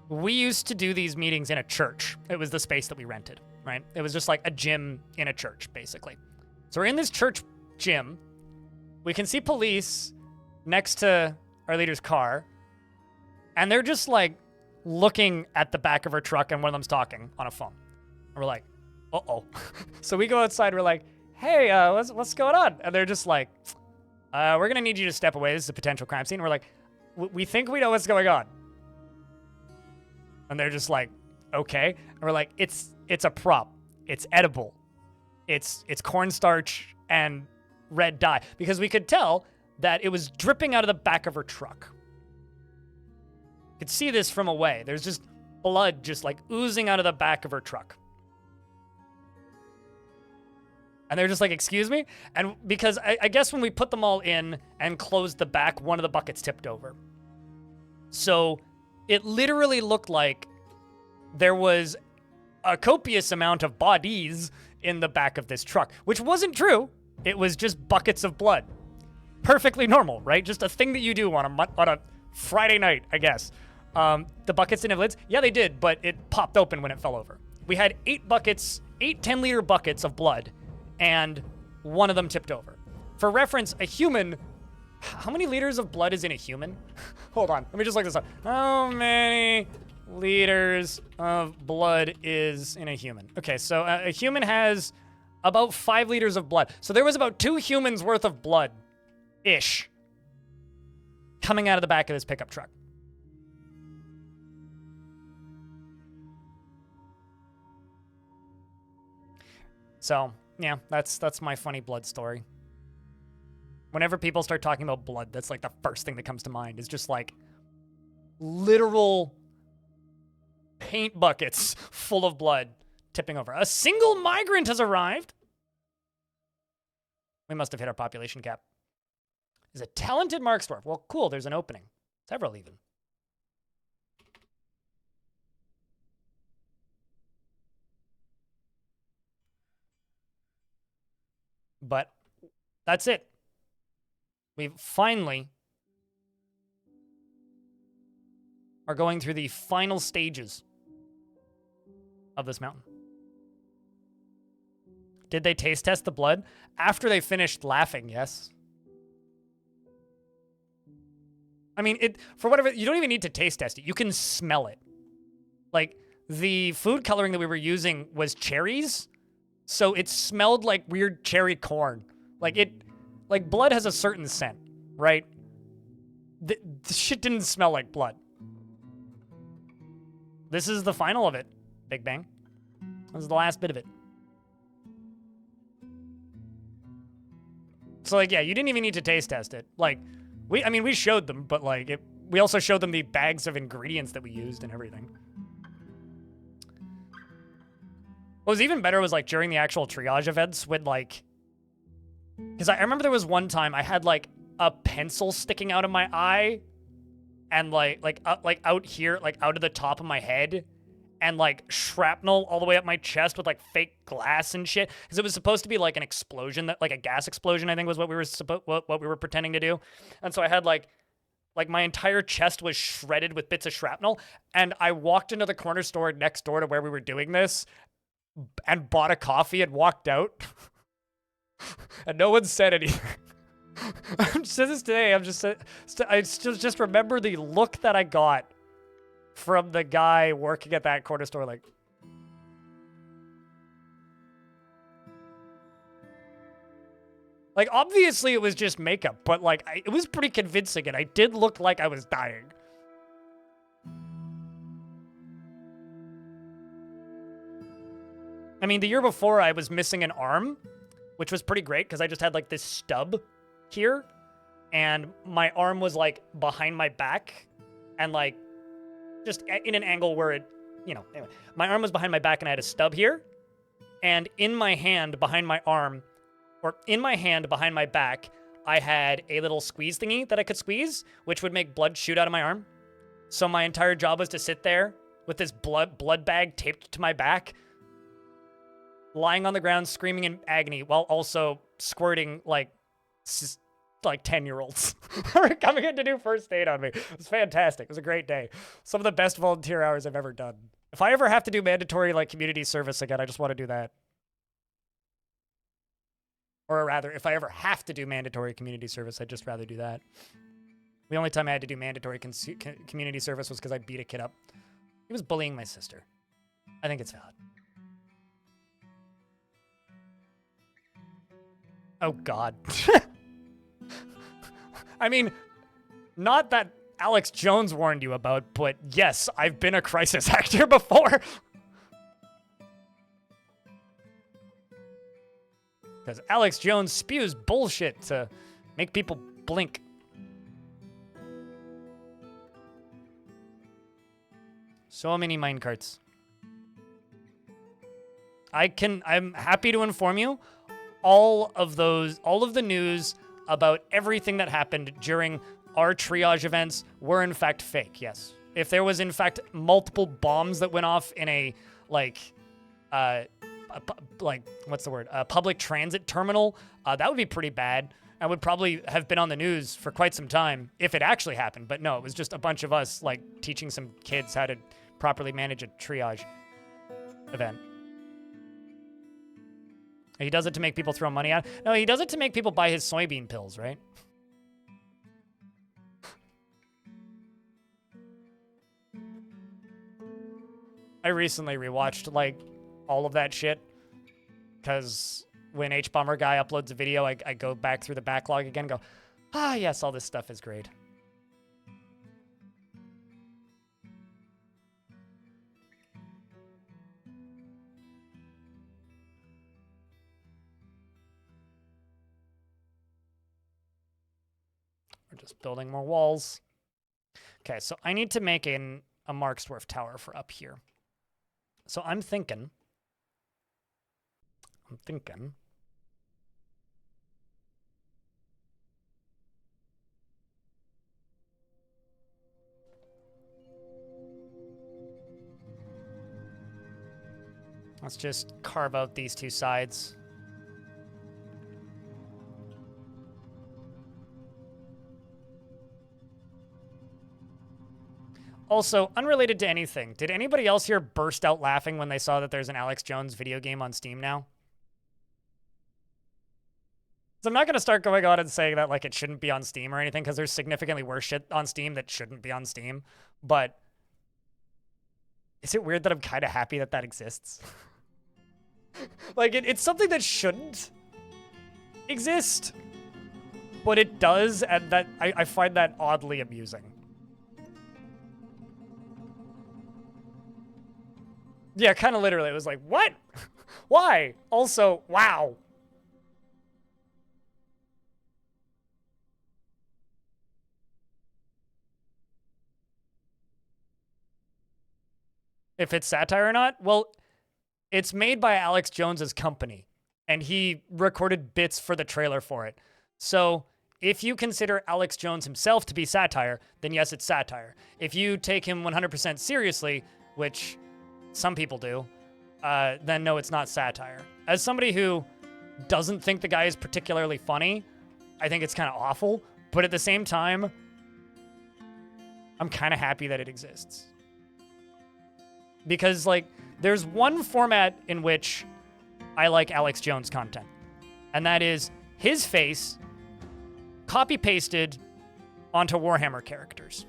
we used to do these meetings in a church. It was the space that we rented, right? It was just like a gym in a church, basically. So we're in this church gym. We can see police next to our leader's car. And they're just like looking at the back of her truck and one of them's talking on a phone. And we're like, uh-oh. So we go outside. We're like, hey, what's going on? And they're just like, we're going to need you to step away. This is a potential crime scene. And we're like, we think we know what's going on. And they're just like, okay. And we're like, it's a prop. It's edible. It's cornstarch and red dye. Because we could tell that it was dripping out of the back of her truck. You could see this from away. There's just blood just like oozing out of the back of her truck. And they're just like, excuse me? And because I guess when we put them all in and closed the back, one of the buckets tipped over. So it literally looked like there was a copious amount of bodies in the back of this truck, which wasn't true. It was just buckets of blood. Perfectly normal, right? Just a thing that you do on a Friday night, I guess. The buckets didn't have lids? Yeah, they did, but it popped open when it fell over. We had 8 10-liter buckets of blood, and one of them tipped over. For reference, a human, how many liters of blood is in a human? Hold on, let me just look this up. How many liters of blood is in a human? Okay, so a human has about 5 liters of blood. So there was about 2 humans worth of blood-ish coming out of the back of this pickup truck. So, yeah, that's my funny blood story. Whenever people start talking about blood, that's like the first thing that comes to mind is just like literal paint buckets full of blood tipping over. A single migrant has arrived. We must have hit our population cap. Is a talented Mark Dwarf. Well, cool, there's an opening. Several even. But that's it. We finally are going through the final stages of this mountain. Did they taste test the blood? After they finished laughing, yes. I mean, for whatever, you don't even need to taste test it. You can smell it. Like, the food coloring that we were using was cherries, so it smelled like weird cherry corn. Like blood has a certain scent, right? The shit didn't smell like blood. This is the final of it, Big Bang. This is the last bit of it. So, like, yeah, you didn't even need to taste test it. Like, we showed them, but, like, we also showed them the bags of ingredients that we used and everything. What was even better was, like, during the actual triage events when, like... Because I remember there was one time I had, like, a pencil sticking out of my eye and, like out here, like, out of the top of my head and, like, shrapnel all the way up my chest with, like, fake glass and shit. Because it was supposed to be, like, an explosion, like, a gas explosion, I think was what we were pretending to do. And so I had, like, my entire chest was shredded with bits of shrapnel. And I walked into the corner store next door to where we were doing this and bought a coffee and walked out. And no one said anything. To this day, I just remember the look that I got from the guy working at that corner store, like... Like, obviously it was just makeup, but, like, it was pretty convincing, and I did look like I was dying. I mean, the year before, I was missing an arm, which was pretty great, because I just had, like, this stub here. and my arm was like behind my back and like just in an angle where it, you know, anyway, my arm was behind my back and I had a stub here, and in my hand behind my arm, or in my hand behind my back, I had a little squeeze thingy that I could squeeze, which would make blood shoot out of my arm. So my entire job was to sit there with this blood bag taped to my back, lying on the ground screaming in agony while also squirting like 10-year-olds were coming in to do first aid on me. It was fantastic. It was a great day. Some of the best volunteer hours I've ever done. If I ever have to do mandatory like community service again, I just want to do that. Or rather, if I ever have to do mandatory community service, I'd just rather do that. The only time I had to do mandatory community service was because I beat a kid up. He was bullying my sister. I think it's valid. Oh, God. I mean, not that Alex Jones warned you about, but yes, I've been a crisis actor before. Because Alex Jones spews bullshit to make people blink. So many minecarts. I'm happy to inform you, all of the news about everything that happened during our triage events were in fact fake, yes. If there was in fact multiple bombs that went off in a, what's the word? A public transit terminal, that would be pretty bad. I would probably have been on the news for quite some time if it actually happened. But no, it was just a bunch of us, like, teaching some kids how to properly manage a triage event. He does it to make people throw money out. No, he does it to make people buy his soybean pills, right? I recently rewatched, like, all of that shit. Because when H-Bomber Guy uploads a video, I go back through the backlog again and go, ah, yes, all this stuff is great. We're just building more walls. Okay, so I need to make a Marksdwarf tower for up here. So I'm thinking. Let's just carve out these two sides. Also, unrelated to anything, did anybody else here burst out laughing when they saw that there's an Alex Jones video game on Steam now? So I'm not going to start going on and saying that like it shouldn't be on Steam or anything, because there's significantly worse shit on Steam that shouldn't be on Steam. But is it weird that I'm kind of happy that that exists? Like, it's something that shouldn't exist, but it does, and that I find that oddly amusing. Yeah, kind of literally. It was like, what? Why? Also, wow. If it's satire or not? Well, it's made by Alex Jones's company, and he recorded bits for the trailer for it. So if you consider Alex Jones himself to be satire, then yes, it's satire. If you take him 100% seriously, which some people do, then no, it's not satire. As somebody who doesn't think the guy is particularly funny, I think it's kind of awful, but at the same time, I'm kind of happy that it exists. Because, like, there's one format in which I like Alex Jones content, and that is his face copy-pasted onto Warhammer characters.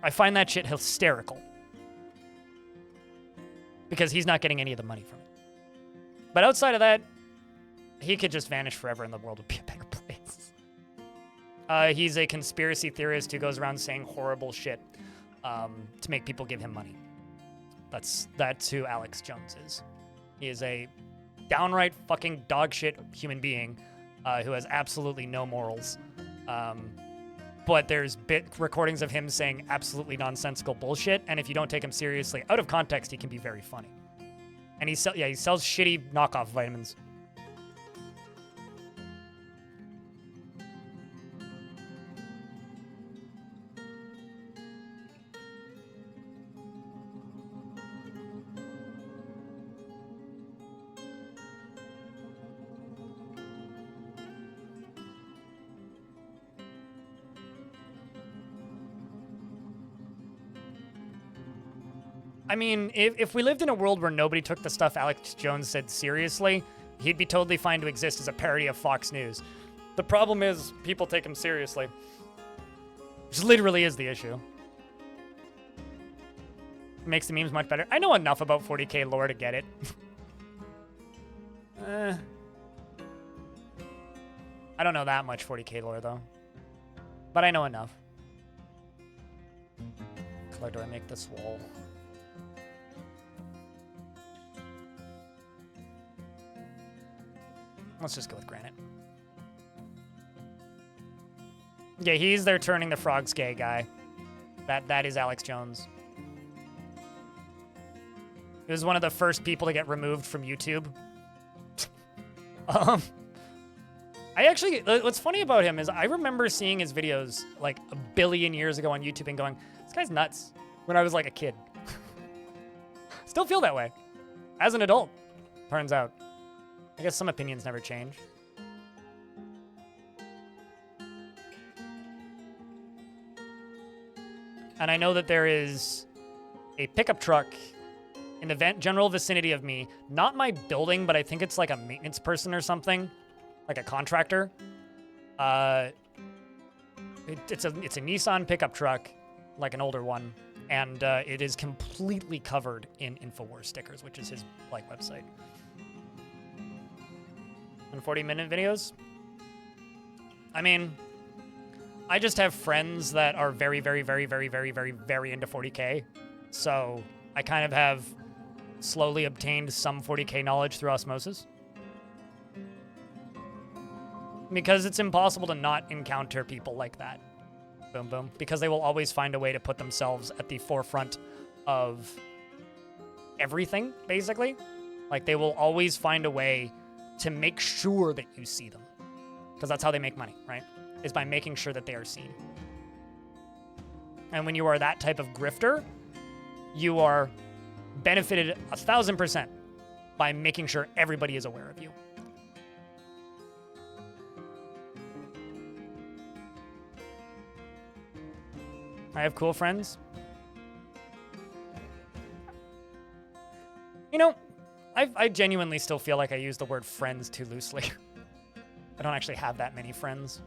I find that shit hysterical. Because he's not getting any of the money from it. But outside of that, he could just vanish forever and the world would be a better place. He's a conspiracy theorist who goes around saying horrible shit to make people give him money. That's who Alex Jones is. He is a downright fucking dogshit human being who has absolutely no morals. But there's bit recordings of him saying absolutely nonsensical bullshit, and if you don't take him seriously, out of context, he can be very funny. And he sells shitty knockoff vitamins. I mean, if we lived in a world where nobody took the stuff Alex Jones said seriously, he'd be totally fine to exist as a parody of Fox News. The problem is people take him seriously. Which literally is the issue. It makes the memes much better. I know enough about 40k lore to get it. I don't know that much 40k lore, though. But I know enough. Color do I make this wall? Let's just go with granite. Yeah, he's there turning the frogs gay guy. That is Alex Jones. He was one of the first people to get removed from YouTube. I actually, what's funny about him is I remember seeing his videos like a billion years ago on YouTube and going, this guy's nuts, when I was like a kid. Still feel that way. As an adult, turns out. I guess some opinions never change. And I know that there is a pickup truck in the general vicinity of me. Not my building, but I think it's like a maintenance person or something. Like a contractor. It's a Nissan pickup truck, like an older one. And it is completely covered in InfoWars stickers, which is his like website. And 40-minute videos? I mean, I just have friends that are very, very, very, very, very, very, very into 40k. So I kind of have slowly obtained some 40k knowledge through osmosis. Because it's impossible to not encounter people like that. Boom, boom. Because they will always find a way to put themselves at the forefront of everything, basically. Like, they will always find a way to make sure that you see them. Because that's how they make money, right? Is by making sure that they are seen. And when you are that type of grifter, you are benefited 1,000% by making sure everybody is aware of you. I have cool friends. You know, I genuinely still feel like I use the word friends too loosely. I don't actually have that many friends.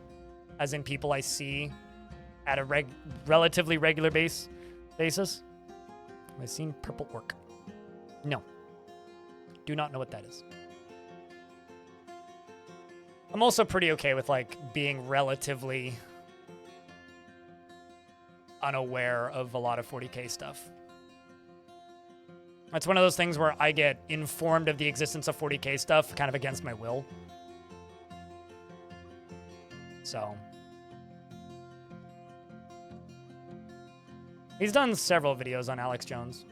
As in people I see at a relatively regular basis. Have I seen purple orc? No. Do not know what that is. I'm also pretty okay with, like, being relatively unaware of a lot of 40k stuff. It's one of those things where I get informed of the existence of 40k stuff kind of against my will. So. He's done several videos on Alex Jones.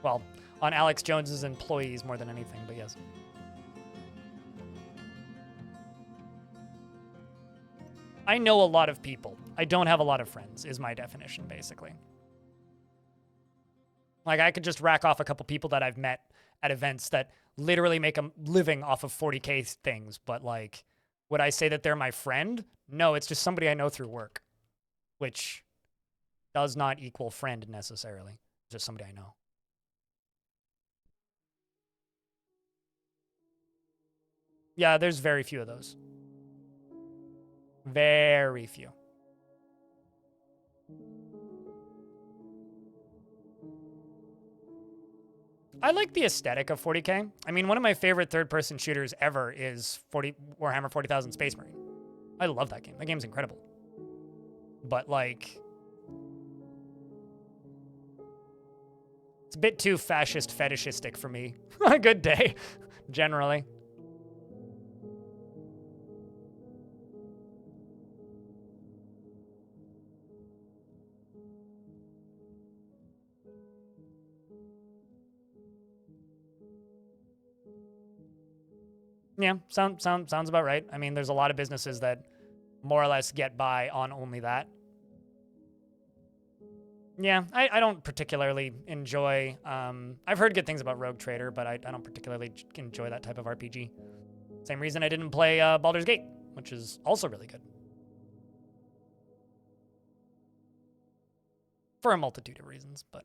Well, on Alex Jones's employees more than anything, but yes. I know a lot of people. I don't have a lot of friends, is my definition, basically. Like, I could just rack off a couple people that I've met at events that literally make a living off of 40k things, but, like, would I say that they're my friend? No, it's just somebody I know through work, which does not equal friend necessarily. It's just somebody I know. Yeah, there's very few of those. Very few. I like the aesthetic of 40k. I mean, one of my favorite third-person shooters ever is Warhammer 40,000 Space Marine. I love that game. That game's incredible. But, like, it's a bit too fascist fetishistic for me. On a good day, generally. Yeah, sounds about right. I mean, there's a lot of businesses that more or less get by on only that. Yeah, I don't particularly enjoy... I've heard good things about Rogue Trader, but I don't particularly enjoy that type of RPG. Same reason I didn't play Baldur's Gate, which is also really good. For a multitude of reasons, but...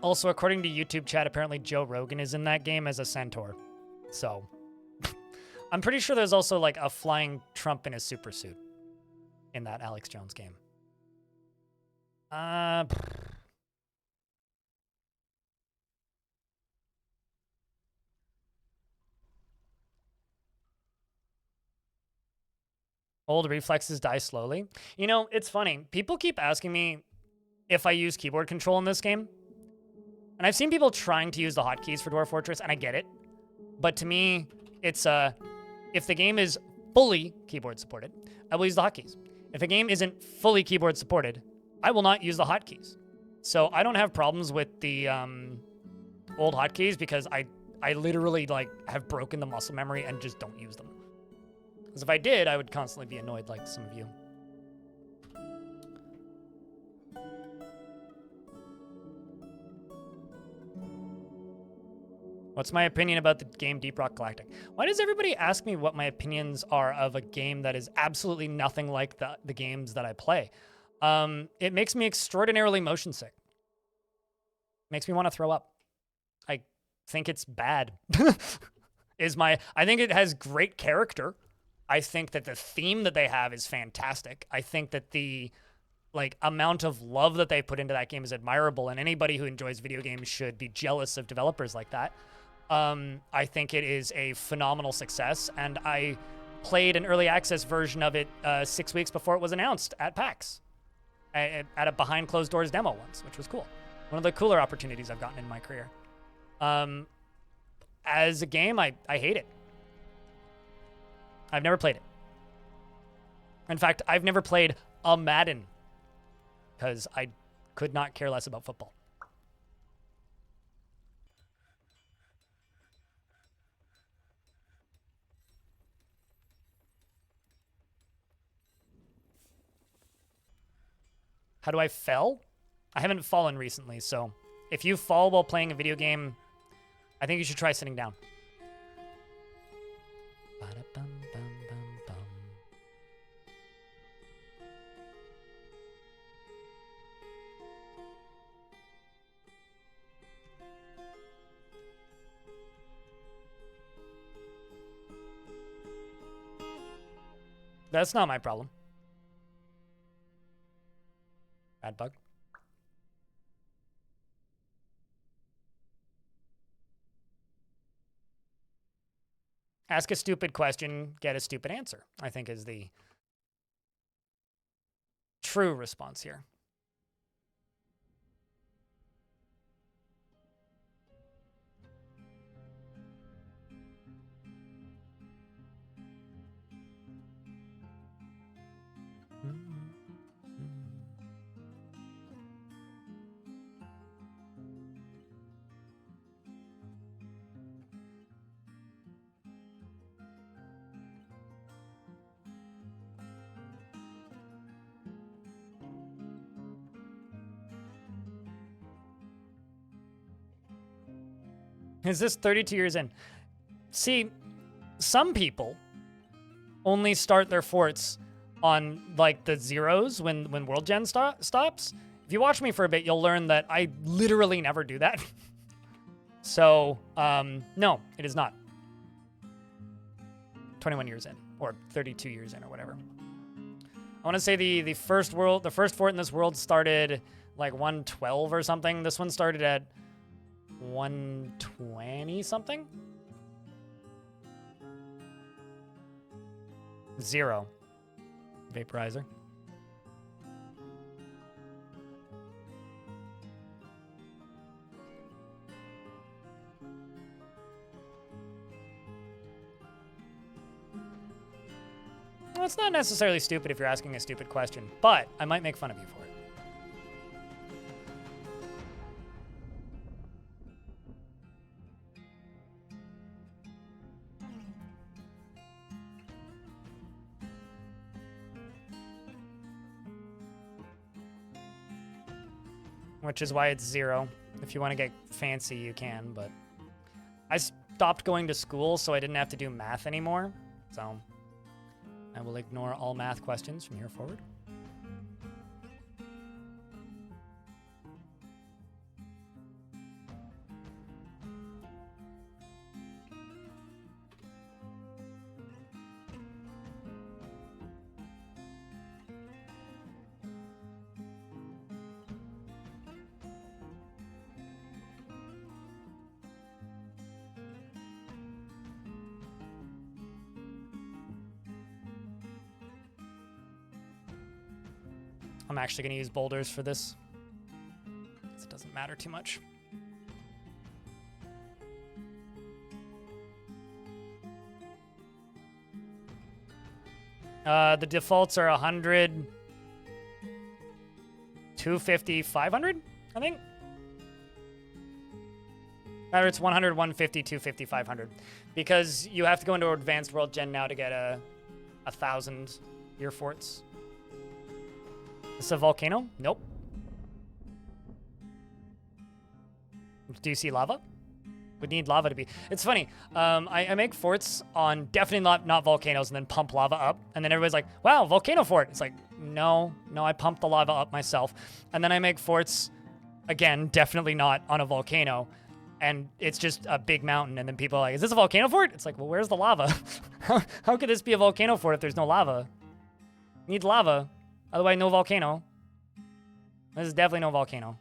Also, according to YouTube chat, apparently Joe Rogan is in that game as a centaur. So, I'm pretty sure there's also like a flying Trump in a super suit in that Alex Jones game. Old reflexes die slowly. You know, it's funny. People keep asking me if I use keyboard control in this game. And I've seen people trying to use the hotkeys for Dwarf Fortress, and I get it. But to me, it's if the game is fully keyboard supported, I will use the hotkeys. If a game isn't fully keyboard supported, I will not use the hotkeys. So I don't have problems with the old hotkeys because I literally like have broken the muscle memory and just don't use them. Because if I did, I would constantly be annoyed like some of you. What's my opinion about the game Deep Rock Galactic? Why does everybody ask me what my opinions are of a game that is absolutely nothing like the games that I play? It makes me extraordinarily motion sick. Makes me want to throw up. I think it's bad. I think it has great character. I think that the theme that they have is fantastic. I think that the amount of love that they put into that game is admirable, and anybody who enjoys video games should be jealous of developers like that. I think it is a phenomenal success, and I played an early access version of it 6 weeks before it was announced at PAX, at a behind closed doors demo once, which was cool. One of the cooler opportunities I've gotten in my career. As a game, I hate it. I've never played it. In fact, I've never played a Madden because I could not care less about football. How do I fell? I haven't fallen recently, so if you fall while playing a video game, I think you should try sitting down. That's not my problem. Bad bug. Ask a stupid question, get a stupid answer, I think is the true response here. Is this 32 years in? See, some people only start their forts on like the zeros when World Gen stops. If you watch me for a bit, you'll learn that I literally never do that. So, no, it is not. 21 years in. or 32 years in or whatever. I want to say the first fort in this world started like 112 or something. This one started at 120 something. 0 vaporizer. Well, it's not necessarily stupid if you're asking a stupid question, but I might make fun of you for it. Which is why it's 0. If you want to get fancy, you can, but I stopped going to school, so I didn't have to do math anymore, so I will ignore all math questions from here forward. I'm actually going to use boulders for this, because it doesn't matter too much. The defaults are 100, 250, 500, I think. Or it's 100, 150, 250, 500. Because you have to go into Advanced World Gen now to get a 1,000-year forts. Is this a volcano? Nope. Do you see lava? Would need lava to be. It's funny. I make forts on definitely not volcanoes and then pump lava up. And then everybody's like, wow, volcano fort. It's like, no, I pump the lava up myself. And then I make forts, again, definitely not on a volcano. And it's just a big mountain. And then people are like, is this a volcano fort? It's like, well, where's the lava? How could this be a volcano fort if there's no lava? Need lava. Otherwise, no volcano. This is definitely no volcano.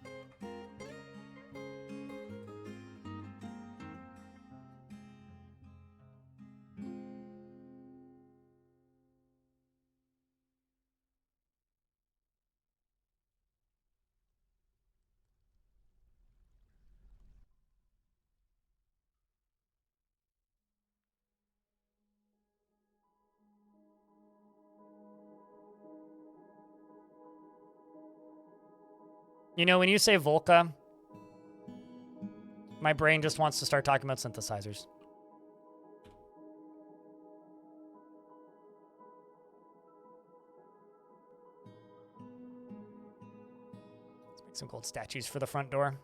You know, when you say Volca, my brain just wants to start talking about synthesizers. Let's make some gold statues for the front door.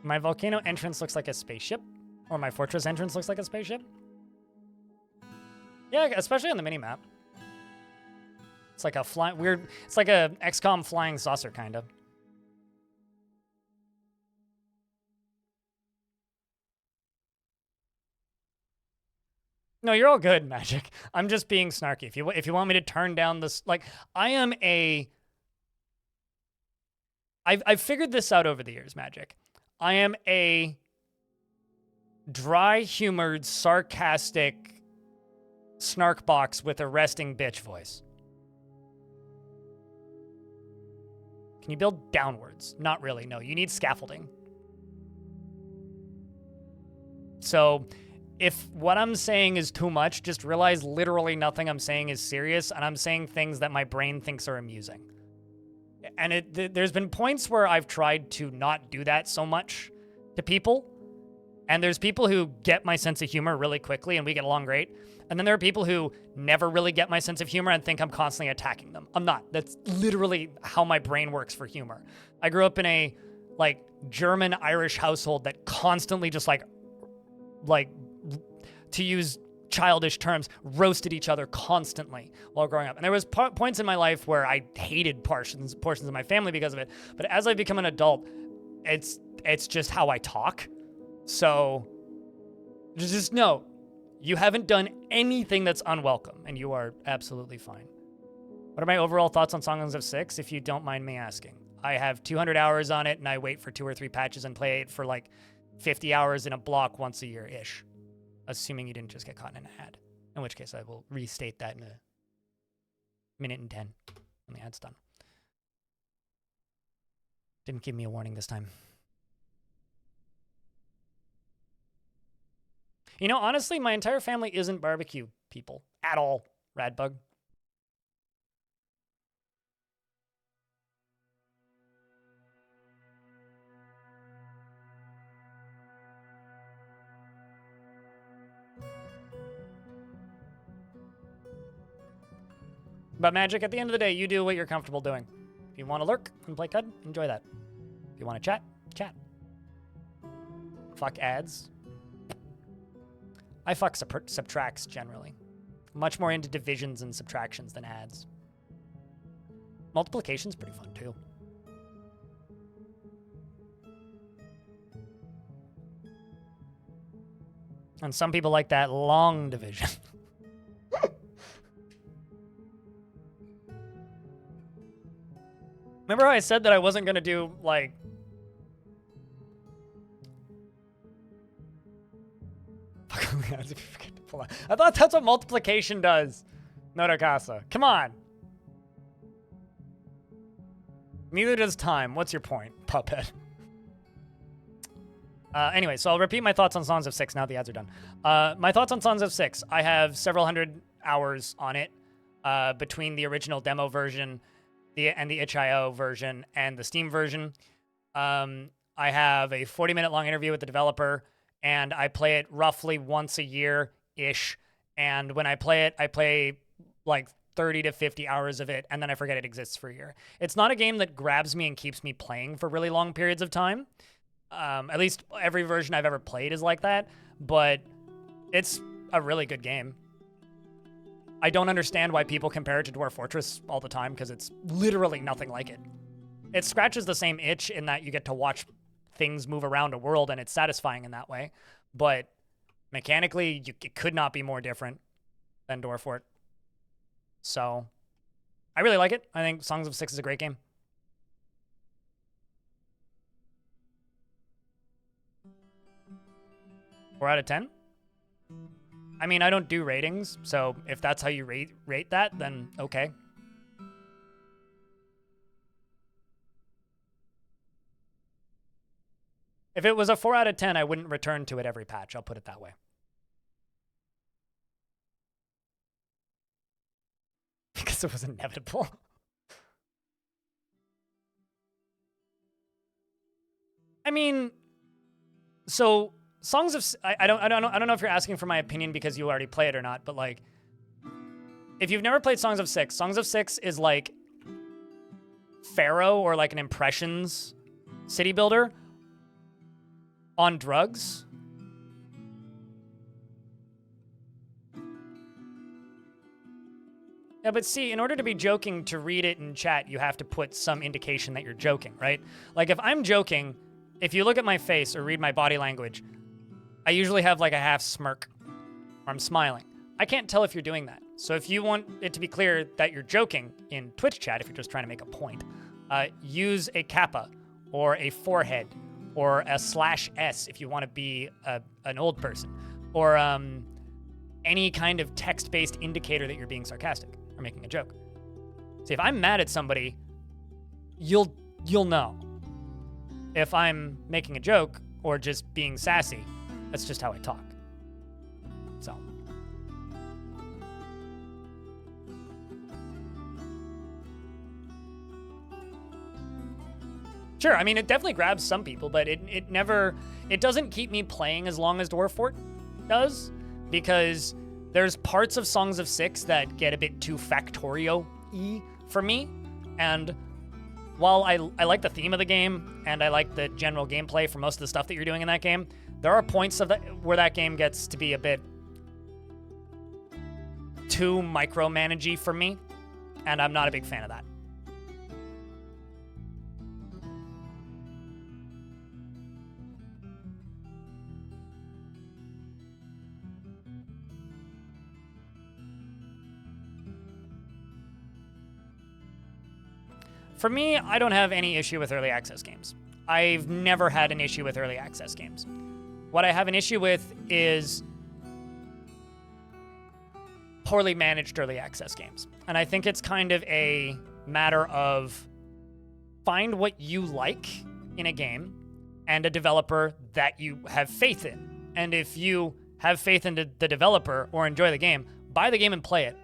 My volcano entrance looks like a spaceship, or my fortress entrance looks like a spaceship. Yeah, especially on the mini-map. It's like a it's like a XCOM flying saucer, kind of. No, you're all good, Magic. I'm just being snarky. If you want me to turn down this, like, I've figured this out over the years, Magic. I am a dry-humored, sarcastic snark box with a resting bitch voice. Can you build downwards? Not really, no. You need scaffolding. So if what I'm saying is too much, just realize literally nothing I'm saying is serious, and I'm saying things that my brain thinks are amusing. And there's been points where I've tried to not do that so much to people. And there's people who get my sense of humor really quickly and we get along great. And then there are people who never really get my sense of humor and think I'm constantly attacking them. I'm not. That's literally how my brain works for humor. I grew up in a like German-Irish household that constantly just like to use childish terms, roasted each other constantly while growing up. And there was points in my life where I hated portions of my family because of it. But as I become an adult, it's just how I talk. So just know, you haven't done anything that's unwelcome, and you are absolutely fine. What are my overall thoughts on Songs of Six, if you don't mind me asking? I have 200 hours on it, and I wait for 2 or 3 patches and play it for like 50 hours in a block once a year-ish. Assuming you didn't just get caught in an ad. In which case, I will restate that in a minute and 10 when the ad's done. Didn't give me a warning this time. You know, honestly, my entire family isn't barbecue people at all, Radbug. But Magic, at the end of the day, you do what you're comfortable doing. If you want to lurk and play CUD, enjoy that. If you want to chat, chat. Fuck ads. I fuck subtracts generally. Much more into divisions and subtractions than ads. Multiplication's pretty fun too. And some people like that long division. Remember how I said that I wasn't going to do, like... I thought that's what multiplication does. Nodakasa. Come on. Neither does time. What's your point, Puppet? Anyway, so I'll repeat my thoughts on Songs of Six now the ads are done. My thoughts on Songs of Six. I have several hundred hours on it between the original demo version and the itch.io version and the Steam version. I have a 40-minute long interview with the developer, and I play it roughly once a year-ish. And when I play like 30 to 50 hours of it, and then I forget it exists for a year. It's not a game that grabs me and keeps me playing for really long periods of time. At least every version I've ever played is like that, but it's a really good game. I don't understand why people compare it to Dwarf Fortress all the time, because it's literally nothing like it. It scratches the same itch in that you get to watch things move around a world, and it's satisfying in that way. But mechanically, it could not be more different than Dwarf Fort. So, I really like it. I think Songs of Six is a great game. Four out of 10? I mean, I don't do ratings, so if that's how you rate that, then okay. If it was a 4 out of 10, I wouldn't return to it every patch. I'll put it that way. Because it was inevitable. I mean, so Songs of I don't know if you're asking for my opinion because you already play it or not, but like, if you've never played Songs of Six is like Pharaoh or like an Impressions city builder on drugs. Yeah, but see, in order to be joking, to read it in chat, you have to put some indication that you're joking, right? Like if I'm joking, if you look at my face or read my body language, I usually have like a half smirk, or I'm smiling. I can't tell if you're doing that. So if you want it to be clear that you're joking in Twitch chat, if you're just trying to make a point, use a kappa or a forehead or a /S if you want to be an old person, or any kind of text-based indicator that you're being sarcastic or making a joke. See, if I'm mad at somebody, you'll know. If I'm making a joke or just being sassy, that's just how I talk. So. Sure, I mean, it definitely grabs some people, but it doesn't keep me playing as long as Dwarf Fort does, because there's parts of Songs of Six that get a bit too Factorio-y for me, and while I like the theme of the game, and I like the general gameplay for most of the stuff that you're doing in that game, there are points of where that game gets to be a bit too micromanagey for me, and I'm not a big fan of that. For me, I don't have any issue with early access games. I've never had an issue with early access games. What I have an issue with is poorly managed early access games. And I think it's kind of a matter of find what you like in a game and a developer that you have faith in. And if you have faith in the developer or enjoy the game, buy the game and play it.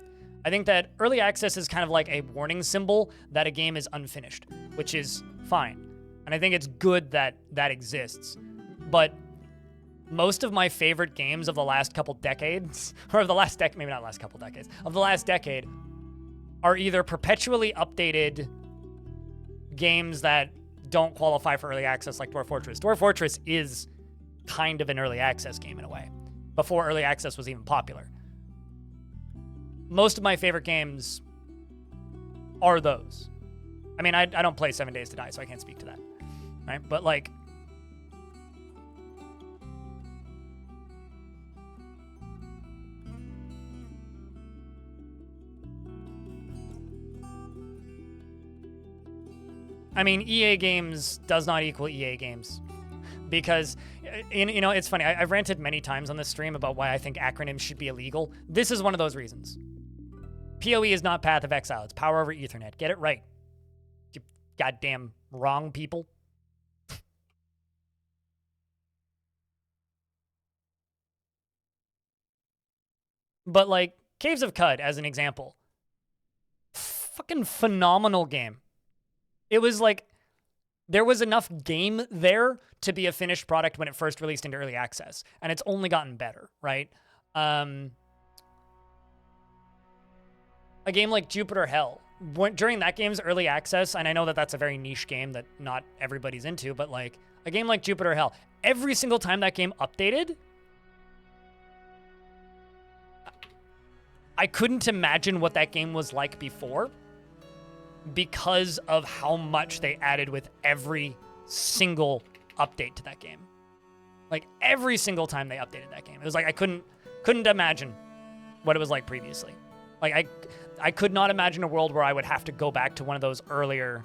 I think that early access is kind of like a warning symbol that a game is unfinished, which is fine. And I think it's good that that exists. But most of my favorite games of the last couple decades, or of the last decade, maybe not last couple decades, of the last decade, are either perpetually updated games that don't qualify for early access like Dwarf Fortress. Dwarf Fortress is kind of an early access game in a way, before early access was even popular. Most of my favorite games are those. I mean, I don't play 7 Days to Die, so I can't speak to that, right? But like, I mean, EA games does not equal EA games. Because, you know, it's funny. I've ranted many times on this stream about why I think acronyms should be illegal. This is one of those reasons. PoE is not Path of Exile. It's Power over Ethernet. Get it right. You goddamn wrong people. But, like, Caves of Cud, as an example. Fucking phenomenal game. It was like, there was enough game there to be a finished product when it first released into early access. And it's only gotten better, right? A game like Jupiter Hell, during that game's early access, and I know that that's a very niche game that not everybody's into, but like a game like Jupiter Hell, every single time that game updated, I couldn't imagine what that game was like before because of how much they added with every single update to that game. Like every single time they updated that game. It was like I couldn't imagine what it was like previously. Like I could not imagine a world where I would have to go back to one of those earlier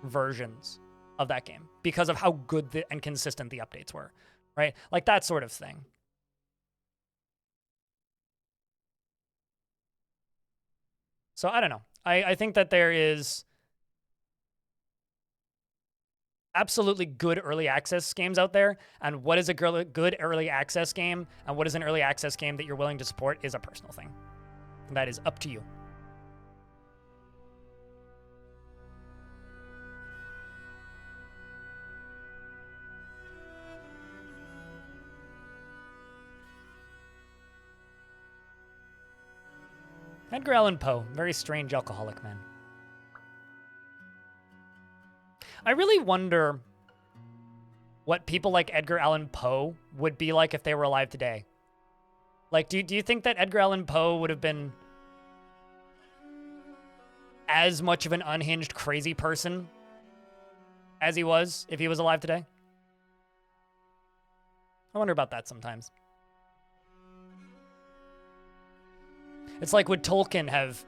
versions of that game because of how good and consistent the updates were, right? Like that sort of thing. So I don't know. I think that there is absolutely good early access games out there, and what is a good early access game and what is an early access game that you're willing to support is a personal thing. And that is up to you. Edgar Allan Poe, very strange alcoholic man. I really wonder what people like Edgar Allan Poe would be like if they were alive today. Like, do you think that Edgar Allan Poe would have been as much of an unhinged, crazy person as he was if he was alive today? I wonder about that sometimes. It's like, would Tolkien have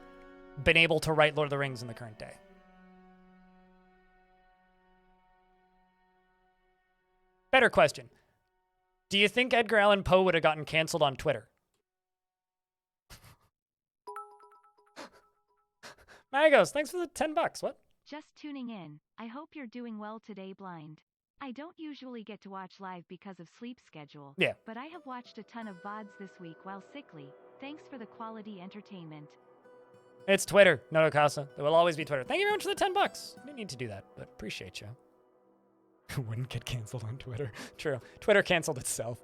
been able to write Lord of the Rings in the current day? Better question. Do you think Edgar Allan Poe would have gotten canceled on Twitter? Magos, thanks for the $10. What? Just tuning in. I hope you're doing well today, Blind. I don't usually get to watch live because of sleep schedule. Yeah. But I have watched a ton of VODs this week while sickly. Thanks for the quality entertainment. It's Twitter, no Casa. There will always be Twitter. Thank you very much for the $10. I didn't need to do that, but appreciate you. Wouldn't get canceled on Twitter. True. Twitter canceled itself.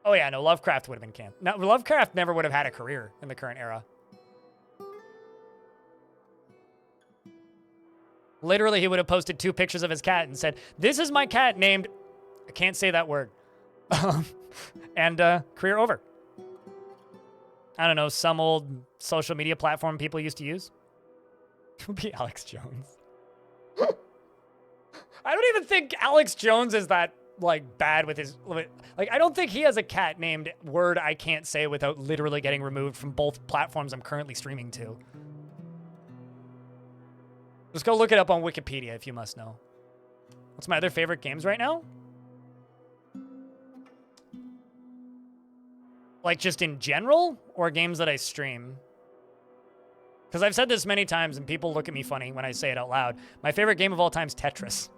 Oh yeah, no, Lovecraft would have been canceled. No, Lovecraft never would have had a career in the current era. Literally, he would have posted 2 pictures of his cat and said, "This is my cat named..." I can't say that word. And career over. I don't know, some old social media platform people used to use. It would be Alex Jones. I don't even think Alex Jones is that, like, bad with his... Like, I don't think he has a cat named Word I Can't Say without literally getting removed from both platforms I'm currently streaming to. Just go look it up on Wikipedia if you must know. What's my other favorite games right now? Like, just in general? Or games that I stream? Because I've said this many times and people look at me funny when I say it out loud. My favorite game of all time is Tetris.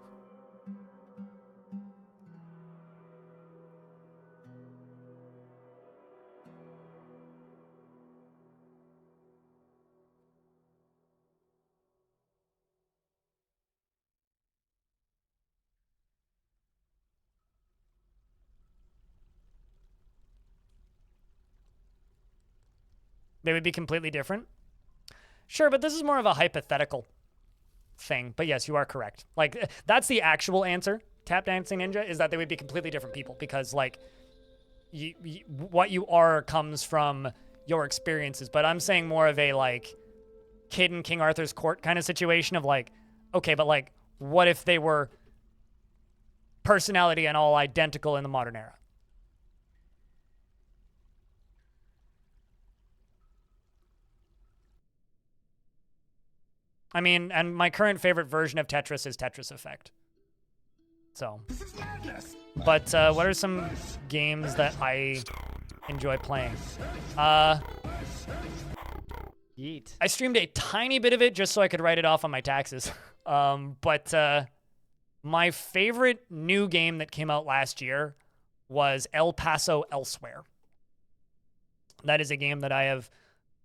They would be completely different? Sure, but this is more of a hypothetical thing. But yes, you are correct. Like, that's the actual answer, Tap Dancing Ninja, is that they would be completely different people. Because, like, what you are comes from your experiences. But I'm saying more of a, like, kid in King Arthur's court kind of situation of, like, okay, but, like, what if they were personality and all identical in the modern era? I mean, and my current favorite version of Tetris is Tetris Effect. So. But what are some games that I enjoy playing? Yeet. I streamed a tiny bit of it just so I could write it off on my taxes. But my favorite new game that came out last year was El Paso Elsewhere. That is a game that I have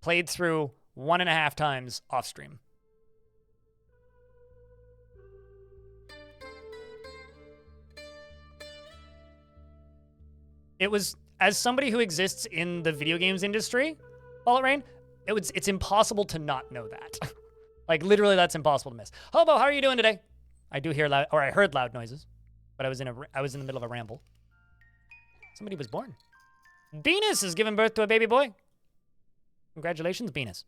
played through 1.5 times off stream. It was, as somebody who exists in the video games industry, Fall It Rain, it's impossible to not know that. Like, literally, that's impossible to miss. Hobo, how are you doing today? I do hear loud, or I heard loud noises, but I was in the middle of a ramble. Somebody was born. Venus is giving birth to a baby boy. Congratulations, Venus.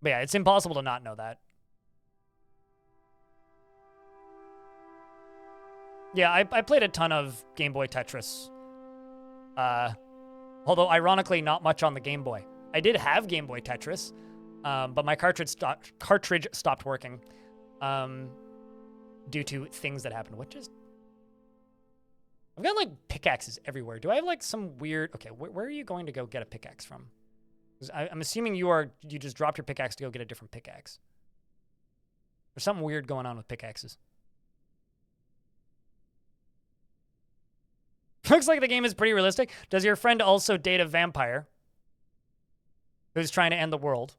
But yeah, it's impossible to not know that. Yeah, I played a ton of Game Boy Tetris. Although, ironically, not much on the Game Boy. I did have Game Boy Tetris, but my cartridge stopped working due to things that happened. I've got, like, pickaxes everywhere. Do I have, like, some weird... Okay, where are you going to go get a pickaxe from? I'm assuming you just dropped your pickaxe to go get a different pickaxe. There's something weird going on with pickaxes. Looks like the game is pretty realistic. Does your friend also date a vampire who's trying to end the world?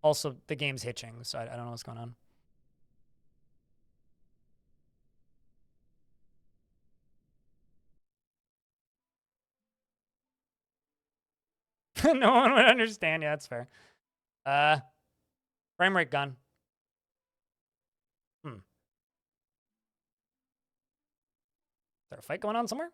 Also, the game's hitching, so I don't know what's going on. No one would understand. Yeah, that's fair. Frame rate gun. Is there a fight going on somewhere?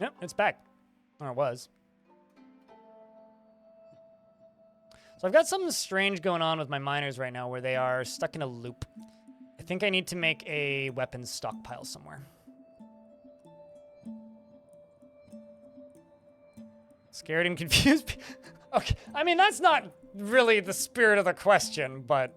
Yep, it's back. Or it was. So I've got something strange going on with my miners right now where they are stuck in a loop. I think I need to make a weapons stockpile somewhere. Scared and confused? Okay, I mean, that's not really the spirit of the question, but...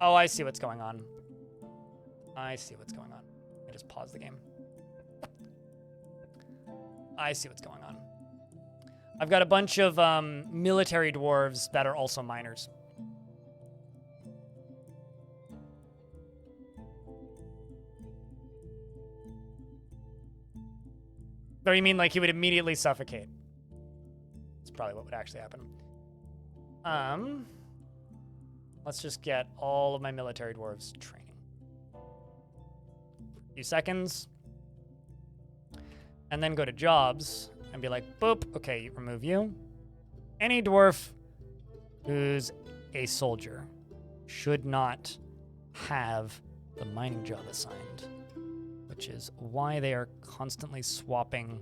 Oh, I see what's going on. I see what's going on. I just paused the game. I see what's going on. I've got a bunch of military dwarves that are also miners. Or you mean like he would immediately suffocate? That's probably what would actually happen. Let's just get all of my military dwarves training. A few seconds. And then go to jobs and be like, boop, okay, remove you. Any dwarf who's a soldier should not have the mining job assigned, which is why they are constantly swapping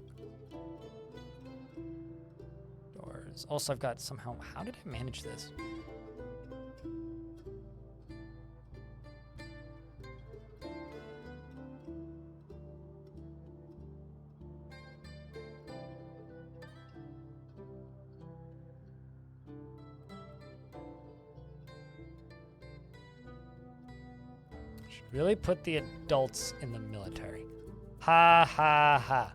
doors. Also, I've got somehow, how did I manage this? Really put the adults in the military. Ha ha ha.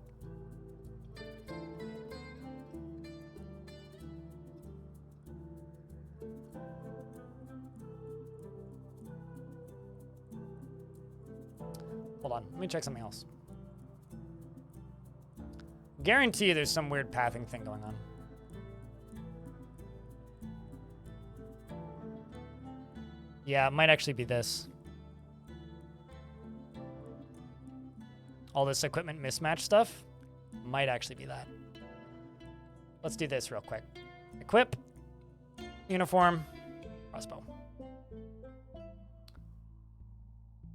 Hold on, let me check something else. Guarantee you there's some weird pathing thing going on. Yeah, it might actually be this. All this equipment mismatch stuff might actually be that. Let's do this real quick. Equip, uniform, crossbow.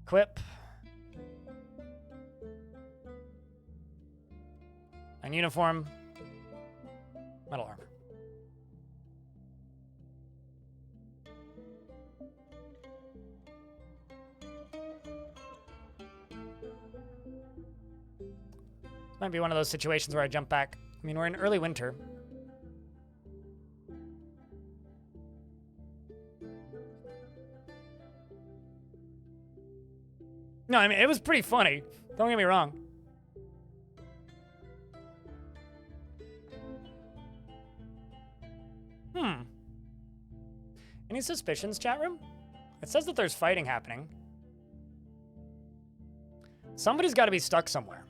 Equip. And uniform, metal armor. Might be one of those situations where I jump back. I mean, we're in early winter. No, I mean, it was pretty funny. Don't get me wrong. Any suspicions, chat room? It says that there's fighting happening. Somebody's got to be stuck somewhere.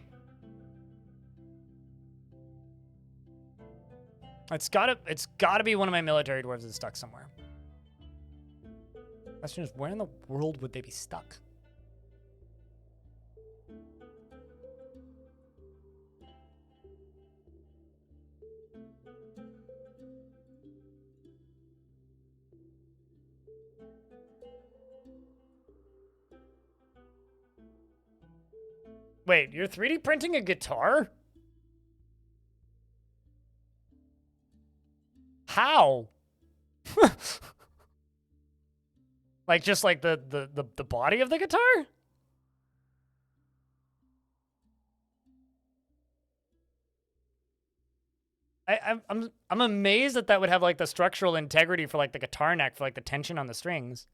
It's gotta be one of my military dwarves that's stuck somewhere. Question is, where in the world would they be stuck? Wait, you're 3D printing a guitar? How? Like just like the body of the guitar? I'm amazed that that would have like the structural integrity for like the guitar neck for like the tension on the strings.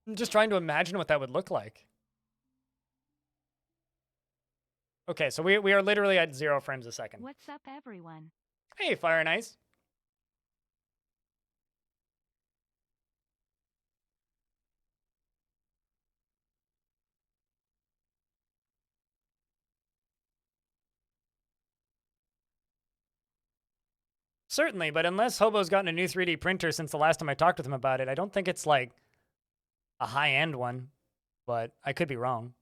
I'm just trying to imagine what that would look like. Okay, so we are literally at 0 frames a second. What's up, everyone? Hey, Fire and Ice. Certainly, but unless Hobo's gotten a new 3D printer since the last time I talked with him about it, I don't think it's like a high-end one, but I could be wrong.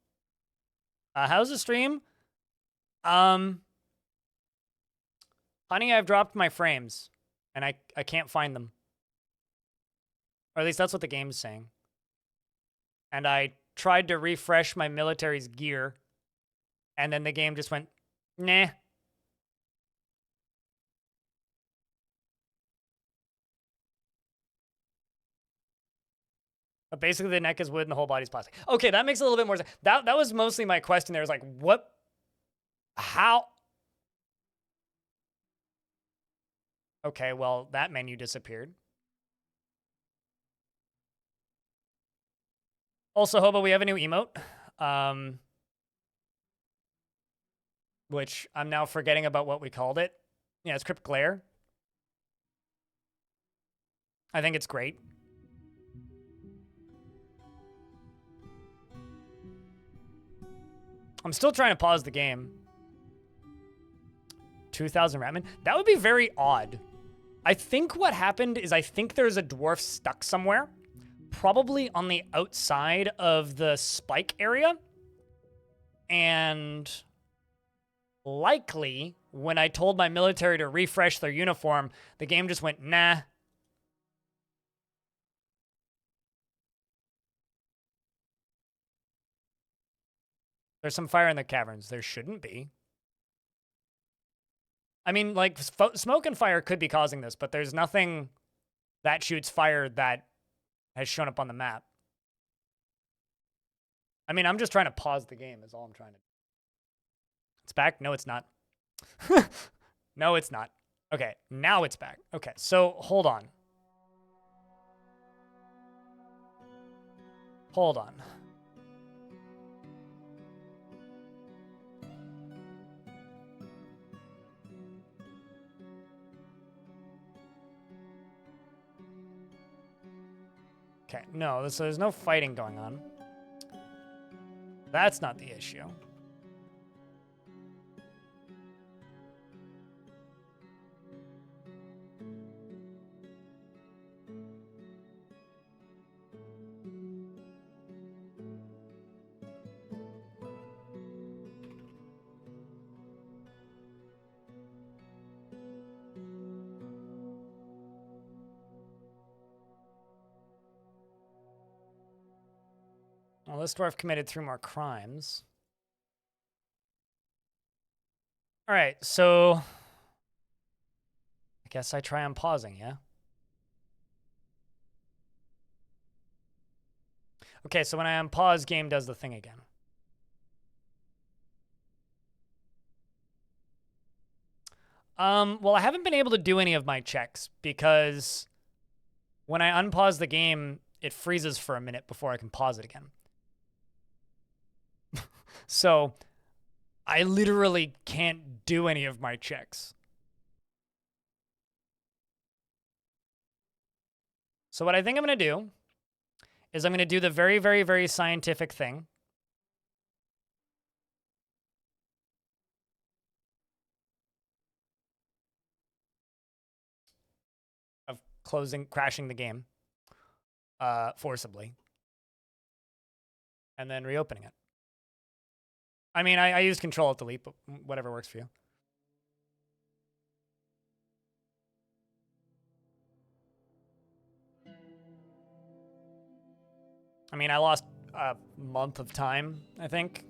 How's the stream? Honey, I've dropped my frames, and I can't find them. Or at least that's what the game's saying. And I tried to refresh my military's gear, and then the game just went, nah. But basically, the neck is wood and the whole body's plastic. Okay, that makes a little bit more sense. That was mostly my question there. Was like, what? How? Okay, well, that menu disappeared. Also, Hobo, we have a new emote. Which I'm now forgetting about what we called it. Yeah, it's Crypt Glare. I think it's great. I'm still trying to pause the game. 2,000 Ratman? That would be very odd. I think what happened is I think there's a dwarf stuck somewhere, probably on the outside of the spike area. And likely, when I told my military to refresh their uniform, the game just went, nah. There's some fire in the caverns. There shouldn't be. I mean, like, smoke and fire could be causing this, but there's nothing that shoots fire that has shown up on the map. I mean, I'm just trying to pause the game is all I'm trying to do. It's back? No, it's not. No, it's not. Okay, now it's back. Okay, so hold on. Hold on. Okay, no, so there's no fighting going on. That's not the issue. Well, this dwarf committed 3 more crimes. All right, so I guess I try unpausing, yeah? Okay, so when I unpause, game does the thing again. Well, I haven't been able to do any of my checks because when I unpause the game, it freezes for a minute before I can pause it again. So I literally can't do any of my checks. So what I think I'm going to do is I'm going to do the very, very, very scientific thing. Of crashing the game forcibly. And then reopening it. I mean, I use Control-Alt-Delete, but whatever works for you. I mean, I lost a month of time, I think.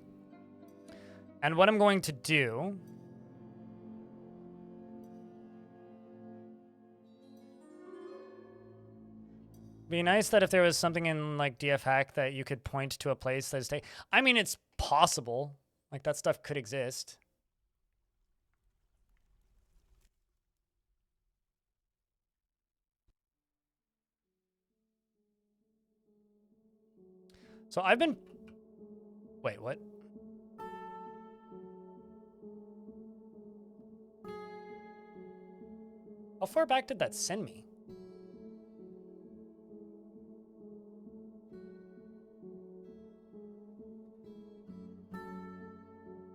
And what I'm going to do... Be nice that if there was something in, like, DF Hack that you could point to a place that's... I mean, it's possible. Like, that stuff could exist. So I've been... Wait, what? How far back did that send me?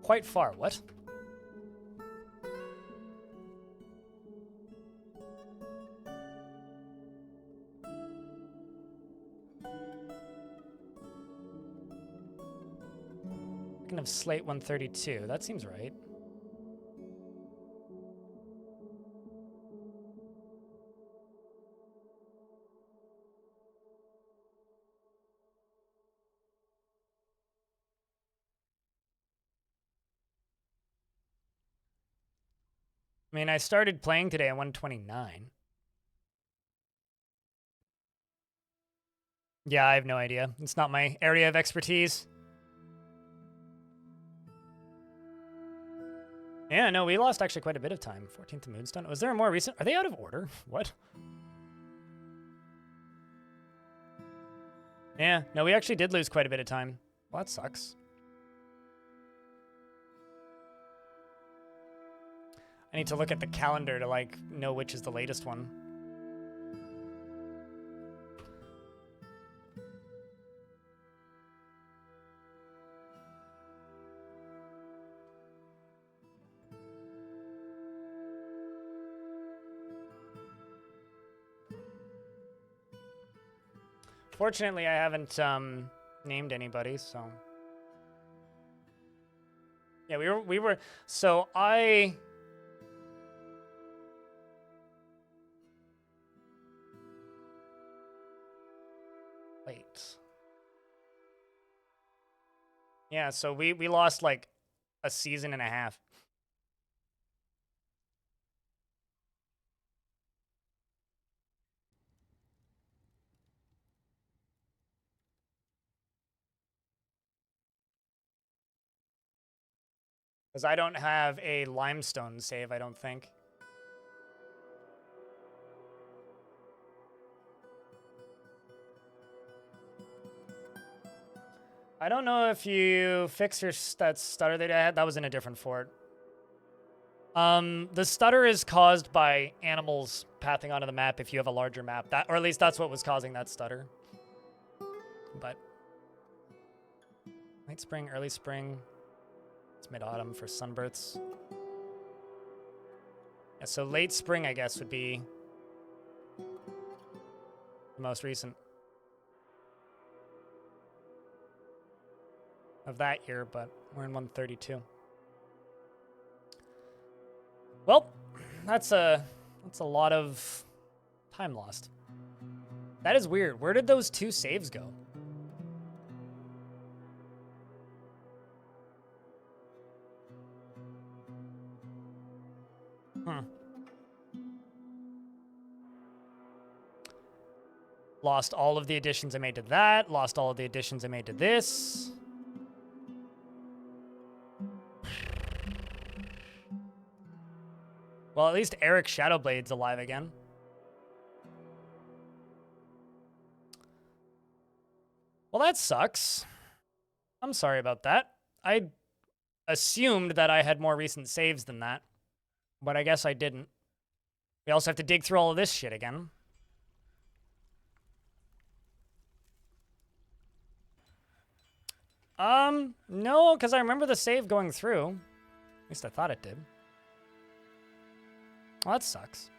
Quite far, what? Kind of Slate 132, that seems right. I mean, I started playing today at 129. Yeah, I have no idea. It's not my area of expertise. Yeah, no, we lost actually quite a bit of time. 14th to Moonstone. Was there a more recent? Are they out of order? What? Yeah, no, we actually did lose quite a bit of time. Well, that sucks. I need to look at the calendar to, like, know which is the latest one. Fortunately, I haven't named anybody, so. Yeah, we were so I wait. Yeah, so we lost like a season and a half. Because I don't have a limestone save, I don't think. I don't know if you fix your that stutter that I had. That was in a different fort. The stutter is caused by animals pathing onto the map if you have a larger map. That, or at least that's what was causing that stutter. But late spring, early spring. It's mid-autumn for sunbirths. Yeah, so late spring, I guess, would be the most recent of that year, but we're in 132. Well, that's a lot of time lost. That is weird. Where did those 2 saves go? Lost all of the additions I made to that. Lost all of the additions I made to this. Well, at least Eric Shadowblade's alive again. Well, that sucks. I'm sorry about that. I assumed that I had more recent saves than that, but I guess I didn't. We also have to dig through all of this shit again. No, because I remember the save going through. At least I thought it did. Well, that sucks.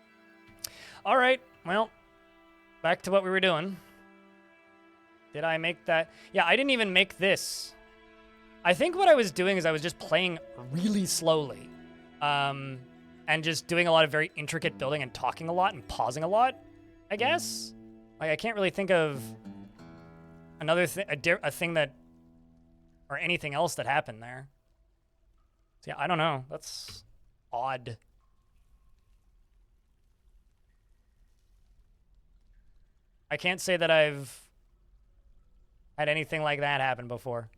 All right, well, back to what we were doing. Did I make that? Yeah, I didn't even make this. I think what I was doing is I was just playing really slowly. And just doing a lot of very intricate building and talking a lot and pausing a lot, I guess. Like, I can't really think of another thing, a thing that, or anything else that happened there. So yeah, I don't know. That's odd. I can't say that I've had anything like that happen before.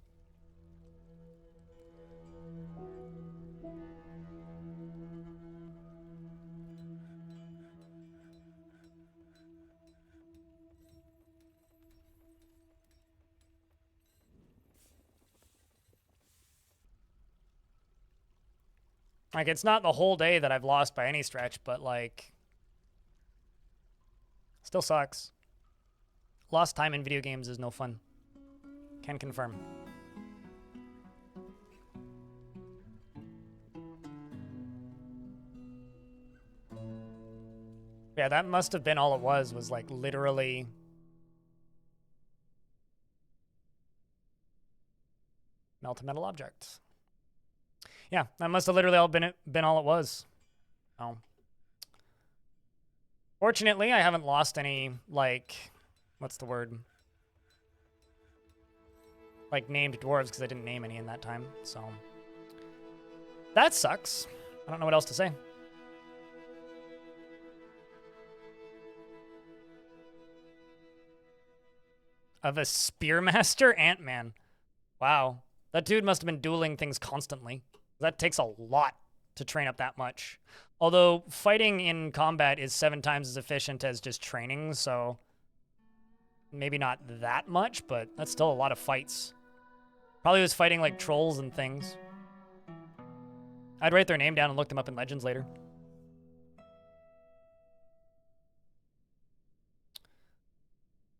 Like, it's not the whole day that I've lost by any stretch, but, like, still sucks. Lost time in video games is no fun. Can confirm. Yeah, that must have been all it was like, literally melt a metal object. Yeah, that must have literally all been all it was. Oh. Fortunately, I haven't lost any, like, what's the word? Like, named dwarves, because I didn't name any in that time, so. That sucks. I don't know what else to say. Of a Spearmaster Ant-Man. Wow. That dude must have been dueling things constantly. That takes a lot to train up that much. Although fighting in combat is 7 times as efficient as just training, so maybe not that much, but that's still a lot of fights. Probably was fighting like trolls and things. I'd write their name down and look them up in Legends later.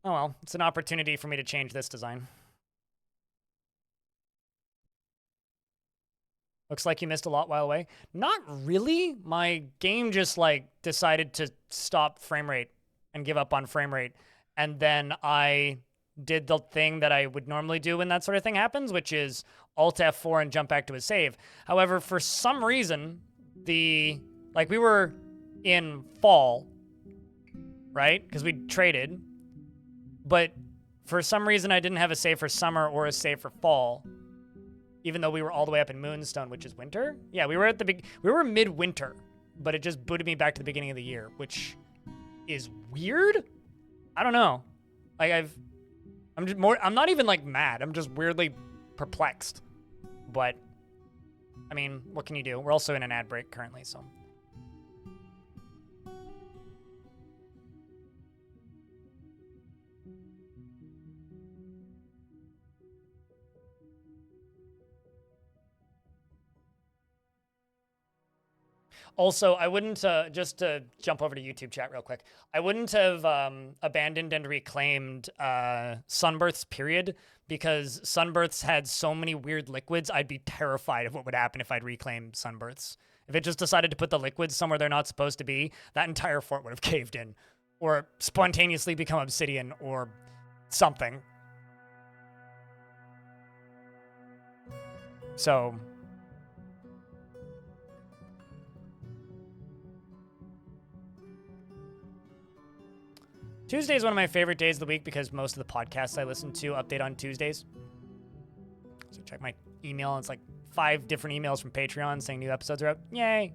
Oh well, it's an opportunity for me to change this design. Looks like you missed a lot while away. Not really. My game just, like, decided to stop frame rate and give up on frame rate. And then I did the thing that I would normally do when that sort of thing happens, which is Alt F4 and jump back to a save. However, for some reason, we were in fall, right? Because we traded. But for some reason, I didn't have a save for summer or a save for fall, even though we were all the way up in Moonstone, which is winter. Yeah, we were midwinter, but it just booted me back to the beginning of the year, which is weird. I don't know. Like I'm not even like mad. I'm just weirdly perplexed. But I mean, what can you do? We're also in an ad break currently, so. Also, I wouldn't, just to jump over to YouTube chat real quick, I wouldn't have abandoned and reclaimed Sunbirths, period, because Sunbirths had so many weird liquids, I'd be terrified of what would happen if I'd reclaimed Sunbirths. If it just decided to put the liquids somewhere they're not supposed to be, that entire fort would have caved in, or spontaneously become obsidian, or something. So... Tuesday is one of my favorite days of the week because most of the podcasts I listen to update on Tuesdays. So check my email, and it's like 5 different emails from Patreon saying new episodes are up. Yay!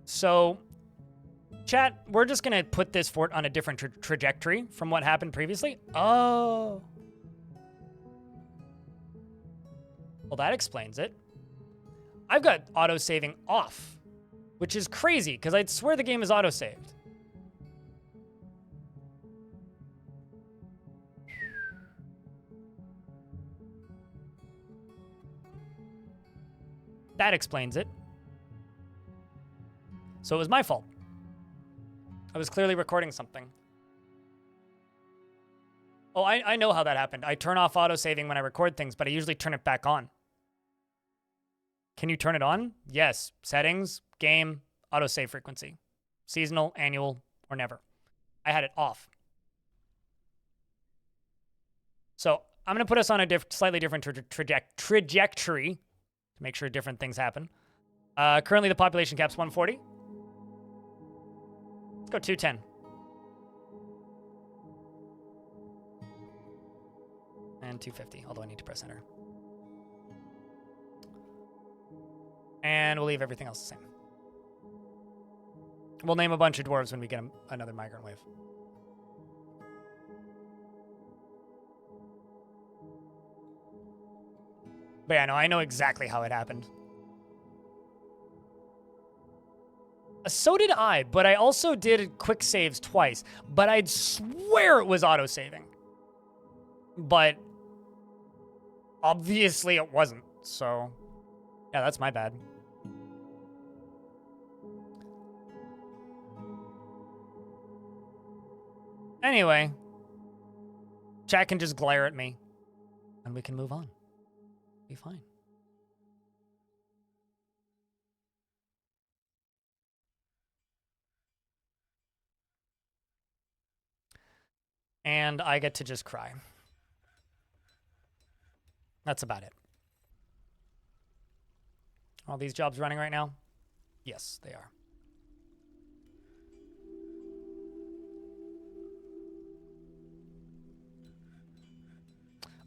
So, chat, we're just going to put this fort on a different trajectory from what happened previously. Oh... Well, that explains it. I've got auto-saving off, which is crazy, because I'd swear the game is auto-saved. That explains it. So it was my fault. I was clearly recording something. Oh, I know how that happened. I turn off auto-saving when I record things, but I usually turn it back on. Can you turn it on? Yes. Settings, game, autosave frequency. Seasonal, annual, or never. I had it off. So I'm going to put us on a slightly different trajectory to make sure different things happen. Currently, the population cap's 140. Let's go 210. And 250, although I need to press enter. And we'll leave everything else the same. We'll name a bunch of dwarves when we get another migrant wave. But yeah, no, I know exactly how it happened. So did I, but I also did quick saves twice. But I'd swear it was auto-saving. But obviously it wasn't, so yeah, that's my bad. Anyway, chat can just glare at me, and we can move on. Be fine. And I get to just cry. That's about it. Are all these jobs running right now? Yes, they are.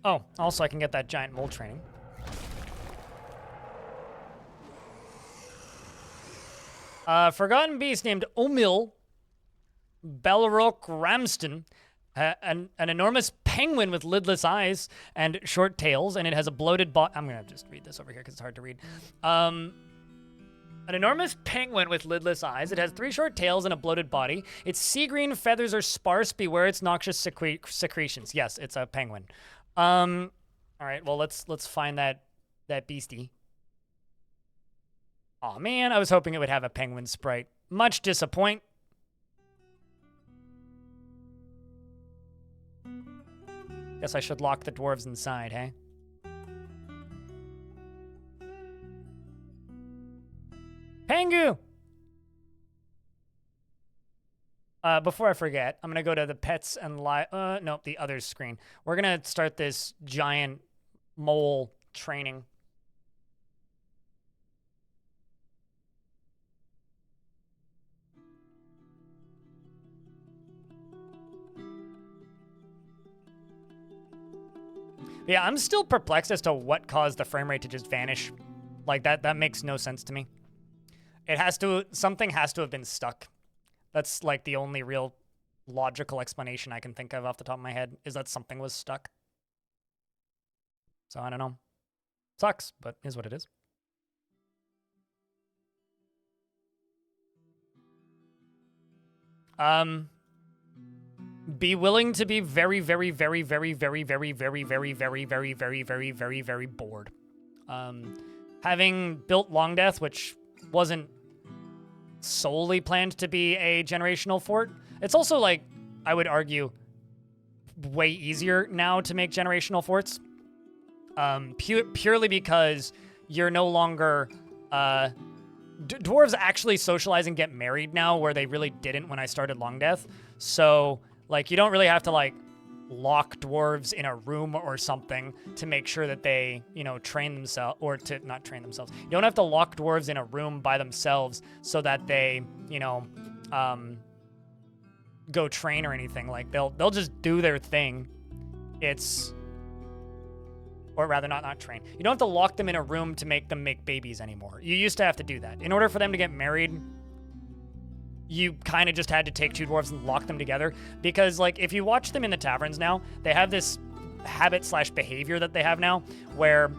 Oh, also I can get that giant mole training. Forgotten beast named Omil Belrock Ramston. An enormous penguin with lidless eyes and short tails, and it has a bloated body. I'm going to just read this over here because it's hard to read. An enormous penguin with lidless eyes. It has 3 short tails and a bloated body. Its sea green feathers are sparse. Beware its noxious secretions. Yes, it's a penguin. All right, well, let's find that beastie. Aw, man, I was hoping it would have a penguin sprite. Much disappoint. Guess I should lock the dwarves inside, hey? Pangu! Before I forget, I'm gonna go to the pets and nope, the others screen. We're gonna start this giant mole training. Yeah, I'm still perplexed as to what caused the frame rate to just vanish. Like, that makes no sense to me. Something has to have been stuck. That's, like, the only real logical explanation I can think of off the top of my head, is that something was stuck. So, I don't know. Sucks, but is what it is. Be willing to be very, very, very, very, very, very, very, very, very, very, very, very, very, very bored. Having built Long Death, which wasn't solely planned to be a generational fort, it's also, like, I would argue, way easier now to make generational forts. Purely because you're no longer... dwarves actually socialize and get married now, where they really didn't when I started Long Death. So, like, you don't really have to, like, lock dwarves in a room or something to make sure that they, you know, train themselves, or to not train themselves. You don't have to lock dwarves in a room by themselves so that they, you know, go train or anything. Like, they'll just do their thing. Or rather, not train. You don't have to lock them in a room to make them make babies anymore. You used to have to do that. In order for them to get married, you kind of just had to take two dwarves and lock them together. Because, like, if you watch them in the taverns now, they have this habit/behavior that they have now, where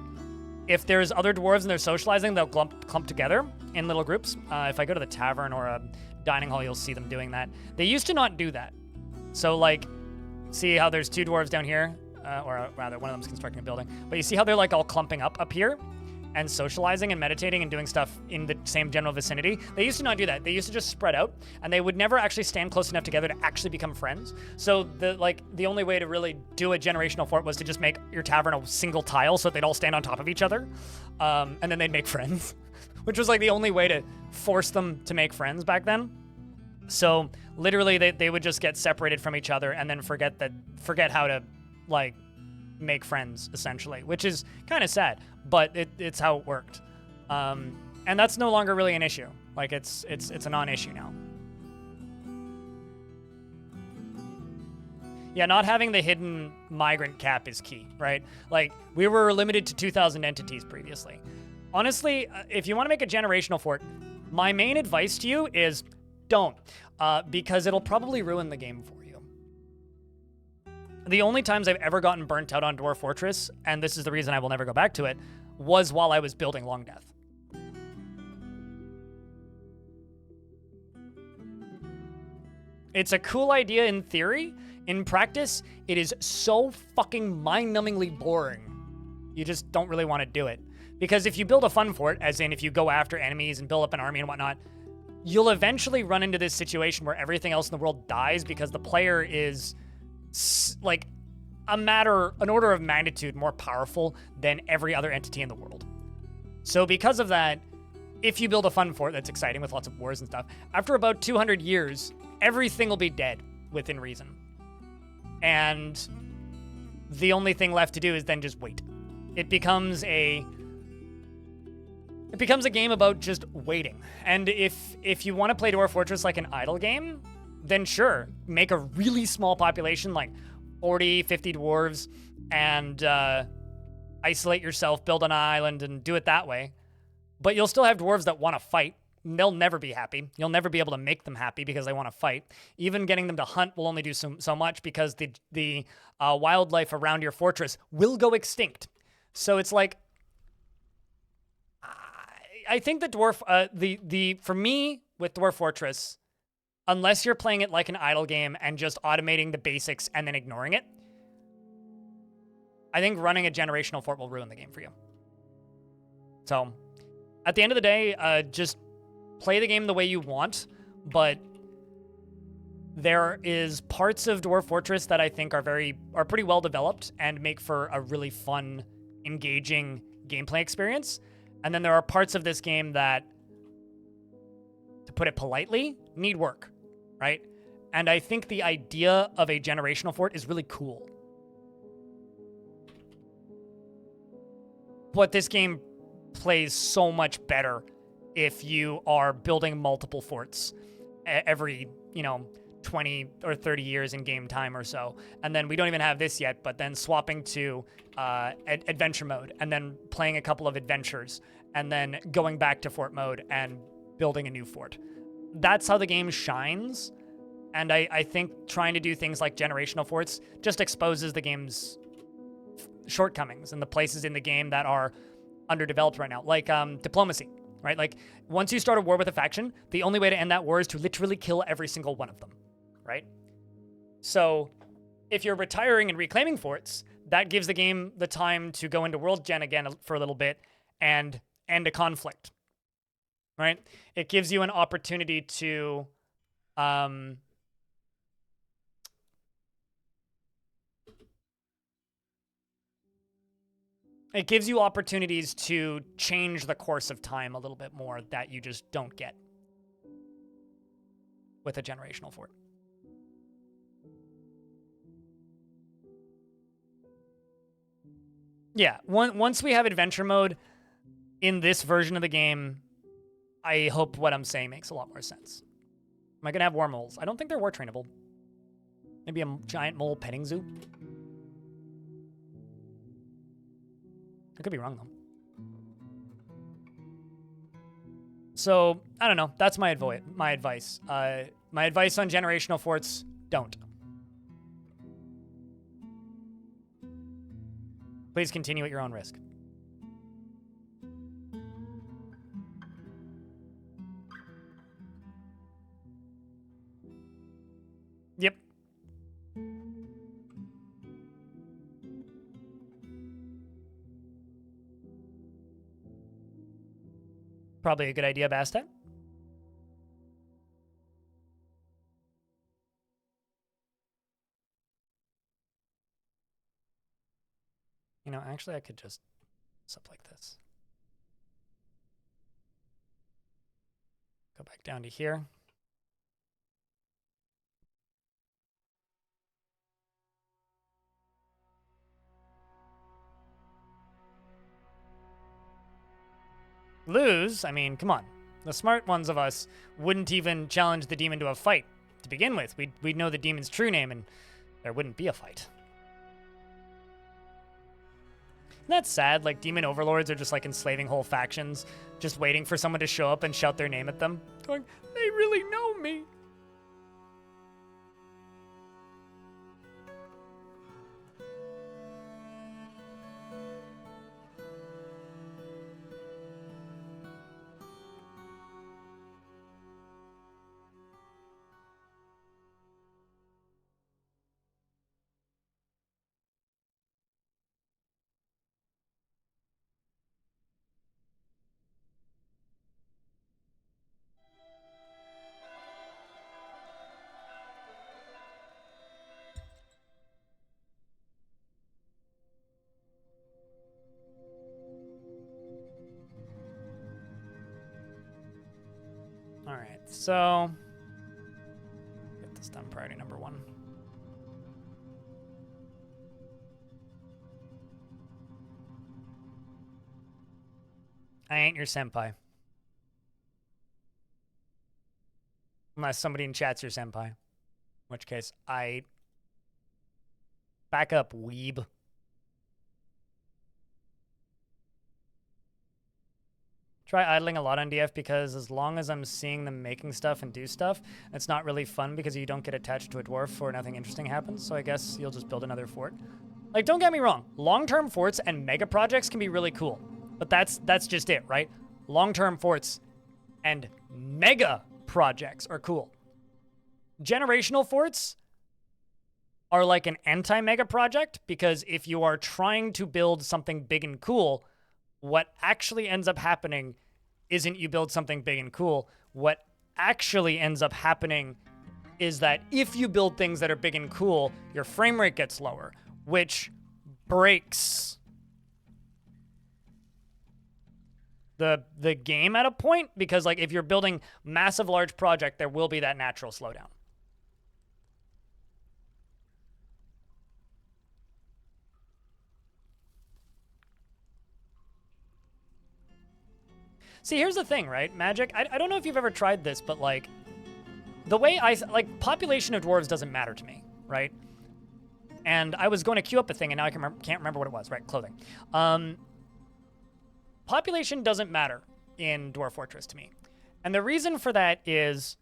if there's other dwarves and they're socializing, they'll clump together in little groups. If I go to the tavern or a dining hall, you'll see them doing that. They used to not do that. So, like, see how there's two dwarves down here? Or rather, one of them's constructing a building. But you see how they're, like, all clumping up here and socializing and meditating and doing stuff in the same general vicinity? They used to not do that. They used to just spread out, and they would never actually stand close enough together to actually become friends. So the only way to really do a generational fort was to just make your tavern a single tile so that they'd all stand on top of each other, and then they'd make friends, which was, like, the only way to force them to make friends back then. So literally, they would just get separated from each other and then forget how to, like, make friends, essentially, which is kind of sad, but it's how it worked. And that's no longer really an issue. Like, it's a non-issue now. Yeah, not having the hidden migrant cap is key, right? Like, we were limited to 2,000 entities previously. Honestly, if you want to make a generational fort, my main advice to you is don't, because it'll probably ruin the game for you. The only times I've ever gotten burnt out on Dwarf Fortress, and this is the reason I will never go back to it, was while I was building Long Death. It's a cool idea in theory. In practice, it is so fucking mind-numbingly boring. You just don't really want to do it. Because if you build a fun fort, as in if you go after enemies and build up an army and whatnot, you'll eventually run into this situation where everything else in the world dies because the player is, like, an order of magnitude more powerful than every other entity in the world. So because of that, if you build a fun fort that's exciting with lots of wars and stuff, after about 200 years, everything will be dead within reason. And the only thing left to do is then just wait. It becomes a game about just waiting. And if you want to play Dwarf Fortress like an idle game, then sure, make a really small population, like 40, 50 dwarves, and isolate yourself, build an island, and do it that way. But you'll still have dwarves that want to fight. They'll never be happy. You'll never be able to make them happy because they want to fight. Even getting them to hunt will only do so much because the wildlife around your fortress will go extinct. So it's like, I think the dwarf, for me, with Dwarf Fortress, unless you're playing it like an idle game and just automating the basics and then ignoring it, I think running a generational fort will ruin the game for you. So, at the end of the day, just play the game the way you want, but there is parts of Dwarf Fortress that I think are pretty well developed and make for a really fun, engaging gameplay experience. And then there are parts of this game that to put it politely, need work, right? And I think the idea of a generational fort is really cool. But this game plays so much better if you are building multiple forts every, 20 or 30 years in game time or so. And then we don't even have this yet, but then swapping to adventure mode and then playing a couple of adventures and then going back to fort mode and building a new fort. That's how the game shines. And I think trying to do things like generational forts just exposes the game's shortcomings and the places in the game that are underdeveloped right now, like diplomacy, right? Like, once you start a war with a faction, the only way to end that war is to literally kill every single one of them, right? So if you're retiring and reclaiming forts, that gives the game the time to go into world gen again for a little bit and end a conflict, right? It gives you an opportunity to it gives you opportunities to change the course of time a little bit more that you just don't get with a generational fort. Yeah, once we have adventure mode in this version of the game, I hope what I'm saying makes a lot more sense. Am I going to have war moles? I don't think they're war trainable. Maybe a giant mole petting zoo? I could be wrong, though. So, I don't know. That's my advice. My advice on generational forts, don't. Please continue at your own risk. Yep. Probably a good idea, Bastet. Actually, I could just something like this. Go back down to here. Lose? I mean, come on. The smart ones of us wouldn't even challenge the demon to a fight to begin with. We'd know the demon's true name and there wouldn't be a fight. Isn't that sad? Like, demon overlords are just like enslaving whole factions, just waiting for someone to show up and shout their name at them. Going, they really know me. All right, so get this done. Priority number 1. I ain't your senpai. Unless somebody in chat's your senpai. In which case, I back up, weeb. Try idling a lot on DF because as long as I'm seeing them making stuff and do stuff, it's not really fun because you don't get attached to a dwarf or nothing interesting happens. So I guess you'll just build another fort. Like, don't get me wrong. Long-term forts and mega projects can be really cool. But that's just it, right? Long-term forts and mega projects are cool. Generational forts are like an anti-mega project because if you are trying to build something big and cool, what actually ends up happening isn't you build something big and cool. What actually ends up happening is that if you build things that are big and cool, your frame rate gets lower, which breaks the game at a point, because like if you're building massive large project, there will be that natural slowdown. See, here's the thing, right? Magic, I don't know if you've ever tried this, but like the way like population of dwarves doesn't matter to me, right? And I was going to queue up a thing, and now I can't remember what it was, right? Clothing. Population doesn't matter in Dwarf Fortress to me. And the reason for that is,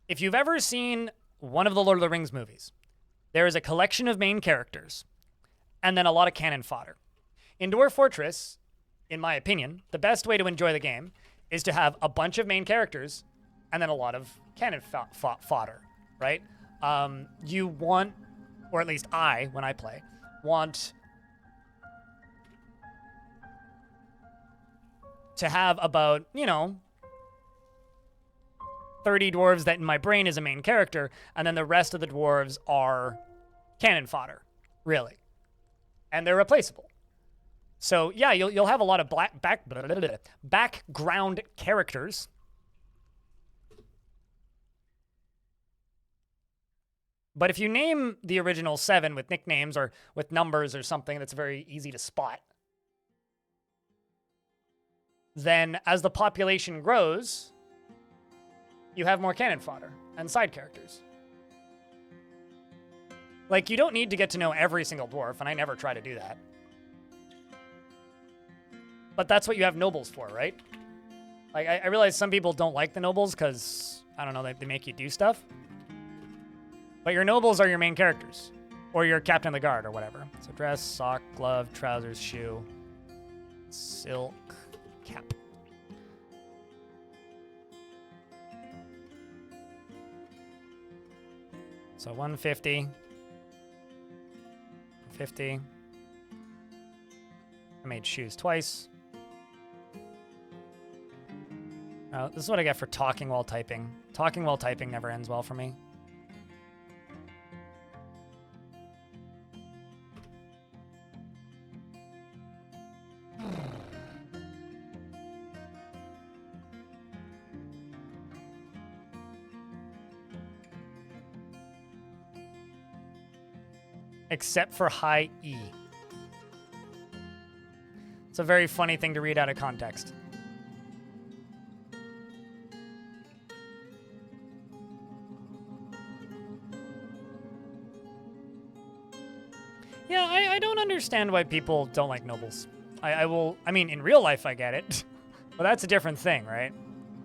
if you've ever seen one of the Lord of the Rings movies, there is a collection of main characters, and then a lot of cannon fodder. In Dwarf Fortress, in my opinion, the best way to enjoy the game is to have a bunch of main characters, and then a lot of cannon fodder, right? You want, or at least I, when I play, want to have about, 30 dwarves that in my brain is a main character, and then the rest of the dwarves are cannon fodder, really. And they're replaceable. So yeah, you'll have a lot of background characters. But if you name the original 7 with nicknames or with numbers or something that's very easy to spot, then as the population grows, you have more cannon fodder and side characters. Like, you don't need to get to know every single dwarf, and I never try to do that. But that's what you have nobles for, right? Like, I realize some people don't like the nobles because, I don't know, they make you do stuff. But your nobles are your main characters. Or your captain of the guard or whatever. So dress, sock, glove, trousers, shoe, silk, cap. So 150. 50. I made shoes twice. This is what I get for talking while typing. Talking while typing never ends well for me. Except for high E. It's a very funny thing to read out of context. Yeah, I don't understand why people don't like nobles. I mean, in real life I get it, but that's a different thing, right?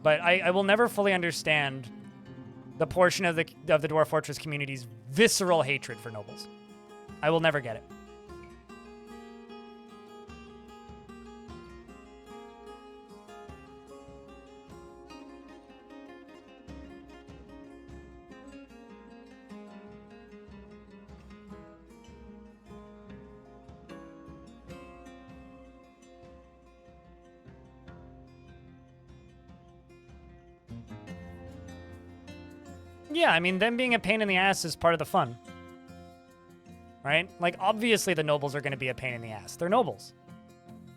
But I will never fully understand the portion of the Dwarf Fortress community's visceral hatred for nobles. I will never get it. Yeah, I mean, them being a pain in the ass is part of the fun. Right? Like, obviously the nobles are going to be a pain in the ass. They're nobles.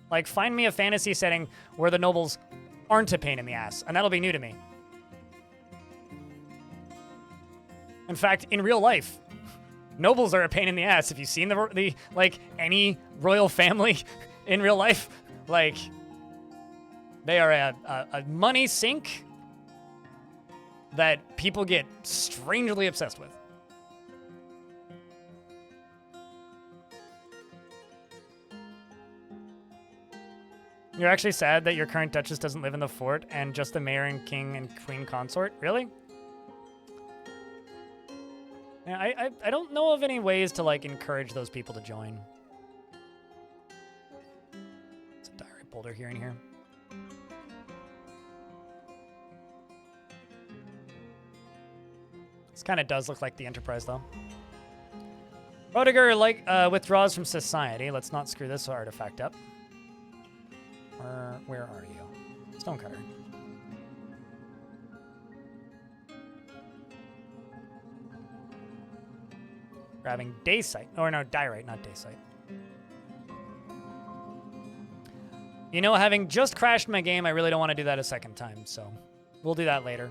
Like, find me a fantasy setting where the nobles aren't a pain in the ass, and that'll be new to me. In fact, in real life, nobles are a pain in the ass. Have you seen the like, any royal family in real life? Like, they are a money sink that people get strangely obsessed with. You're actually sad that your current Duchess doesn't live in the fort and just the mayor and king and queen consort? Really? Yeah, I don't know of any ways to, like, encourage those people to join. There's a diary boulder here and here. This kind of does look like the Enterprise, though. Rodiger, withdraws from society. Let's not screw this artifact up. Where are you? Stonecutter. Grabbing Daysite. Or no, Diorite, not Daysite. You know, having just crashed my game, I really don't want to do that a second time, so we'll do that later.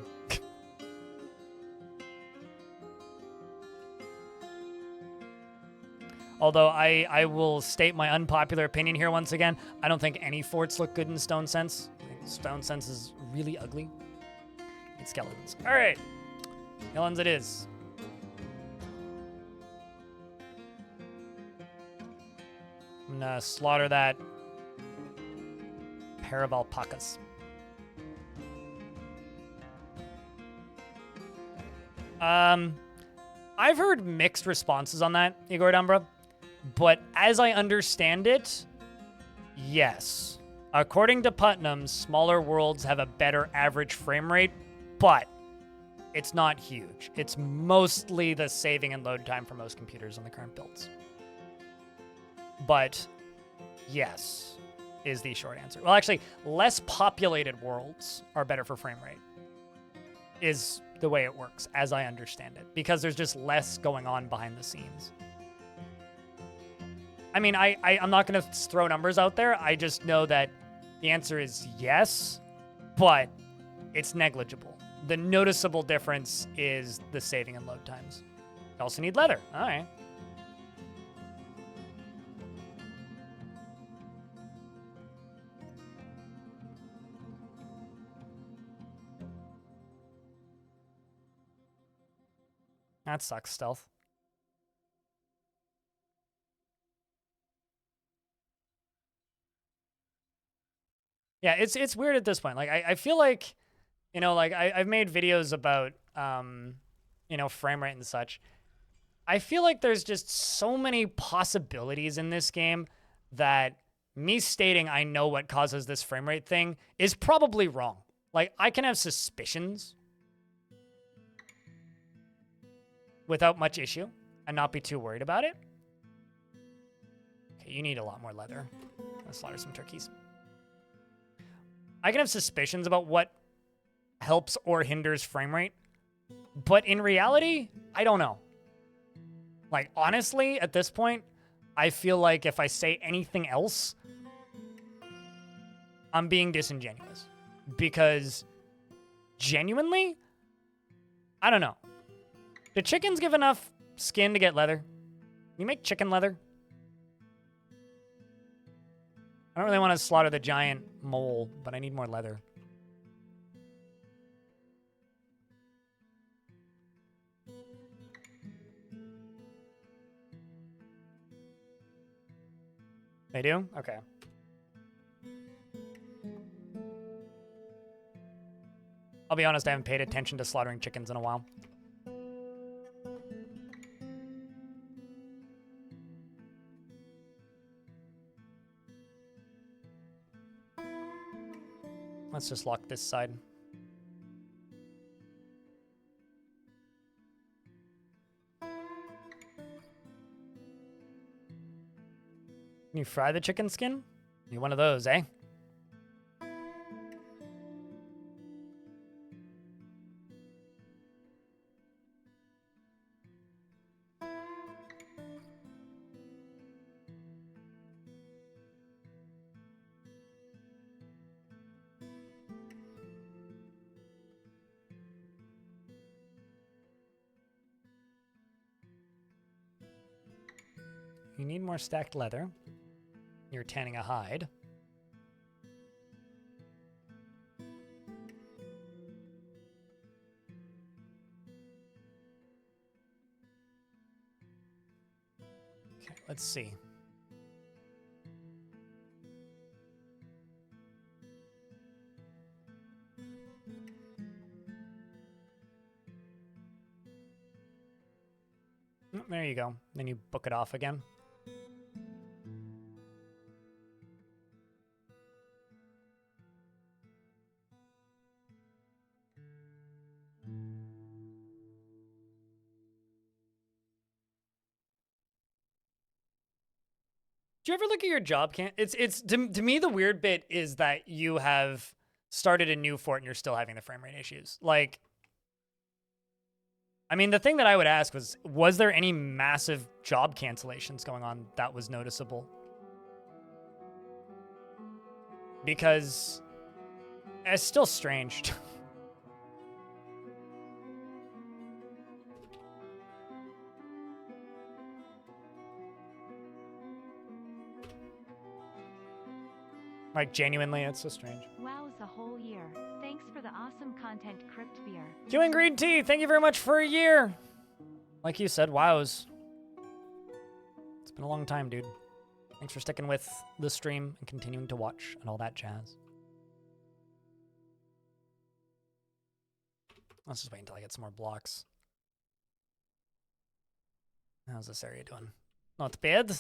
Although I will state my unpopular opinion here once again. I don't think any forts look good in Stone Sense. I think Stone Sense is really ugly. It's skeletons. All right. Skeletons it is. I'm gonna slaughter that pair of alpacas. I've heard mixed responses on that, Igor Dumbra, but as I understand it, yes. According to Putnam, smaller worlds have a better average frame rate, but it's not huge. It's mostly the saving and load time for most computers on the current builds. But yes, is the short answer. Well, actually, less populated worlds are better for frame rate, is the way it works, as I understand it, because there's just less going on behind the scenes. I mean, I'm not going to throw numbers out there. I just know that the answer is yes, but it's negligible. The noticeable difference is the saving and load times. You also need leather. All right. That sucks, stealth. Yeah, it's weird at this point. Like, I feel like, you know, like I've made videos about, you know, frame rate and such. I feel like there's just so many possibilities in this game that me stating I know what causes this frame rate thing is probably wrong. Like, I can have suspicions without much issue and not be too worried about it. Okay, you need a lot more leather. Let's slaughter some turkeys. I can have suspicions about what helps or hinders frame rate, but in reality, I don't know. Like, honestly, at this point, I feel like if I say anything else, I'm being disingenuous. Because, genuinely, I don't know. Do chickens give enough skin to get leather? Can you make chicken leather? I don't really want to slaughter the giant mole, but I need more leather. They do? Okay. I'll be honest, I haven't paid attention to slaughtering chickens in a while. Let's just lock this side. Can you fry the chicken skin? Need one of those, eh? You need more stacked leather. You're tanning a hide. Okay, let's see. Oh, there you go. Then you book it off again. Do you ever look at your job it's to me the weird bit is that you have started a new fort and you're still having the frame rate issues. Like, I mean, the thing that I would ask was there any massive job cancellations going on that was noticeable? because it's still strange. Like, genuinely, it's so strange. Wow's a whole year. Thanks for the awesome content, Crypt Beer. Queuing Green Tea, thank you very much for a year. Like you said, wows. It's been a long time, dude. Thanks for sticking with the stream and continuing to watch and all that jazz. Let's just wait until I get some more blocks. How's this area doing? Not bad.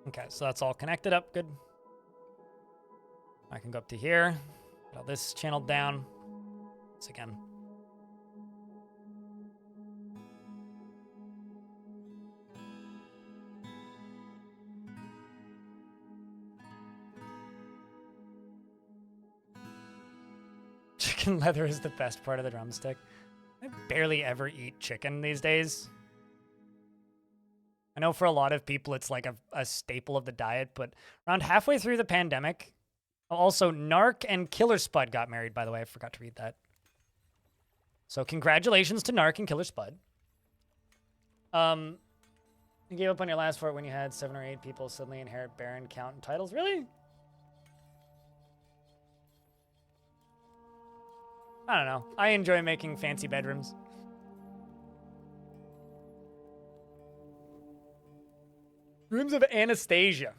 Okay, so that's all connected up. Good. I can go up to here. Get all this channeled down. Once again. Chicken leather is the best part of the drumstick. I barely ever eat chicken these days. I know for a lot of people it's like a staple of the diet, but around halfway through the pandemic, also Narc and Killer Spud got married, by the way. I forgot to read that. So congratulations to Narc and Killer Spud. You gave up on your last fort when you had 7 or 8 people suddenly inherit Baron, Count, and titles? Really? I don't know. I enjoy making fancy bedrooms. Rooms of Anastasia.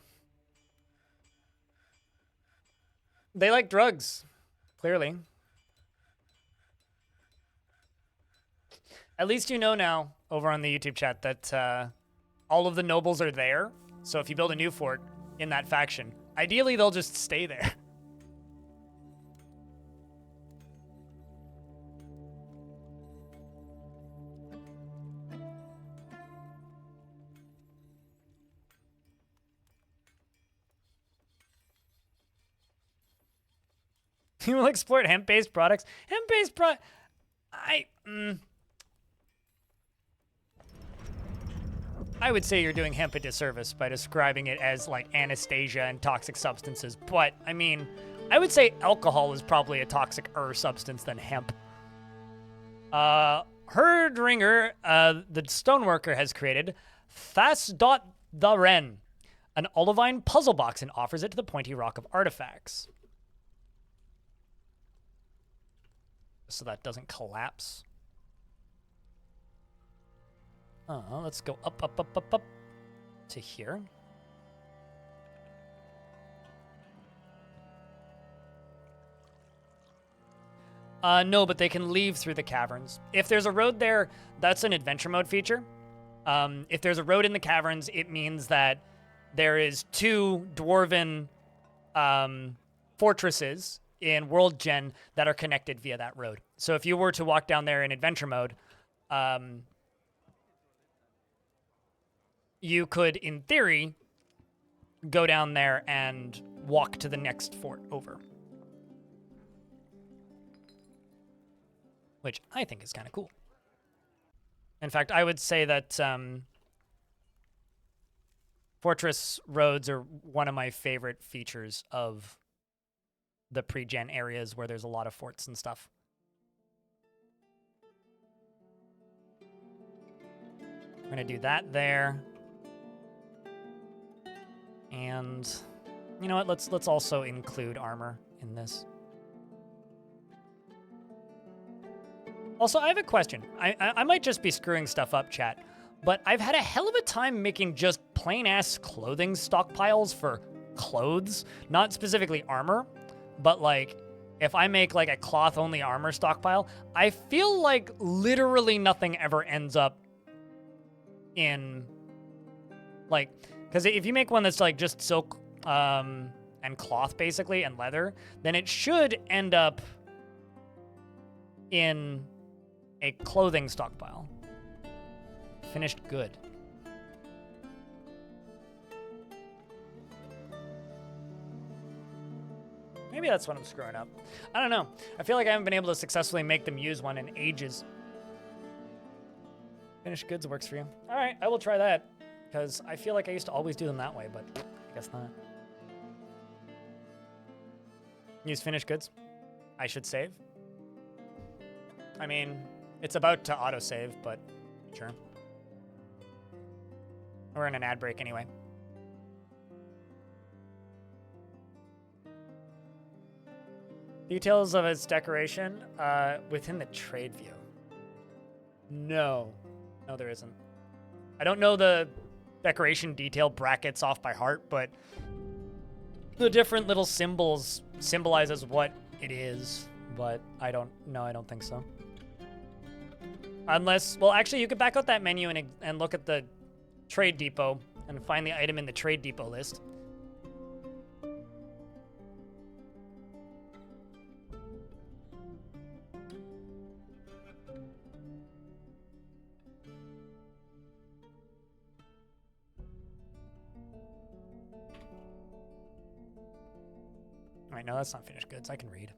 They like drugs, clearly. At least you know now, over on the YouTube chat, that all of the nobles are there. So if you build a new fort in that faction, ideally they'll just stay there. You will export hemp-based products. Hemp-based I would say you're doing hemp a disservice by describing it as like Anastasia and toxic substances. But I mean, I would say alcohol is probably a toxic-er substance than hemp. Herdringer, the stoneworker, has created Thas.the Wren, an olivine puzzle box, and offers it to the Pointy Rock of Artifacts. So that doesn't collapse. Let's go up to here. No, but they can leave through the caverns. If there's a road there, that's an adventure mode feature. If there's a road in the caverns, it means that there is 2 dwarven fortresses in World Gen that are connected via that road. So if you were to walk down there in adventure mode, you could, in theory, go down there and walk to the next fort over. Which I think is kind of cool. In fact, I would say that fortress roads are one of my favorite features of the pre-gen areas where there's a lot of forts and stuff. We're gonna do that there. And you know what? Let's also include armor in this. Also, I have a question. I might just be screwing stuff up, chat, but I've had a hell of a time making just plain-ass clothing stockpiles for clothes, not specifically armor, but like if I make like a cloth-only armor stockpile, I feel like literally nothing ever ends up in like, because if you make one that's like just silk and cloth, basically, and leather, then it should end up in a clothing stockpile. Finished good. Maybe that's what I'm screwing up. I don't know. I feel like I haven't been able to successfully make them use one in ages. Finished goods works for you. All right, I will try that, because I feel like I used to always do them that way, but I guess not. Use finished goods. I should save. I mean, it's about to autosave, but sure. We're in an ad break anyway. Details of its decoration within the trade view. No. No, there isn't. I don't know the decoration detail brackets off by heart, but the different little symbols symbolizes what it is, but I don't think so. Unless, well, actually, you could back out that menu and look at the trade depot and find the item in the trade depot list. All right, no, that's not finished goods. I can read.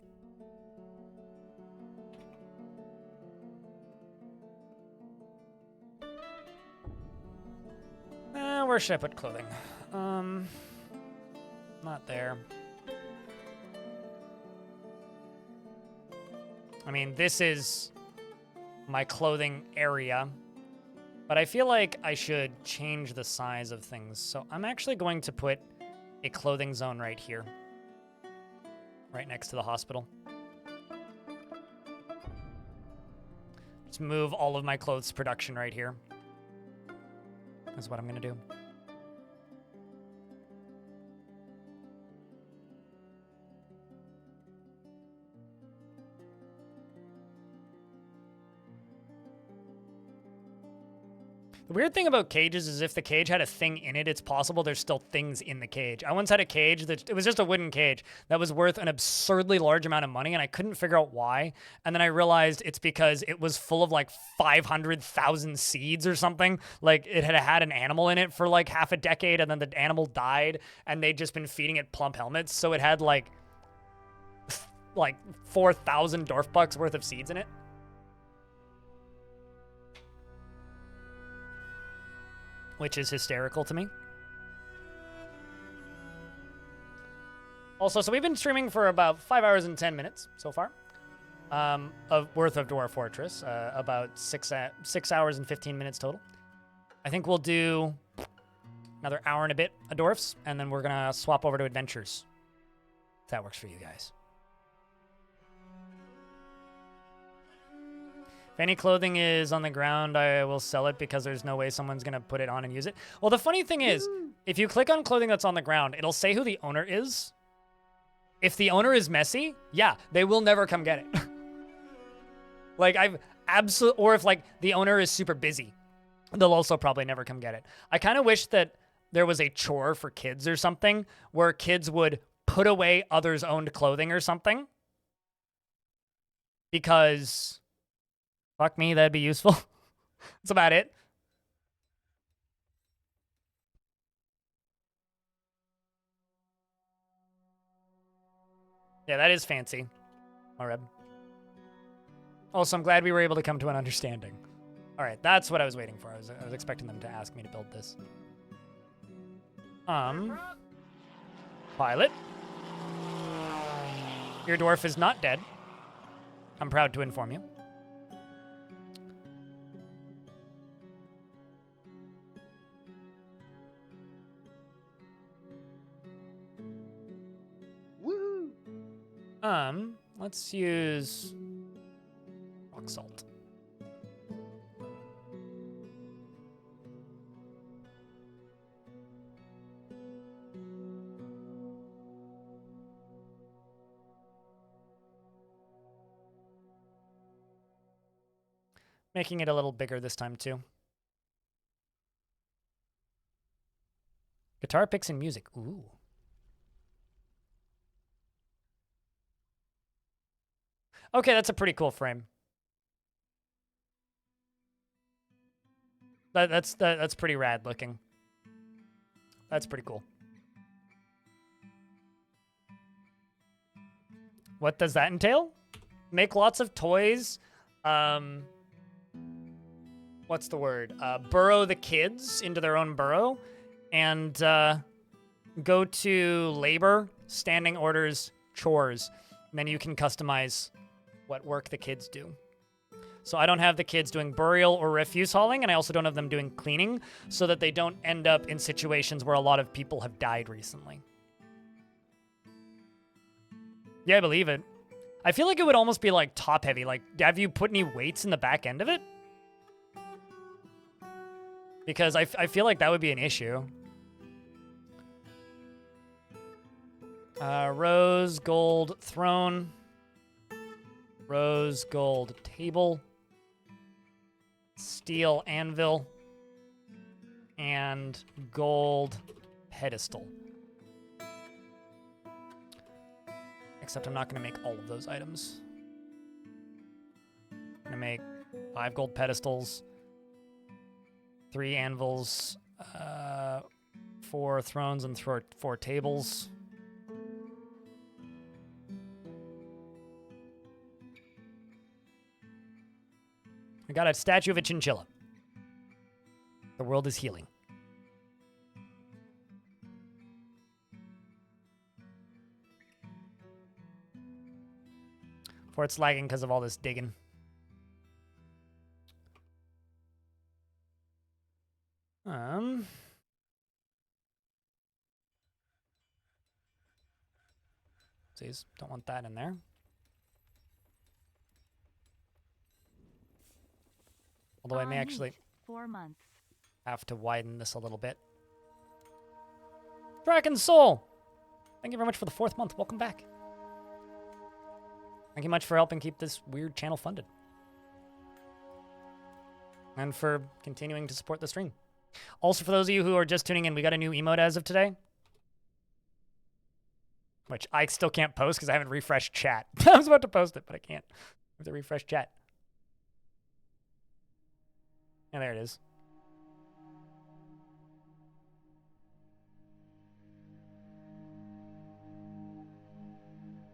Where should I put clothing? Not there. I mean, this is my clothing area, but I feel like I should change the size of things. So I'm actually going to put a clothing zone right here, right next to the hospital. Just move all of my clothes production right here. That's what I'm going to do. The weird thing about cages is if the cage had a thing in it, it's possible there's still things in the cage. I once had a cage that it was just a wooden cage that was worth an absurdly large amount of money, and I couldn't figure out why. And then I realized it's because it was full of like 500,000 seeds or something. Like it had had an animal in it for like half a decade, and then the animal died, and they'd just been feeding it plump helmets, so it had like 4,000 Dwarf bucks worth of seeds in it. Which is hysterical to me. Also, so we've been streaming for about 5 hours and 10 minutes so far, worth of Dwarf Fortress, about 6 hours and 15 minutes total. I think we'll do another hour and a bit of Dwarfs, and then we're gonna swap over to Adventures, if that works for you guys. If any clothing is on the ground, I will sell it because there's no way someone's going to put it on and use it. Well, the funny thing is, if you click on clothing that's on the ground, it'll say who the owner is. If the owner is messy, yeah, they will never come get it. Like, or if, like, the owner is super busy, they'll also probably never come get it. I kind of wish that there was a chore for kids or something where kids would put away others' owned clothing or something. Because... fuck me, that'd be useful. That's about it. Yeah, that is fancy. Alright. Also, I'm glad we were able to come to an understanding. All right, that's what I was waiting for. I was expecting them to ask me to build this. Pilot. Your dwarf is not dead. I'm proud to inform you. Let's use rock salt. Making it a little bigger this time too. Guitar picks and music. Ooh. Okay, that's a pretty cool frame. That's pretty rad looking. That's pretty cool. What does that entail? Make lots of toys. What's the word? Burrow the kids into their own burrow, and go to labor, standing orders, chores. And then you can customize what work the kids do. So I don't have the kids doing burial or refuse hauling, and I also don't have them doing cleaning, so that they don't end up in situations where a lot of people have died recently. Yeah, I believe it. I feel like it would almost be like top heavy. Like, have you put any weights in the back end of it? Because I feel like that would be an issue. Rose gold throne. Rose gold table. Steel anvil. And gold pedestal. Except I'm not going to make all of those items. I'm going to make 5 gold pedestals, 3 anvils, 4 thrones, and 4 tables. I got a statue of a chinchilla. The world is healing. Before it's lagging because of all this digging. Please, don't want that in there. Although I may actually 4 months. have to widen this a little bit. Dragon Soul! Thank you very much for the 4th month. Welcome back. Thank you much for helping keep this weird channel funded. And for continuing to support the stream. Also, for those of you who are just tuning in, we got a new emote as of today. Which I still can't post because I haven't refreshed chat. I was about to post it, but I can't. I have to refresh chat. And there it is.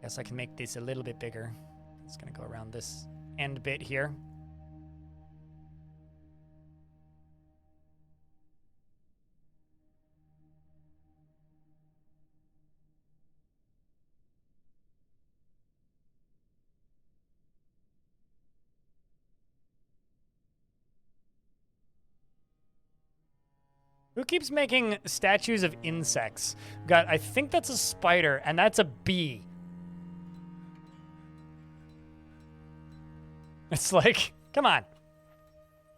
Guess I can make this a little bit bigger. It's going to go around this end bit here. Who keeps making statues of insects? I think that's a spider, and that's a bee. It's like, come on.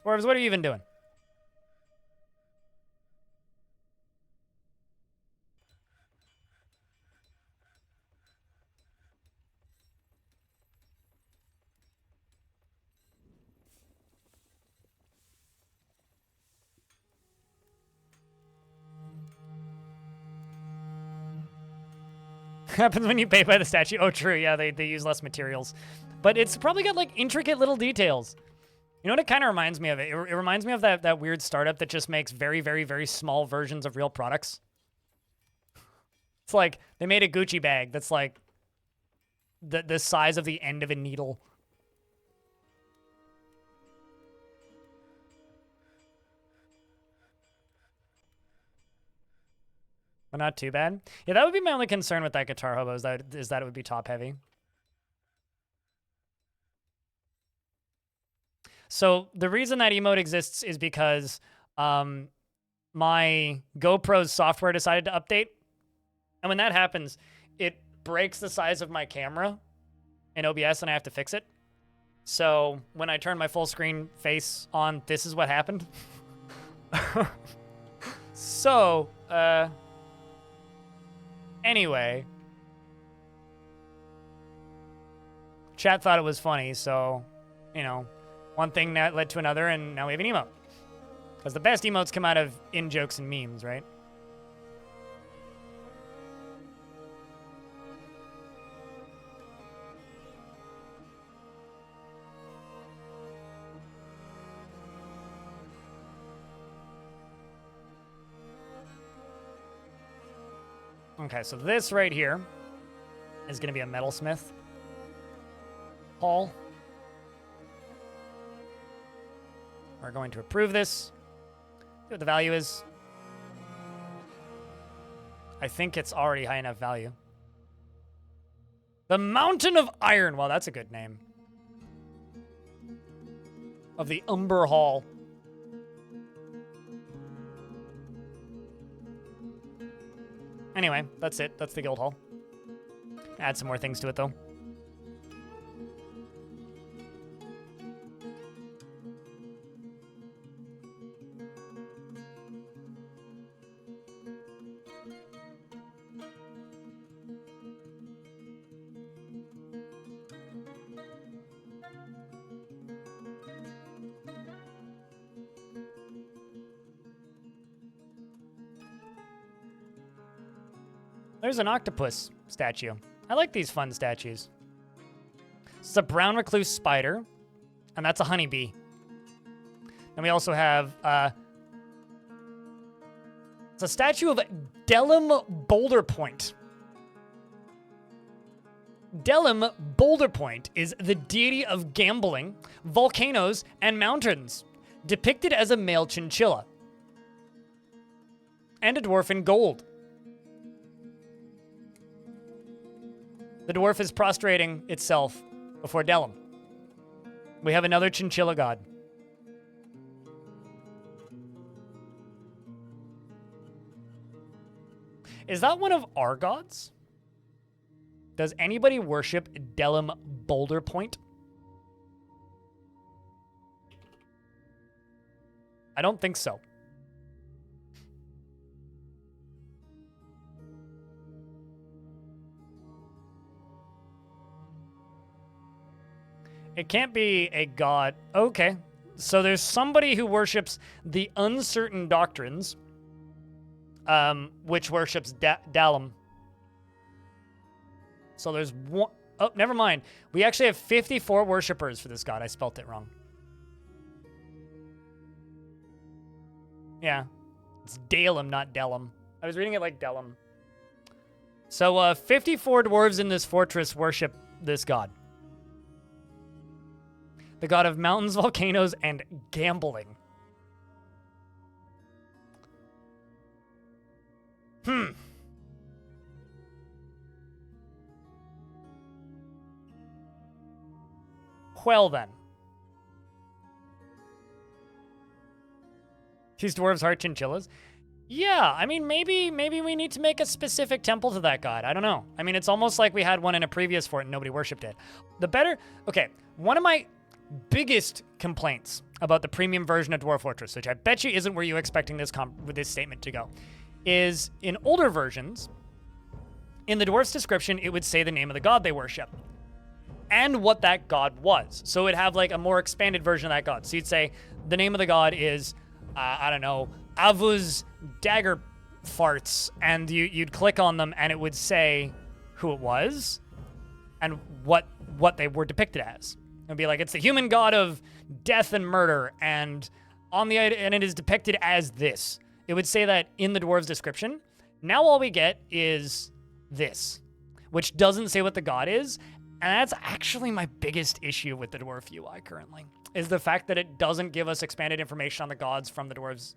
Dwarves, what are you even doing? Happens when you pay by the statue. Oh, true. Yeah, they use less materials. But it's probably got, like, intricate little details. You know what it kind of reminds me of? It reminds me of that weird startup that just makes very, very, very small versions of real products. It's like, they made a Gucci bag that's, like, the size of the end of a needle. But not too bad. Yeah, that would be my only concern with that guitar hobo, is that it would be top heavy. So the reason that emote exists is because my GoPro's software decided to update. And when that happens, it breaks the size of my camera in OBS and I have to fix it. So when I turn my full screen face on, this is what happened. So, anyway. Chat thought it was funny, so, you know, one thing that led to another, and now we have an emote. Because the best emotes come out of in-jokes and memes, right? Okay, so this right here is going to be a metalsmith hall. We're going to approve this. See what the value is. I think it's already high enough value. The Mountain of Iron. Wow, that's a good name. Of the Umber Hall. Anyway, that's it. That's the guild hall. Add some more things to it, though. There's an octopus statue. I like these fun statues. It's a brown recluse spider, and that's a honeybee. And we also have it's a statue of Delum Boulder Point. Delum Boulder Point is the deity of gambling, volcanoes, and mountains, depicted as a male chinchilla. And a dwarf in gold. The dwarf is prostrating itself before Delum. We have another chinchilla god. Is that one of our gods? Does anybody worship Delum Boulder Point? I don't think so. It can't be a god. Okay. So there's somebody who worships the uncertain doctrines, which worships Dalum. So there's one. Oh, never mind. We actually have 54 worshippers for this god. I spelt it wrong. Yeah. It's Dalum, not Delum. I was reading it like Delum. So 54 dwarves in this fortress worship this god. The god of mountains, volcanoes, and gambling. Well then. These dwarves are chinchillas? Yeah, I mean, maybe we need to make a specific temple to that god. I don't know. I mean, it's almost like we had one in a previous fort and nobody worshipped it. Okay, one of my biggest complaints about the premium version of Dwarf Fortress, which I bet you isn't where you're expecting this statement to go, is in older versions, in the dwarf's description, it would say the name of the god they worship and what that god was. So it'd have like a more expanded version of that god. So you'd say the name of the god is, I don't know, Avuz Dagger Farts, and you'd click on them and it would say who it was and what they were depicted as. It'd be like, it's the human god of death and murder, and it is depicted as this. It would say that in the dwarves description. Now all we get is this, which doesn't say what the god is, and that's actually my biggest issue with the dwarf UI currently, is the fact that it doesn't give us expanded information on the gods from the dwarves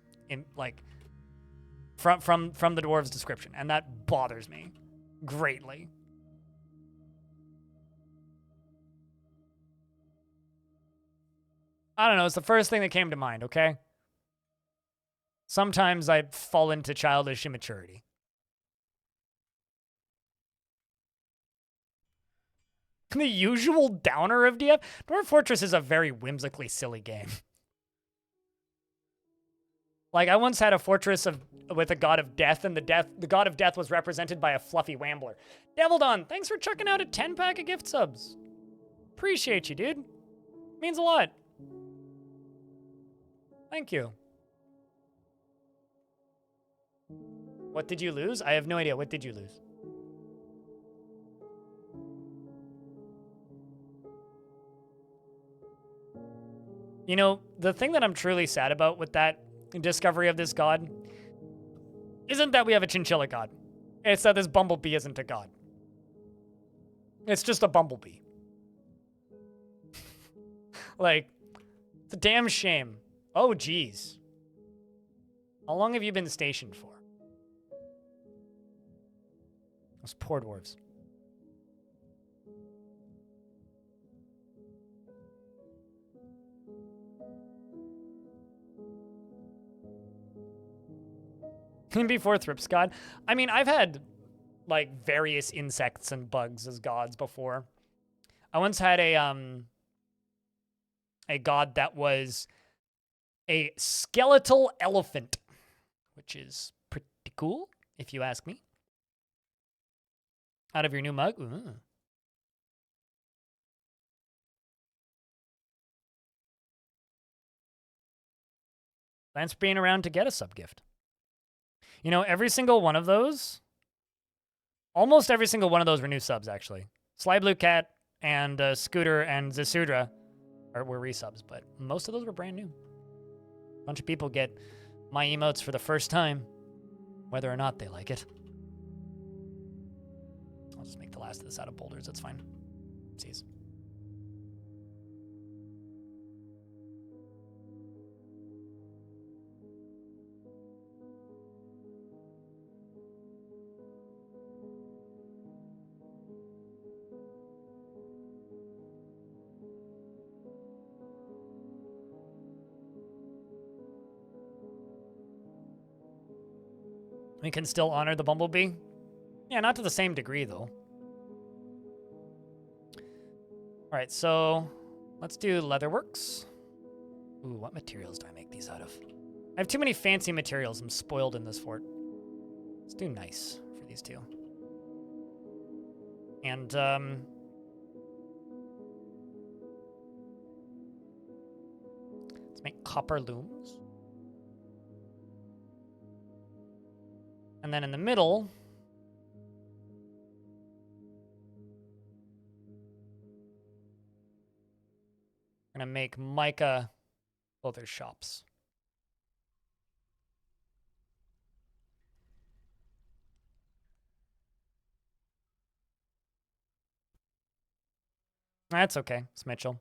from the dwarves description, and that bothers me greatly. I don't know, it's the first thing that came to mind, okay? Sometimes I fall into childish immaturity. The usual downer of DF? Dwarf Fortress is a very whimsically silly game. Like, I once had a fortress with a god of death, and the god of death was represented by a fluffy wambler. Devildawn, thanks for chucking out a 10-pack of gift subs. Appreciate you, dude. Means a lot. Thank you. What did you lose? I have no idea. What did you lose? You know, the thing that I'm truly sad about with that discovery of this god isn't that we have a chinchilla god. It's that this bumblebee isn't a god. It's just a bumblebee. Like, it's a damn shame. Oh, geez. How long have you been stationed for? Those poor dwarves. Before Thrips god. I mean, I've had like various insects and bugs as gods before. I once had a god that was a skeletal elephant, which is pretty cool, if you ask me. Out of your new mug? Ooh. Thanks for being around to get a sub-gift. You know, every single one of those, almost every single one of those were new subs, actually. Sly Blue Cat and Scooter and Zasudra were resubs, but most of those were brand new. A bunch of people get my emotes for the first time, whether or not they like it. I'll just make the last of this out of boulders, that's fine. Oopsies. We can still honor the bumblebee? Yeah, not to the same degree, though. All right, so let's do leatherworks. Ooh, what materials do I make these out of? I have too many fancy materials. I'm spoiled in this fort. Let's do nice for these two. And, let's make copper looms. And then in the middle, we're going to make mica clothes shops. That's okay. It's Mitchell.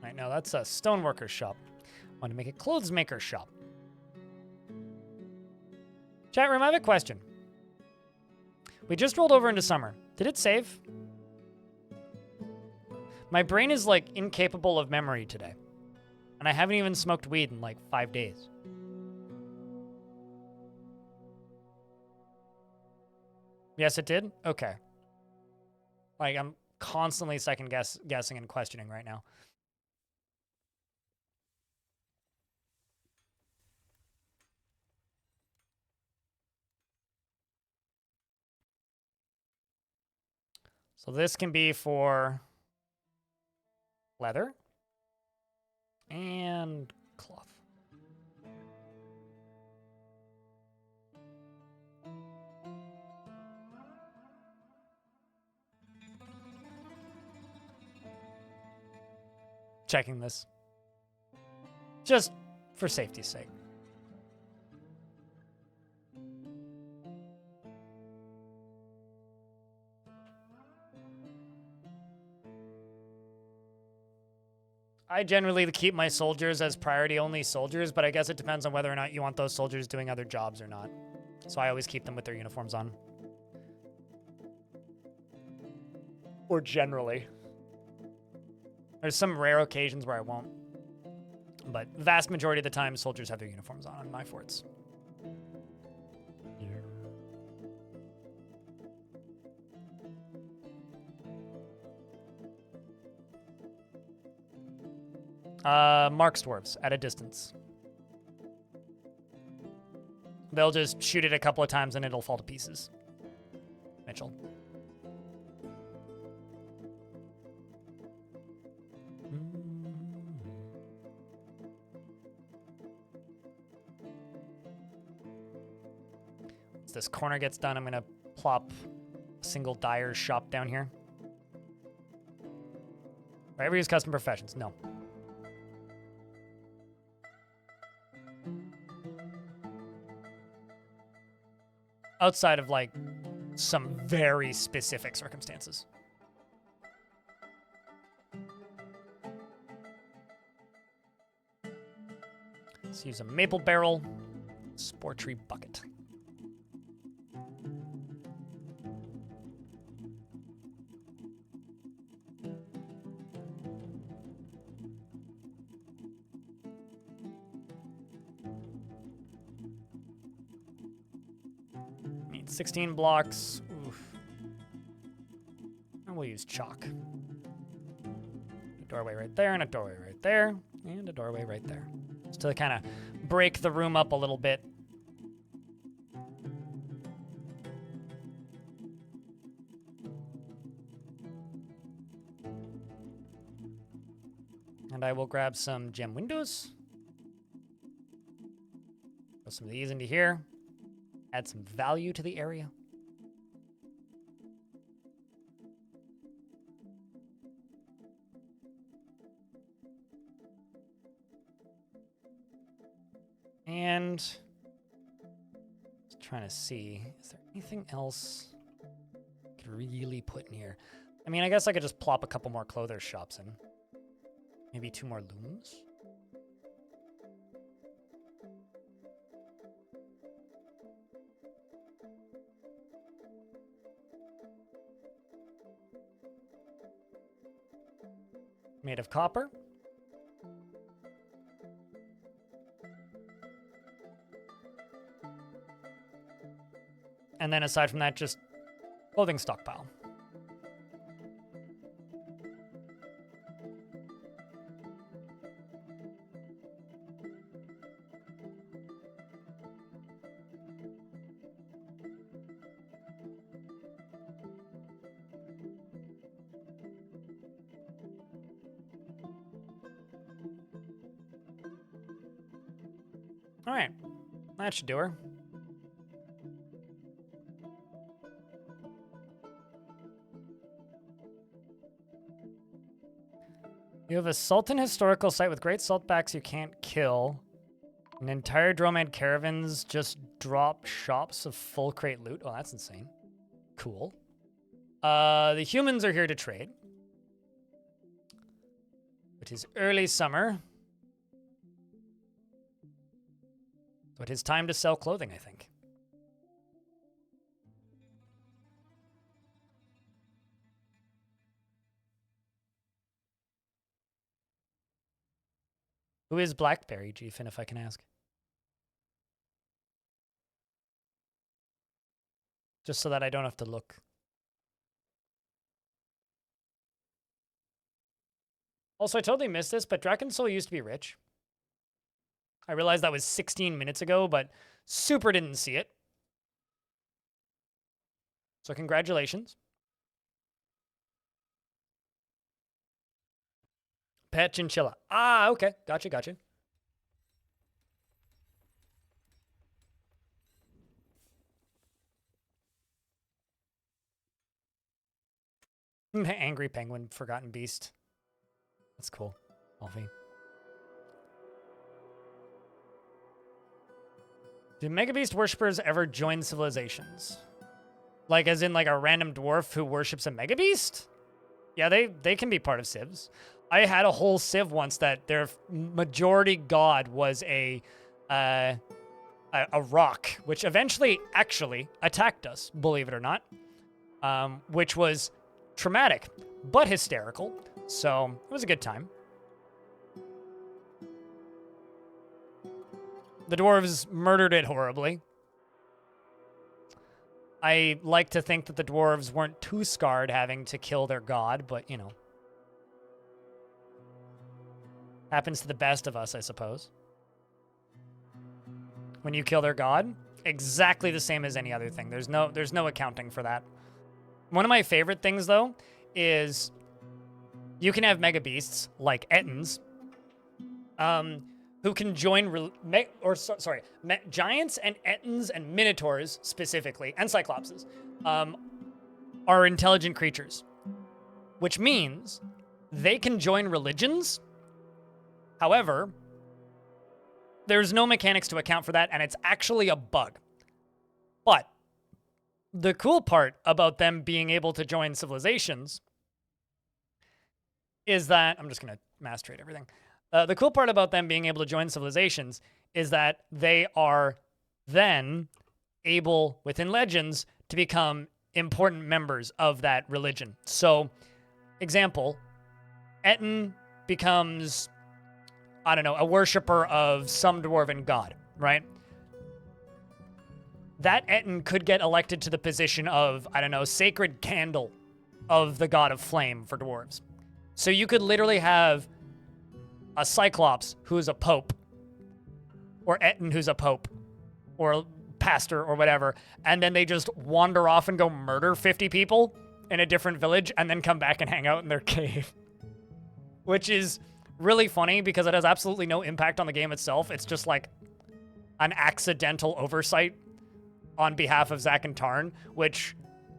Right now, that's a stoneworker shop. I want to make a clothes maker shop. Chat room, I have a question. We just rolled over into summer. Did it save? My brain is like incapable of memory today. And I haven't even smoked weed in like 5 days. Yes, it did? Okay. Like, I'm constantly second guessing and questioning right now. So this can be for leather and cloth. Checking this. Just for safety's sake. I generally keep my soldiers as priority-only soldiers, but I guess it depends on whether or not you want those soldiers doing other jobs or not. So I always keep them with their uniforms on. Or generally. There's some rare occasions where I won't. But vast majority of the time, soldiers have their uniforms on my forts. Marks dwarves at a distance. They'll just shoot it a couple of times and it'll fall to pieces. Mitchell. once this corner gets done, I'm going to plop a single dyer's shop down here. Do I ever use custom professions? No. Outside of, like, some very specific circumstances. Let's use a maple barrel, spore tree bucket. Need 16 blocks. Oof. And we'll use chalk. A doorway right there, and a doorway right there, and a doorway right there. Just to kind of break the room up a little bit. And I will grab some gem windows. Put some of these into here. Add some value to the area. And just trying to see, is there anything else I could really put in here? I mean, I guess I could just plop a couple more clothes shops in. Maybe 2 more looms. Made of copper. And then aside from that, just clothing stockpile. All right, that should do her. You have a Sultan historical site with great saltbacks you can't kill. An entire Dromad caravans just drop shops of full crate loot. Oh, that's insane. Cool. The humans are here to trade. It is early summer. So it is time to sell clothing, I think. Who is Blackberry, Gfin, if I can ask? Just so that I don't have to look. Also, I totally missed this, but Drakensoul used to be rich. I realized that was 16 minutes ago, but super didn't see it. So congratulations. Pet chinchilla. Ah, okay. Gotcha, gotcha. Angry penguin, forgotten beast. That's cool. Alfie. Do Mega Beast worshippers ever join civilizations? Like, as in, like, a random dwarf who worships a Mega Beast? Yeah, they can be part of civs. I had a whole civ once that their majority god was a rock, which eventually actually attacked us, believe it or not, which was traumatic but hysterical. So it was a good time. The dwarves murdered it horribly. I like to think that the dwarves weren't too scarred having to kill their god, but, you know. Happens to the best of us, I suppose. When you kill their god, exactly the same as any other thing. There's no accounting for that. One of my favorite things, though, is you can have mega beasts, like Ettins, who can join giants and ettins and minotaurs specifically, and cyclopses, are intelligent creatures, which means they can join religions. However, there's no mechanics to account for that, and it's actually a bug. But the cool part about them being able to join civilizations is that, I'm just going to mass trade everything. The cool part about them being able to join civilizations is that they are then able, within legends, to become important members of that religion. So, example, Ettin becomes, I don't know, a worshiper of some dwarven god, right? That Ettin could get elected to the position of, I don't know, sacred candle of the god of flame for dwarves. So you could literally have a Cyclops who's a pope, or Ettin who's a pope, or a pastor, or whatever, and then they just wander off and go murder 50 people in a different village and then come back and hang out in their cave. Which is really funny because it has absolutely no impact on the game itself. It's just like an accidental oversight on behalf of Zach and Tarn, which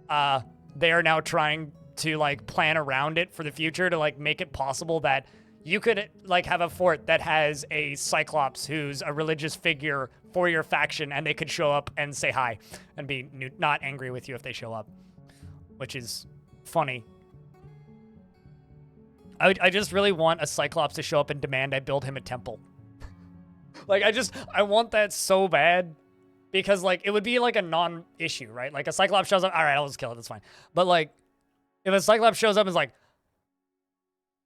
they are now trying to like plan around it for the future to like make it possible that you could like have a fort that has a Cyclops who's a religious figure for your faction, and they could show up and say hi and be not angry with you if they show up, which is funny. I just really want a Cyclops to show up and demand I build him a temple. Like, I want that so bad. Because, like, it would be, like, a non-issue, right? Like, a Cyclops shows up, all right, I'll just kill it, that's fine. But, like, if a Cyclops shows up and is like,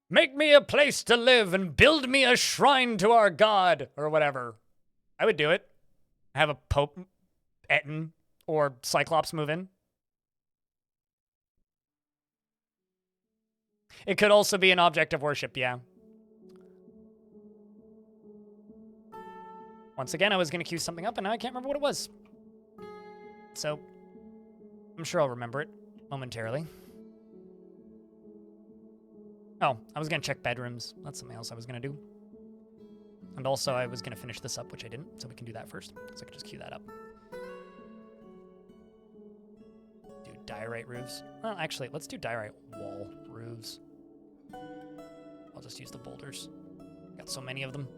make me a place to live and build me a shrine to our god, or whatever, I would do it. Have a Pope, Ettin, or Cyclops move in. It could also be an object of worship, yeah. Once again, I was going to queue something up, and now I can't remember what it was. So, I'm sure I'll remember it momentarily. Oh, I was going to check bedrooms. That's something else I was going to do. And also, I was going to finish this up, which I didn't, so we can do that first. So I can just queue that up. Do diorite roofs. Well, actually, let's do diorite wall roofs. I'll just use the boulders. Got so many of them.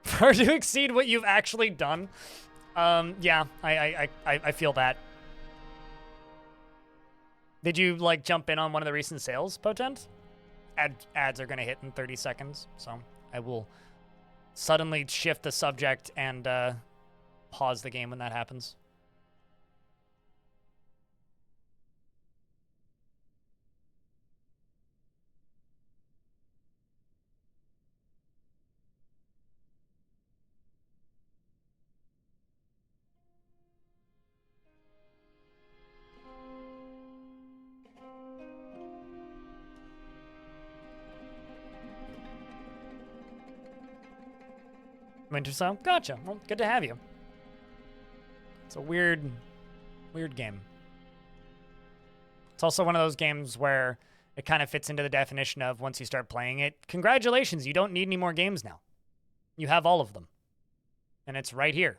For to exceed what you've actually done. Yeah, I feel that. Did you, like, jump in on one of the recent sales, Potent? Ads are going to hit in 30 seconds, so I will suddenly shift the subject and pause the game when that happens. Winter Sound? Gotcha. Well, good to have you. It's a weird game. It's also one of those games where it kind of fits into the definition of once you start playing it, congratulations, you don't need any more games now. You have all of them. And it's right here.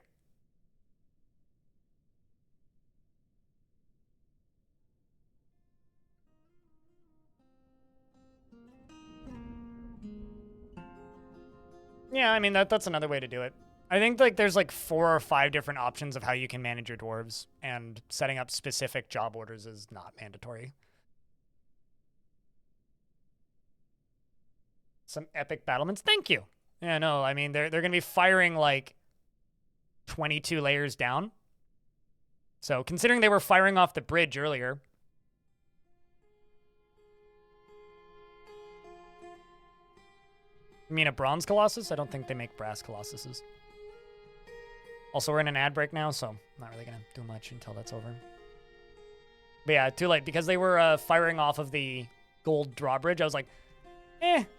Yeah, I mean, that's another way to do it. I think, like, there's, like, 4 or 5 different options of how you can manage your dwarves, and setting up specific job orders is not mandatory. Some epic battlements. Thank you. Yeah, no, I mean, they're going to be firing, like, 22 layers down. So, considering they were firing off the bridge earlier, You mean a bronze Colossus? I don't think they make brass Colossuses. Also, we're in an ad break now, so I'm not really going to do much until that's over. But yeah, too late. Because they were firing off of the gold drawbridge, I was like,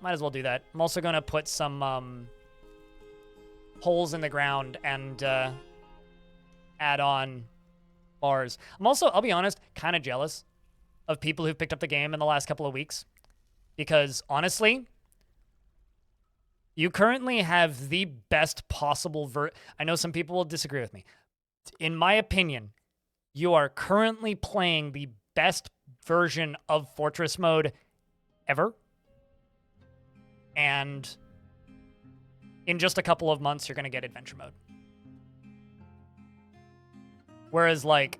might as well do that. I'm also going to put some holes in the ground and add on bars. I'm also, I'll be honest, kind of jealous of people who've picked up the game in the last couple of weeks. Because, honestly, you currently have the best possible I know some people will disagree with me. In my opinion, you are currently playing the best version of Fortress Mode ever. And in just a couple of months, you're going to get Adventure Mode. Whereas, like,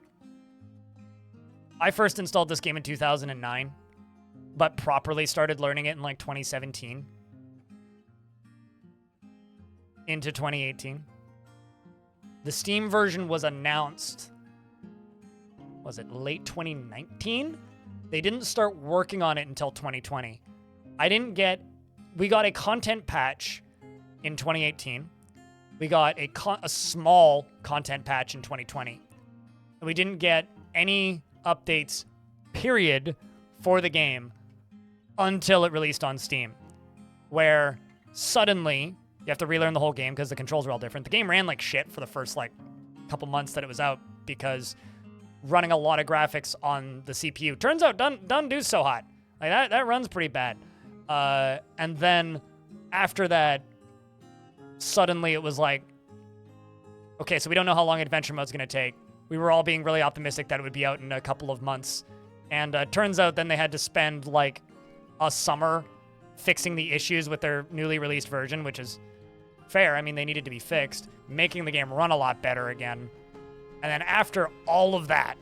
I first installed this game in 2009, but properly started learning it in, like, 2017 into 2018. The Steam version was announced, was it late 2019? They didn't start working on it until 2020. We got a content patch in 2018. We got a small content patch in 2020. And we didn't get any updates, period, for the game until it released on Steam, where suddenly you have to relearn the whole game because the controls are all different. The game ran like shit for the first like couple months that it was out because running a lot of graphics on the CPU. Turns out doesn't do so hot. Like that runs pretty bad. And then after that, suddenly it was like, okay, so we don't know how long Adventure Mode's going to take. We were all being really optimistic that it would be out in a couple of months. And turns out then they had to spend like a summer fixing the issues with their newly released version, which is fair. I mean, they needed to be fixed, making the game run a lot better again. And then after all of that,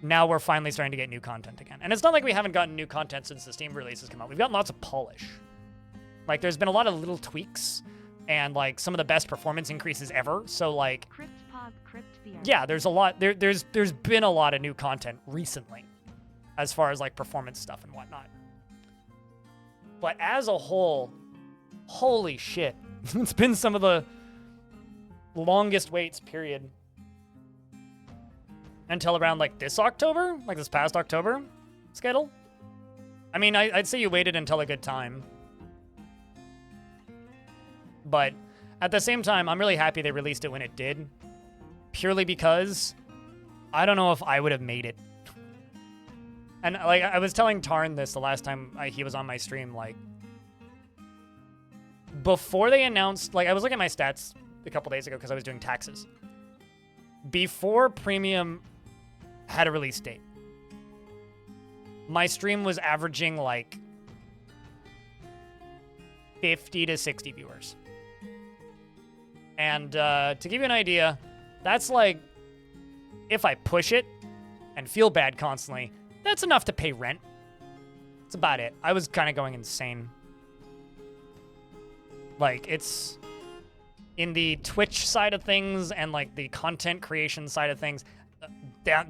now we're finally starting to get new content again. And it's not like we haven't gotten new content since the Steam releases come out. We've gotten lots of polish. Like, there's been a lot of little tweaks and, like, some of the best performance increases ever. So, like, yeah, there's a lot. There's been a lot of new content recently as far as, like, performance stuff and whatnot. But as a whole, holy shit. It's been some of the longest waits, period. Until around, like, this October? Like, this past October? Skittle? I mean, I'd say you waited until a good time. But at the same time, I'm really happy they released it when it did. Purely because I don't know if I would have made it. And, like, I was telling Tarn this the last time he was on my stream, like, before they announced, like, I was looking at my stats a couple days ago because I was doing taxes. Before Premium had a release date, my stream was averaging, like, 50 to 60 viewers. And to give you an idea, that's like, if I push it and feel bad constantly, that's enough to pay rent. That's about it. I was kind of going insane. Like, it's in the Twitch side of things and, like, the content creation side of things,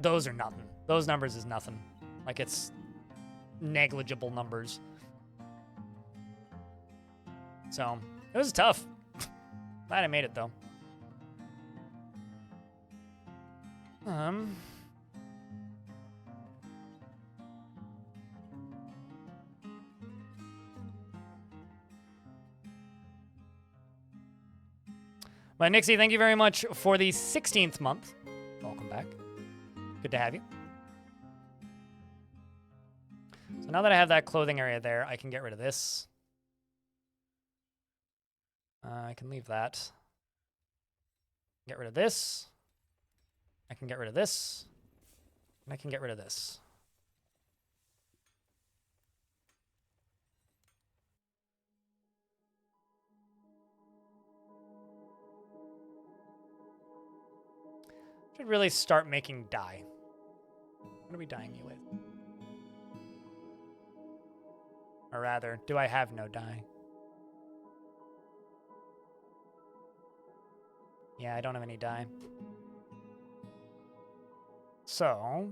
those are nothing. Those numbers is nothing. Like, it's negligible numbers. So, it was tough. Glad I made it, though. But Nixie, thank you very much for the 16th month. Welcome back. Good to have you. So now that I have that clothing area there, I can get rid of this. I can leave that. Get rid of this. I can get rid of this. And I can get rid of this. Should really start making dye. What are we dyeing you with? Or rather, do I have no dye? Yeah, I don't have any dye. So,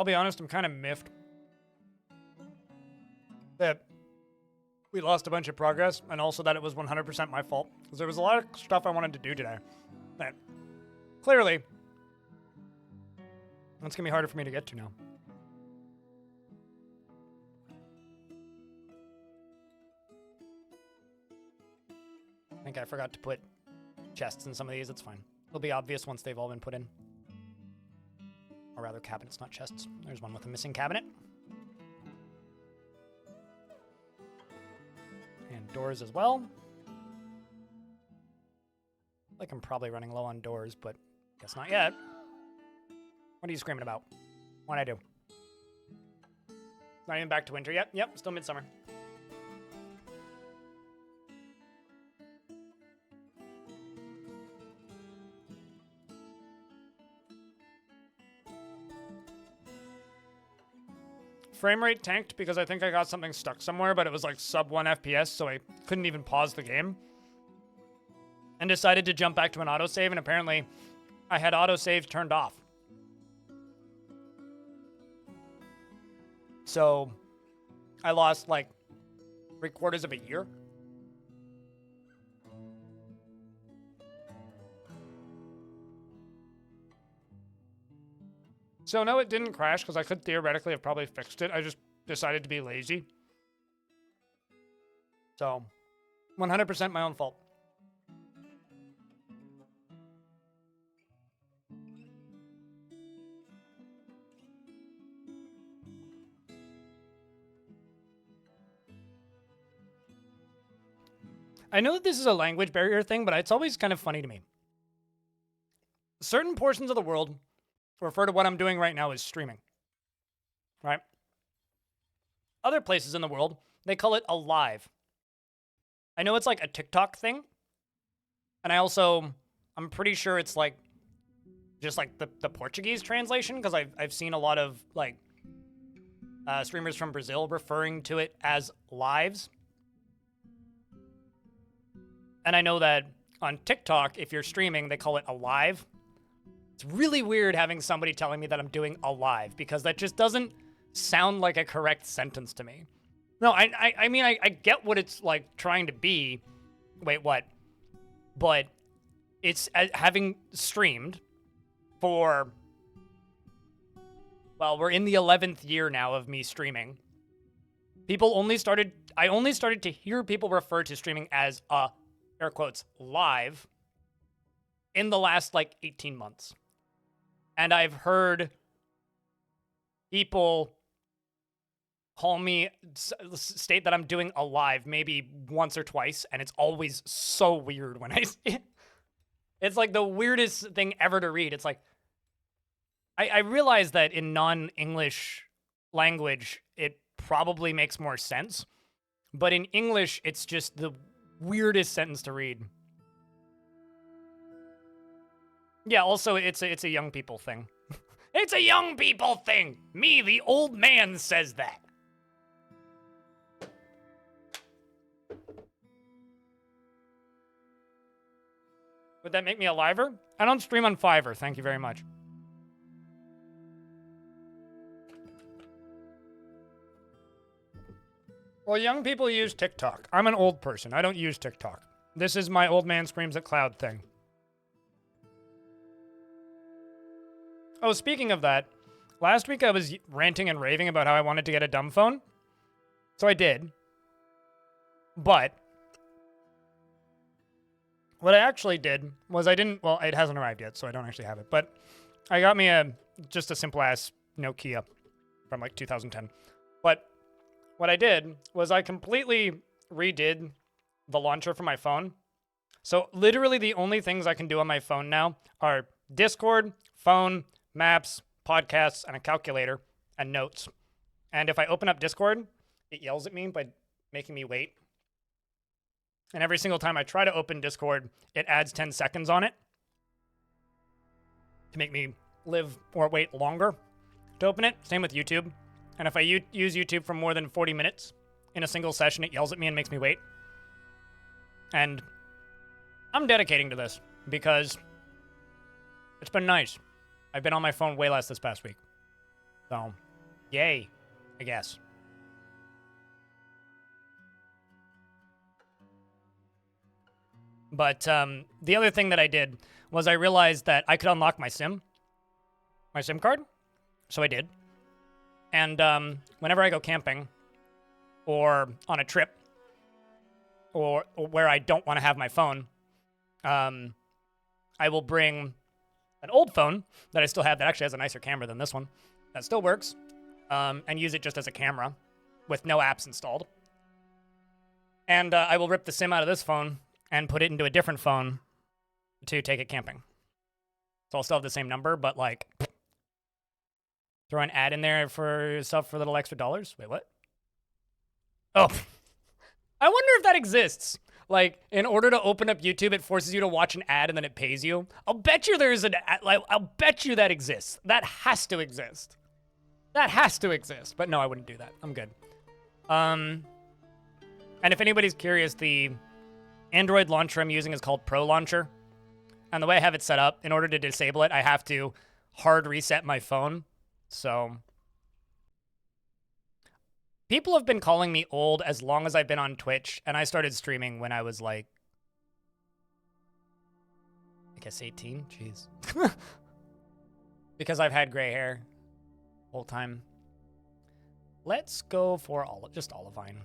I'll be honest, I'm kind of miffed that we lost a bunch of progress, and also that it was 100% my fault. Because there was a lot of stuff I wanted to do today that clearly it's going to be harder for me to get to now. I think I forgot to put chests in some of these. It's fine. It'll be obvious once they've all been put in. Or rather, cabinets, not chests. There's one with a missing cabinet. And doors as well. Like I'm probably running low on doors, but guess not yet. What are you screaming about? What'd I do? Not even back to winter yet? Yep, still midsummer. Frame rate tanked because I think I got something stuck somewhere, but it was like sub 1 FPS, so I couldn't even pause the game. And decided to jump back to an autosave, and apparently I had autosave turned off. So I lost like 3/4 of a year. So no, it didn't crash because I could theoretically have probably fixed it. I just decided to be lazy. So 100% my own fault. I know that this is a language barrier thing, but it's always kind of funny to me. Certain portions of the world refer to what I'm doing right now as streaming, right? Other places in the world, they call it a live. I know it's like a TikTok thing. And I'm pretty sure it's like, just like the Portuguese translation, because I've seen a lot of like streamers from Brazil referring to it as lives. And I know that on TikTok, if you're streaming, they call it a live. It's really weird having somebody telling me that I'm doing a live, because that just doesn't sound like a correct sentence to me. No, I mean, I get what it's like trying to be. Wait, what? But it's having streamed for, well, we're in the 11th year now of me streaming. I only started to hear people refer to streaming as a, air quotes, live in the last like 18 months. And I've heard people call me, state that I'm doing a live maybe once or twice, and it's always so weird when I see it. It's like the weirdest thing ever to read. It's like, I realize that in non-English language, it probably makes more sense. But in English, it's just the weirdest sentence to read. Yeah, also, it's a young people thing. It's a young people thing! Me, the old man, says that. Would that make me a liver? I don't stream on Fiverr, thank you very much. Well, young people use TikTok. I'm an old person. I don't use TikTok. This is my old man screams at cloud thing. Oh, speaking of that, last week I was ranting and raving about how I wanted to get a dumb phone. So I did. But what I actually did was well, it hasn't arrived yet, so I don't actually have it. But I got me just a simple-ass Nokia from like 2010. But what I did was I completely redid the launcher for my phone. So literally the only things I can do on my phone now are Discord, phone, maps, podcasts, and a calculator, and notes. And if I open up Discord, it yells at me by making me wait. And every single time I try to open Discord, it adds 10 seconds on it to make me live or wait longer to open it. Same with YouTube. And if I use YouTube for more than 40 minutes in a single session, it yells at me and makes me wait. And I'm dedicating to this because it's been nice. I've been on my phone way less this past week. So, yay, I guess. But the other thing that I did was I realized that I could unlock my SIM card. So I did. And whenever I go camping or on a trip or where I don't want to have my phone, I will bring an old phone that I still have that actually has a nicer camera than this one that still works, and use it just as a camera with no apps installed. And I will rip the SIM out of this phone and put it into a different phone to take it camping. So I'll still have the same number, but like throw an ad in there for yourself for little extra dollars. Wait, what? Oh, I wonder if that exists. Like, in order to open up YouTube, it forces you to watch an ad and then it pays you. I'll bet you there's an ad, like, I'll bet you that exists. That has to exist. That has to exist. But no, I wouldn't do that. I'm good. And if anybody's curious, the Android launcher I'm using is called Pro Launcher. And the way I have it set up, in order to disable it, I have to hard reset my phone. So people have been calling me old as long as I've been on Twitch, and I started streaming when I was like, I guess 18? Jeez. Because I've had gray hair the whole time. Let's go for just Olivine.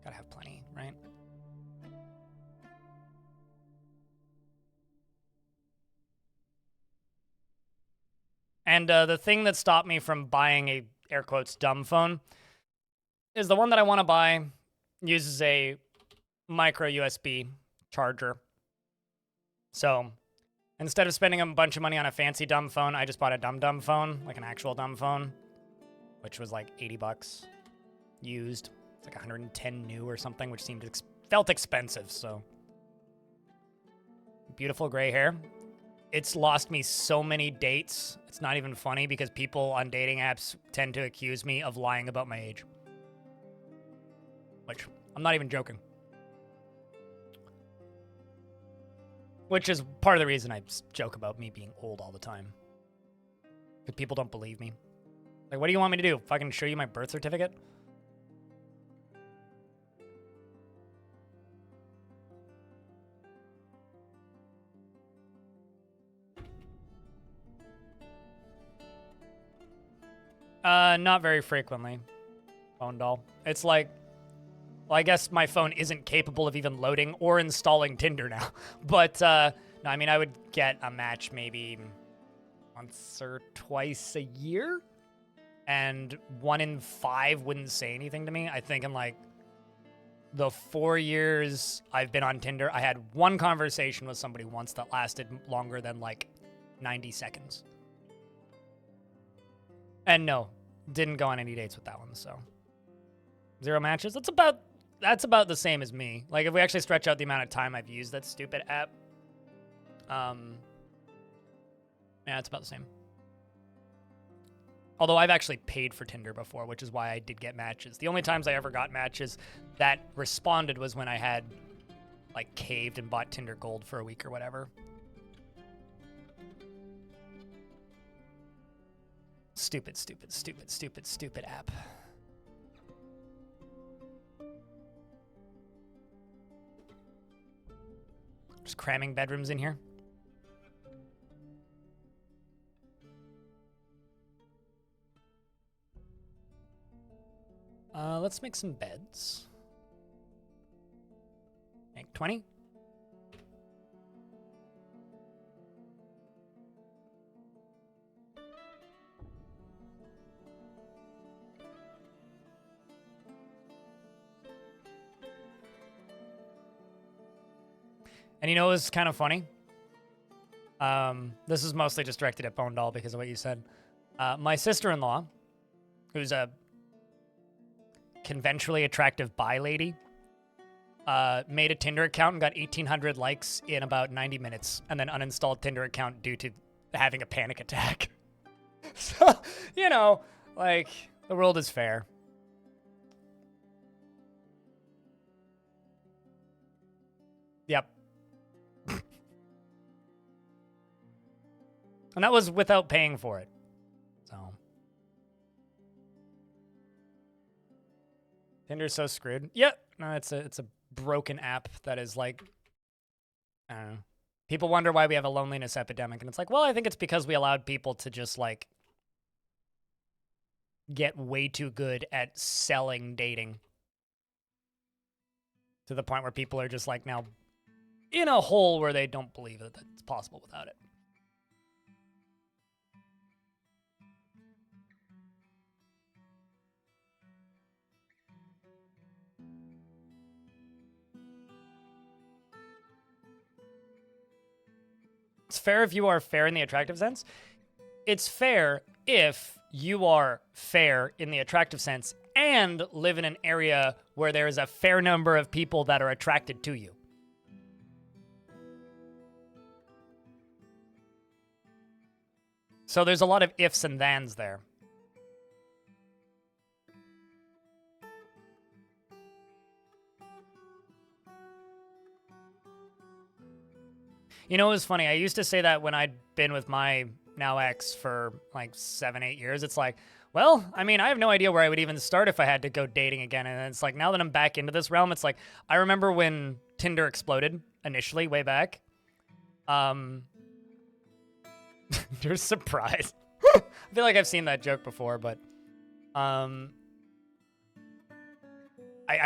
Gotta have plenty, right? And the thing that stopped me from buying a, air quotes, dumb phone is the one that I want to buy uses a micro USB charger. So instead of spending a bunch of money on a fancy dumb phone, I just bought a dumb phone, like an actual dumb phone, which was like 80 bucks used. It's like 110 new or something, which felt expensive. So beautiful gray hair. It's lost me so many dates. It's not even funny because people on dating apps tend to accuse me of lying about my age. Which, I'm not even joking. Which is part of the reason I joke about me being old all the time. Because people don't believe me. Like, what do you want me to do? Fucking show you my birth certificate? Not very frequently. Phone doll. It's like, well, I guess my phone isn't capable of even loading or installing Tinder now. But, no, I mean, I would get a match maybe once or twice a year. And 1 in 5 wouldn't say anything to me. I think in like the 4 years I've been on Tinder, I had one conversation with somebody once that lasted longer than like 90 seconds. And no, didn't go on any dates with that one, so 0 matches. That's about the same as me. Like if we actually stretch out the amount of time I've used that stupid app, yeah, it's about the same. Although I've actually paid for Tinder before, which is why I did get matches. The only times I ever got matches that responded was when I had like caved and bought Tinder Gold for a week or whatever. Stupid, stupid, stupid, stupid, stupid app. Just cramming bedrooms in here. Let's make some beds. Make 20. And you know what's kind of funny? This is mostly just directed at Bone Doll because of what you said. My sister-in-law, who's a conventionally attractive bi lady, made a Tinder account and got 1,800 likes in about 90 minutes and then uninstalled Tinder account due to having a panic attack. So, you know, like, the world is fair. Yep. And that was without paying for it. So, Tinder's so screwed. Yep. No, it's a broken app that is like, I don't know. People wonder why we have a loneliness epidemic, and it's like, well, I think it's because we allowed people to just like get way too good at selling dating to the point where people are just like now in a hole where they don't believe that it's possible without it. It's fair if you are fair in the attractive sense. It's fair if you are fair in the attractive sense and live in an area where there is a fair number of people that are attracted to you. So there's a lot of ifs and thans there. You know, it was funny. I used to say that when I'd been with my now ex for like 7-8 years. It's like, well, I mean, I have no idea where I would even start if I had to go dating again. And it's like, now that I'm back into this realm, it's like, I remember when Tinder exploded initially, way back. You're surprised. I feel like I've seen that joke before, but I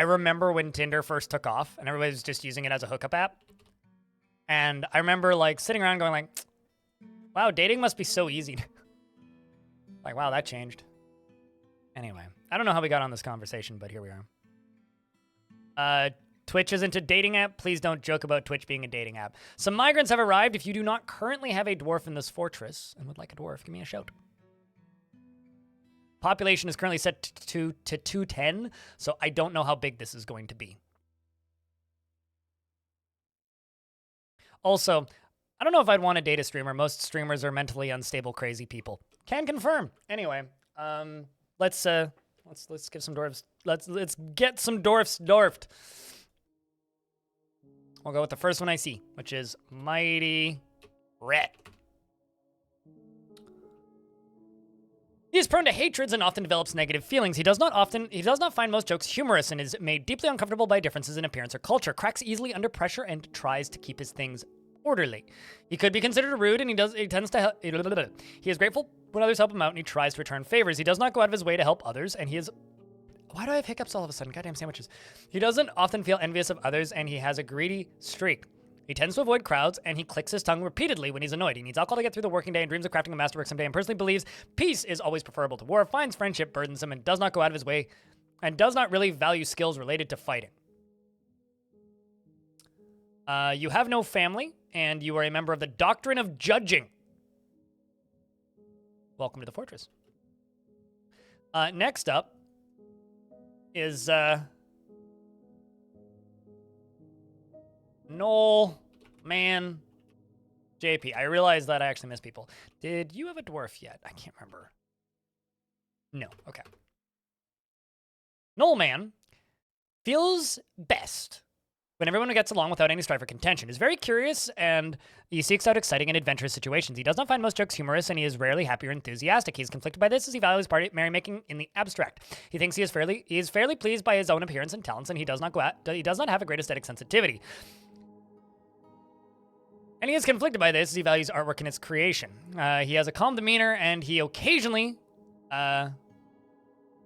remember when Tinder first took off and everybody was just using it as a hookup app. And I remember like sitting around going like, wow, dating must be so easy. Like, wow, that changed. Anyway, I don't know how we got on this conversation, but here we are. Twitch isn't a dating app. Please don't joke about Twitch being a dating app. Some migrants have arrived. If you do not currently have a dwarf in this fortress and would like a dwarf, give me a shout. Population is currently set to 210, so I don't know how big this is going to be. Also, I don't know if I'd want to date a streamer. Most streamers are mentally unstable, crazy people. Can confirm. Anyway, let's get some dwarves. Let's get some dwarfs dwarfed. We'll go with the first one I see, which is Mighty Ret. He is prone to hatreds and often develops negative feelings. He does not find most jokes humorous and is made deeply uncomfortable by differences in appearance or culture, cracks easily under pressure, and tries to keep his things orderly. He could be considered rude, and he tends to help. He is grateful when others help him out, and he tries to return favors. He does not go out of his way to help others, and he is... Why do I have hiccups all of a sudden? Goddamn sandwiches. He doesn't often feel envious of others, and he has a greedy streak. He tends to avoid crowds, and he clicks his tongue repeatedly when he's annoyed. He needs alcohol to get through the working day and dreams of crafting a masterwork someday, and personally believes peace is always preferable to war, finds friendship burdensome, and does not go out of his way, and does not really value skills related to fighting. You have no family, and you are a member of the Doctrine of Judging. Welcome to the fortress. Next up is Noel, man, JP. I realize that I actually miss people. Did you have a dwarf yet? I can't remember. No. Okay. Noel, man, feels best when everyone gets along without any strife or contention. He's very curious, and he seeks out exciting and adventurous situations. He does not find most jokes humorous, and he is rarely happy or enthusiastic. He is conflicted by this as he values merrymaking in the abstract. He thinks he is fairly pleased by his own appearance and talents, and he does not have a great aesthetic sensitivity. And he is conflicted by this as he values artwork and its creation. He has a calm demeanor, and he occasionally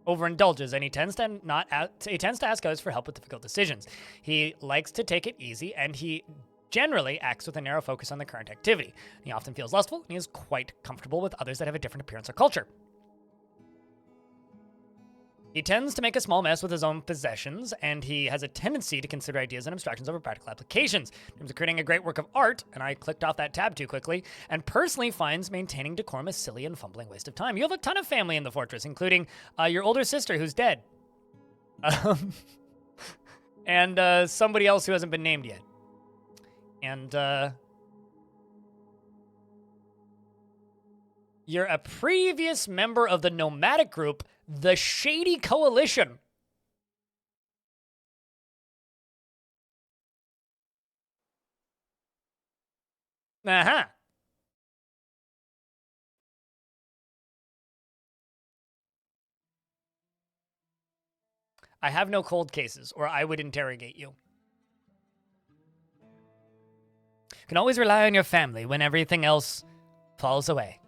overindulges, and he tends to ask others for help with difficult decisions. He likes to take it easy, and he generally acts with a narrow focus on the current activity. He often feels lustful, and he is quite comfortable with others that have a different appearance or culture. He tends to make a small mess with his own possessions, and he has a tendency to consider ideas and abstractions over practical applications. In terms of creating a great work of art, and I clicked off that tab too quickly, and personally finds maintaining decorum a silly and fumbling waste of time. You have a ton of family in the fortress, including your older sister who's dead. And somebody else who hasn't been named yet. And you're a previous member of the nomadic group, the Shady Coalition. Uh-huh. I have no cold cases, or I would interrogate you. Can always rely on your family when everything else falls away.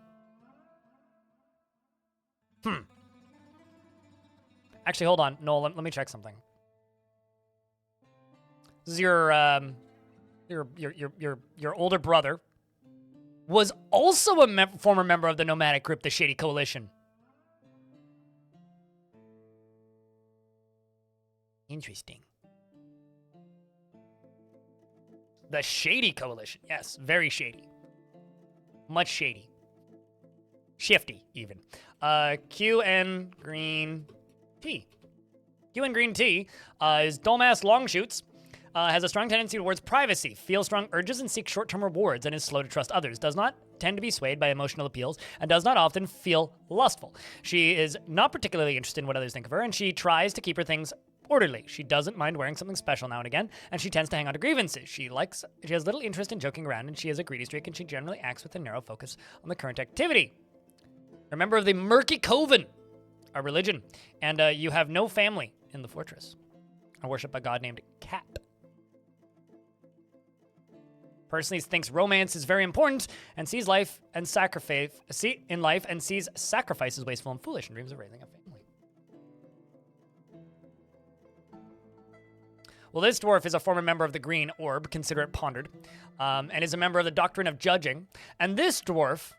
Actually, hold on. Noel, let me check something. This is your older brother. Was also a former member of the nomadic group, the Shady Coalition. Interesting. The Shady Coalition. Yes, very shady. Much shady. Shifty, even. Q and green tea. Q and green tea is Dolmas Longshoots. Has a strong tendency towards privacy, feels strong urges and seeks short-term rewards, and is slow to trust others. Does not tend to be swayed by emotional appeals, and does not often feel lustful. She is not particularly interested in what others think of her, and she tries to keep her things orderly. She doesn't mind wearing something special now and again, and she tends to hang on to grievances. She has little interest in joking around, and she has a greedy streak, and she generally acts with a narrow focus on the current activity. A member of the Murky Coven, a religion, and you have no family in the fortress. Are worshipped by a god named Cat. Personally thinks romance is very important and sees life and sacrifice sees sacrifices wasteful and foolish and dreams of raising a family. Well, this dwarf is a former member of the Green Orb, consider it pondered, and is a member of the Doctrine of Judging. And this dwarf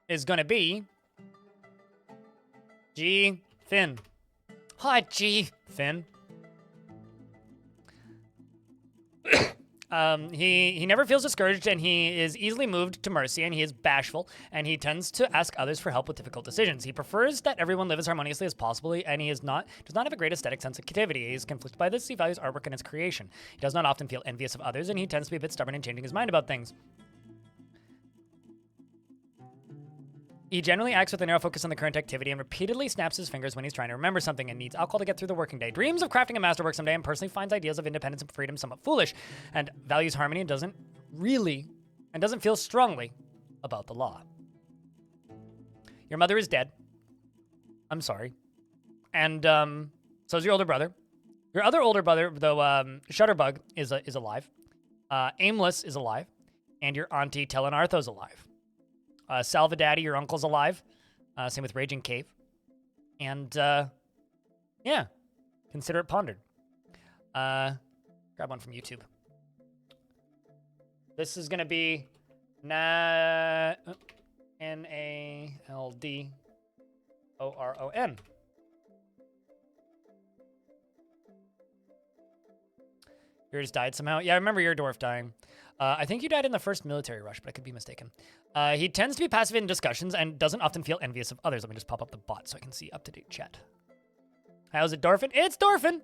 is going to be G. Finn. Hi, G. Finn. He never feels discouraged, and he is easily moved to mercy, and he is bashful, and he tends to ask others for help with difficult decisions. He prefers that everyone live as harmoniously as possible, and he does not have a great aesthetic sensitivity. He is conflicted by this. He values artwork and its creation. He does not often feel envious of others, and he tends to be a bit stubborn in changing his mind about things. He generally acts with a narrow focus on the current activity and repeatedly snaps his fingers when he's trying to remember something and needs alcohol to get through the working day. Dreams of crafting a masterwork someday and personally finds ideas of independence and freedom somewhat foolish and values harmony and doesn't feel strongly about the law. Your mother is dead. I'm sorry. And so is your older brother. Your other older brother, though, Shutterbug is alive. Aimless is alive. And your auntie Telenartho's alive. Salvadaddy, your uncle's alive. Same with Raging Cave. And, yeah. Consider it pondered. Grab one from YouTube. This is going to be Naldoron. Yours died somehow? Yeah, I remember your dwarf dying. I think you died in the first military rush, but I could be mistaken. He tends to be passive in discussions and doesn't often feel envious of others. Let me just pop up the bot so I can see up-to-date chat. How's it, Dorfin? It's Dorfin!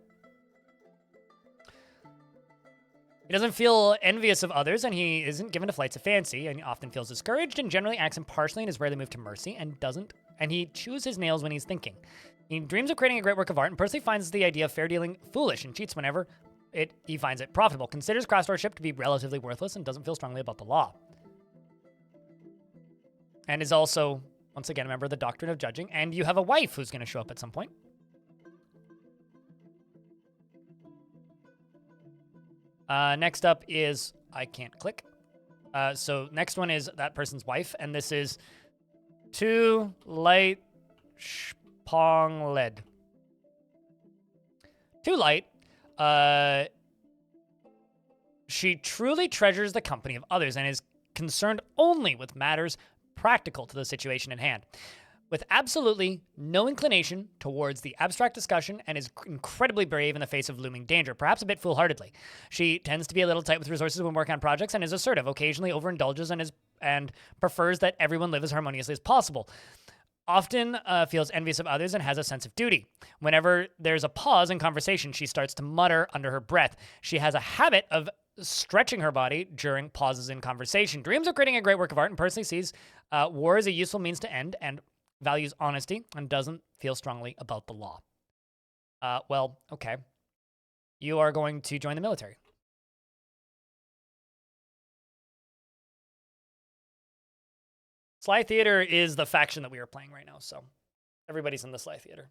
He doesn't feel envious of others, and he isn't given to flights of fancy, and he often feels discouraged and generally acts impartially and is rarely moved to mercy, and he chews his nails when he's thinking. He dreams of creating a great work of art and personally finds the idea of fair dealing foolish and cheats whenever he finds it profitable, considers craftsmanship to be relatively worthless, and doesn't feel strongly about the law. And is also, once again, a member of the Doctrine of Judging, and you have a wife who's going to show up at some point. Next up is, I can't click. So next one is that person's wife, and this is Tu Light Shpong Led. Tu Light, she truly treasures the company of others and is concerned only with matters practical to the situation at hand, with absolutely no inclination towards the abstract discussion, and is incredibly brave in the face of looming danger, perhaps a bit foolhardily. She tends to be a little tight with resources when working on projects and is assertive, occasionally overindulges and prefers that everyone live as harmoniously as possible. Often feels envious of others and has a sense of duty. Whenever there's a pause in conversation, she starts to mutter under her breath. She has a habit of stretching her body during pauses in conversation. Dreams of creating a great work of art and personally sees war as a useful means to end and values honesty and doesn't feel strongly about the law. Well, okay. You are going to join the military. Sly Theater is the faction that we are playing right now, so Everybody's in the Sly Theater.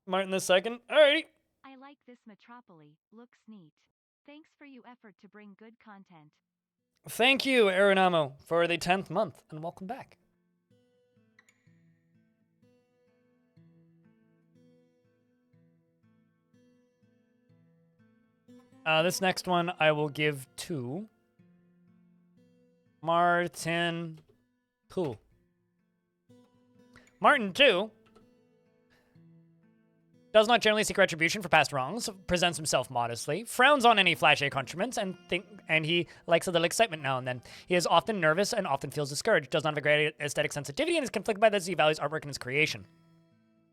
Martin the second. Alrighty. I like this metropolis, looks neat. Thanks for your effort to bring good content. Thank you, Aronamo, for the 10th month, and welcome back. This next one I will give to Martin Pooh. Martin 2 does not generally seek retribution for past wrongs, presents himself modestly, frowns on any flashy accoutrements, and he likes a little excitement now and then. He is often nervous and often feels discouraged, does not have a great aesthetic sensitivity, and is conflicted by this as he values artwork and his creation.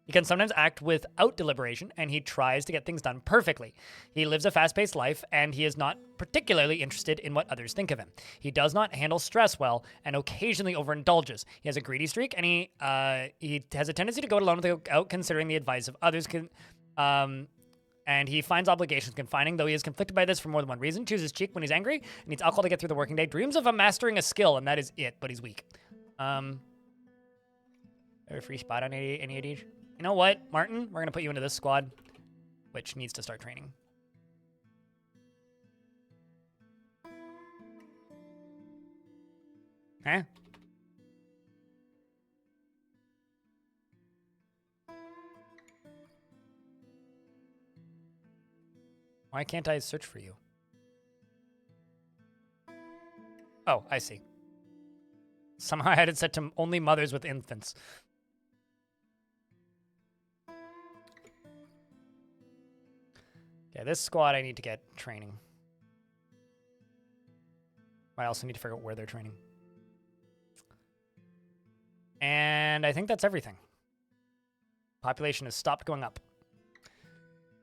He can sometimes act without deliberation, and he tries to get things done perfectly. He lives a fast-paced life, and he is not particularly interested in what others think of him. He does not handle stress well, and occasionally overindulges. He has a greedy streak, and he has a tendency to go it alone without considering the advice of others. And he finds obligations confining, though he is conflicted by this for more than one reason. Chooses cheek when he's angry, needs alcohol to get through the working day. Dreams of mastering a skill, and that is it, but he's weak. A free spot on any of these? You know what, Martin? We're going to put you into this squad, which needs to start training. Huh? Why can't I search for you? Oh, I see. Somehow I had it set to only mothers with infants. Okay, this squad I need to get training. I also need to figure out where they're training. And I think that's everything. Population has stopped going up.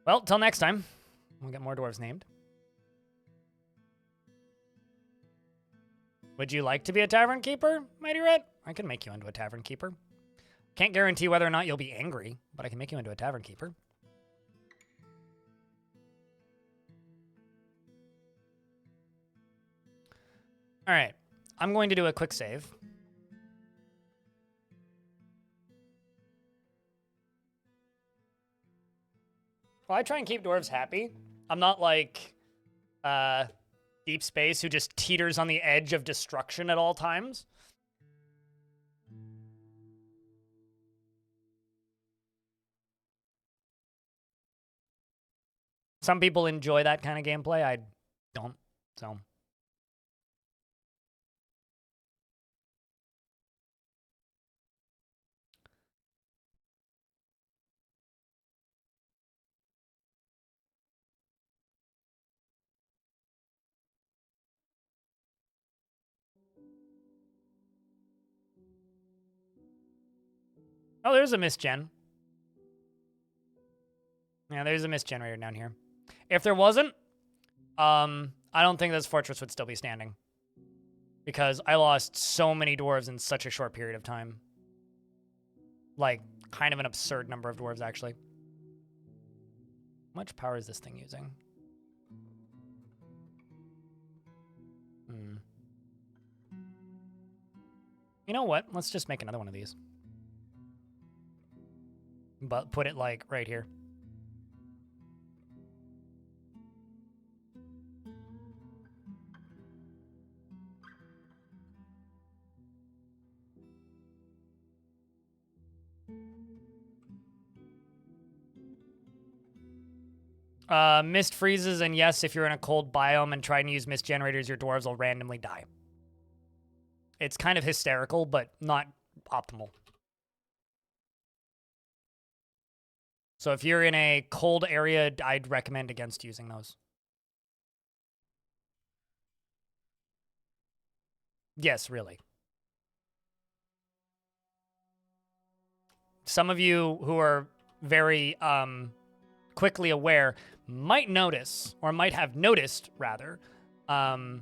Well, till next time, we'll get more dwarves named. Would you like to be a tavern keeper, Mighty Red? I can make you into a tavern keeper. Can't guarantee whether or not you'll be angry, but I can make you into a tavern keeper. All right, I'm going to do a quick save. Well, I try and keep dwarves happy. I'm not like Deep Space who just teeters on the edge of destruction at all times. Some people enjoy that kind of gameplay. I don't, so... Oh, there's a misgen. Yeah, there's a misgenerator down here. If there wasn't, I don't think this fortress would still be standing. Because I lost so many dwarves in such a short period of time. Like, kind of an absurd number of dwarves, actually. How much power is this thing using? You know what? Let's just make another one of these. But put it, like, right here. Mist freezes, and yes, if you're in a cold biome and try to use mist generators, your dwarves will randomly die. It's kind of hysterical, but not optimal. So if you're in a cold area, I'd recommend against using those. Yes, really. Some of you who are very quickly aware might notice, or might have noticed, rather, that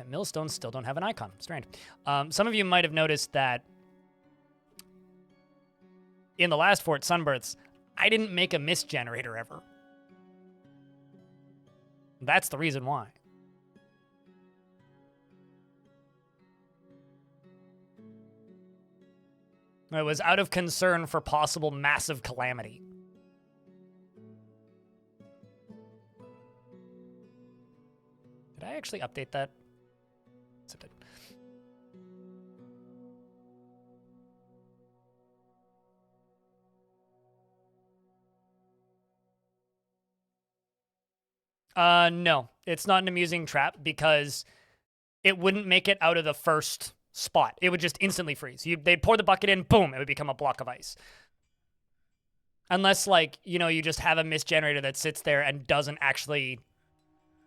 millstones still don't have an icon. Strange. Some of you might have noticed that in the last Fort Sunbirths, I didn't make a mist generator ever. That's the reason why. It was out of concern for possible massive calamity. Did I actually update that? Yes, I did. No, it's not an amusing trap because it wouldn't make it out of the first spot. It would just instantly freeze. They'd pour the bucket in, boom, it would become a block of ice. Unless, like, you know, you just have a mist generator that sits there and doesn't actually,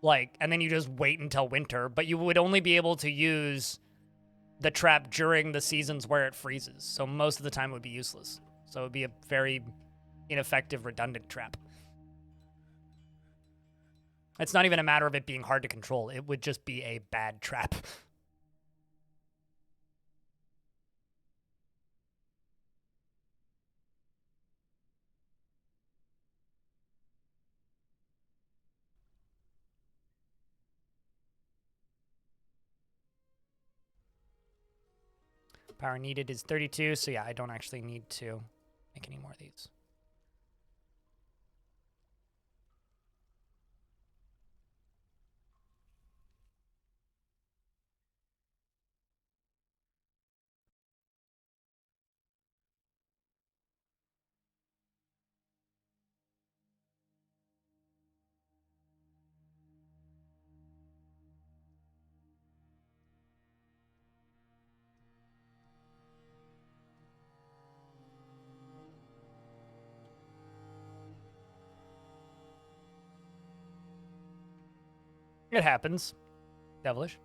like, and then you just wait until winter. But you would only be able to use the trap during the seasons where it freezes. So most of the time it would be useless. So it would be a very ineffective, redundant trap. It's not even a matter of it being hard to control. It would just be a bad trap. Power needed is 32, so yeah, I don't actually need to make any more of these. It happens. Devilish.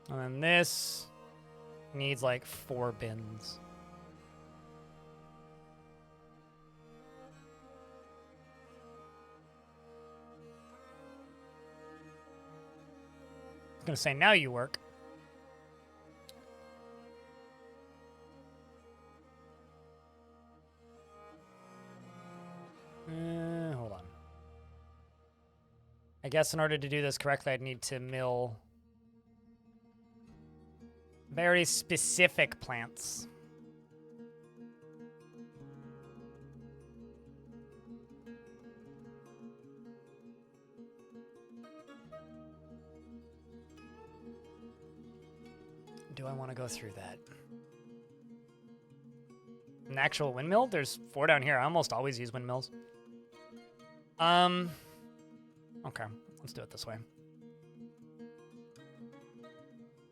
And then this needs like 4 bins. I was gonna say, now you work. Hold on. I guess in order to do this correctly, I'd need to mill very specific plants. Do I want to go through that? An actual windmill? There's 4 down here. I almost always use windmills. Okay, let's do it this way.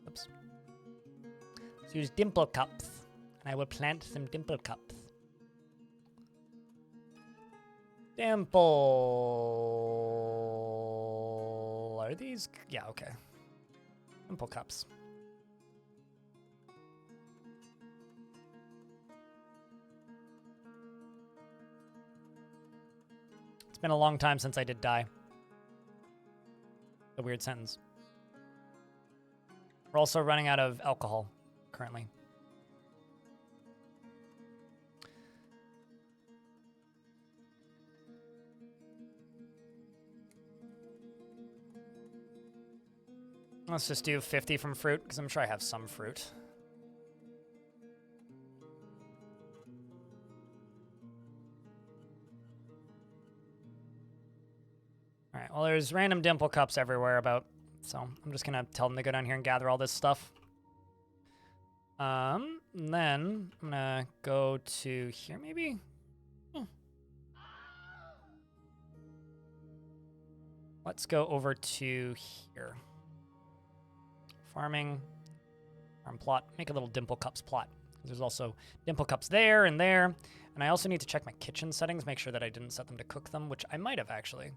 Oops. Let's use dimple cups, and I will plant some dimple cups. Dimple... Are these? Yeah, okay. Dimple cups. It's been a long time since I did dye. A weird sentence. We're also running out of alcohol currently. Let's just do 50 from fruit, because I'm sure I have some fruit. All right, well, there's random dimple cups everywhere about, so I'm just going to tell them to go down here and gather all this stuff. And then I'm going to go to here, maybe? Let's go over to here. Farming, farm plot, make a little dimple cups plot. There's also dimple cups there and there. And I also need to check my kitchen settings, make sure that I didn't set them to cook them, which I might have actually.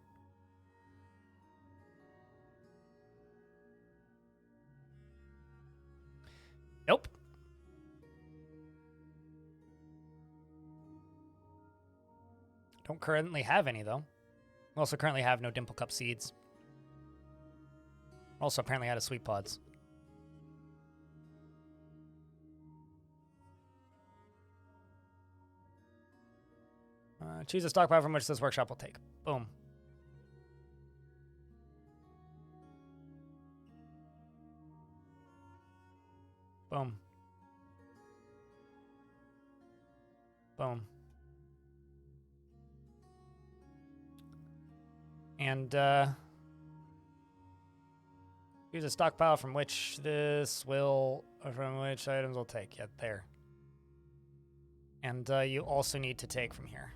Nope. Don't currently have any, though. We also currently have no dimple cup seeds. Also apparently out of sweet pods. Choose a stockpile from which this workshop will take. Boom. Boom. Boom. And, choose a stockpile from which items will take. Yeah, there. And, you also need to take from here.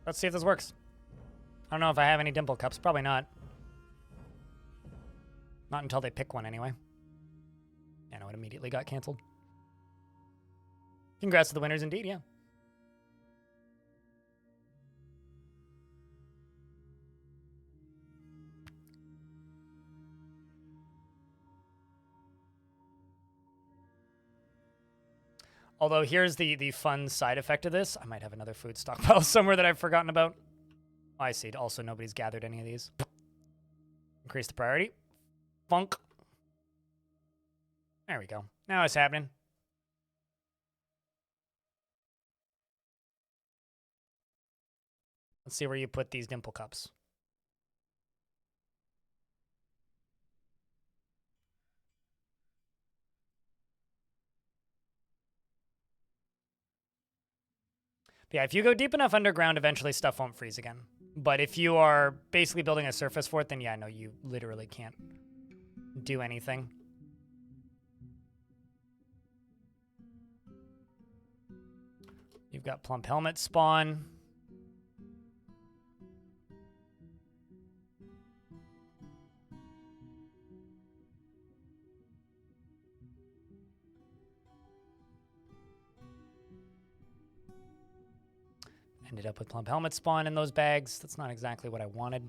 Let's see if this works. I don't know if I have any dimple cups. Probably not. Not until they pick one, anyway. Yeah, no, it immediately got canceled. Congrats to the winners, indeed, yeah. Although, here's the fun side effect of this. I might have another food stockpile somewhere that I've forgotten about. Oh, I see. Also, nobody's gathered any of these. Increase the priority. Funk. There we go. Now it's happening. Let's see where you put these dimple cups. Yeah, if you go deep enough underground, eventually stuff won't freeze again. But if you are basically building a surface fort, then yeah, no, you literally can't do anything. You've got plump helmet spawn. Ended up with plump helmet spawn in those bags. That's not exactly what I wanted.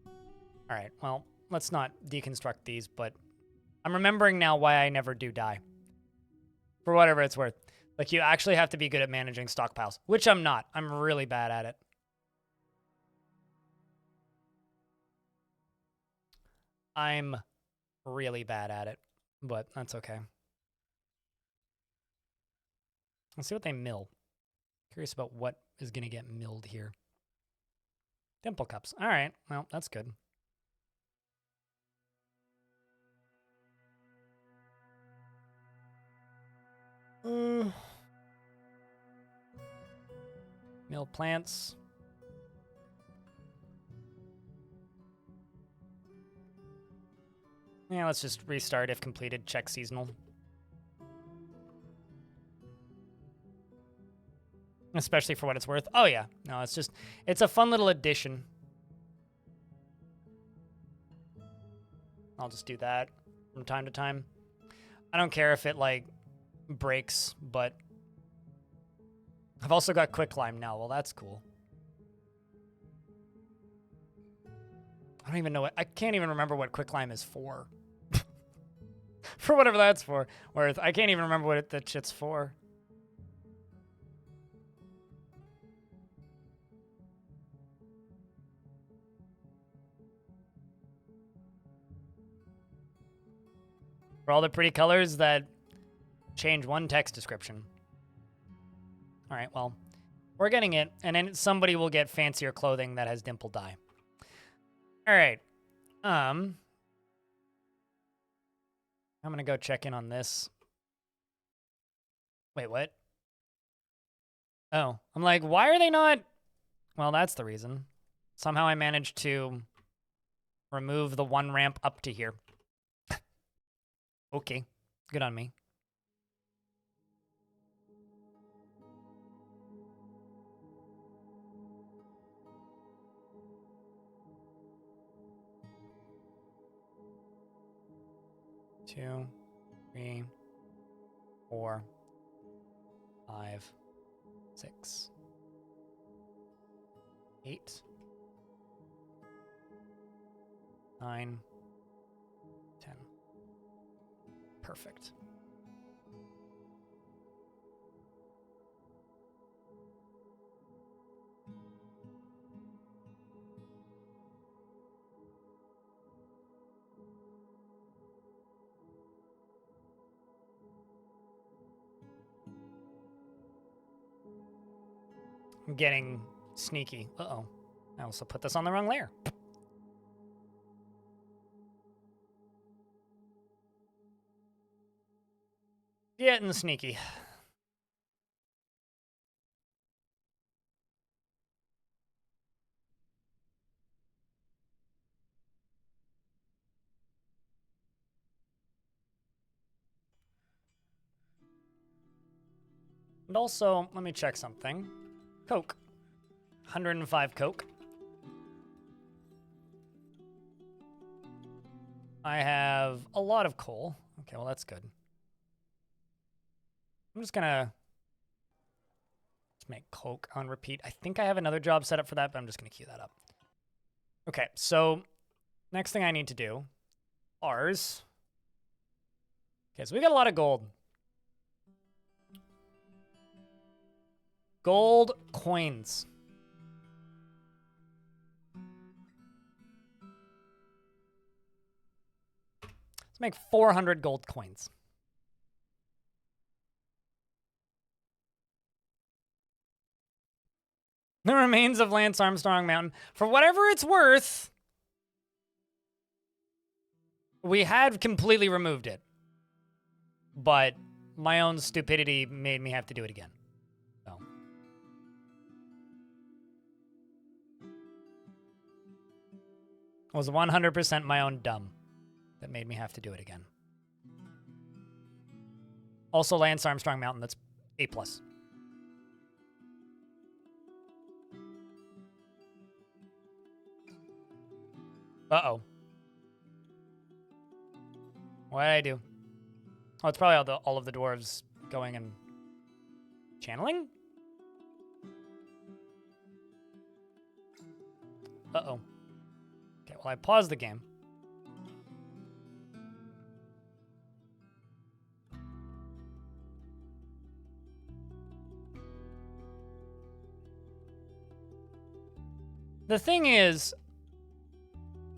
All right, well, let's not deconstruct these, but I'm remembering now why I never do die. For whatever it's worth. Like, you actually have to be good at managing stockpiles, which I'm not. I'm really bad at it. I'm really bad at it, but that's okay. Let's see what they mill. Curious about what is going to get milled here. Dimple cups. All right. Well, that's good. Mill plants. Yeah, let's just restart if completed. Check seasonal. Especially for what it's worth. Oh, yeah. No, it's a fun little addition. I'll just do that from time to time. I don't care if it, like, breaks, but I've also got quick climb now. Well, that's cool. I don't even know I can't even remember what quick climb is for. For whatever that's for. Worth. I can't even remember what that shit's for. For all the pretty colors that change one text description. All right, well, we're getting it, and then somebody will get fancier clothing that has dimple dye. All right. I'm going to go check in on this. Wait, what? Oh, I'm like, why are they not? Well, that's the reason. Somehow I managed to remove the one ramp up to here. Okay, good on me. Two, 3, 4, 5, 6, 8, 9, 10. Perfect. I'm getting sneaky. Uh-oh. I also put this on the wrong layer. Getting sneaky. And also, let me check something. Coke. 105 Coke. I have a lot of coal. Okay, well, that's good. I'm just gonna make Coke on repeat. I think I have another job set up for that, but I'm just gonna queue that up. Okay, so next thing I need to do, ours. Okay, so we got a lot of gold. Gold coins. Let's make 400 gold coins. The remains of Lance Armstrong Mountain. For whatever it's worth, we had completely removed it. But my own stupidity made me have to do it again. So. It was 100% my own dumb that made me have to do it again. Also, Lance Armstrong Mountain, that's A+. Uh-oh. What did I do? Oh, it's probably all of the dwarves going and channeling? Uh-oh. Okay, well, I paused the game. The thing is,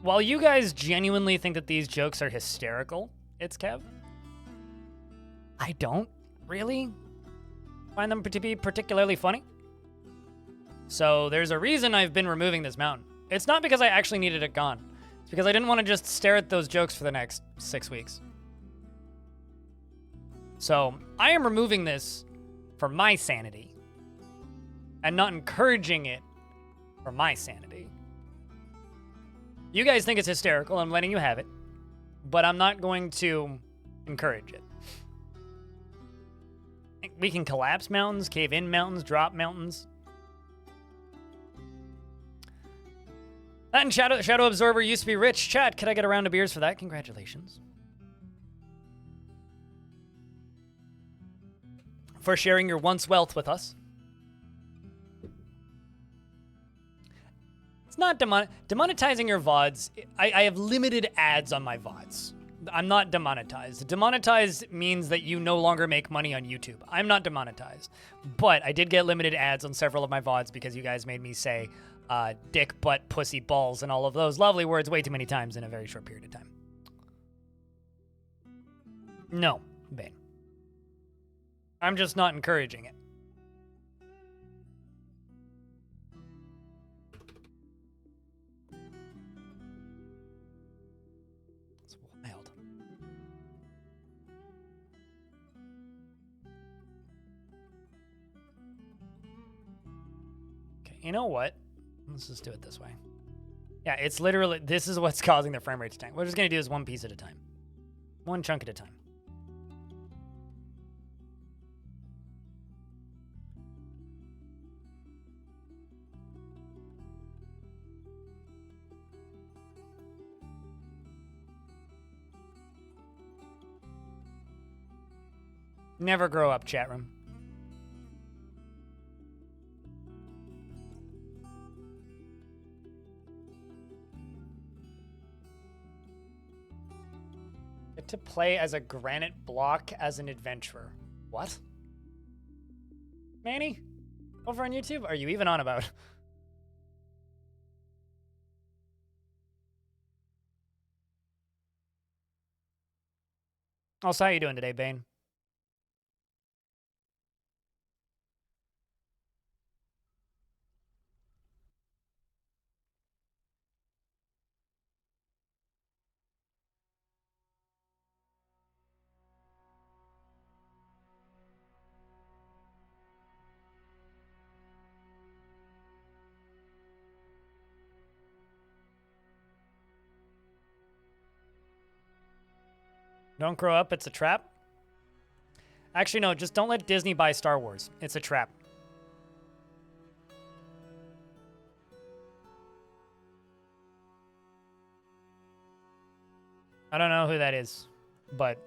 while you guys genuinely think that these jokes are hysterical, it's Kev, I don't really find them to be particularly funny. So there's a reason I've been removing this mountain. It's not because I actually needed it gone. It's because I didn't want to just stare at those jokes for the next 6 weeks. So I am removing this for my sanity and not encouraging it for my sanity. You guys think it's hysterical. I'm letting you have it, but I'm not going to encourage it. We can collapse mountains, cave in mountains, drop mountains. That and Shadow Absorber used to be rich. Chat, could I get a round of beers for that? Congratulations. For sharing your once wealth with us. It's not demonetizing your VODs. I have limited ads on my VODs. I'm not demonetized. Demonetized means that you no longer make money on YouTube. I'm not demonetized. But I did get limited ads on several of my VODs because you guys made me say dick, butt, pussy, balls, and all of those lovely words way too many times in a very short period of time. No, Bane. I'm just not encouraging it. It's wild. Okay, you know what? Let's just do it this way. Yeah, it's literally, this is what's causing the frame rate to tank. What we're just going to do is one piece at a time. One chunk at a time. Never grow up, chat room. Get to play as a granite block as an adventurer. What? Manny? Over on YouTube? Are you even on about? Also, how you doing today, Bane? Don't grow up, it's a trap. Actually, no, just don't let Disney buy Star Wars. It's a trap. I don't know who that is, but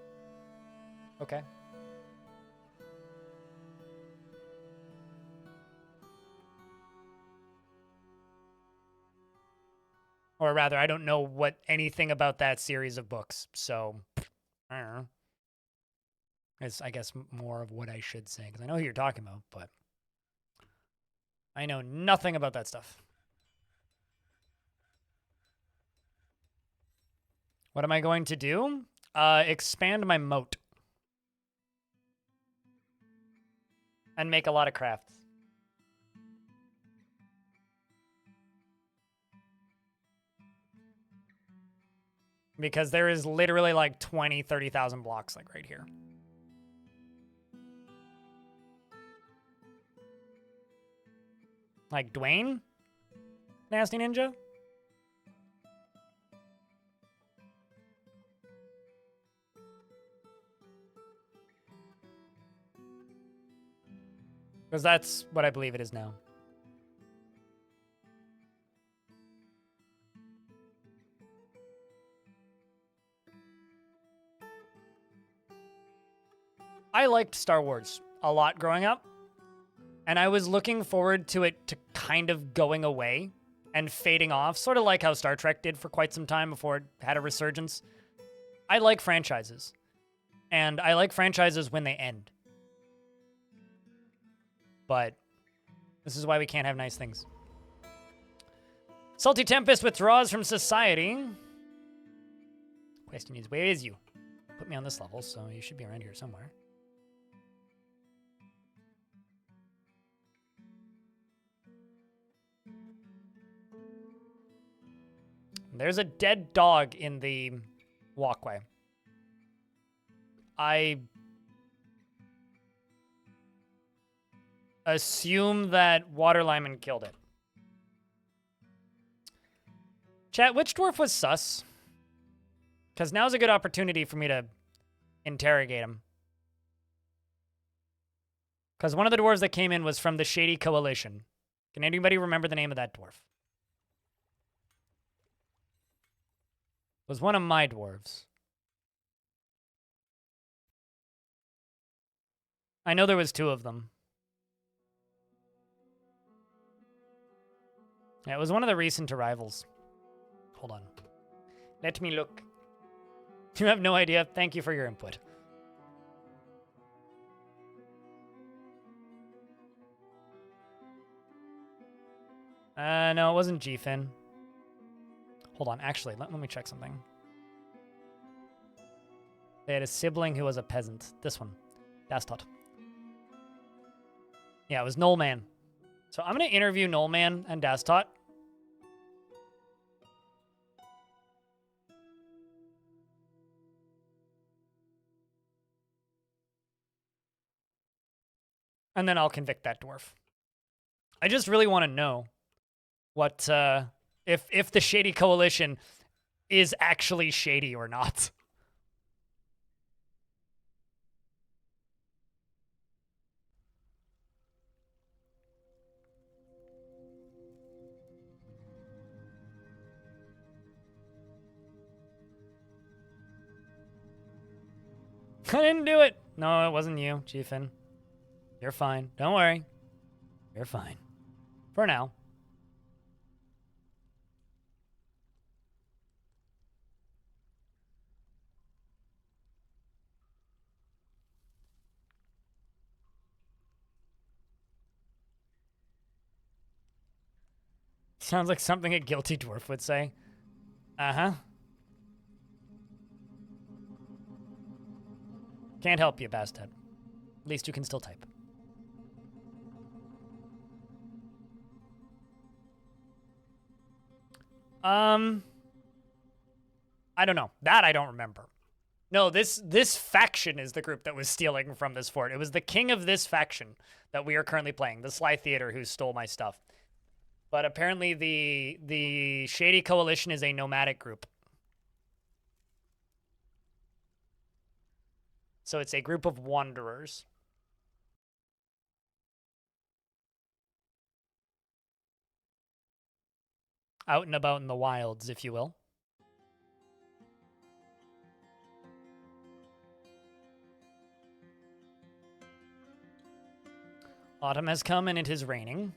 okay. Or rather, I don't know anything about that series of books, so I don't know. It's, I guess, more of what I should say, because I know who you're talking about, but I know nothing about that stuff. What am I going to do? Expand my moat. And make a lot of crafts. Because there is literally like 20, 30,000 blocks like right here. Like Dwayne? Nasty Ninja? Because that's what I believe it is now. I liked Star Wars a lot growing up, and I was looking forward to it to kind of going away and fading off, sort of like how Star Trek did for quite some time before it had a resurgence. I like franchises, and I like franchises when they end. But this is why we can't have nice things. Salty Tempest withdraws from society. Question is, where is you? Put me on this level, so you should be around here somewhere. There's a dead dog in the walkway. I assume that Water Lyman killed it. Chat, which dwarf was sus? Because now's a good opportunity for me to interrogate him. Because one of the dwarves that came in was from the Shady Coalition. Can anybody remember the name of that dwarf? It was one of my dwarves. I know there was 2 of them. Yeah, it was one of the recent arrivals. Hold on. Let me look. You have no idea. Thank you for your input. No, it wasn't G-Fin. Hold on, actually, let me check something. They had a sibling who was a peasant. This one. Dastot. Yeah, it was Knollman. So I'm going to interview Knollman and Dastot. And then I'll convict that dwarf. I just really want to know what, if the Shady Coalition is actually shady or not. I didn't do it. No, it wasn't you, Chiefin. You're fine. Don't worry. You're fine. For now. Sounds like something a guilty dwarf would say. Uh-huh. Can't help you, Bastet. At least you can still type. I don't know. That I don't remember. No, this faction is the group that was stealing from this fort. It was the king of this faction that we are currently playing, the Sly Theater, who stole my stuff. But apparently the Shady Coalition is a nomadic group. So it's a group of wanderers. Out and about in the wilds, if you will. Autumn has come and it is raining.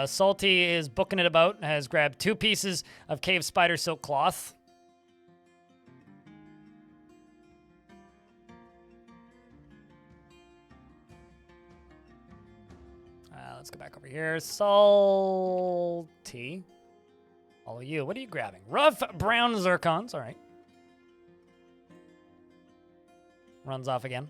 Salty is booking it about, has grabbed 2 pieces of cave spider silk cloth. Let's go back over here. Salty. Follow you. What are you grabbing? Rough brown zircons. All right. Runs off again.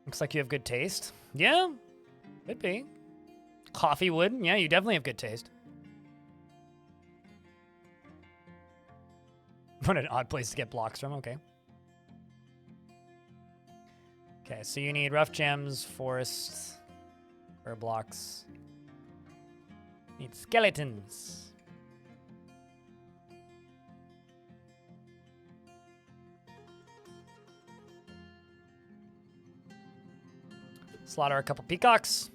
Looks like you have good taste. Yeah, could be. Coffee wood. Yeah, you definitely have good taste. What an odd place to get blocks from. Okay. Okay, so you need rough gems, forests, herb blocks. Need skeletons. Slaughter a couple peacocks.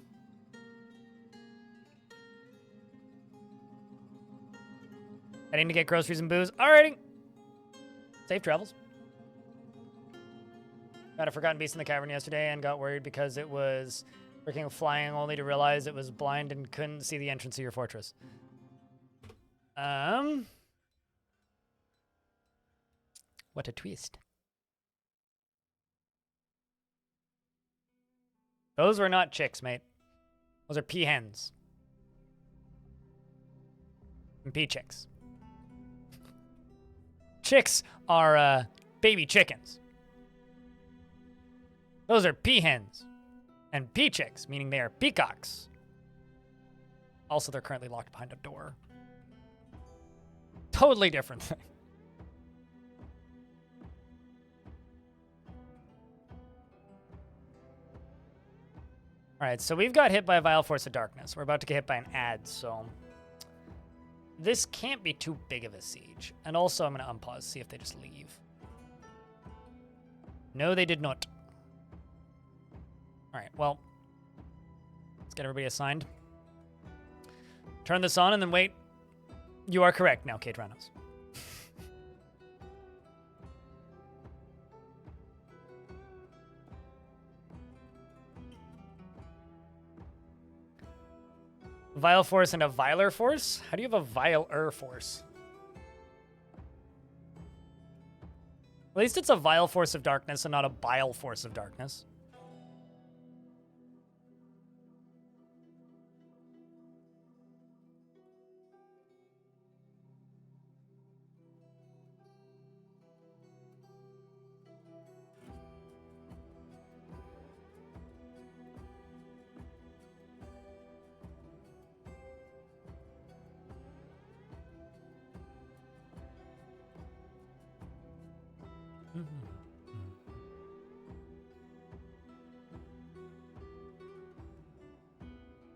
Heading to get groceries and booze. Alrighty. Safe travels. Got a forgotten beast in the cavern yesterday and got worried because it was freaking flying only to realize it was blind and couldn't see the entrance of your fortress. What a twist. Those were not chicks, mate. Those are peahens. And pea chicks. Chicks are baby chickens. Those are peahens. And pea chicks, meaning they are peacocks. Also, they're currently locked behind a door. Totally different thing. All right, so we've got hit by a Vile Force of Darkness. We're about to get hit by an ad, so this can't be too big of a siege. And also, I'm going to unpause, see if they just leave. No, they did not. All right, well, let's get everybody assigned. Turn this on and then wait. You are correct now, Kate Reynolds. Vile Force and a Viler Force? How do you have a Viler Force? At least it's a Vile Force of Darkness and not a Bile Force of Darkness.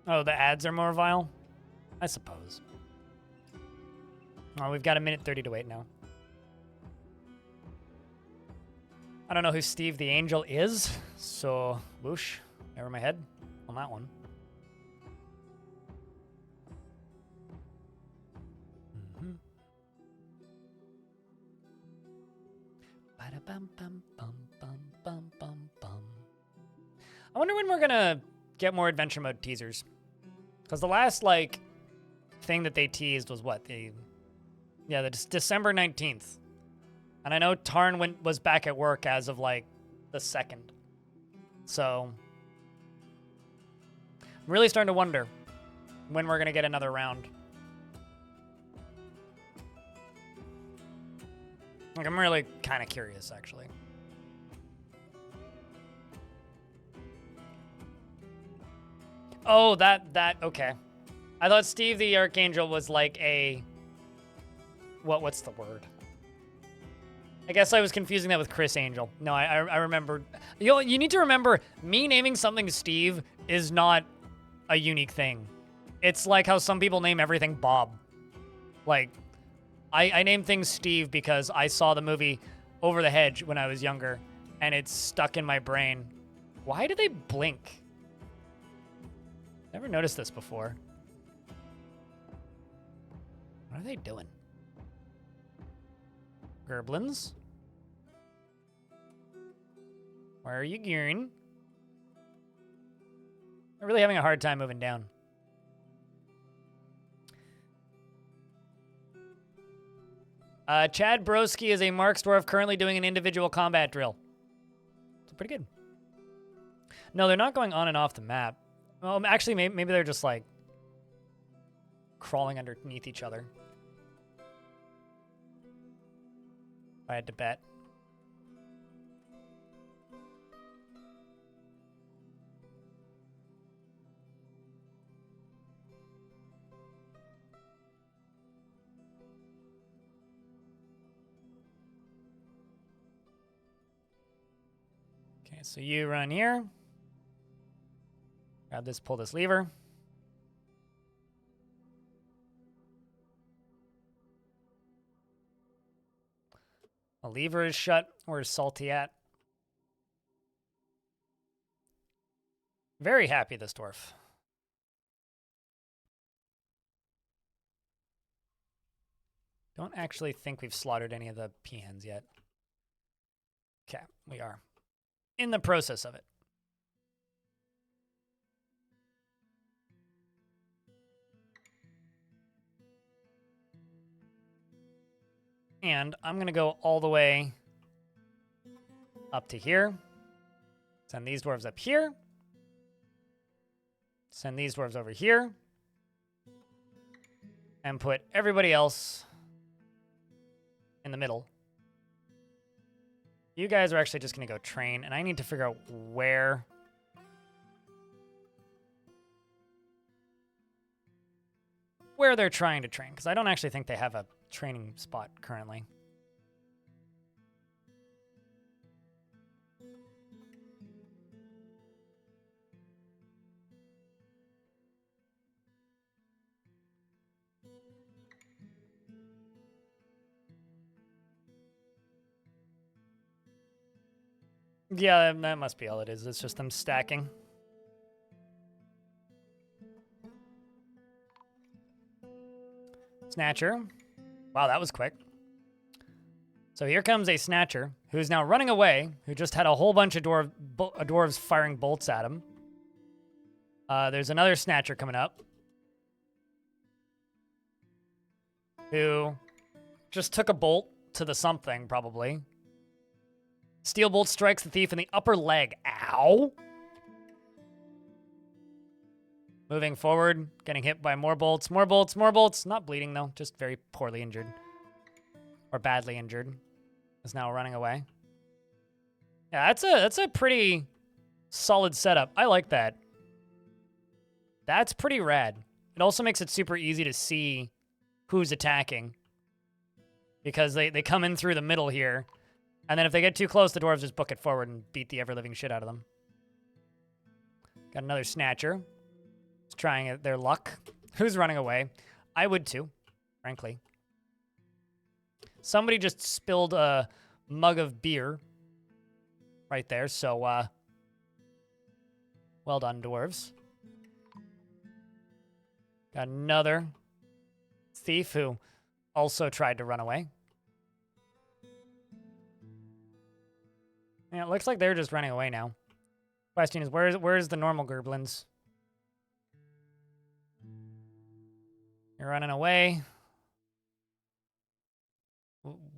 Oh, the ads are more vile? I suppose. Oh, we've got 1:30 to wait now. I don't know who Steve the Angel is, so whoosh, over my head on that one. I wonder when we're gonna get more adventure mode teasers. Because the last, like, thing that they teased was what? The December 19th. And I know Tarn was back at work as of, like, the 2nd. So, I'm really starting to wonder when we're going to get another round. Like, I'm really kind of curious, actually. Oh, okay. I thought Steve the Archangel was like a... What's the word? I guess I was confusing that with Chris Angel. No, I remember. You need to remember, me naming something Steve is not a unique thing. It's like how some people name everything Bob. Like, I name things Steve because I saw the movie Over the Hedge when I was younger, and it's stuck in my brain. Why do they blink? Never noticed this before. What are they doing? Gerblins? Where are you gearing? I'm really having a hard time moving down. Chad Broski is a Marks Dwarf currently doing an individual combat drill. It's pretty good. No, they're not going on and off the map. Well, actually, maybe they're just like crawling underneath each other. If I had to bet. Okay, so you run here. Grab this, pull this lever. The lever is shut. Where's Salty at? Very happy, this dwarf. Don't actually think we've slaughtered any of the peahens yet. Okay, we are in the process of it. And I'm going to go all the way up to here. Send these dwarves up here. Send these dwarves over here. And put everybody else in the middle. You guys are actually just going to go train, and I need to figure out where they're trying to train, because I don't actually think they have a training spot currently. Yeah, that must be all it is. It's just them stacking. Snatcher. Wow, that was quick. So here comes a Snatcher, who's now running away, who just had a whole bunch of dwarves firing bolts at him. There's another Snatcher coming up, who just took a bolt to the something, probably. Steel bolt strikes the thief in the upper leg. Ow! Moving forward, getting hit by more bolts, more bolts, more bolts. Not bleeding, though. Just very poorly injured. Or badly injured. Is now running away. Yeah, that's a pretty solid setup. I like that. That's pretty rad. It also makes it super easy to see who's attacking. Because they come in through the middle here. And then if they get too close, the dwarves just book it forward and beat the ever-living shit out of them. Got another Snatcher. It's trying their luck. Who's running away? I would too, frankly. Somebody just spilled a mug of beer right there, so well done, dwarves. Got another thief who also tried to run away. Yeah, it looks like they're just running away now. Question is, where's the normal gerblins? You're running away.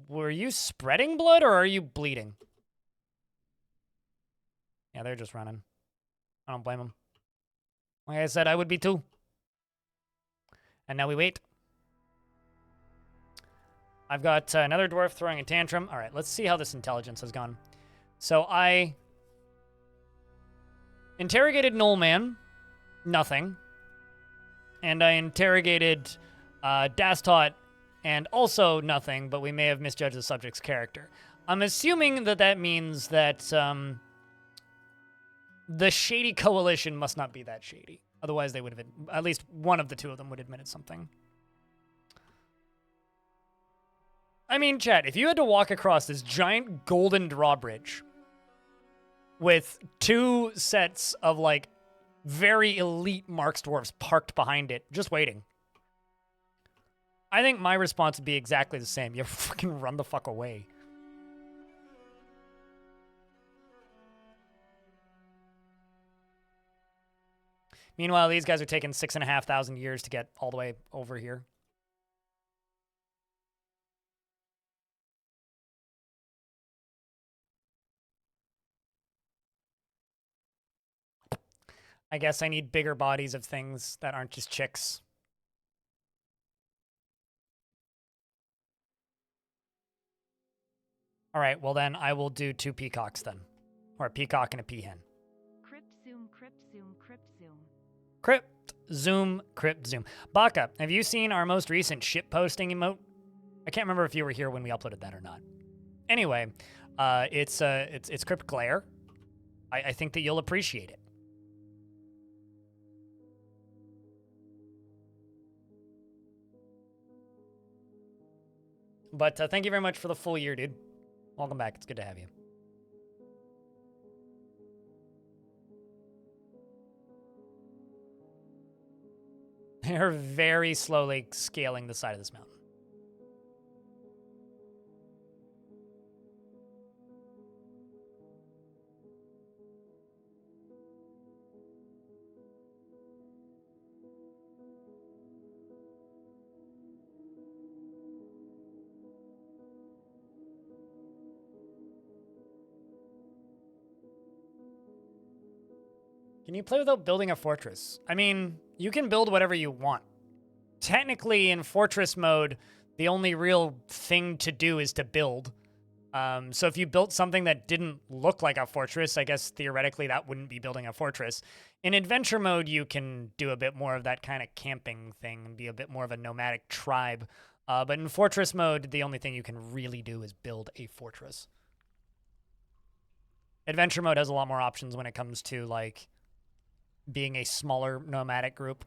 Were you spreading blood or are you bleeding? Yeah, they're just running. I don't blame them. Like I said, I would be too. And now we wait. I've got another dwarf throwing a tantrum. All right, let's see how this intelligence has gone. So I interrogated Knollman. Nothing. And I interrogated Dastot, and also nothing, but we may have misjudged the subject's character. I'm assuming that means that the shady coalition must not be that shady. Otherwise, they would have, at least one of the two of them would have admitted something. I mean, Chad, if you had to walk across this giant golden drawbridge with 2 sets of, like, very elite Marks Dwarfs parked behind it, just waiting, I think my response would be exactly the same. You fucking run the fuck away. Meanwhile, these guys are taking 6,500 years to get all the way over here. I guess I need bigger bodies of things that aren't just chicks. All right, well then I will do 2 peacocks then. Or a peacock and a peahen. Crypt zoom, crypt zoom, crypt zoom. Crypt zoom, crypt zoom. Baka, have you seen our most recent ship posting emote? I can't remember if you were here when we uploaded that or not. Anyway, it's Crypt Glare. I think that you'll appreciate it. But thank you very much for the full year, dude. Welcome back. It's good to have you. They're very slowly scaling the side of this mountain. Can you play without building a fortress? I mean, you can build whatever you want. Technically, in fortress mode, the only real thing to do is to build. So if you built something that didn't look like a fortress, I guess theoretically that wouldn't be building a fortress. In adventure mode, you can do a bit more of that kind of camping thing and be a bit more of a nomadic tribe. But in fortress mode, the only thing you can really do is build a fortress. Adventure mode has a lot more options when it comes to, like, being a smaller nomadic group.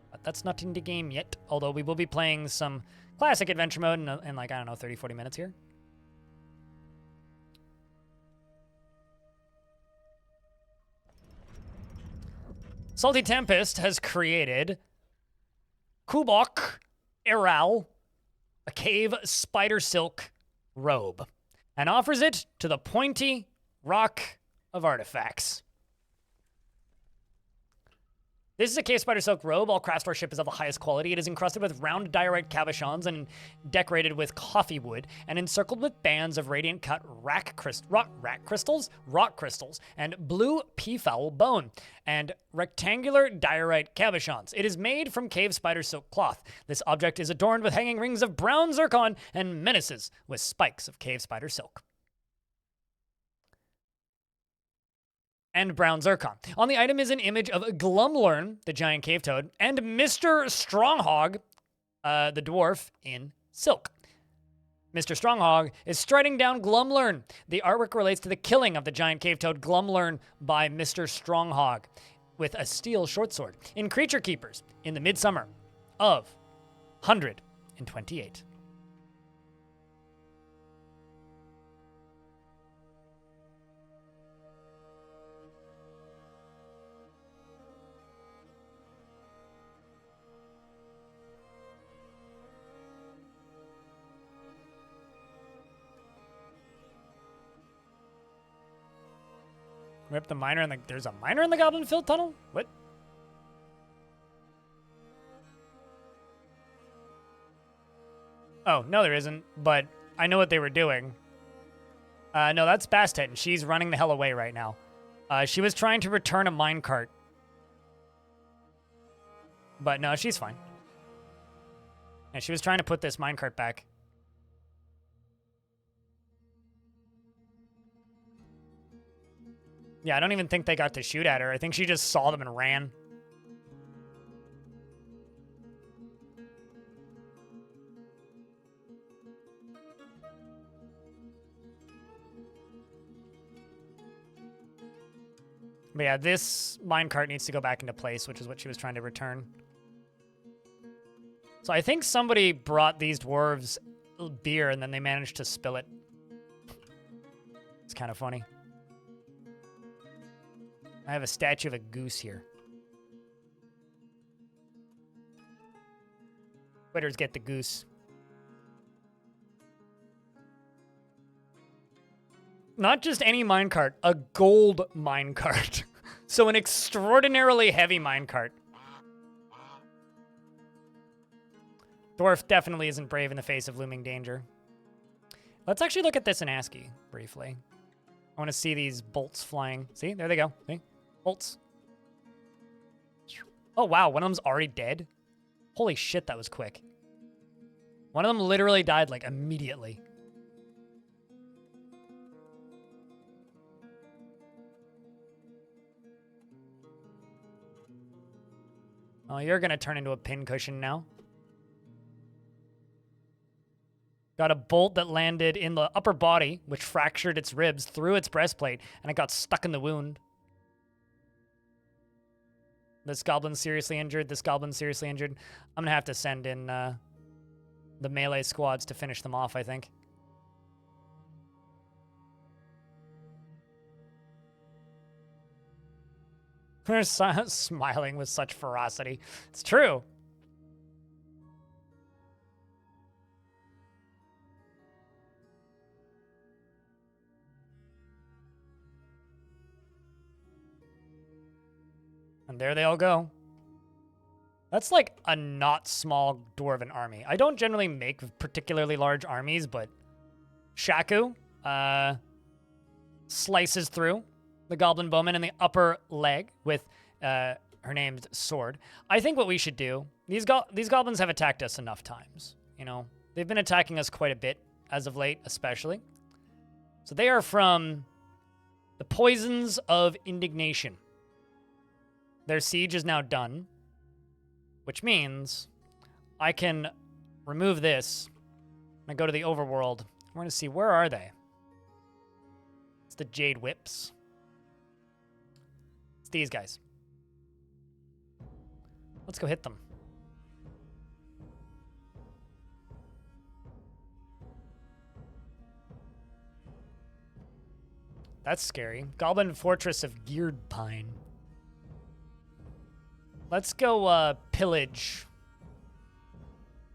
But that's not in the game yet, although we will be playing some classic adventure mode in like, I don't know, 30, 40 minutes here. Salty Tempest has created Kubok Eral, a cave spider silk robe, and offers it to the pointy rock of artifacts. This is a cave spider silk robe. All craft workmanship is of the highest quality. It is encrusted with round diorite cabochons and decorated with coffee wood and encircled with bands of radiant cut rock crystals, and blue peafowl bone and rectangular diorite cabochons. It is made from cave spider silk cloth. This object is adorned with hanging rings of brown zircon and menaces with spikes of cave spider silk. And brown zircon. On the item is an image of Glumlurn, the giant cave toad, and Mr. Stronghog, the dwarf, in silk. Mr. Stronghog is striding down Glumlurn. The artwork relates to the killing of the giant cave toad Glumlurn by Mr. Stronghog with a steel short sword in Creaturekeepers in the midsummer of 128. Rip the miner in the... There's a miner in the Goblin Field Tunnel? What? Oh, no there isn't, but I know what they were doing. No, that's Bastet, and she's running the hell away right now. She was trying to return a minecart. But no, she's fine. And she was trying to put this minecart back. Yeah, I don't even think they got to shoot at her. I think she just saw them and ran. But yeah, this minecart needs to go back into place, which is what she was trying to return. So I think somebody brought these dwarves beer and then they managed to spill it. It's kind of funny. I have a statue of a goose here. Quitters get the goose. Not just any minecart, a gold minecart. So an extraordinarily heavy minecart. Dwarf definitely isn't brave in the face of looming danger. Let's actually look at this in ASCII briefly. I want to see these bolts flying. See, there they go. See? Bolts. Oh, wow. One of them's already dead. Holy shit, that was quick. One of them literally died, like, immediately. Oh, you're going to turn into a pincushion now. Got a bolt that landed in the upper body, which fractured its ribs through its breastplate, and it got stuck in the wound. This goblin's seriously injured. This goblin's seriously injured. I'm going to have to send in the melee squads to finish them off, I think. They're smiling with such ferocity. It's true. And there they all go. That's like a not small dwarven army. I don't generally make particularly large armies, but Shaku slices through the goblin bowman in the upper leg with her named sword. I think what we should do, these goblins have attacked us enough times. You know, they've been attacking us quite a bit as of late, especially. So they are from the poisons of indignation. Their siege is now done, which means I can remove this and go to the overworld. We're going to see, where are they? It's the Jade Whips. It's these guys. Let's go hit them. That's scary. Goblin Fortress of Geared Pine. Let's go pillage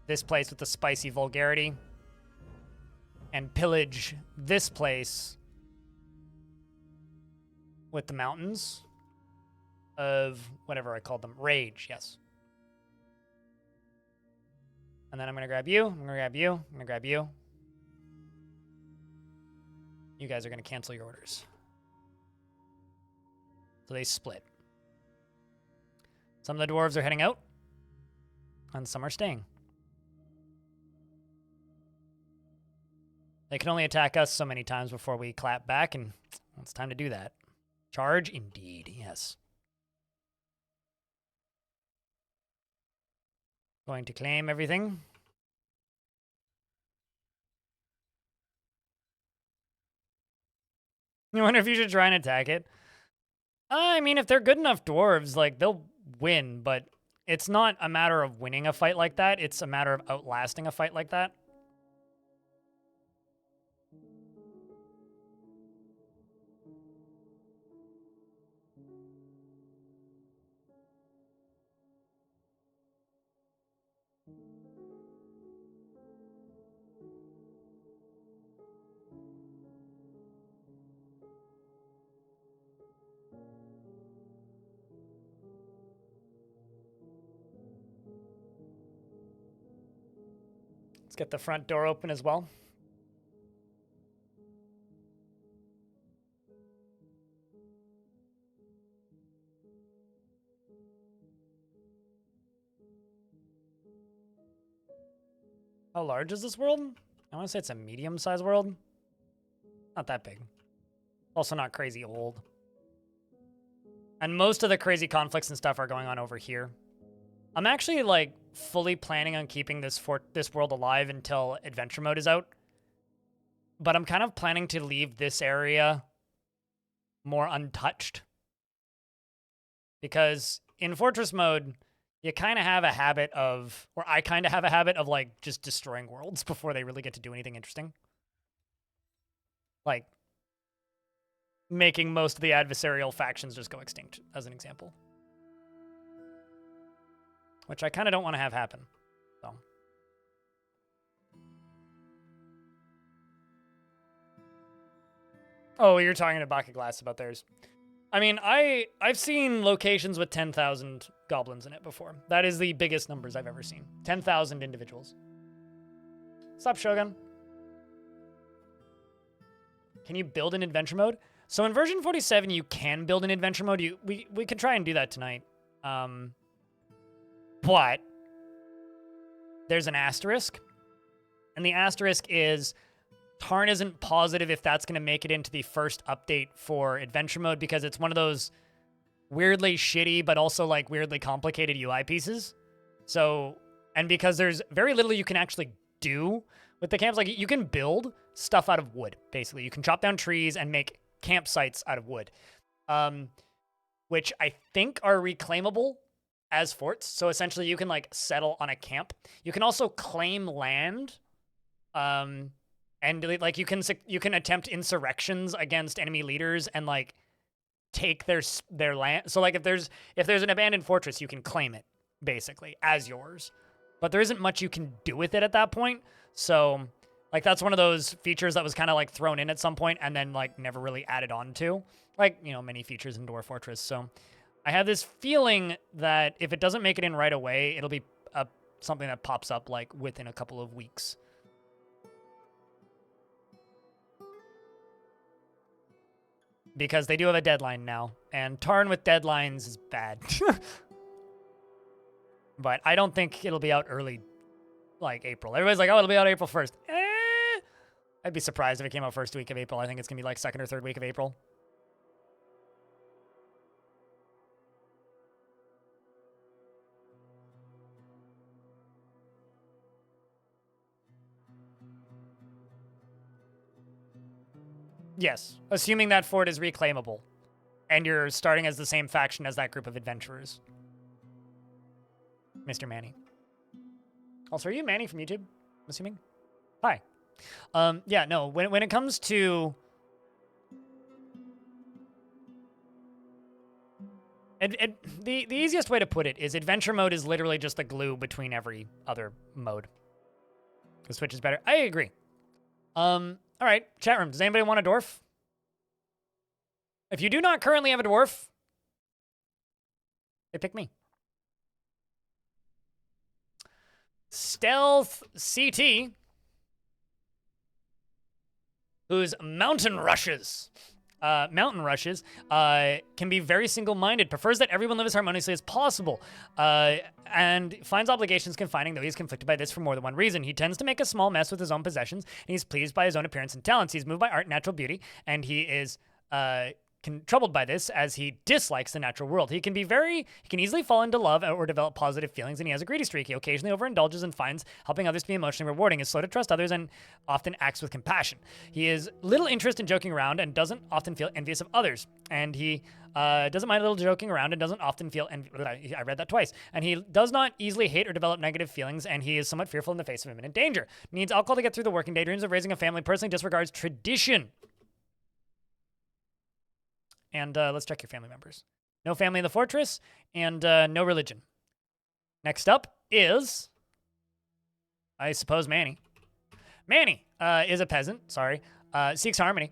this place with the spicy vulgarity. And pillage this place with the mountains of whatever I called them. Rage, yes. And then I'm going to grab you. I'm going to grab you. I'm going to grab you. You guys are going to cancel your orders. So they split. Some of the dwarves are heading out, and some are staying. They can only attack us so many times before we clap back, and it's time to do that. Charge, indeed, yes. Going to claim everything. You wonder if you should try and attack it? I mean, if they're good enough dwarves, like, they'll win, but it's not a matter of winning a fight like that. It's a matter of outlasting a fight like that. Let's get the front door open as well. How large is this world? I want to say it's a medium-sized world. Not that big. Also not crazy old. And most of the crazy conflicts and stuff are going on over here. I'm actually, like, fully planning on keeping this world alive until adventure mode is out. But I'm kind of planning to leave this area more untouched. Because in fortress mode, you kind of have a habit of, or I kind of have a habit of like just destroying worlds before they really get to do anything interesting. Like making most of the adversarial factions just go extinct, as an example. Which I kind of don't want to have happen. So. Oh, you're talking to Bucket Glass about theirs. I mean, I've seen locations with 10,000 goblins in it before. That is the biggest numbers I've ever seen. 10,000 individuals. Stop, Shogun. Can you build in adventure mode? So in version 47, you can build in adventure mode. We could try and do that tonight. But there's an asterisk. And the asterisk is Tarn isn't positive if that's going to make it into the first update for adventure mode because it's one of those weirdly shitty but also like weirdly complicated UI pieces. So, and because there's very little you can actually do with the camps, like you can build stuff out of wood, basically. You can chop down trees and make campsites out of wood, which I think are reclaimable as forts. So essentially you can like settle on a camp. You can also claim land, and like you can attempt insurrections against enemy leaders and like take their land. So like if there's an abandoned fortress, you can claim it basically as yours. But there isn't much you can do with it at that point. So like that's one of those features that was kind of like thrown in at some point and then like never really added on to, like, you know, many features in Dwarf Fortress. So I have this feeling that if it doesn't make it in right away, it'll be something that pops up like within a couple of weeks. Because they do have a deadline now, and Tarn with deadlines is bad. But I don't think it'll be out early, like April. Everybody's like, oh, it'll be out April 1st. I'd be surprised if it came out first week of April. I think it's going to be like second or third week of April. Yes, assuming that fort is reclaimable, and you're starting as the same faction as that group of adventurers. Mr. Manny. Also, are you Manny from YouTube? I'm assuming. Hi. Yeah, no. When it comes to the easiest way to put it is adventure mode is literally just the glue between every other mode. The Switch is better. I agree. All right, chat room. Does anybody want a dwarf? If you do not currently have a dwarf, they pick me. Stealth CT, whose mountain rushes can be very single-minded, prefers that everyone live as harmoniously as possible, and finds obligations confining, though he's conflicted by this for more than one reason. He tends to make a small mess with his own possessions, and he's pleased by his own appearance and talents. He's moved by art and natural beauty, and he is troubled by this as he dislikes the natural world. He can easily fall into love or develop positive feelings, and he has a greedy streak. He occasionally overindulges and finds helping others to be emotionally rewarding. Is slow to trust others and often acts with compassion. He is little interest in joking around and doesn't often feel envious of others. And he doesn't mind a little joking around and doesn't often feel I read that twice. And he does not easily hate or develop negative feelings, and he is somewhat fearful in the face of imminent danger. Needs alcohol to get through the working day, dreams of raising a family, personally disregards tradition. And let's check your family members. No family in the fortress, and no religion. Next up is, I suppose, Manny. Manny is a peasant, seeks harmony,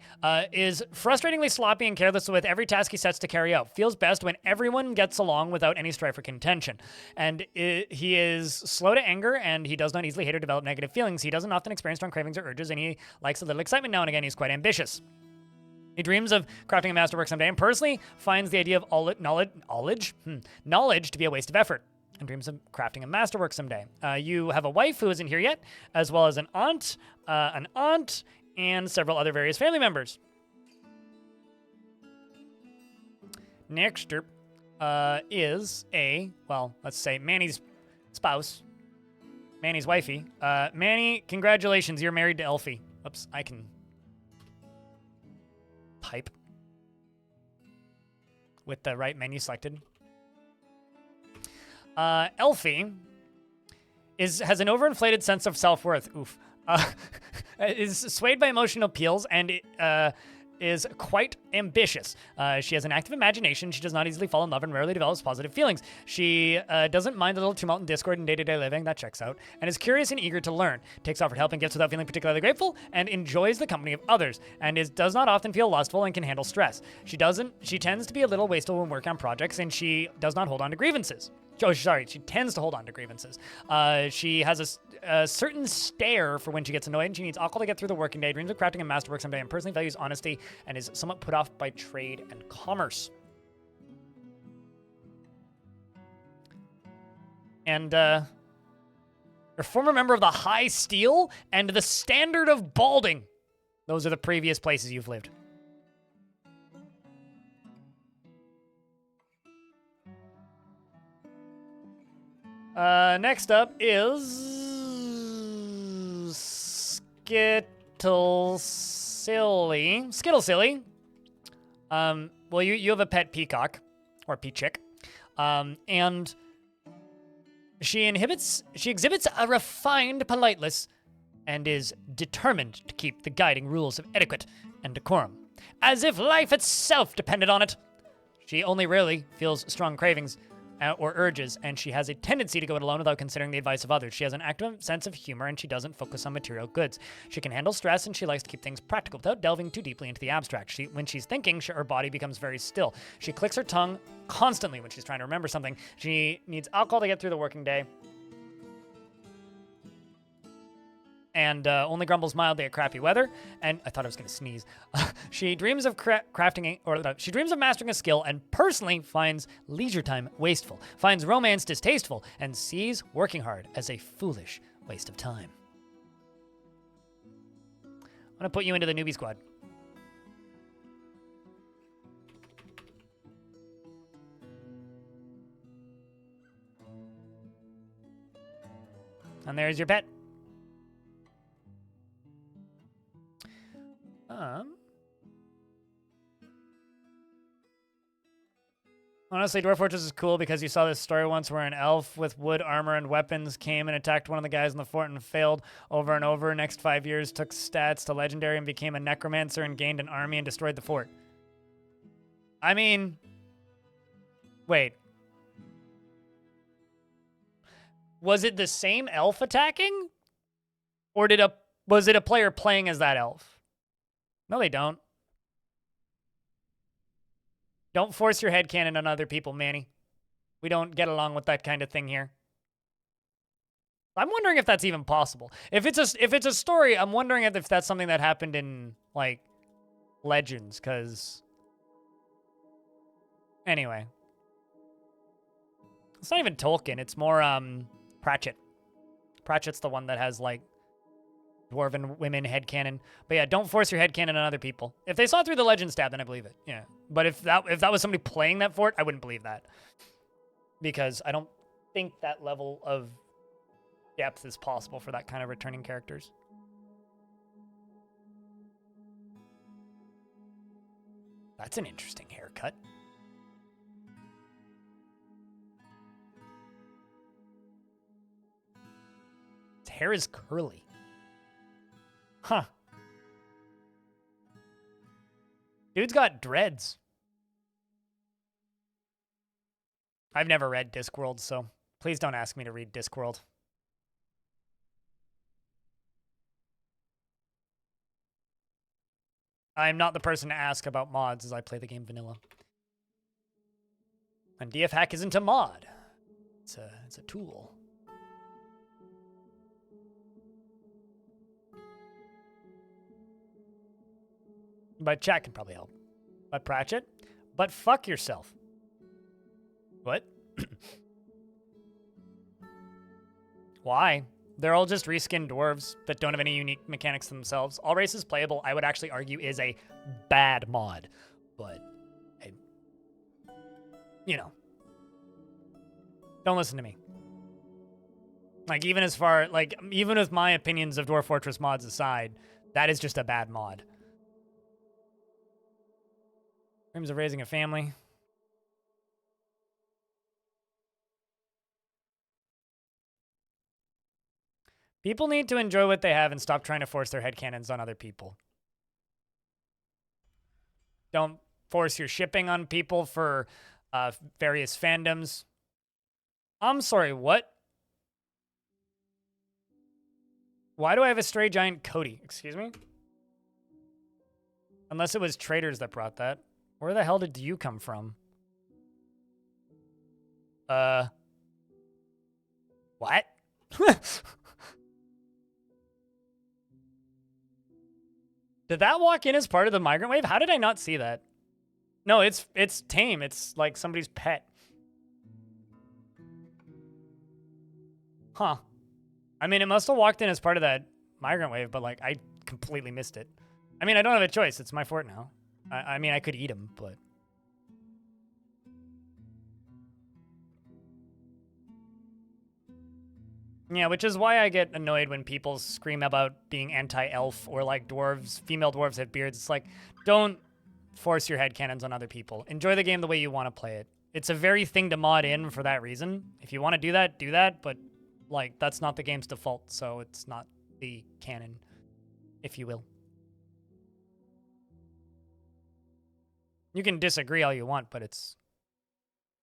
is frustratingly sloppy and careless with every task he sets to carry out. Feels best when everyone gets along without any strife or contention. And he is slow to anger, and he does not easily hate or develop negative feelings. He doesn't often experience strong cravings or urges, and he likes a little excitement now and again. He's quite ambitious. He dreams of crafting a masterwork someday and personally finds the idea of knowledge to be a waste of effort and dreams of crafting a masterwork someday. You have a wife who isn't here yet, as well as an aunt, and several other various family members. Next is let's say Manny's spouse, Manny's wifey. Manny, congratulations, you're married to Elfie. Oops, I can type with the right menu selected. Elfie has an overinflated sense of self-worth. Oof. Is swayed by emotional appeals and is quite ambitious. She has an active imagination. She does not easily fall in love and rarely develops positive feelings. She doesn't mind a little tumult and discord in day-to-day living. That checks out. And is curious and eager to learn. Takes offered help and gifts without feeling particularly grateful and enjoys the company of others and does not often feel lustful and can handle stress. She tends to be a little wasteful when working on projects and she does not hold on to grievances. Oh, sorry, she tends to hold on to grievances. She has a certain stare for when she gets annoyed, and she needs alcohol to get through the working day, dreams of crafting a masterwork someday, and personally values honesty, and is somewhat put off by trade and commerce. And, you're a former member of the High Steel and the Standard of Balding. Those are the previous places you've lived. Next up is Skittle Silly. Well, you have a pet peacock, or peachick, and she exhibits a refined politeness and is determined to keep the guiding rules of etiquette and decorum, as if life itself depended on it. She only rarely feels strong cravings or urges, and she has a tendency to go it alone without considering the advice of others. She has an active sense of humor, and she doesn't focus on material goods. She can handle stress, and she likes to keep things practical without delving too deeply into the abstract. When she's thinking, her body becomes very still. She clicks her tongue constantly when she's trying to remember something. She needs alcohol to get through the working day. And only grumbles mildly at crappy weather. And I thought I was going to sneeze. She dreams of she dreams of mastering a skill, and personally finds leisure time wasteful, finds romance distasteful, and sees working hard as a foolish waste of time. I'm going to put you into the newbie squad. And there's your pet. Honestly, Dwarf Fortress is cool because you saw this story once where an elf with wood armor and weapons came and attacked one of the guys in the fort and failed over and over. Next 5 years, took stats to legendary and became a necromancer and gained an army and destroyed the fort. I mean, wait. Was it the same elf attacking? Or was it a player playing as that elf? No, they don't. Don't force your headcanon on other people, Manny. We don't get along with that kind of thing here. I'm wondering if that's even possible. If it's a story, I'm wondering if that's something that happened in, like, Legends, because... Anyway. It's not even Tolkien, it's more, Pratchett. Pratchett's the one that has, like, dwarven women headcanon. But yeah, don't force your headcanon on other people. If they saw through the Legends tab, then I believe it. Yeah. But if that was somebody playing that fort, I wouldn't believe that. Because I don't think that level of depth is possible for that kind of returning characters. That's an interesting haircut. His hair is curly. Huh. Dude's got dreads. I've never read Discworld, so please don't ask me to read Discworld. I'm not the person to ask about mods as I play the game vanilla. And DF Hack isn't a mod. It's a tool. But chat can probably help. But Pratchett? But fuck yourself. What? Why? They're all just reskinned dwarves that don't have any unique mechanics themselves. All races playable, I would actually argue, is a bad mod. But, hey, you know. Don't listen to me. Like, even with my opinions of Dwarf Fortress mods aside, that is just a bad mod. Dreams of raising a family. People need to enjoy what they have and stop trying to force their headcanons on other people. Don't force your shipping on people for various fandoms. I'm sorry, what? Why do I have a stray giant Cody? Excuse me? Unless it was traders that brought that. Where the hell did you come from? What? Did that walk in as part of the migrant wave? How did I not see that? No, it's tame. It's like somebody's pet. Huh. I mean, it must have walked in as part of that migrant wave, but like I completely missed it. I mean, I don't have a choice. It's my fort now. I mean, I could eat him, but... Yeah, which is why I get annoyed when people scream about being anti-elf or like dwarves, female dwarves have beards. It's like, don't force your headcanons on other people. Enjoy the game the way you want to play it. It's a very thing to mod in for that reason. If you want to do that, but like that's not the game's default, so it's not the canon, if you will. You can disagree all you want, but it's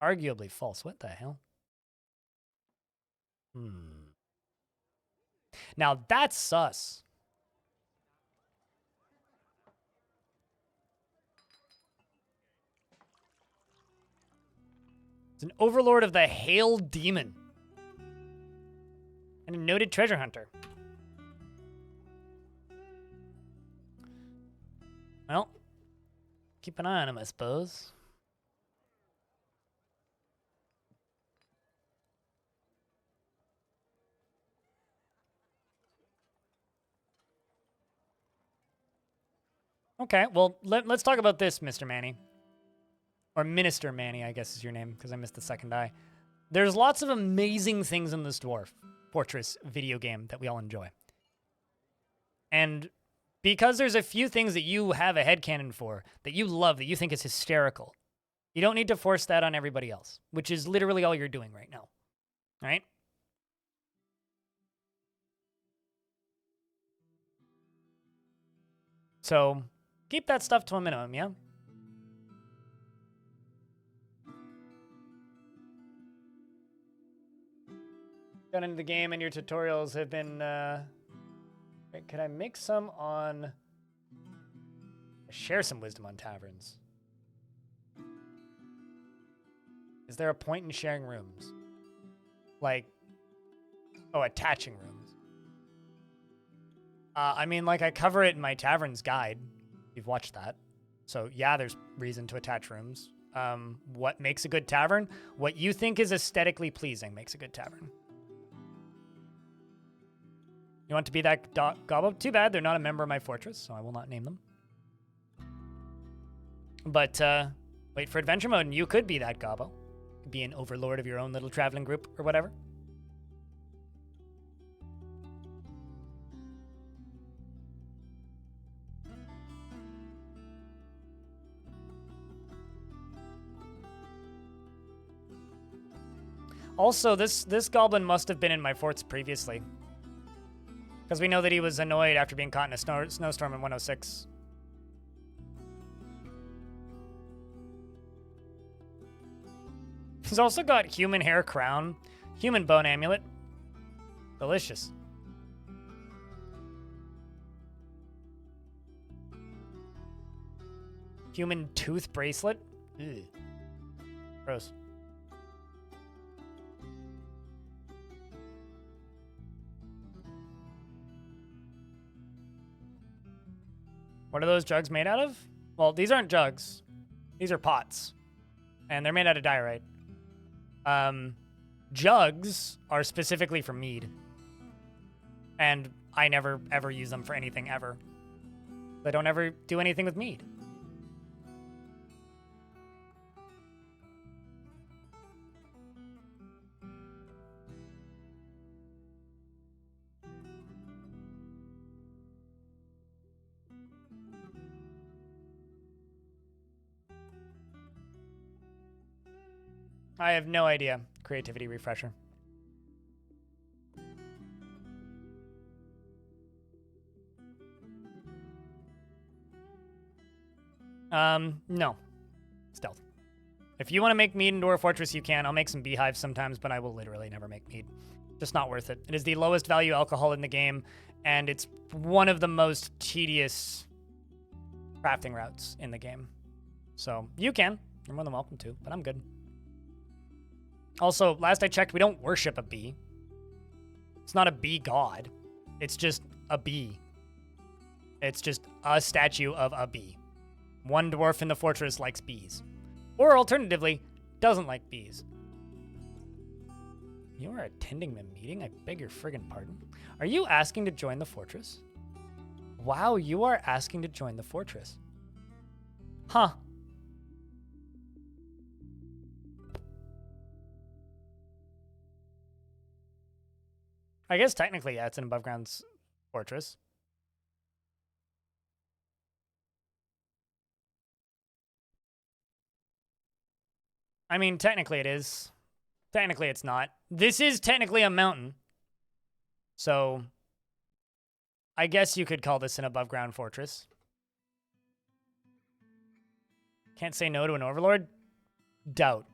arguably false. What the hell? Now that's sus. It's an overlord of the Hail Demon. And a noted treasure hunter. Well, keep an eye on him, I suppose. Okay, well, let's talk about this, Mr. Manny. Or Minister Manny, I guess is your name, because I missed the second I. There's lots of amazing things in this Dwarf Fortress video game that we all enjoy. And because there's a few things that you have a headcanon for, that you love, that you think is hysterical, you don't need to force that on everybody else, which is literally all you're doing right now. Right? So, keep that stuff to a minimum, yeah? Got into the game and your tutorials have been, wait, could I make some on... Share some wisdom on taverns. Is there a point in sharing rooms? Like, oh, attaching rooms. I mean, like, I cover it in my Taverns guide. You've watched that. So, yeah, there's reason to attach rooms. What makes a good tavern? What you think is aesthetically pleasing makes a good tavern. You want to be that gobbo? Too bad, they're not a member of my fortress, so I will not name them. But, wait for adventure mode, and you could be that gobbo. Be an overlord of your own little traveling group or whatever. Also, this goblin must have been in my forts previously. Because we know that he was annoyed after being caught in a snowstorm in 106. He's also got human hair crown, human bone amulet. Delicious. Human tooth bracelet. Ew. Gross. What are those jugs made out of? Well, these aren't jugs. These are pots. And they're made out of diorite. Jugs are specifically for mead. And I never, ever use them for anything, ever. I don't ever do anything with mead. I have no idea. Creativity refresher. No. Stealth. If you want to make mead in Dwarf Fortress, you can. I'll make some beehives sometimes, but I will literally never make mead. Just not worth it. It is the lowest value alcohol in the game, and it's one of the most tedious crafting routes in the game. So you can. You're more than welcome to, but I'm good. Also, last I checked, we don't worship a bee. It's not a bee god. It's just a bee. It's just a statue of a bee. One dwarf in the fortress likes bees. Or alternatively, doesn't like bees. You are attending the meeting? I beg your friggin' pardon. Are you asking to join the fortress? Wow, you are asking to join the fortress. Huh. I guess technically, yeah, it's an above ground fortress. I mean, technically it is. Technically it's not. This is technically a mountain. So, I guess you could call this an above ground fortress. Can't say no to an overlord? Doubt.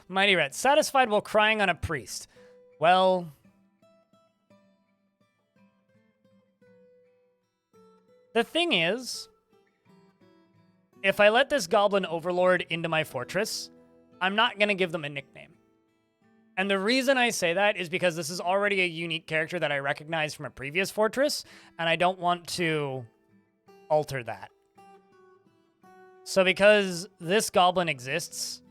Mighty Rat, satisfied while crying on a priest. Well, the thing is, if I let this goblin overlord into my fortress, I'm not going to give them a nickname. And the reason I say that is because this is already a unique character that I recognize from a previous fortress, and I don't want to alter that. So because this goblin exists,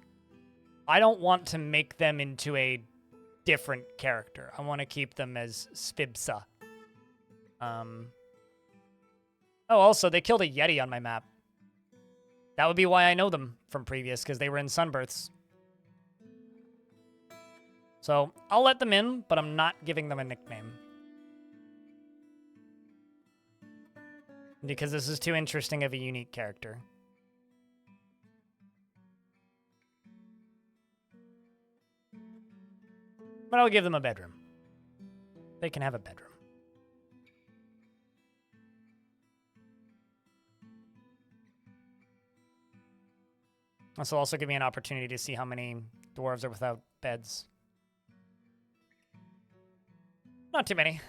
I don't want to make them into a different character. I want to keep them as Spibsa. Oh, also, they killed a Yeti on my map. That would be why I know them from previous, because they were in Sunbirths. So, I'll let them in, but I'm not giving them a nickname. Because this is too interesting of a unique character. But I'll give them a bedroom. They can have a bedroom. This will also give me an opportunity to see how many dwarves are without beds. Not too many.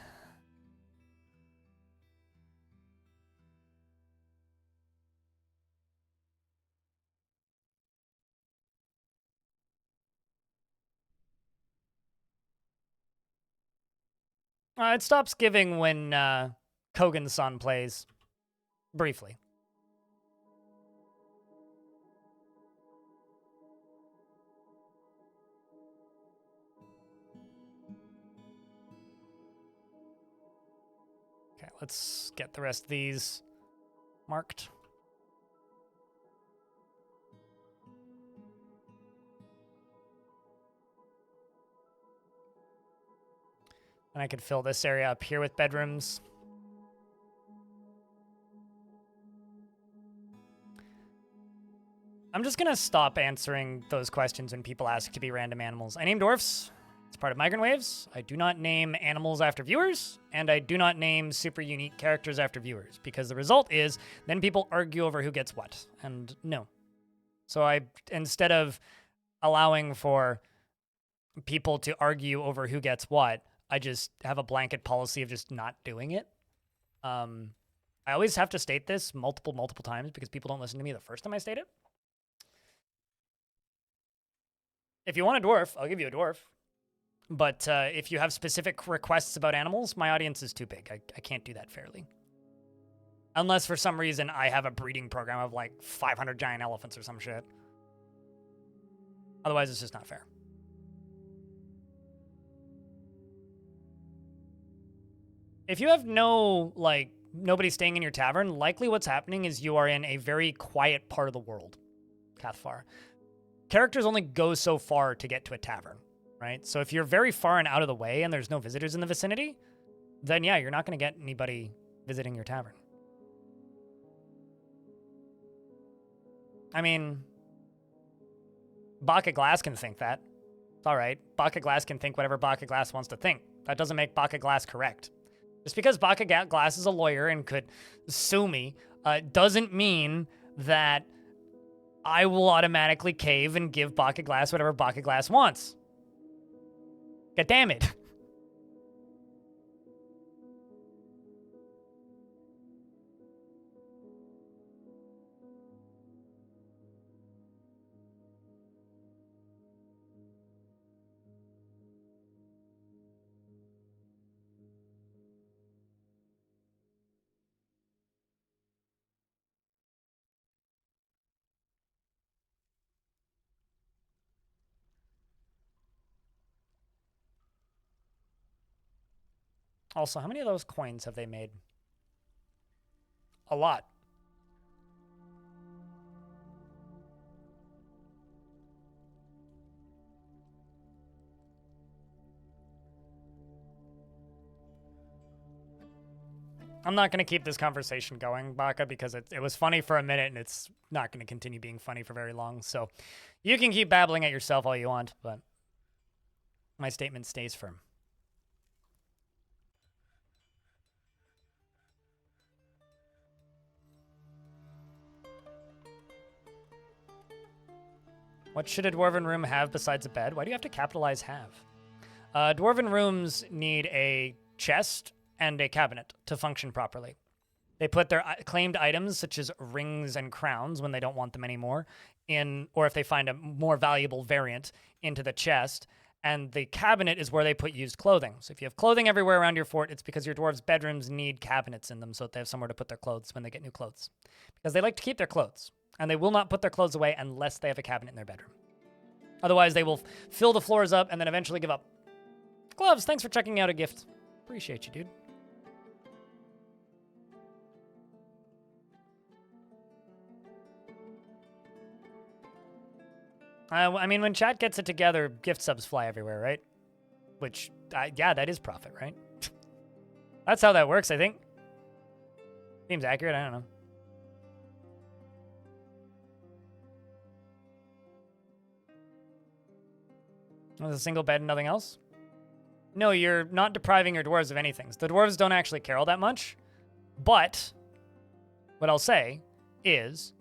It stops giving when Kogan's son plays. Briefly. Okay, let's get the rest of these marked. And I could fill this area up here with bedrooms. I'm just going to stop answering those questions when people ask to be random animals. I name dwarfs. It's part of Migrant Waves. I do not name animals after viewers, and I do not name super unique characters after viewers, because the result is then people argue over who gets what, and no. So instead of allowing for people to argue over who gets what, I just have a blanket policy of just not doing it. I always have to state this multiple times because people don't listen to me the first time I state it. If you want a dwarf, I'll give you a dwarf. But if you have specific requests about animals, my audience is too big. I can't do that fairly. Unless for some reason I have a breeding program of like 500 giant elephants or some shit. Otherwise, it's just not fair. If you have nobody staying in your tavern, likely what's happening is you are in a very quiet part of the world, Cathfar. Characters only go so far to get to a tavern, right? So if you're very far and out of the way and there's no visitors in the vicinity, then yeah, you're not going to get anybody visiting your tavern. I mean, Baka Glass can think that. It's all right. Baka Glass can think whatever Baka Glass wants to think. That doesn't make Baka Glass correct. Just because Baka Glass is a lawyer and could sue me doesn't mean that I will automatically cave and give Baka Glass whatever Baka Glass wants. God damn it. Also, how many of those coins have they made? A lot. I'm not going to keep this conversation going, Baka, because it was funny for a minute and it's not going to continue being funny for very long. So you can keep babbling at yourself all you want, but my statement stays firm. What should a dwarven room have besides a bed? Why do you have to capitalize have? Dwarven rooms need a chest and a cabinet to function properly. They put their claimed items, such as rings and crowns, when they don't want them anymore, in, or if they find a more valuable variant, into the chest. And the cabinet is where they put used clothing. So if you have clothing everywhere around your fort, it's because your dwarves' bedrooms need cabinets in them so that they have somewhere to put their clothes when they get new clothes. Because they like to keep their clothes. And they will not put their clothes away unless they have a cabinet in their bedroom. Otherwise, they will fill the floors up and then eventually give up. Gloves, thanks for checking out a gift. Appreciate you, dude. I mean, when chat gets it together, gift subs fly everywhere, right? Which, yeah, that is profit, right? That's how that works, I think. Seems accurate, I don't know. With a single bed and nothing else? No, you're not depriving your dwarves of anything. The dwarves don't actually care all that much. But what I'll say is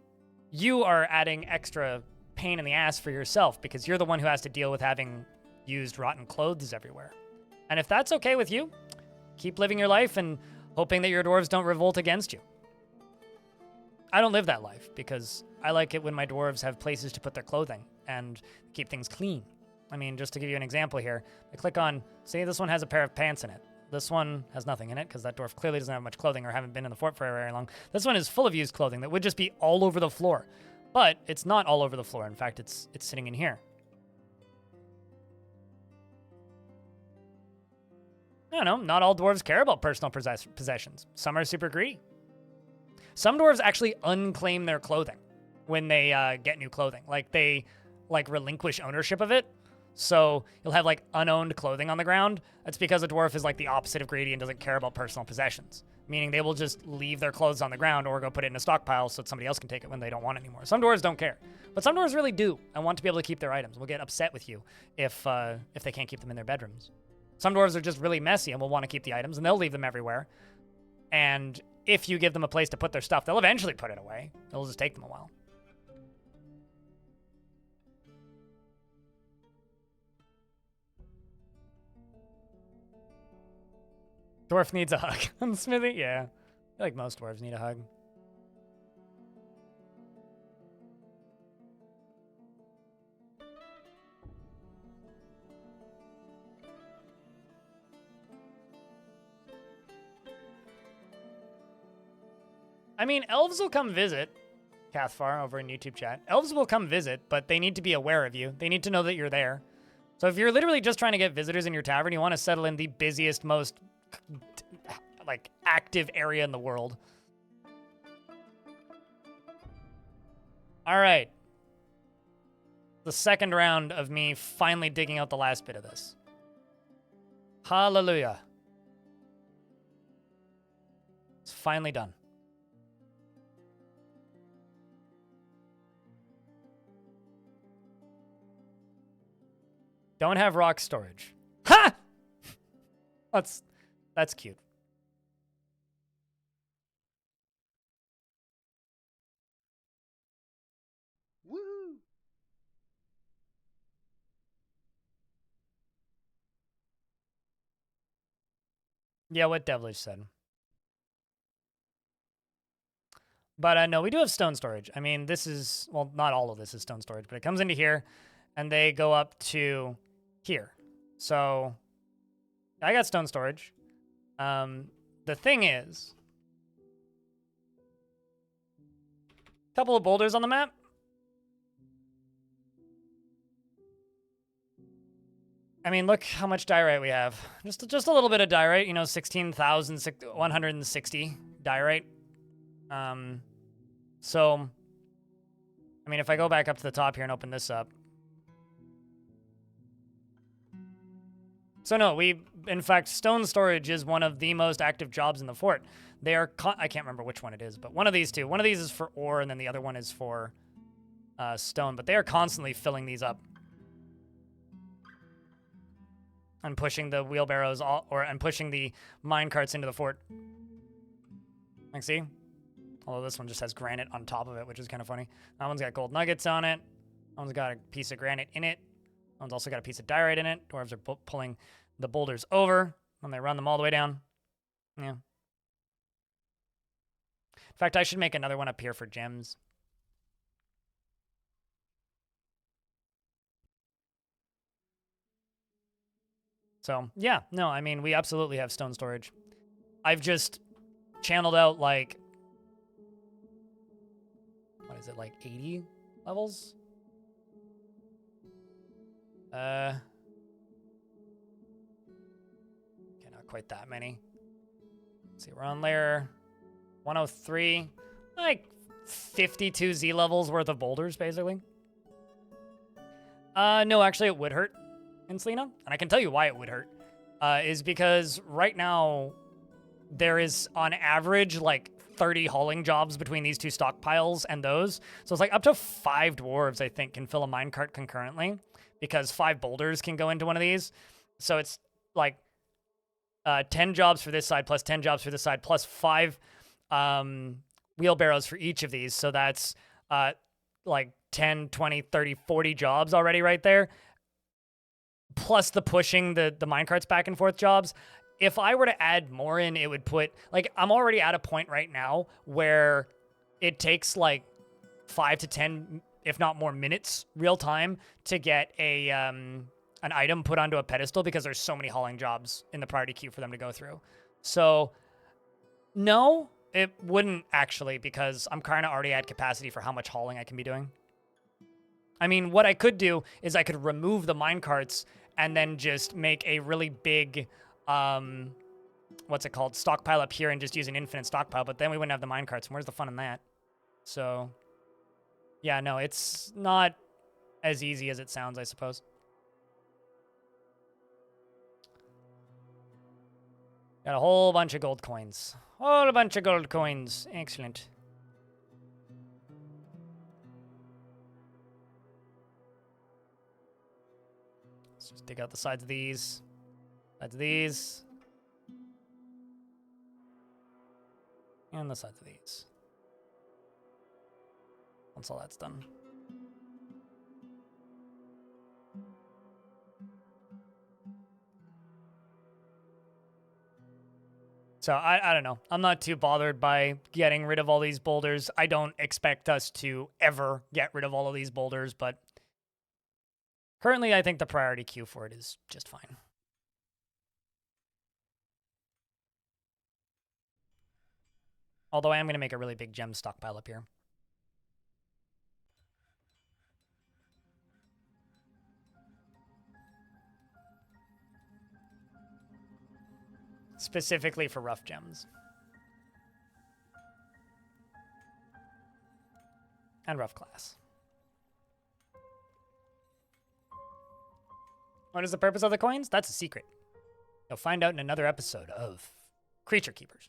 you are adding extra pain in the ass for yourself because you're the one who has to deal with having used rotten clothes everywhere. And if that's okay with you, keep living your life and hoping that your dwarves don't revolt against you. I don't live that life because I like it when my dwarves have places to put their clothing and keep things clean. I mean, just to give you an example here, I click on, see, this one has a pair of pants in it. This one has nothing in it because that dwarf clearly doesn't have much clothing or haven't been in the fort for very long. This one is full of used clothing that would just be all over the floor. But it's not all over the floor. In fact, it's sitting in here. I don't know. Not all dwarves care about personal possessions. Some are super greedy. Some dwarves actually unclaim their clothing when they get new clothing. Like, they relinquish ownership of it. So you'll have, unowned clothing on the ground. That's because a dwarf is, the opposite of greedy and doesn't care about personal possessions. Meaning they will just leave their clothes on the ground or go put it in a stockpile so that somebody else can take it when they don't want it anymore. Some dwarves don't care. But some dwarves really do and want to be able to keep their items. Will get upset with you if they can't keep them in their bedrooms. Some dwarves are just really messy and will want to keep the items, and they'll leave them everywhere. And if you give them a place to put their stuff, they'll eventually put it away. It'll just take them a while. Dwarf needs a hug. Smithy? Yeah. I feel like most dwarves need a hug. I mean, elves will come visit. Cathfar over in YouTube chat. Elves will come visit, but they need to be aware of you. They need to know that you're there. So if you're literally just trying to get visitors in your tavern, you want to settle in the busiest, most active area in the world. All right. The second round of me finally digging out the last bit of this. Hallelujah. It's finally done. Don't have rock storage. Ha! That's cute. Woo! Yeah, what Devilish said. But no, we do have stone storage. I mean, this is, well, not all of this is stone storage, but it comes into here, and they go up to here. So I got stone storage. The thing is, a couple of boulders on the map. I mean, look how much diorite we have. Just a little bit of diorite, you know, 16,160 diorite. So, I mean, if I go back up to the top here and open this up. So no, in fact, stone storage is one of the most active jobs in the fort. They are, I can't remember which one it is, but one of these two. One of these is for ore, and then the other one is for stone. But they are constantly filling these up. And pushing the wheelbarrows, and pushing the mine carts into the fort. Like, see? Although this one just has granite on top of it, which is kind of funny. That one's got gold nuggets on it. That one's got a piece of granite in it. That one's also got a piece of diorite in it. Dwarves are pulling the boulders over when they run them all the way down. Yeah. In fact, I should make another one up here for gems. So, yeah. No, I mean, we absolutely have stone storage. I've just channeled out, like, what is it, like 80 levels? Okay, not quite that many. Let's see, we're on layer 103. Like 52 Z levels worth of boulders, basically. No, actually it would hurt in Selena. And I can tell you why it would hurt. Is because right now there is on average like 30 hauling jobs between these two stockpiles and those. So it's like up to 5 dwarves, I think, can fill a minecart concurrently because 5 boulders can go into one of these. So it's like 10 jobs for this side plus 10 jobs for this side plus 5 wheelbarrows for each of these. So that's like 10, 20, 30, 40 jobs already right there. Plus the pushing the minecarts back and forth jobs. If I were to add more in, it would put, like, I'm already at a point right now where it takes like 5 to 10, if not more minutes, real time to get a an item put onto a pedestal because there's so many hauling jobs in the priority queue for them to go through. So, no, it wouldn't actually, because I'm kind of already at capacity for how much hauling I can be doing. I mean, what I could do is I could remove the minecarts and then just make a really big, what's it called, stockpile up here and just use an infinite stockpile, but then we wouldn't have the minecarts, and where's the fun in that? So, yeah, no, it's not as easy as it sounds, I suppose. Got a whole bunch of gold coins. Whole bunch of gold coins. Excellent. Let's just dig out the sides of these. Sides of these. And the sides of these. Once all that's done. So I don't know. I'm not too bothered by getting rid of all these boulders. I don't expect us to ever get rid of all of these boulders, but currently I think the priority queue for it is just fine. Although I am going to make a really big gem stockpile up here. Specifically for rough gems. And rough class. What is the purpose of the coins? That's a secret. You'll find out in another episode of Creaturekeepers.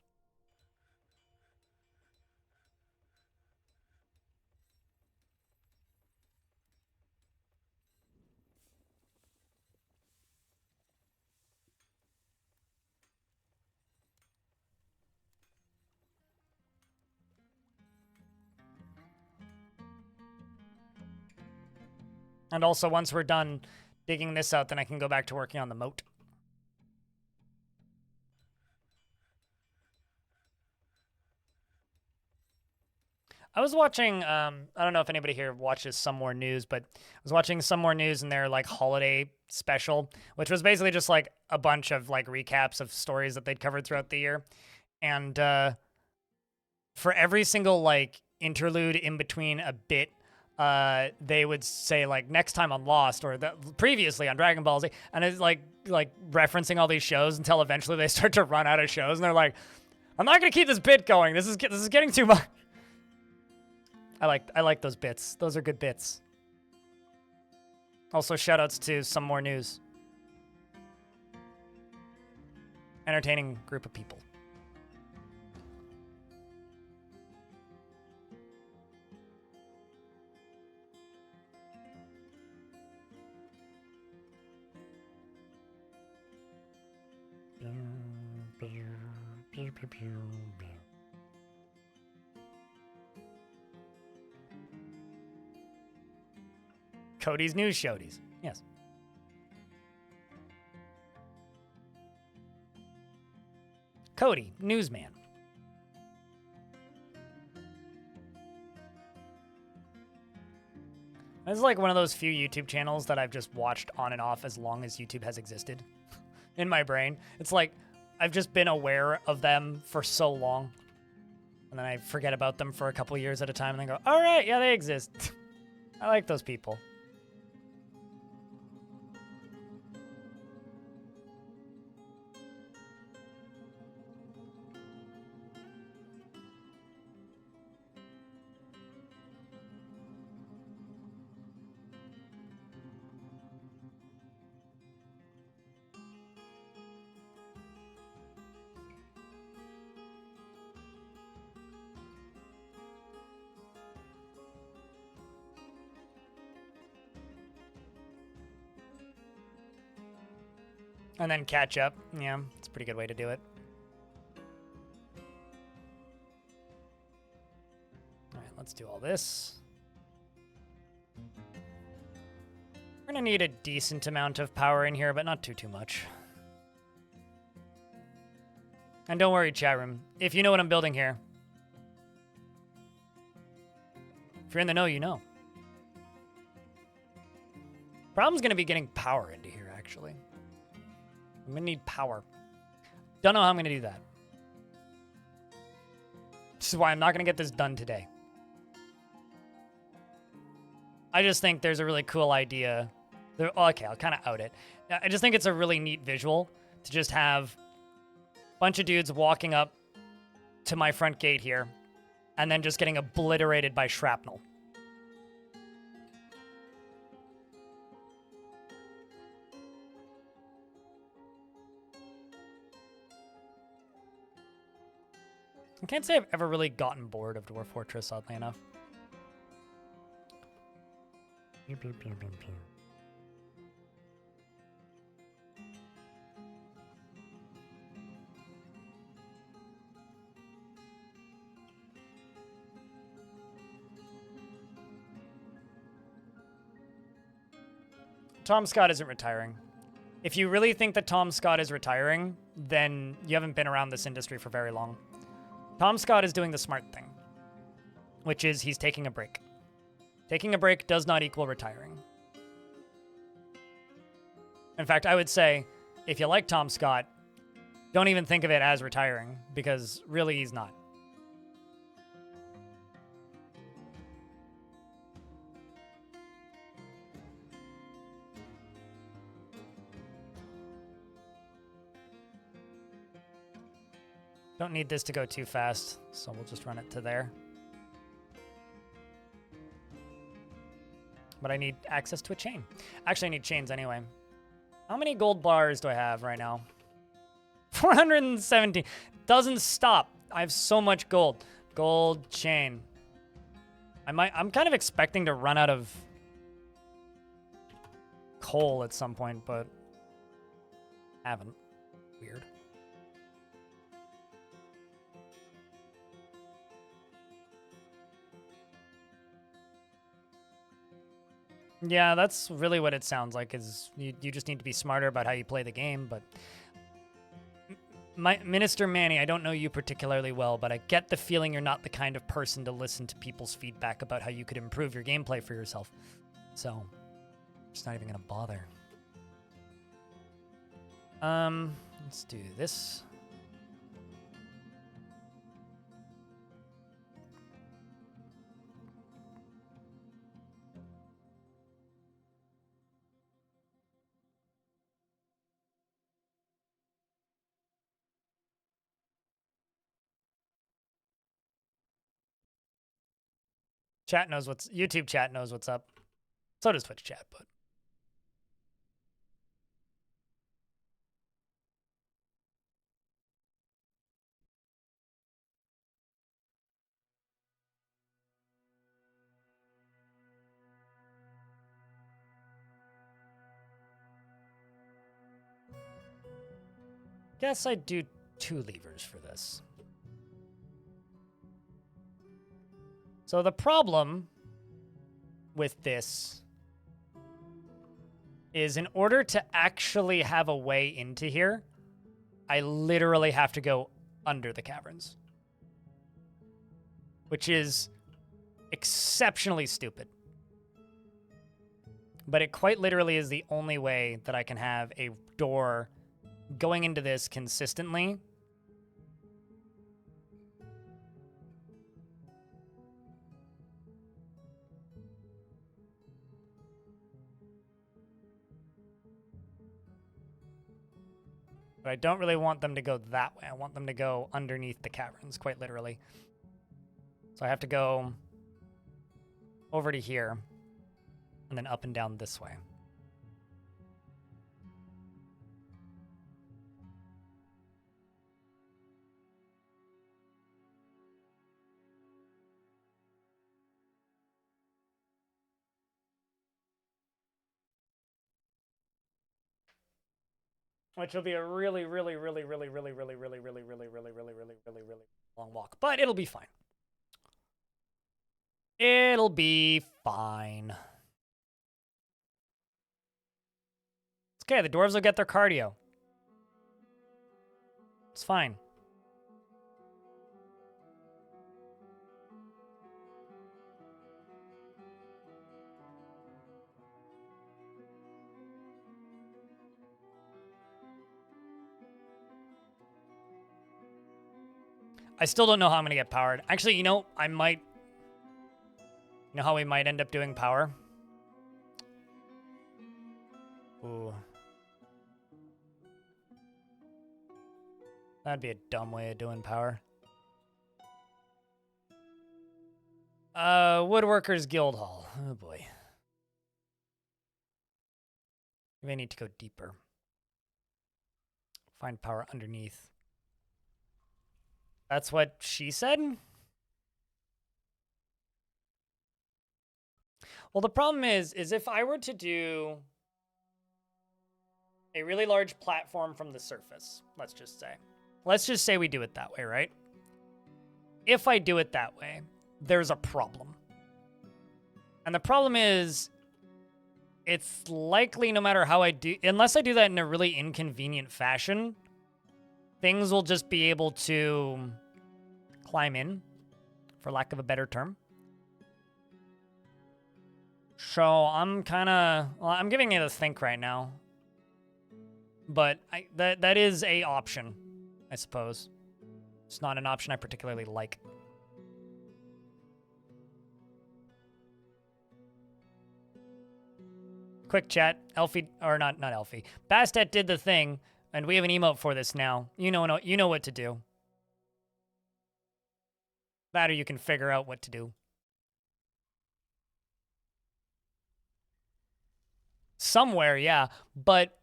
And also, once we're done digging this out, then I can go back to working on the moat. I was watching, I don't know if anybody here watches Some More News, but I was watching Some More News and their like holiday special, which was basically just like a bunch of like recaps of stories that they'd covered throughout the year. And for every single like interlude in between a bit, they would say like next time on Lost or previously on Dragon Ball Z, and it's like referencing all these shows until eventually they start to run out of shows, and they're like, I'm not gonna keep this bit going. This is getting too much. I like those bits. Those are good bits. Also, shoutouts to Some More News. Entertaining group of people. Cody's News Shodies. Yes. Cody, newsman. This is like one of those few YouTube channels that I've just watched on and off as long as YouTube has existed in my brain. It's like I've just been aware of them for so long, and then I forget about them for a couple years at a time and then go, all right, yeah, they exist. I like those people. And then catch up. Yeah, it's a pretty good way to do it. All right, let's do all this. We're gonna need a decent amount of power in here, but not too much. And don't worry, chat room. If you know what I'm building here. If you're in the know, you know. Problem's gonna be getting power into here, actually. I'm gonna need power. Don't know how I'm gonna do that. This is why I'm not gonna get this done today. I just think there's a really cool idea. Okay, I'll kind of out it. I just think it's a really neat visual to just have a bunch of dudes walking up to my front gate here and then just getting obliterated by shrapnel. I can't say I've ever really gotten bored of Dwarf Fortress, oddly enough. Tom Scott isn't retiring. If you really think that Tom Scott is retiring, then you haven't been around this industry for very long. Tom Scott is doing the smart thing, which is he's taking a break. Taking a break does not equal retiring. In fact, I would say, if you like Tom Scott, don't even think of it as retiring, because really he's not. Don't need this to go too fast, so we'll just run it to there. But I need access to a chain. Actually, I need chains anyway. How many gold bars do I have right now? 417. Doesn't stop. I have so much gold. Gold chain. I'm kind of expecting to run out of coal at some point, but haven't. Weird. Yeah, that's really what it sounds like, is you just need to be smarter about how you play the game, but... Minister Manny, I don't know you particularly well, but I get the feeling you're not the kind of person to listen to people's feedback about how you could improve your gameplay for yourself. So, I'm just not even gonna bother. Let's do this. YouTube chat knows what's up. So does Twitch chat, but. Guess I'd do 2 levers for this. So the problem with this is, in order to actually have a way into here, I literally have to go under the caverns, which is exceptionally stupid. But it quite literally is the only way that I can have a door going into this consistently. But I don't really want them to go that way. I want them to go underneath the caverns, quite literally. So I have to go over to here and then up and down this way. Which will be a really long walk. But it'll be fine. It'll be fine. It's okay, the dwarves will get their cardio. It's fine. I still don't know how I'm going to get powered. Actually, you know, I might... You know how we might end up doing power? Ooh. That'd be a dumb way of doing power. Woodworkers Guild Hall. Oh boy. We may need to go deeper. Find power underneath. That's what she said? Well, the problem is if I were to do a really large platform from the surface, let's just say we do it that way, right? If I do it that way, there's a problem. And the problem is, it's likely no matter how I do, unless I do that in a really inconvenient fashion, things will just be able to climb in, for lack of a better term. So I'm I'm giving it a think right now. But that is a option, I suppose. It's not an option I particularly like. Quick chat, Elfie, or not Elfie. Bastet did the thing, and we have an emote for this now. You know what to do. That or you can figure out what to do. Somewhere, yeah, but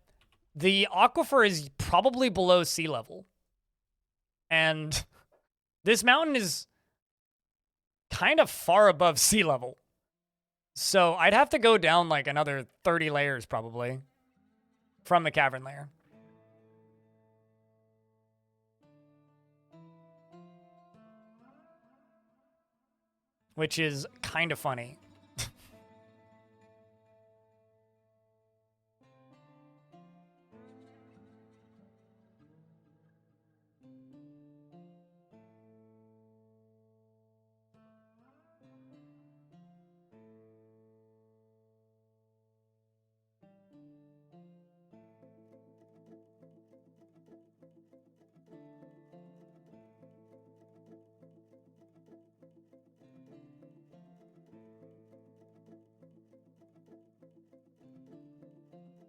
the aquifer is probably below sea level. And this mountain is kind of far above sea level. So I'd have to go down like another 30 layers probably from the cavern layer. Which is kind of funny.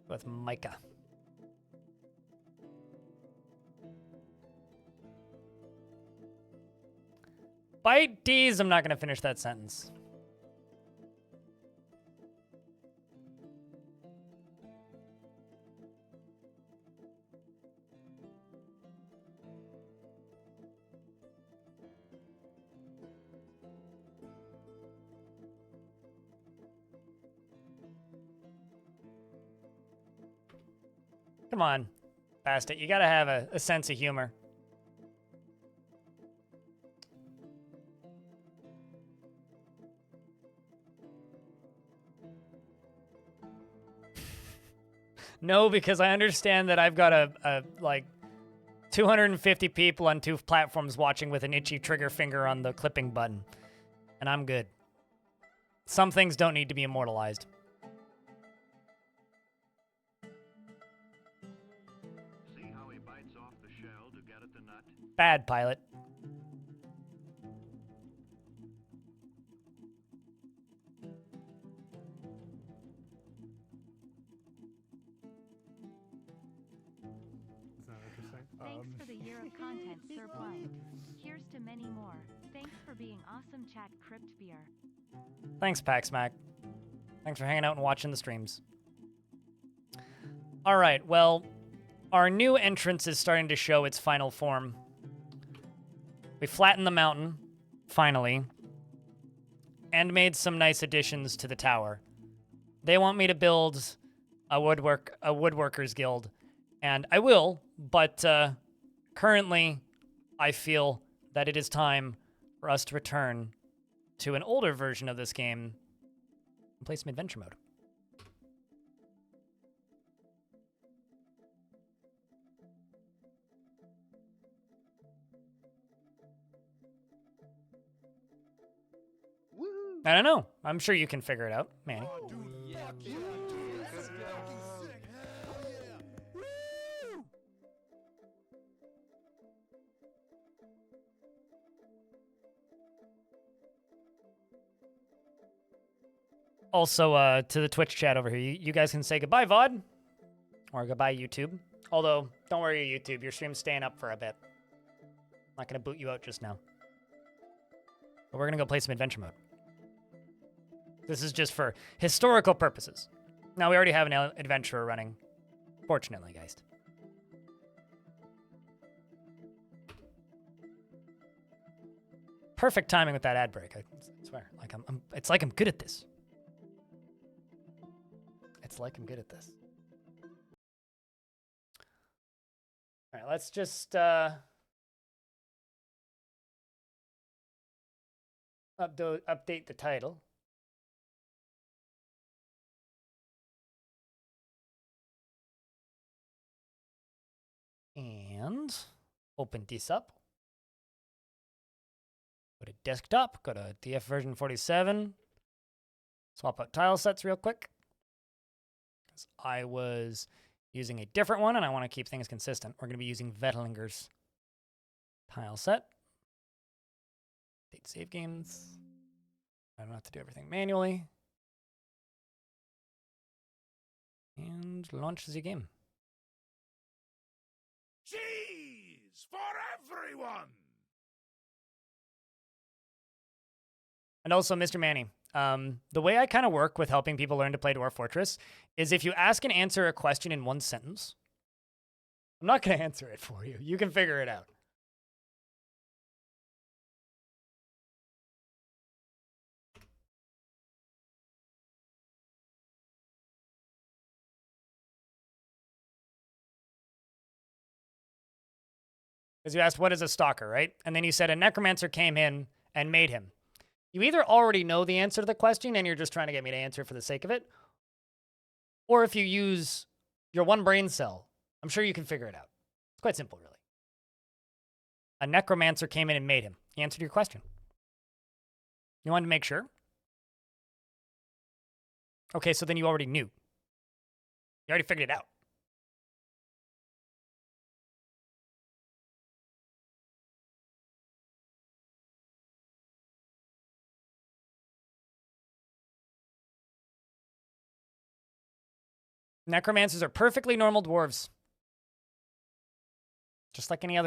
With Micah. Bite D's. I'm not going to finish that sentence. Come on, Bastet. You gotta have a sense of humor. No, because I understand that I've got a like 250 people on 2 platforms watching with an itchy trigger finger on the clipping button. And I'm good. Some things don't need to be immortalized. See how he bites off the shell to get at the nut? Bad pilot. Is that interesting? Thanks for the year of content, Sir Blind. Here's to many more. Thanks for being awesome, chat Crypt Beer. Thanks, PaxMac. Thanks for hanging out and watching the streams. All right, well, our new entrance is starting to show its final form. We flattened the mountain, finally, and made some nice additions to the tower. They want me to build a woodworkers guild, and I will, but currently I feel that it is time for us to return to an older version of this game and play some adventure mode. I don't know. I'm sure you can figure it out, Manny. Also, to the Twitch chat over here, you guys can say goodbye, VOD, or goodbye, YouTube. Although, don't worry, YouTube, your stream's staying up for a bit. I'm not going to boot you out just now. But we're going to go play some adventure mode. This is just for historical purposes. Now, we already have an adventurer running. Fortunately, guys. Perfect timing with that ad break, I swear. Like it's like I'm good at this. It's like I'm good at this. All right, let's just update the title. And open this up. Go to desktop, go to DF version 47. Swap out tile sets real quick. I was using a different one, and I want to keep things consistent. We're going to be using Vettlinger's tile set. Update save games. I don't have to do everything manually. And launch the game. Cheese for everyone! And also, Mr. Manny, the way I kind of work with helping people learn to play Dwarf Fortress is if you ask and answer a question in one sentence, I'm not going to answer it for you. You can figure it out. Because you asked, what is a stalker, right? And then you said a necromancer came in and made him. You either already know the answer to the question and you're just trying to get me to answer for the sake of it, or if you use your one brain cell, I'm sure you can figure it out. It's quite simple, really. A necromancer came in and made him. He answered your question. You wanted to make sure? Okay, so then you already knew. You already figured it out. Necromancers are perfectly normal dwarves. Just like any other dwarf.